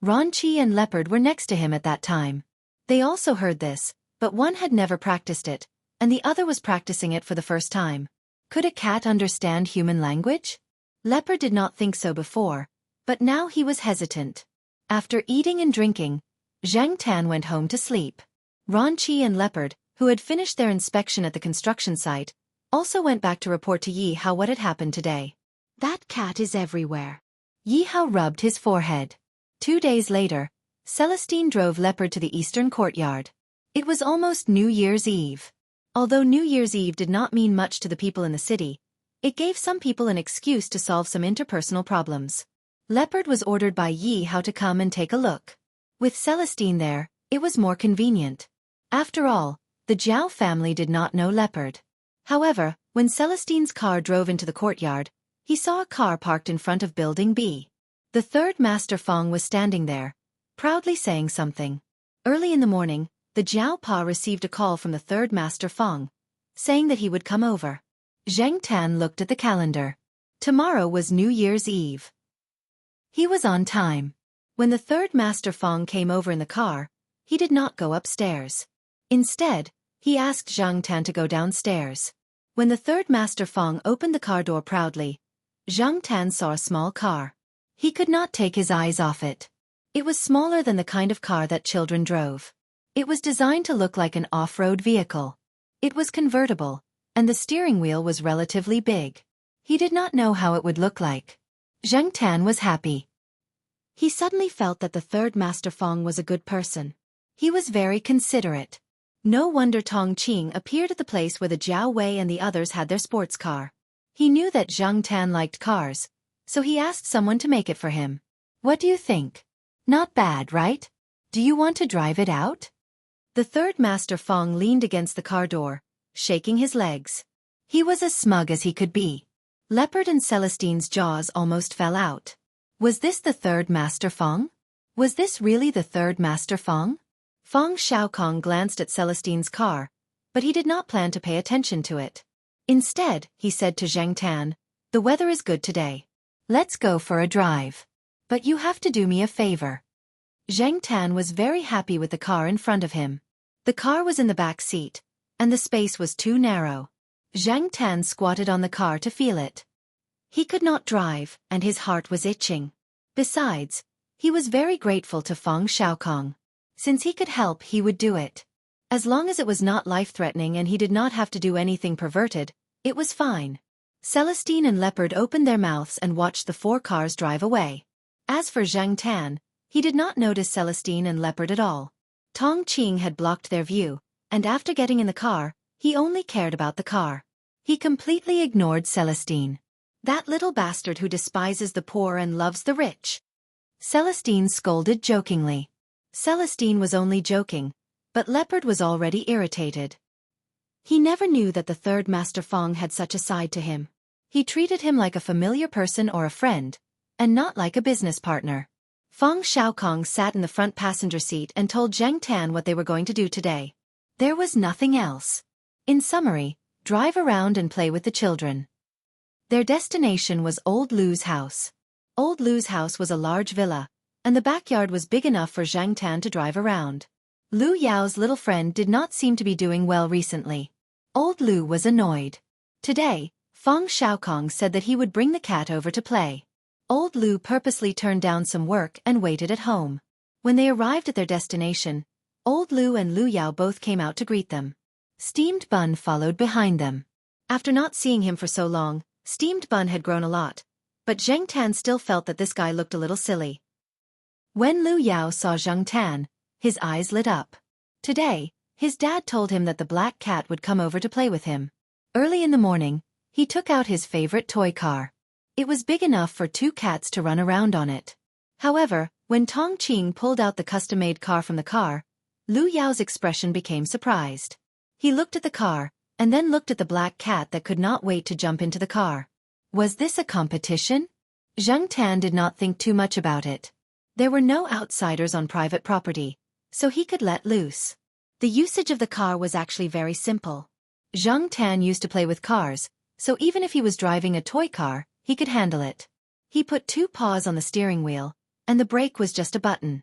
Ron Chi and Leopard were next to him at that time. They also heard this, but one had never practiced it, and the other was practicing it for the first time. Could a cat understand human language? Leopard did not think so before, but now he was hesitant. After eating and drinking, Zhang Tan went home to sleep. Ron Chi and Leopard, who had finished their inspection at the construction site, also went back to report to Yi Hao what had happened today. That cat is everywhere. Yi Hao rubbed his forehead. 2 days later, Celestine drove Leopard to the eastern courtyard. It was almost New Year's Eve. Although New Year's Eve did not mean much to the people in the city, it gave some people an excuse to solve some interpersonal problems. Leopard was ordered by Yi Hao to come and take a look. With Celestine there, it was more convenient. After all, the Zhao family did not know Leopard. However, when Celestine's car drove into the courtyard, he saw a car parked in front of Building B. The third Master Feng was standing there, proudly saying something. Early in the morning, the Zhao Pa received a call from the third Master Feng, saying that he would come over. Zhang Tan looked at the calendar. Tomorrow was New Year's Eve. He was on time. When the third Master Feng came over in the car, he did not go upstairs. Instead, he asked Zhang Tan to go downstairs. When the third Master Feng opened the car door proudly, Zhang Tan saw a small car. He could not take his eyes off it. It was smaller than the kind of car that children drove. It was designed to look like an off-road vehicle. It was convertible, and the steering wheel was relatively big. He did not know how it would look like. Zhang Tan was happy. He suddenly felt that the third Master Feng was a good person. He was very considerate. No wonder Tong Qing appeared at the place where the Jiao Wei and the others had their sports car. He knew that Zhang Tan liked cars, so he asked someone to make it for him. What do you think? Not bad, right? Do you want to drive it out? The third Master Feng leaned against the car door, shaking his legs. He was as smug as he could be. Leopard and Celestine's jaws almost fell out. Was this the third Master Feng? Was this really the third Master Feng? Feng Xiaokong glanced at Celestine's car, but he did not plan to pay attention to it. Instead, he said to Zhang Tan, "The weather is good today. Let's go for a drive. But you have to do me a favor." Zhang Tan was very happy with the car in front of him. The car was in the back seat, and the space was too narrow. Zhang Tan squatted on the car to feel it. He could not drive, and his heart was itching. Besides, he was very grateful to Feng Xiaokong. Since he could help, he would do it. As long as it was not life-threatening and he did not have to do anything perverted, it was fine. Celestine and Leopard opened their mouths and watched the 4 cars drive away. As for Zhang Tan, he did not notice Celestine and Leopard at all. Tong Qing had blocked their view, and after getting in the car, he only cared about the car. He completely ignored Celestine. That little bastard who despises the poor and loves the rich. Celestine scolded jokingly. Celestine was only joking, but Leopard was already irritated. He never knew that the third Master Feng had such a side to him. He treated him like a familiar person or a friend, and not like a business partner. Feng Xiaokong sat in the front passenger seat and told Zhang Tan what they were going to do today. There was nothing else. In summary, drive around and play with the children. Their destination was Old Lu's house. Old Lu's house was a large villa, and the backyard was big enough for Zhang Tan to drive around. Lu Yao's little friend did not seem to be doing well recently. Old Lu was annoyed. Today, Feng Xiaokong said that he would bring the cat over to play. Old Lu purposely turned down some work and waited at home. When they arrived at their destination, Old Lu and Lu Yao both came out to greet them. Steamed Bun followed behind them. After not seeing him for so long, Steamed Bun had grown a lot, but Zhang Tan still felt that this guy looked a little silly. When Lu Yao saw Zhang Tan, his eyes lit up. Today, his dad told him that the black cat would come over to play with him. Early in the morning, he took out his favorite toy car. It was big enough for 2 cats to run around on it. However, when Tong Qing pulled out the custom-made car from the car, Lu Yao's expression became surprised. He looked at the car, and then looked at the black cat that could not wait to jump into the car. Was this a competition? Zhang Tan did not think too much about it. There were no outsiders on private property, so he could let loose. The usage of the car was actually very simple. Zhang Tan used to play with cars, so even if he was driving a toy car, he could handle it. He put 2 paws on the steering wheel, and the brake was just a button.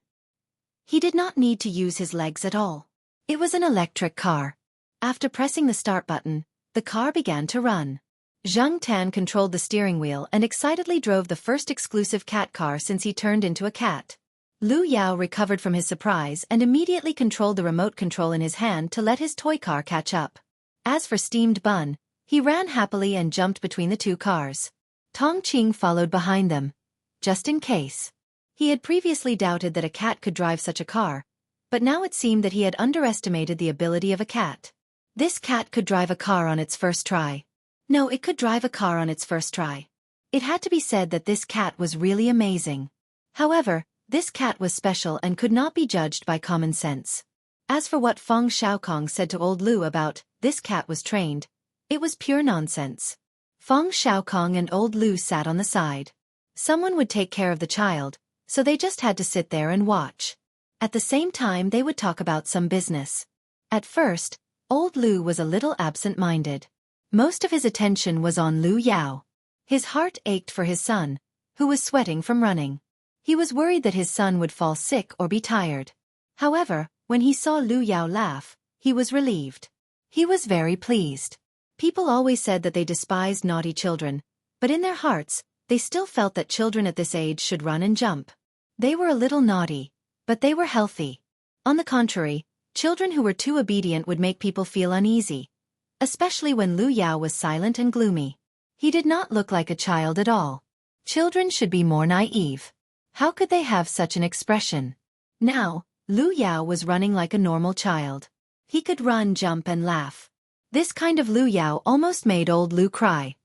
He did not need to use his legs at all. It was an electric car. After pressing the start button, the car began to run. Zhang Tan controlled the steering wheel and excitedly drove the first exclusive cat car since he turned into a cat. Lu Yao recovered from his surprise and immediately controlled the remote control in his hand to let his toy car catch up. As for Steamed Bun, he ran happily and jumped between the 2 cars. Tong Qing followed behind them, just in case. He had previously doubted that a cat could drive such a car, but now it seemed that he had underestimated the ability of a cat. This cat could drive a car on its first try. No, it could drive a car on its first try. It had to be said that this cat was really amazing. However, this cat was special and could not be judged by common sense. As for what Feng Xiaokong said to Old Lu about, this cat was trained, it was pure nonsense. Feng Xiaokong and Old Lu sat on the side. Someone would take care of the child, so they just had to sit there and watch. At the same time they would talk about some business. At first, Old Lu was a little absent-minded. Most of his attention was on Lu Yao. His heart ached for his son, who was sweating from running. He was worried that his son would fall sick or be tired. However, when he saw Lu Yao laugh, he was relieved. He was very pleased. People always said that they despised naughty children, but in their hearts, they still felt that children at this age should run and jump. They were a little naughty, but they were healthy. On the contrary, children who were too obedient would make people feel uneasy, especially when Lu Yao was silent and gloomy. He did not look like a child at all. Children should be more naive. How could they have such an expression? Now, Lu Yao was running like a normal child. He could run, jump and laugh. This kind of Lu Yao almost made Old Lu cry.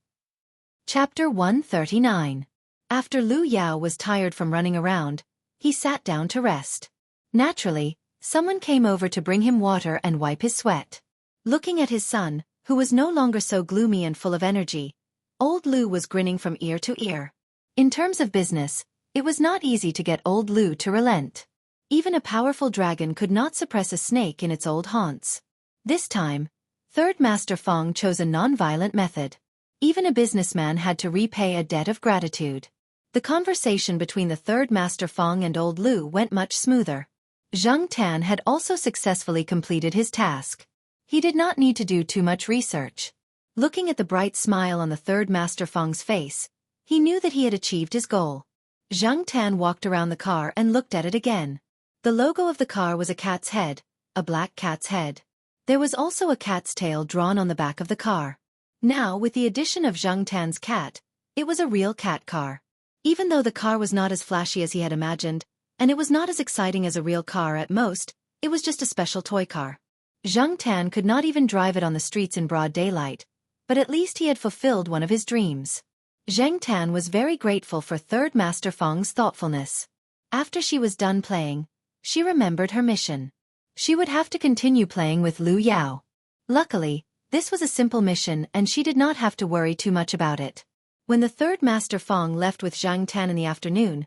Chapter 139. After Lu Yao was tired from running around, he sat down to rest. Naturally, someone came over to bring him water and wipe his sweat. Looking at his son, who was no longer so gloomy and full of energy, Old Lu was grinning from ear to ear. In terms of business, It was not easy to get old Lu to relent. Even a powerful dragon could not suppress a snake in its old haunts. This time, Third Master Feng chose a non-violent method. Even a businessman had to repay a debt of gratitude. The conversation between the Third Master Feng and old Lu went much smoother. Zhang Tan had also successfully completed his task. He did not need to do too much research. Looking at the bright smile on the Third Master Feng's face, he knew that he had achieved his goal. Zhang Tan walked around the car and looked at it again. The logo of the car was a cat's head, a black cat's head. There was also a cat's tail drawn on the back of the car. Now, with the addition of Zhang Tan's cat, it was a real cat car. Even though the car was not as flashy as he had imagined, and it was not as exciting as a real car at most, it was just a special toy car. Zhang Tan could not even drive it on the streets in broad daylight, but at least he had fulfilled one of his dreams. Zhang Tan was very grateful for Third Master Feng's thoughtfulness. After she was done playing, she remembered her mission. She would have to continue playing with Lu Yao. Luckily, this was a simple mission and she did not have to worry too much about it. When the Third Master Feng left with Zhang Tan in the afternoon,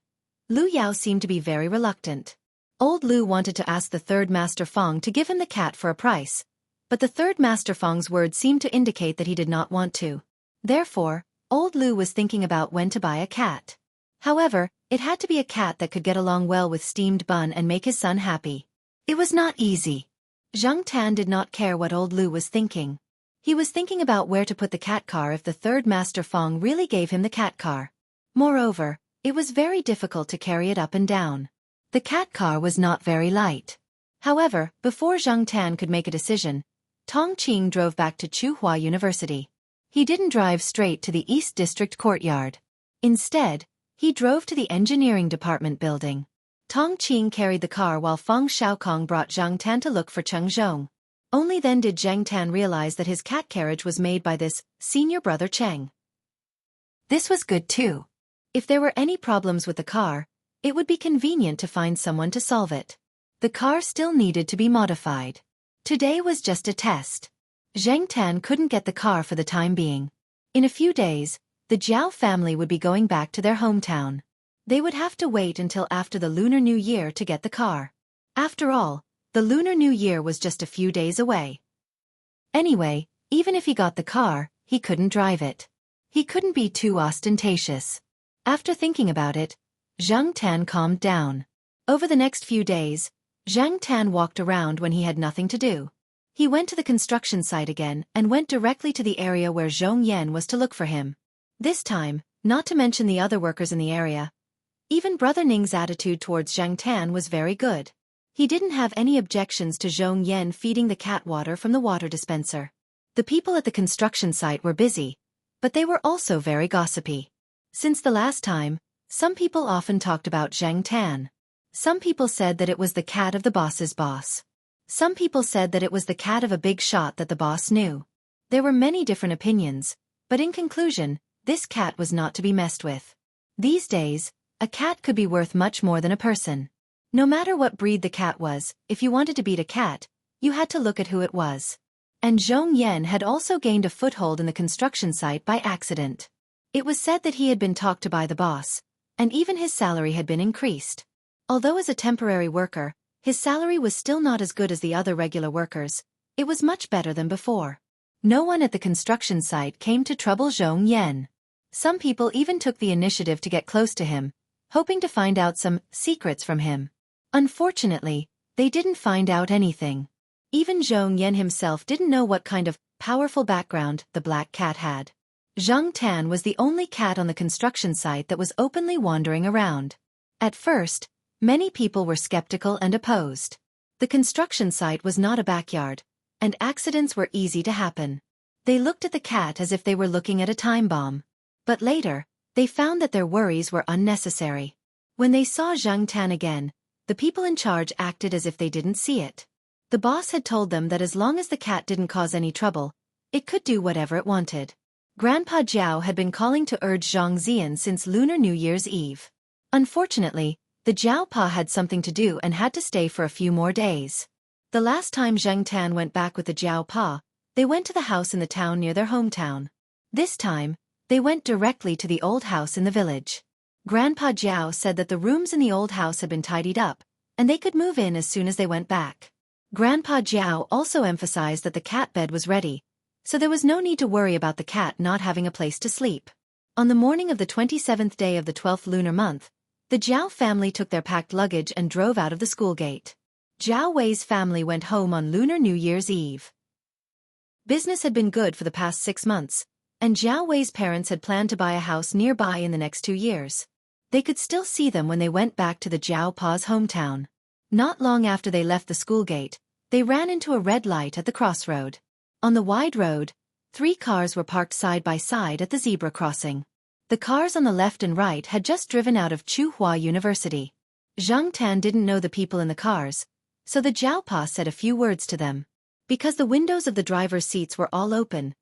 Lu Yao seemed to be very reluctant. Old Lu wanted to ask the Third Master Feng to give him the cat for a price, but the Third Master Feng's words seemed to indicate that he did not want to. Therefore, Old Lu was thinking about when to buy a cat. However, it had to be a cat that could get along well with steamed bun and make his son happy. It was not easy. Zhang Tan did not care what Old Lu was thinking. He was thinking about where to put the cat car if the Third Master Feng really gave him the cat car. Moreover, it was very difficult to carry it up and down. The cat car was not very light. However, before Zhang Tan could make a decision, Tong Qing drove back to Tsinghua University. He didn't drive straight to the East District courtyard. Instead, he drove to the engineering department building. Tong Qing carried the car while Feng Xiaokong brought Zhang Tan to look for Cheng Zhong. Only then did Zhang Tan realize that his cat carriage was made by this senior brother Cheng. This was good too. If there were any problems with the car, it would be convenient to find someone to solve it. The car still needed to be modified. Today was just a test. Zhang Tan couldn't get the car for the time being. In a few days, the Jiao family would be going back to their hometown. They would have to wait until after the Lunar New Year to get the car. After all, the Lunar New Year was just a few days away. Anyway, even if he got the car, he couldn't drive it. He couldn't be too ostentatious. After thinking about it, Zhang Tan calmed down. Over the next few days, Zhang Tan walked around when he had nothing to do. He went to the construction site again and went directly to the area where Zhong Yan was to look for him. This time, not to mention the other workers in the area, even Brother Ning's attitude towards Zhang Tan was very good. He didn't have any objections to Zhong Yan feeding the cat water from the water dispenser. The people at the construction site were busy, but they were also very gossipy. Since the last time, some people often talked about Zhang Tan. Some people said that it was the cat of the boss's boss. Some people said that it was the cat of a big shot that the boss knew. There were many different opinions, but in conclusion, this cat was not to be messed with. These days, a cat could be worth much more than a person. No matter what breed the cat was, if you wanted to beat a cat, you had to look at who it was. And Zhong Yan had also gained a foothold in the construction site by accident. It was said that he had been talked to by the boss, and even his salary had been increased. Although as a temporary worker, his salary was still not as good as the other regular workers, it was much better than before. No one at the construction site came to trouble Zhong Yan. Some people even took the initiative to get close to him, hoping to find out some secrets from him. Unfortunately, they didn't find out anything. Even Zhong Yan himself didn't know what kind of powerful background the black cat had. Zhang Tan was the only cat on the construction site that was openly wandering around. At first, many people were skeptical and opposed. The construction site was not a backyard, and accidents were easy to happen. They looked at the cat as if they were looking at a time bomb. But later, they found that their worries were unnecessary. When they saw Zhang Tan again, the people in charge acted as if they didn't see it. The boss had told them that as long as the cat didn't cause any trouble, it could do whatever it wanted. Grandpa Jiao had been calling to urge Zhang Zian since Lunar New Year's Eve. Unfortunately, the Jiao Pa had something to do and had to stay for a few more days. The last time Zhang Tan went back with the Jiao Pa, they went to the house in the town near their hometown. This time, they went directly to the old house in the village. Grandpa Jiao said that the rooms in the old house had been tidied up, and they could move in as soon as they went back. Grandpa Jiao also emphasized that the cat bed was ready, so there was no need to worry about the cat not having a place to sleep. On the morning of the 27th day of the 12th lunar month, the Jiao family took their packed luggage and drove out of the school gate. Jiao Wei's family went home on Lunar New Year's Eve. Business had been good for the past 6 months, and Jiao Wei's parents had planned to buy a house nearby in the next 2 years. They could still see them when they went back to the Jiao Pa's hometown. Not long after they left the school gate, they ran into a red light at the crossroad. On the wide road, 3 cars were parked side by side at the zebra crossing. The cars on the left and right had just driven out of Tsinghua University. Zhang Tan didn't know the people in the cars, so the Jiao Pa said a few words to them. Because the windows of the driver's seats were all open,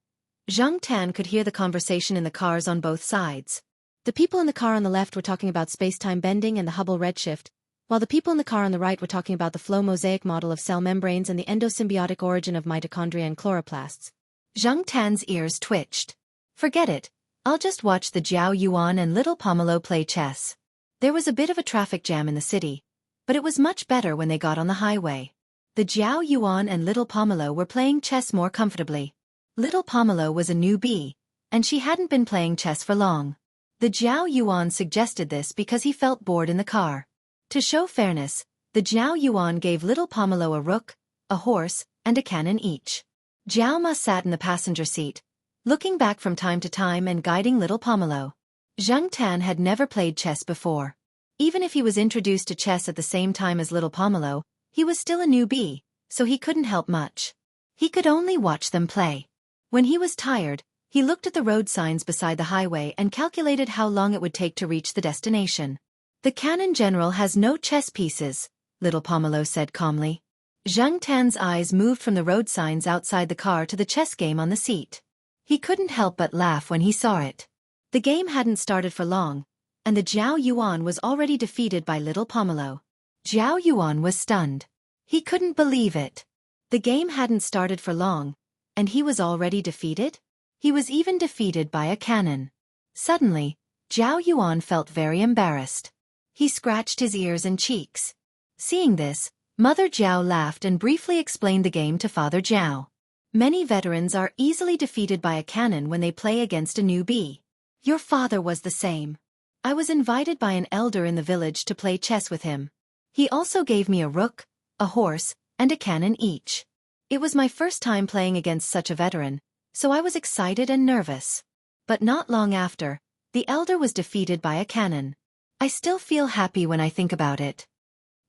Zhang Tan could hear the conversation in the cars on both sides. The people in the car on the left were talking about space-time bending and the Hubble redshift, while the people in the car on the right were talking about the flow mosaic model of cell membranes and the endosymbiotic origin of mitochondria and chloroplasts. Zhang Tan's ears twitched. Forget it, I'll just watch the Jiao Yuan and little Pomelo play chess. There was a bit of a traffic jam in the city, but it was much better when they got on the highway. The Jiao Yuan and little Pomelo were playing chess more comfortably. Little Pomelo was a newbie, and she hadn't been playing chess for long. The Jiao Yuan suggested this because he felt bored in the car. To show fairness, the Jiao Yuan gave little Pomelo a rook, a horse, and a cannon each. Jiao Ma sat in the passenger seat, looking back from time to time and guiding little Pomelo. Zhang Tan had never played chess before. Even if he was introduced to chess at the same time as little Pomelo, he was still a newbie, so he couldn't help much. He could only watch them play. When he was tired, he looked at the road signs beside the highway and calculated how long it would take to reach the destination. The cannon general has no chess pieces, little Pomelo said calmly. Zhang Tan's eyes moved from the road signs outside the car to the chess game on the seat. He couldn't help but laugh when he saw it. The game hadn't started for long, and the Jiao Yuan was already defeated by little Pomelo. Jiao Yuan was stunned. He couldn't believe it. The game hadn't started for long, and he was already defeated? He was even defeated by a cannon. Suddenly, Jiao Yuan felt very embarrassed. He scratched his ears and cheeks. Seeing this, Mother Jiao laughed and briefly explained the game to Father Jiao. Many veterans are easily defeated by a cannon when they play against a newbie. Your father was the same. I was invited by an elder in the village to play chess with him. He also gave me a rook, a horse, and a cannon each. It was my first time playing against such a veteran, so I was excited and nervous. But not long after, the elder was defeated by a cannon. I still feel happy when I think about it.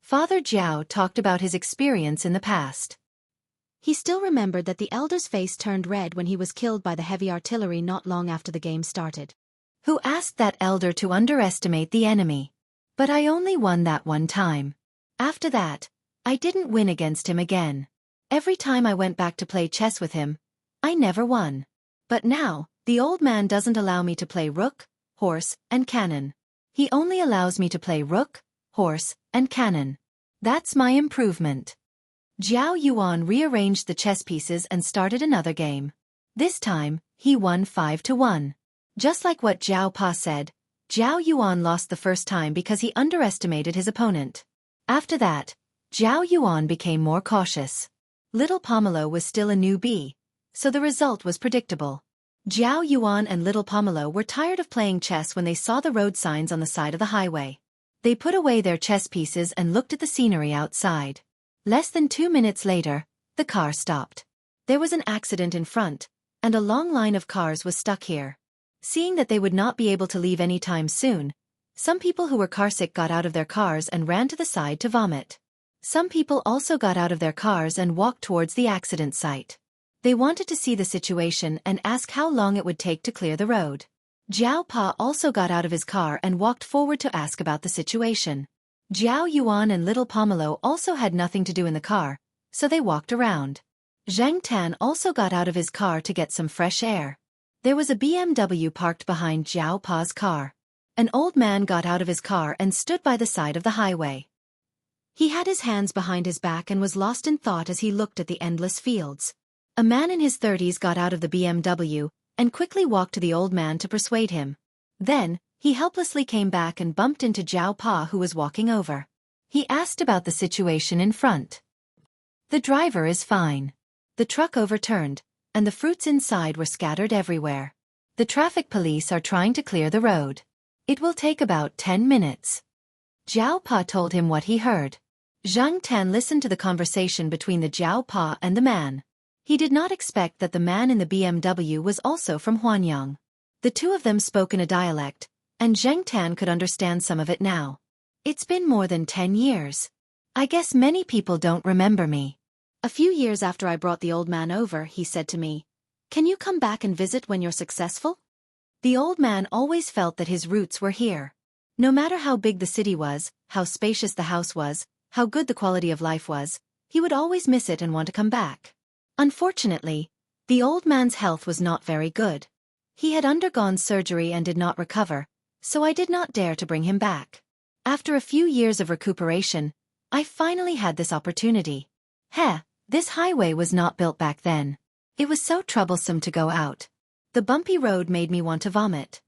Father Jiao talked about his experience in the past. He still remembered that the elder's face turned red when he was killed by the heavy artillery not long after the game started. Who asked that elder to underestimate the enemy? But I only won that one time. After that, I didn't win against him again. Every time I went back to play chess with him, I never won. But now, the old man doesn't allow me to play rook, horse, and cannon. He only allows me to play rook, horse, and cannon. That's my improvement. Jiao Yuan rearranged the chess pieces and started another game. This time, he won 5-1. Just like what Jiao Pa said, Jiao Yuan lost the first time because he underestimated his opponent. After that, Jiao Yuan became more cautious. Little Pomelo was still a newbie, so the result was predictable. Jiao Yuan and little Pomelo were tired of playing chess when they saw the road signs on the side of the highway. They put away their chess pieces and looked at the scenery outside. Less than 2 minutes later, the car stopped. There was an accident in front, and a long line of cars was stuck here. Seeing that they would not be able to leave any time soon, some people who were carsick got out of their cars and ran to the side to vomit. Some people also got out of their cars and walked towards the accident site. They wanted to see the situation and ask how long it would take to clear the road. Jiao Pa also got out of his car and walked forward to ask about the situation. Jiao Yuan and little Pomelo also had nothing to do in the car, so they walked around. Zhang Tan also got out of his car to get some fresh air. There was a BMW parked behind Jiao Pa's car. An old man got out of his car and stood by the side of the highway. He had his hands behind his back and was lost in thought as he looked at the endless fields. A man in his 30s got out of the BMW and quickly walked to the old man to persuade him. Then, He helplessly came back and bumped into Jiao Pa, who was walking over. He asked about the situation in front. The driver is fine. The truck overturned, and the fruits inside were scattered everywhere. The traffic police are trying to clear the road. It will take about 10 minutes. Jiao Pa told him what he heard. Zhang Tan listened to the conversation between the Jiao Pa and the man. He did not expect that the man in the BMW was also from Huanyang. The two of them spoke in a dialect, and Zhang Tan could understand some of it now. It's been more than 10 years. I guess many people don't remember me. A few years after I brought the old man over, he said to me, "Can you come back and visit when you're successful?" The old man always felt that his roots were here. No matter how big the city was, how spacious the house was, how good the quality of life was, he would always miss it and want to come back. Unfortunately, the old man's health was not very good. He had undergone surgery and did not recover, so I did not dare to bring him back. After a few years of recuperation, I finally had this opportunity. This highway was not built back then. It was so troublesome to go out. The bumpy road made me want to vomit.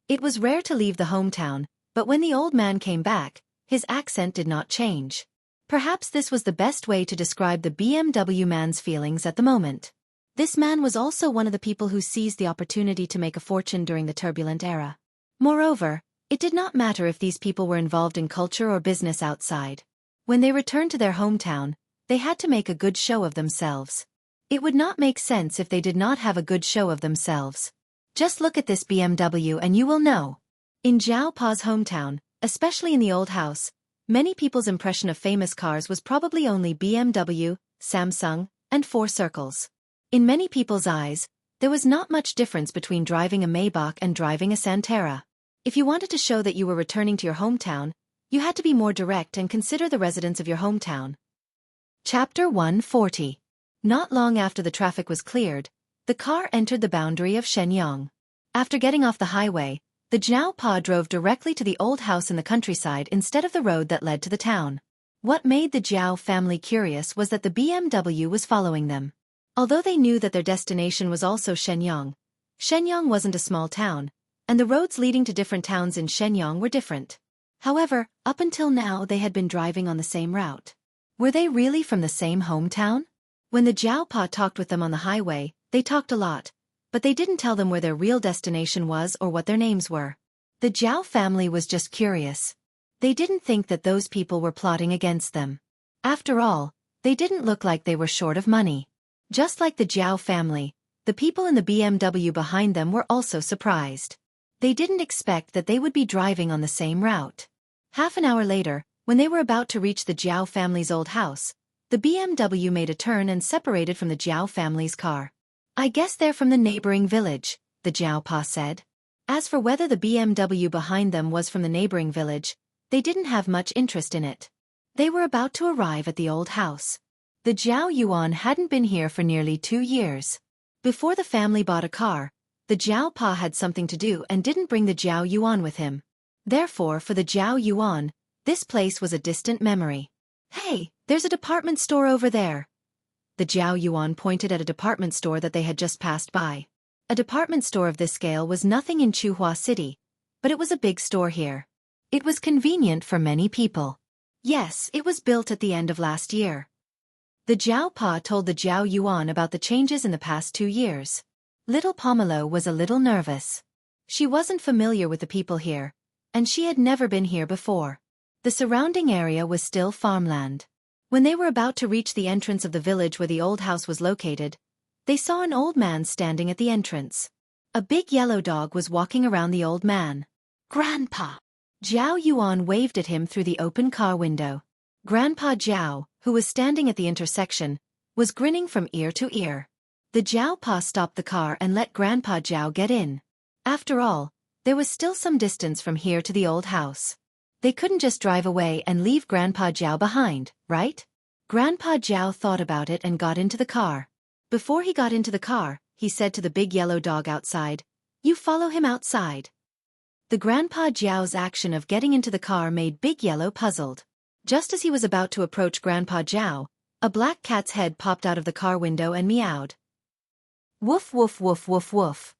It was rare to leave the hometown, but when the old man came back, his accent did not change. Perhaps this was the best way to describe the BMW man's feelings at the moment. This man was also one of the people who seized the opportunity to make a fortune during the turbulent era. Moreover, it did not matter if these people were involved in culture or business outside. When they returned to their hometown, they had to make a good show of themselves. It would not make sense if they did not have a good show of themselves. Just look at this BMW and you will know. In Jiao Pa's hometown, especially in the old house, many people's impression of famous cars was probably only BMW, Samsung, and four circles. In many people's eyes, there was not much difference between driving a Maybach and driving a Santera. If you wanted to show that you were returning to your hometown, you had to be more direct and consider the residents of your hometown. Chapter 140. Not long after the traffic was cleared, the car entered the boundary of Shenyang. After getting off the highway, the Jiao Pa drove directly to the old house in the countryside instead of the road that led to the town. What made the Jiao family curious was that the BMW was following them. Although they knew that their destination was also Shenyang, Shenyang wasn't a small town, and the roads leading to different towns in Shenyang were different. However, up until now they had been driving on the same route. Were they really from the same hometown? When the Jiao Pa talked with them on the highway, they talked a lot, but they didn't tell them where their real destination was or what their names were. The Jiao family was just curious. They didn't think that those people were plotting against them. After all, they didn't look like they were short of money. Just like the Jiao family, the people in the BMW behind them were also surprised. They didn't expect that they would be driving on the same route. Half an hour later, when they were about to reach the Jiao family's old house, the BMW made a turn and separated from the Jiao family's car. "I guess they're from the neighboring village," the Jiao Pa said. As for whether the BMW behind them was from the neighboring village, they didn't have much interest in it. They were about to arrive at the old house. The Jiao Yuan hadn't been here for nearly 2 years. Before the family bought a car, the Jiao Pa had something to do and didn't bring the Jiao Yuan with him. Therefore, for the Jiao Yuan, this place was a distant memory. "Hey, there's a department store over there." The Jiao Yuan pointed at a department store that they had just passed by. A department store of this scale was nothing in Chuhua City, but it was a big store here. It was convenient for many people. Yes, it was built at the end of last year. The Jiao Pa told the Jiao Yuan about the changes in the past 2 years. Little Pomelo was a little nervous. She wasn't familiar with the people here, and she had never been here before. The surrounding area was still farmland. When they were about to reach the entrance of the village where the old house was located, they saw an old man standing at the entrance. A big yellow dog was walking around the old man. "Grandpa!" Jiao Yuan waved at him through the open car window. Grandpa Jiao, who was standing at the intersection, was grinning from ear to ear. The Jiao Pa stopped the car and let Grandpa Jiao get in. After all, there was still some distance from here to the old house. They couldn't just drive away and leave Grandpa Jiao behind, right? Grandpa Jiao thought about it and got into the car. Before he got into the car, he said to the big yellow dog outside, "You follow him outside." The Grandpa Jiao's action of getting into the car made Big Yellow puzzled. Just as he was about to approach Grandpa Jiao, a black cat's head popped out of the car window and meowed. "Woof woof woof woof woof."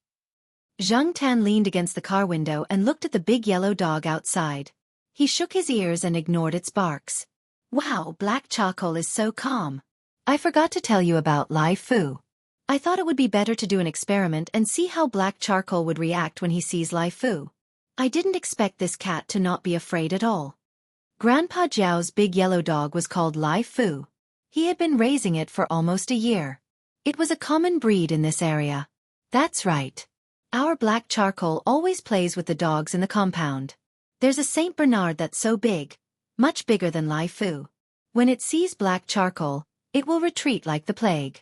Zhang Tan leaned against the car window and looked at the big yellow dog outside. He shook his ears and ignored its barks. Wow, black charcoal is so calm. I forgot to tell you about Lai Fu. I thought it would be better to do an experiment and see how black charcoal would react when he sees Lai Fu. I didn't expect this cat to not be afraid at all. Grandpa Zhao's big yellow dog was called Lai Fu. He had been raising it for almost a year. It was a common breed in this area. That's right. Our black charcoal always plays with the dogs in the compound. There's a Saint Bernard that's so big, much bigger than Lai Fu. When it sees black charcoal, it will retreat like the plague.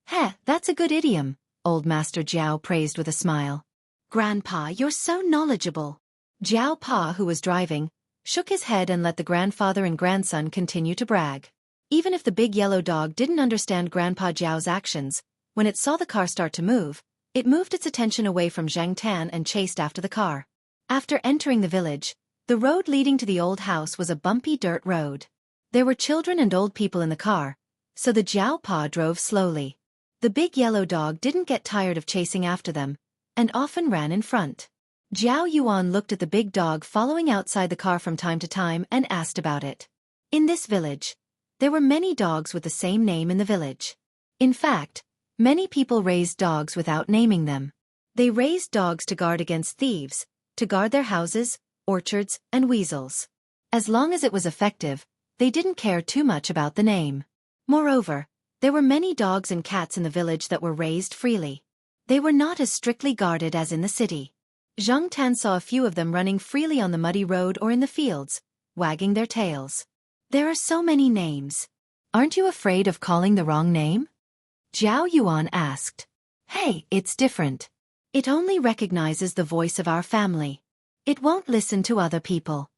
Heh, that's a good idiom, old Master Zhao praised with a smile. Grandpa, you're so knowledgeable. Zhao Pa, who was driving, shook his head and let the grandfather and grandson continue to brag. Even if the big yellow dog didn't understand Grandpa Zhao's actions, when it saw the car start to move, it moved its attention away from Zhang Tan and chased after the car. After entering the village, the road leading to the old house was a bumpy dirt road. There were children and old people in the car, so the Zhao Pa drove slowly. The big yellow dog didn't get tired of chasing after them, and often ran in front. Zhao Yuan looked at the big dog following outside the car from time to time and asked about it. In this village, there were many dogs with the same name in the village. In fact, many people raised dogs without naming them. They raised dogs to guard against thieves, to guard their houses, orchards, and weasels. As long as it was effective, they didn't care too much about the name. Moreover, there were many dogs and cats in the village that were raised freely. They were not as strictly guarded as in the city. Zhang Tan saw a few of them running freely on the muddy road or in the fields, wagging their tails. There are so many names. Aren't you afraid of calling the wrong name? Zhao Yuan asked. Hey, it's different. It only recognizes the voice of our family. It won't listen to other people.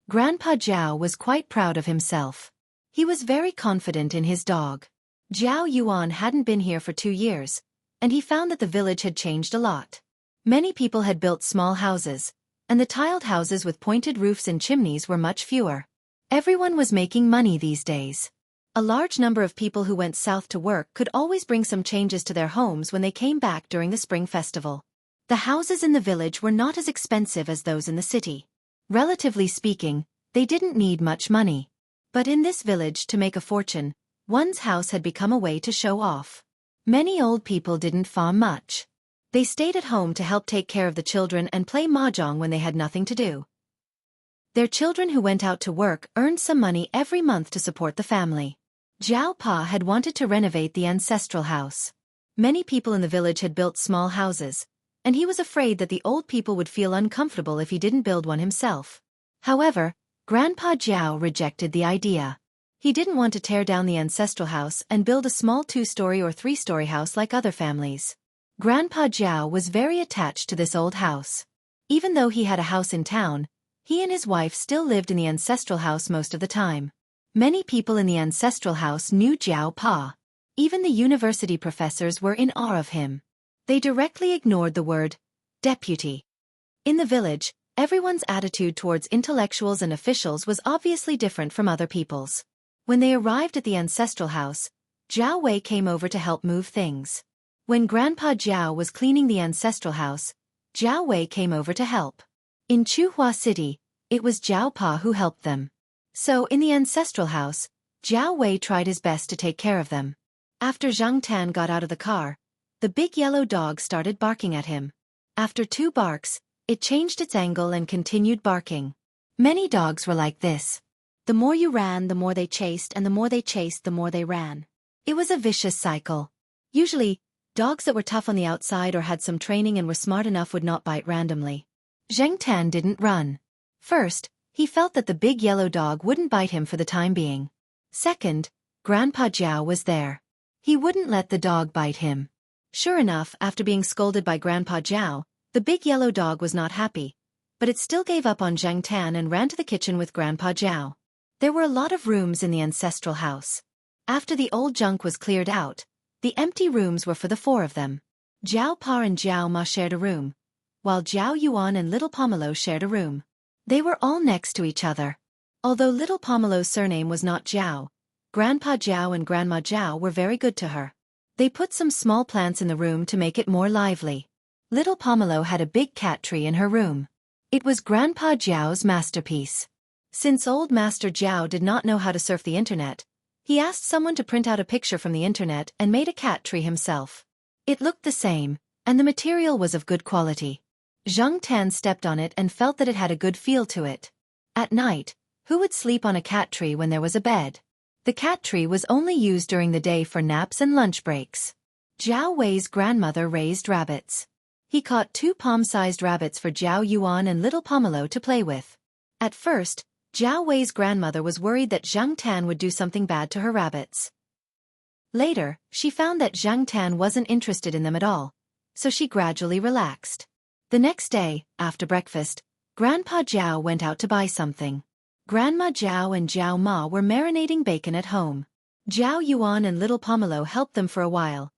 Grandpa Zhao was quite proud of himself. He was very confident in his dog. Zhao Yuan hadn't been here for 2 years, and he found that the village had changed a lot. Many people had built small houses, and the tiled houses with pointed roofs and chimneys were much fewer. Everyone was making money these days. A large number of people who went south to work could always bring some changes to their homes when they came back during the spring festival. The houses in the village were not as expensive as those in the city. Relatively speaking, they didn't need much money. But in this village, to make a fortune, one's house had become a way to show off. Many old people didn't farm much. They stayed at home to help take care of the children and play mahjong when they had nothing to do. Their children who went out to work earned some money every month to support the family. Zhao Pa had wanted to renovate the ancestral house. Many people in the village had built small houses, and he was afraid that the old people would feel uncomfortable if he didn't build one himself. However, Grandpa Zhao rejected the idea. He didn't want to tear down the ancestral house and build a small 2-story or 3-story house like other families. Grandpa Zhao was very attached to this old house. Even though he had a house in town, he and his wife still lived in the ancestral house most of the time. Many people in the ancestral house knew Zhao Pa. Even the university professors were in awe of him. They directly ignored the word deputy. In the village, everyone's attitude towards intellectuals and officials was obviously different from other people's. When they arrived at the ancestral house, Zhao Wei came over to help move things. When Grandpa Zhao was cleaning the ancestral house, Zhao Wei came over to help. In Chuhua City, it was Zhao Pa who helped them. So in the ancestral house, Zhao Wei tried his best to take care of them. After Zhang Tan got out of the car, the big yellow dog started barking at him. After 2 barks, it changed its angle and continued barking. Many dogs were like this. The more you ran, the more they chased, and the more they chased, the more they ran. It was a vicious cycle. Usually, dogs that were tough on the outside or had some training and were smart enough would not bite randomly. Zhang Tan didn't run. First, he felt that the big yellow dog wouldn't bite him for the time being. Second, Grandpa Zhao was there. He wouldn't let the dog bite him. Sure enough, after being scolded by Grandpa Zhao, the big yellow dog was not happy, but it still gave up on Zhang Tan and ran to the kitchen with Grandpa Zhao. There were a lot of rooms in the ancestral house. After the old junk was cleared out, the empty rooms were for the 4 of them. Zhao Pa and Zhao Ma shared a room, while Zhao Yuan and Little Pomelo shared a room. They were all next to each other. Although Little Pomelo's surname was not Zhao, Grandpa Zhao and Grandma Zhao were very good to her. They put some small plants in the room to make it more lively. Little Pomelo had a big cat tree in her room. It was Grandpa Jiao's masterpiece. Since old Master Jiao did not know how to surf the internet, he asked someone to print out a picture from the internet and made a cat tree himself. It looked the same, and the material was of good quality. Zhang Tan stepped on it and felt that it had a good feel to it. At night, who would sleep on a cat tree when there was a bed? The cat tree was only used during the day for naps and lunch breaks. Jiao Wei's grandmother raised rabbits. He caught 2 palm-sized rabbits for Jiao Yuan and Little Pomelo to play with. At first, Jiao Wei's grandmother was worried that Zhang Tan would do something bad to her rabbits. Later, she found that Zhang Tan wasn't interested in them at all, so she gradually relaxed. The next day, after breakfast, Grandpa Jiao went out to buy something. Grandma Jiao and Jiao Ma were marinating bacon at home. Jiao Yuan and Little Pomelo helped them for a while,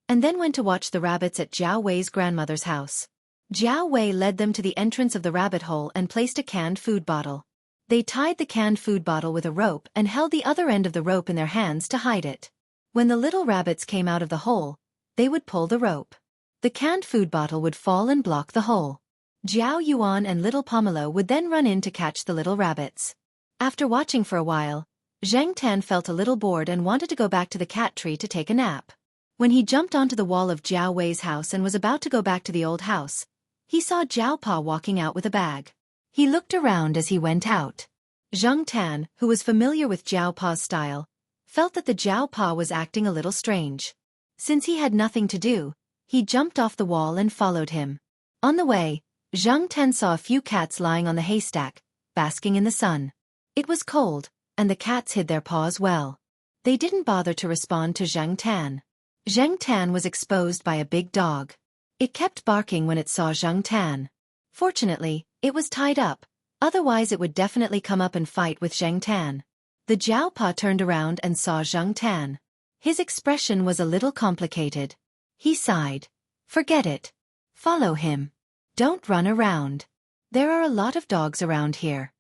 and then went to watch the rabbits at Jiao Wei's grandmother's house. Jiao Wei led them to the entrance of the rabbit hole and placed a canned food bottle. They tied the canned food bottle with a rope and held the other end of the rope in their hands to hide it. When the little rabbits came out of the hole, they would pull the rope. The canned food bottle would fall and block the hole. Jiao Yuan and Little Pomelo would then run in to catch the little rabbits. After watching for a while, Zhang Tan felt a little bored and wanted to go back to the cat tree to take a nap. When he jumped onto the wall of Jiao Wei's house and was about to go back to the old house, he saw Jiao Pa walking out with a bag. He looked around as he went out. Zhang Tan, who was familiar with Jiao Pa's style, felt that the Jiao Pa was acting a little strange. Since he had nothing to do, he jumped off the wall and followed him. On the way, Zhang Tan saw a few cats lying on the haystack, basking in the sun. It was cold, and the cats hid their paws well. They didn't bother to respond to Zhang Tan. Zhang Tan was exposed by a big dog. It kept barking when it saw Zhang Tan. Fortunately, it was tied up, otherwise it would definitely come up and fight with Zhang Tan. The Jiao Pa turned around and saw Zhang Tan. His expression was a little complicated. He sighed. Forget it. Follow him. Don't run around. There are a lot of dogs around here.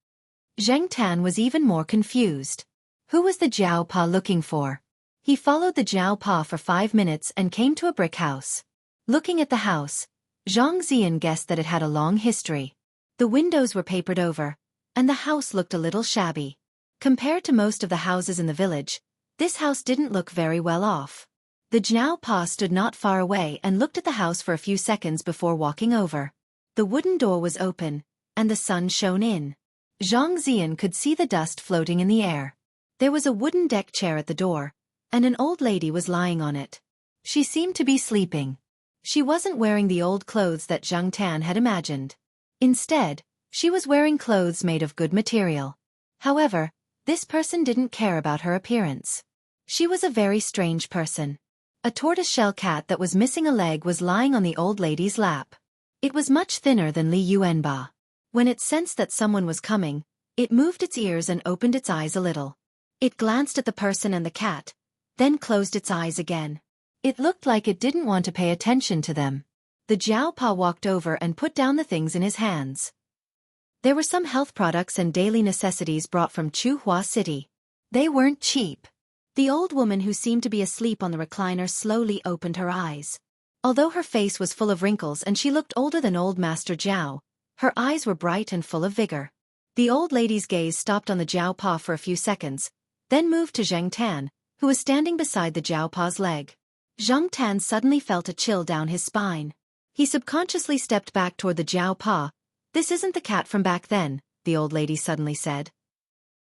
Zhang Tan was even more confused. Who was the Jiao Pa looking for? He followed the Jiao Pa for 5 minutes and came to a brick house. Looking at the house, Zhang Zian guessed that it had a long history. The windows were papered over, and the house looked a little shabby. Compared to most of the houses in the village, this house didn't look very well off. The Jiao Pa stood not far away and looked at the house for a few seconds before walking over. The wooden door was open, and the sun shone in. Zhang Zian could see the dust floating in the air. There was a wooden deck chair at the door, and an old lady was lying on it. She seemed to be sleeping. She wasn't wearing the old clothes that Zhang Tan had imagined. Instead, she was wearing clothes made of good material. However, this person didn't care about her appearance. She was a very strange person. A tortoiseshell cat that was missing a leg was lying on the old lady's lap. It was much thinner than Li Yuanba. When it sensed that someone was coming, it moved its ears and opened its eyes a little. It glanced at the person and the cat, then closed its eyes again. It looked like it didn't want to pay attention to them. The Jiao Pa walked over and put down the things in his hands. There were some health products and daily necessities brought from Chuhua City. They weren't cheap. The old woman who seemed to be asleep on the recliner slowly opened her eyes. Although her face was full of wrinkles and she looked older than old Master Jiao, her eyes were bright and full of vigor. The old lady's gaze stopped on the Jiao Pa for a few seconds, then moved to Zhang Tan, who was standing beside the Jiao Pa's leg. Zhang Tan suddenly felt a chill down his spine. He subconsciously stepped back toward the Jiao Pa. This isn't the cat from back then, the old lady suddenly said.